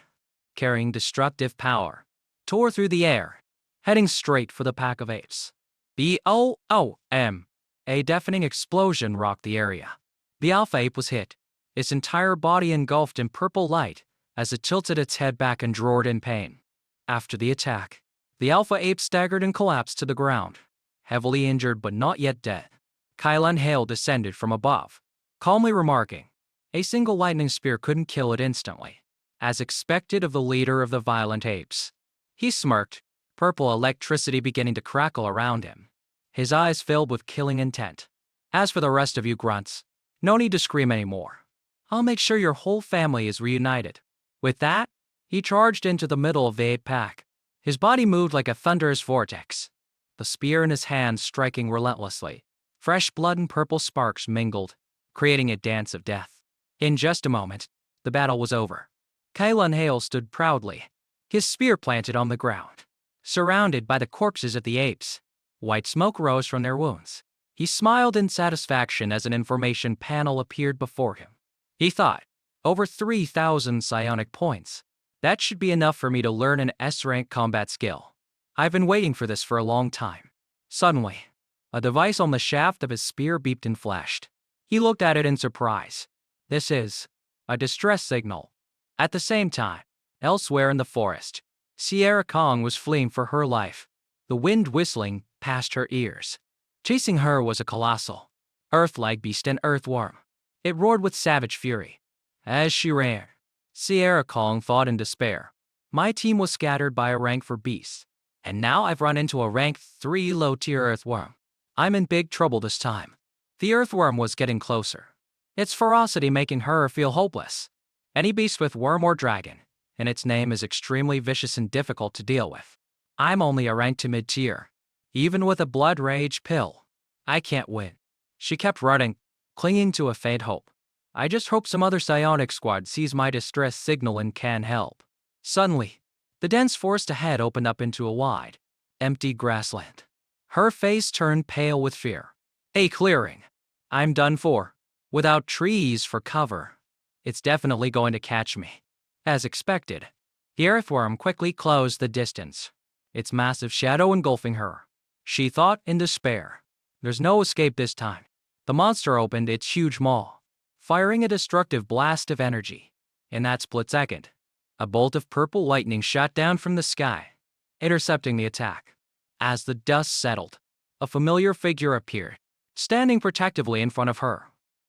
carrying destructive power, tore through the air, heading straight for the pack of apes. B-O-O-M! A deafening explosion rocked the area. The alpha ape was hit, its entire body engulfed in purple light as it tilted its head back and roared in pain. After the attack, the alpha ape staggered and collapsed to the ground, heavily injured but not yet dead. Kyla and Hale descended from above, calmly remarking, a single lightning spear couldn't kill it instantly, as expected of the leader of the violent apes. He smirked, purple electricity beginning to crackle around him, his eyes filled with killing intent. As for the rest of you grunts, no need to scream anymore. I'll make sure your whole family is reunited. With that, he charged into the middle of the ape pack. His body moved like a thunderous vortex, the spear in his hand striking relentlessly. Fresh blood and purple sparks mingled, creating a dance of death. In just a moment, the battle was over. Kyla and Hale stood proudly, his spear planted on the ground, surrounded by the corpses of the apes. White smoke rose from their wounds. He smiled in satisfaction as an information panel appeared before him. He thought, over 3,000 psionic points. That should be enough for me to learn an S-rank combat skill. I've been waiting for this for a long time. Suddenly, a device on the shaft of his spear beeped and flashed. He looked at it in surprise. This is a distress signal. At the same time, elsewhere in the forest, Sierra Kong was fleeing for her life, the wind whistling past her ears. Chasing her was a colossal, earth-like beast, an earthworm. It roared with savage fury. As she ran, Sierra Kong thought in despair. My team was scattered by a rank 4 beast, and now I've run into a rank 3 low-tier earthworm. I'm in big trouble this time. The earthworm was getting closer, its ferocity making her feel hopeless. Any beast with worm or dragon, and its name is extremely vicious and difficult to deal with. I'm only a rank to mid-tier. Even with a blood rage pill, I can't win. She kept running, clinging to a faint hope. I just hope some other psionic squad sees my distress signal and can help. Suddenly, the dense forest ahead opened up into a wide, empty grassland. Her face turned pale with fear. A clearing. I'm done for. Without trees for cover, it's definitely going to catch me. As expected, the earthworm quickly closed the distance, its massive shadow engulfing her. She thought in despair. There's no escape this time. The monster opened its huge maw, firing a destructive blast of energy. In that split second, a bolt of purple lightning shot down from the sky, intercepting the attack. As the dust settled, a familiar figure appeared, standing protectively in front of her.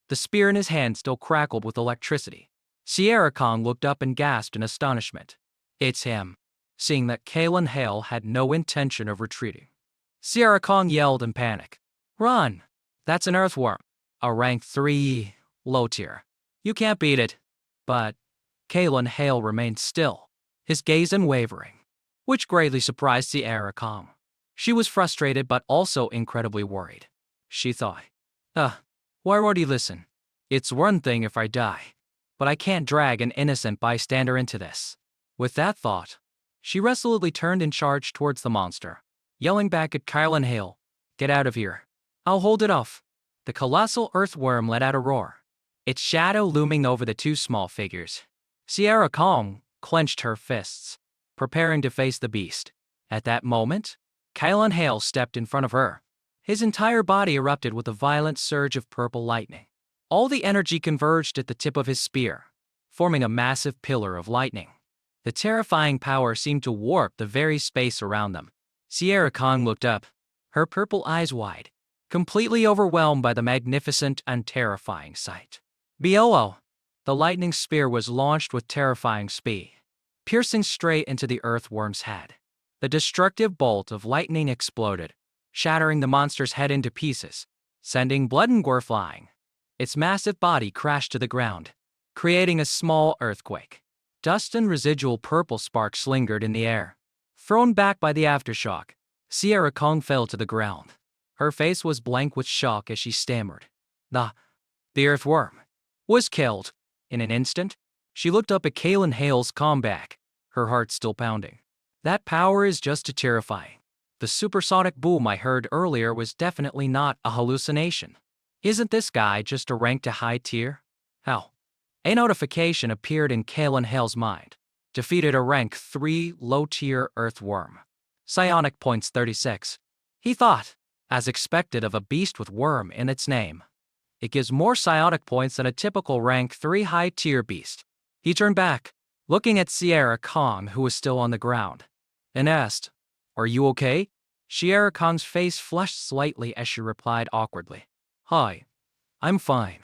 The spear in his hand still crackled with electricity. Sierra Kong looked up and gasped in astonishment. It's him. Seeing that Kalen Hale had no intention of retreating, Sierra Kong yelled in panic. Run! That's an earthworm. A rank 3, low tier. You can't beat it. But Kalen Hale remained still, his gaze unwavering, which greatly surprised Sierra Kong. She was frustrated but also incredibly worried. She thought, why won't he listen? It's one thing if I die, but I can't drag an innocent bystander into this. With that thought, she resolutely turned and charged towards the monster, yelling back at Kylan Hale, Get out of here. I'll hold it off. The colossal earthworm let out a roar, its shadow looming over the two small figures. Sierra Kong clenched her fists, preparing to face the beast. At that moment, Kylan Hale stepped in front of her. His entire body erupted with a violent surge of purple lightning. All the energy converged at the tip of his spear, forming a massive pillar of lightning. The terrifying power seemed to warp the very space around them. Sierra Kong looked up, her purple eyes wide, completely overwhelmed by the magnificent and terrifying sight. Below, the lightning spear was launched with terrifying speed, piercing straight into the earthworm's head. The destructive bolt of lightning exploded, shattering the monster's head into pieces, sending blood and gore flying. Its massive body crashed to the ground, creating a small earthquake. Dust and residual purple sparks lingered in the air. Thrown back by the aftershock, Sierra Kong fell to the ground. Her face was blank with shock as she stammered. The earthworm was killed. In an instant, she looked up at Kalen Hale's comeback, her heart still pounding. That power is just too terrifying. The supersonic boom I heard earlier was definitely not a hallucination. Isn't this guy just a rank to high tier? Hell. A notification appeared in Kalen Hale's mind. Defeated a rank 3 low-tier earthworm. Psionic points 36. He thought, as expected of a beast with worm in its name. It gives more psionic points than a typical rank 3 high-tier beast. He turned back, looking at Sierra Kong, who was still on the ground, and asked, Are you okay? Sierra Kong's face flushed slightly as she replied awkwardly. Hi. I'm fine.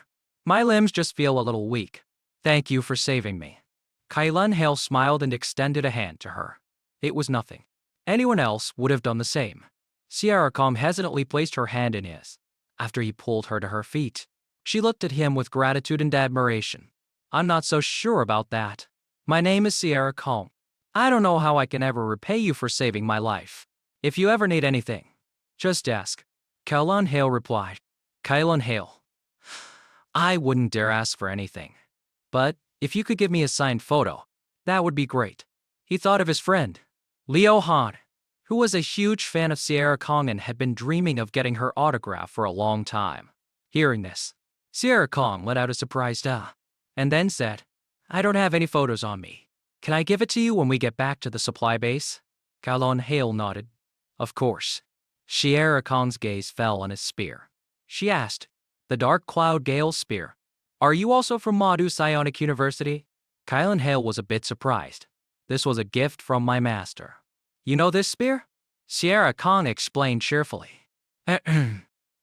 My limbs just feel a little weak. Thank you for saving me. Kalen Hale smiled and extended a hand to her. It was nothing. Anyone else would have done the same. Sierra Kong hesitantly placed her hand in his. After he pulled her to her feet, she looked at him with gratitude and admiration. I'm not so sure about that. My name is Sierra Kong. I don't know how I can ever repay you for saving my life. If you ever need anything, just ask. Kalen Hale replied. Kalen Hale. I wouldn't dare ask for anything. But if you could give me a signed photo, that would be great. He thought of his friend, Leo Han, who was a huge fan of Sierra Kong and had been dreaming of getting her autograph for a long time. Hearing this, Sierra Kong let out a surprised and then said, I don't have any photos on me. Can I give it to you when we get back to the supply base? Kalon Hale nodded. Of course. Sierra Kong's gaze fell on his spear. She asked, the Dark Cloud Gale Spear. Are you also from Madu Psionic University? Kylan Hale was a bit surprised. This was a gift from my master. You know this spear? Sierra Kong explained cheerfully.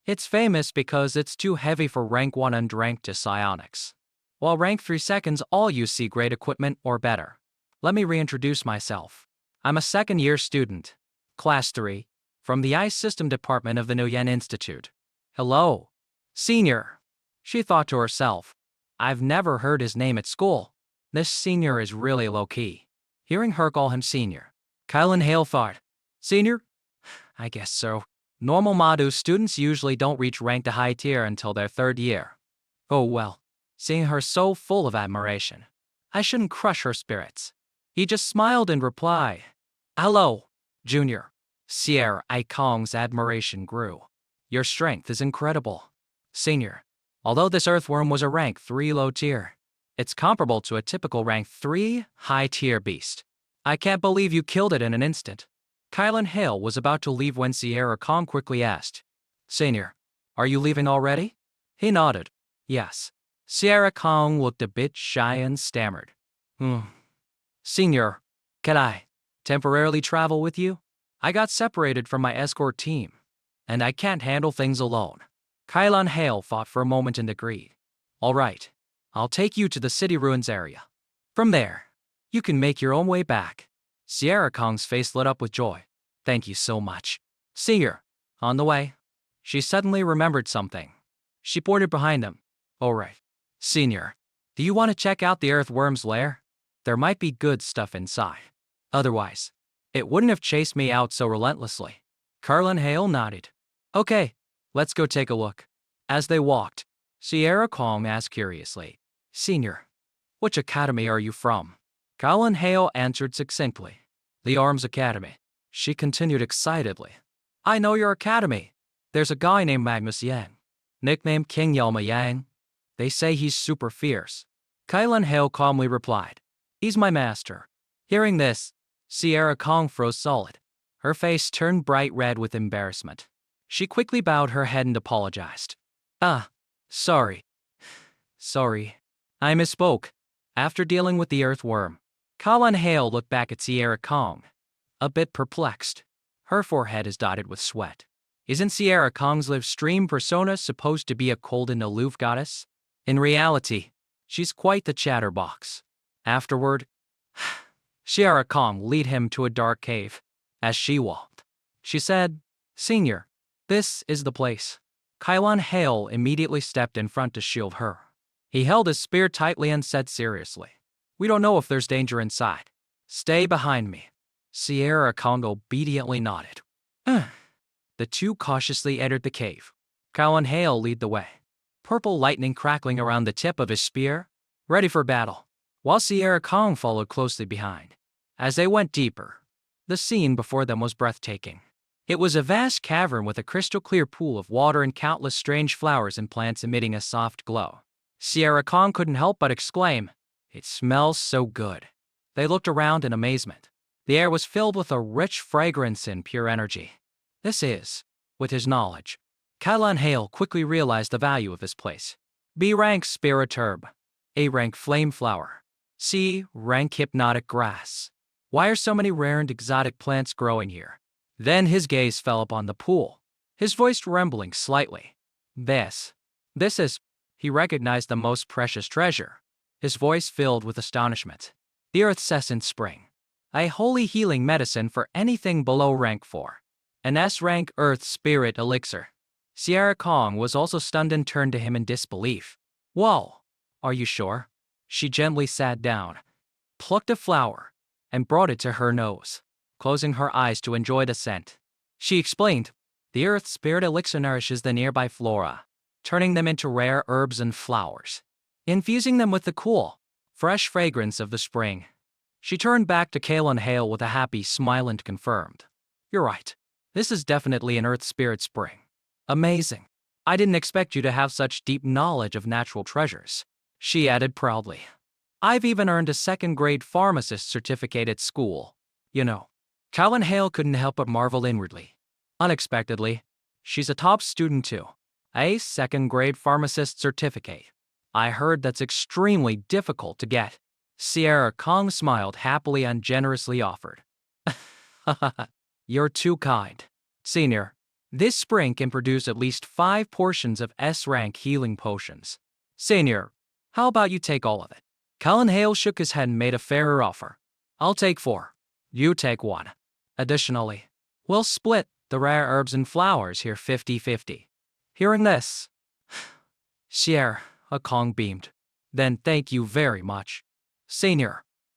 It's famous because it's too heavy for rank 1 and rank 2 psionics. While rank 3 seconds all use see great equipment or better. Let me reintroduce myself. I'm a second-year student, Class 3, from the Ice System Department of the Nguyen Institute. Hello, Senior. She thought to herself. I've never heard his name at school. This senior is really low-key. Hearing her call him Senior, Kylan Hale thought, Senior? I guess so. Normal Madu students usually don't reach rank to high tier until their 3rd year. Oh well, seeing her so full of admiration, I shouldn't crush her spirits. He just smiled in reply. Hello, Junior. Sierra Kong's admiration grew. Your strength is incredible. Senior, although this earthworm was a rank 3 low tier, it's comparable to a typical rank 3 high tier beast. I can't believe you killed it in an instant. Kylan Hale was about to leave when Sierra Kong quickly asked, Senior, are you leaving already? He nodded. Yes. Sierra Kong looked a bit shy and stammered. Senior, can I temporarily travel with you? I got separated from my escort team, and I can't handle things alone. Kylan Hale thought for a moment and agreed. All right, I'll take you to the city ruins area. From there, you can make your own way back. Sierra Kong's face lit up with joy. Thank you so much. Senior, on the way. She suddenly remembered something. She pointed behind them. All right. Senior, do you want to check out the earthworm's lair? There might be good stuff inside. Otherwise, it wouldn't have chased me out so relentlessly. Kylan Hale nodded. Okay, let's go take a look. As they walked, Sierra Kong asked curiously, Senior, which academy are you from? Kylan Hale answered succinctly. The Arms Academy. She continued excitedly. I know your academy. There's a guy named Magnus Yang, nicknamed King Yelma Yang. They say he's super fierce. Kylan Hale calmly replied. He's my master. Hearing this, Sierra Kong froze solid. Her face turned bright red with embarrassment. She quickly bowed her head and apologized. Sorry. I misspoke. After dealing with the earthworm, Kylan Hale looked back at Sierra Kong, a bit perplexed. Her forehead is dotted with sweat. Isn't Sierra Kong's live stream persona supposed to be a cold and aloof goddess? In reality, she's quite the chatterbox. Afterward, Sierra Kong led him to a dark cave. As she walked, she said, Senior, this is the place. Kylan Hale immediately stepped in front to shield her. He held his spear tightly and said seriously, We don't know if there's danger inside. Stay behind me. Sierra Kong obediently nodded. The two cautiously entered the cave. Kylan Hale led the way, purple lightning crackling around the tip of his spear, ready for battle, while Sierra Kong followed closely behind. As they went deeper, the scene before them was breathtaking. It was a vast cavern with a crystal-clear pool of water and countless strange flowers and plants emitting a soft glow. Sierra Kong couldn't help but exclaim, It smells so good. They looked around in amazement. The air was filled with a rich fragrance and pure energy. This is, with his knowledge, Kylan Hale quickly realized the value of this place. B-rank spirit herb, A-rank flame flower, C-rank hypnotic grass. Why are so many rare and exotic plants growing here? Then his gaze fell upon the pool, his voice trembling slightly. This is, he recognized the most precious treasure, his voice filled with astonishment. The Earth's Essence Spring, a holy healing medicine for anything below rank 4. An S-rank Earth Spirit Elixir. Sierra Kong was also stunned and turned to him in disbelief. Whoa, are you sure? She gently sat down, plucked a flower, and brought it to her nose, closing her eyes to enjoy the scent. She explained, the Earth Spirit Elixir nourishes the nearby flora, turning them into rare herbs and flowers, infusing them with the cool, fresh fragrance of the spring. She turned back to Kylan Hale with a happy smile and confirmed. You're right. This is definitely an Earth Spirit Spring. Amazing. I didn't expect you to have such deep knowledge of natural treasures, she added proudly. I've even earned a second-grade pharmacist certificate at school. You know, Callan Hale couldn't help but marvel inwardly. Unexpectedly, she's a top student too. A second-grade pharmacist certificate. I heard that's extremely difficult to get. Sierra Kong smiled happily and generously offered. You're too kind. Senior, this spring can produce at least 5 portions of S-Rank healing potions. Senior, how about you take all of it? Callan Hale shook his head and made a fairer offer. I'll take 4. You take 1. Additionally, we'll split the rare herbs and flowers here 50-50. Hearing this, Sierra Kong beamed. Then thank you very much. Senior,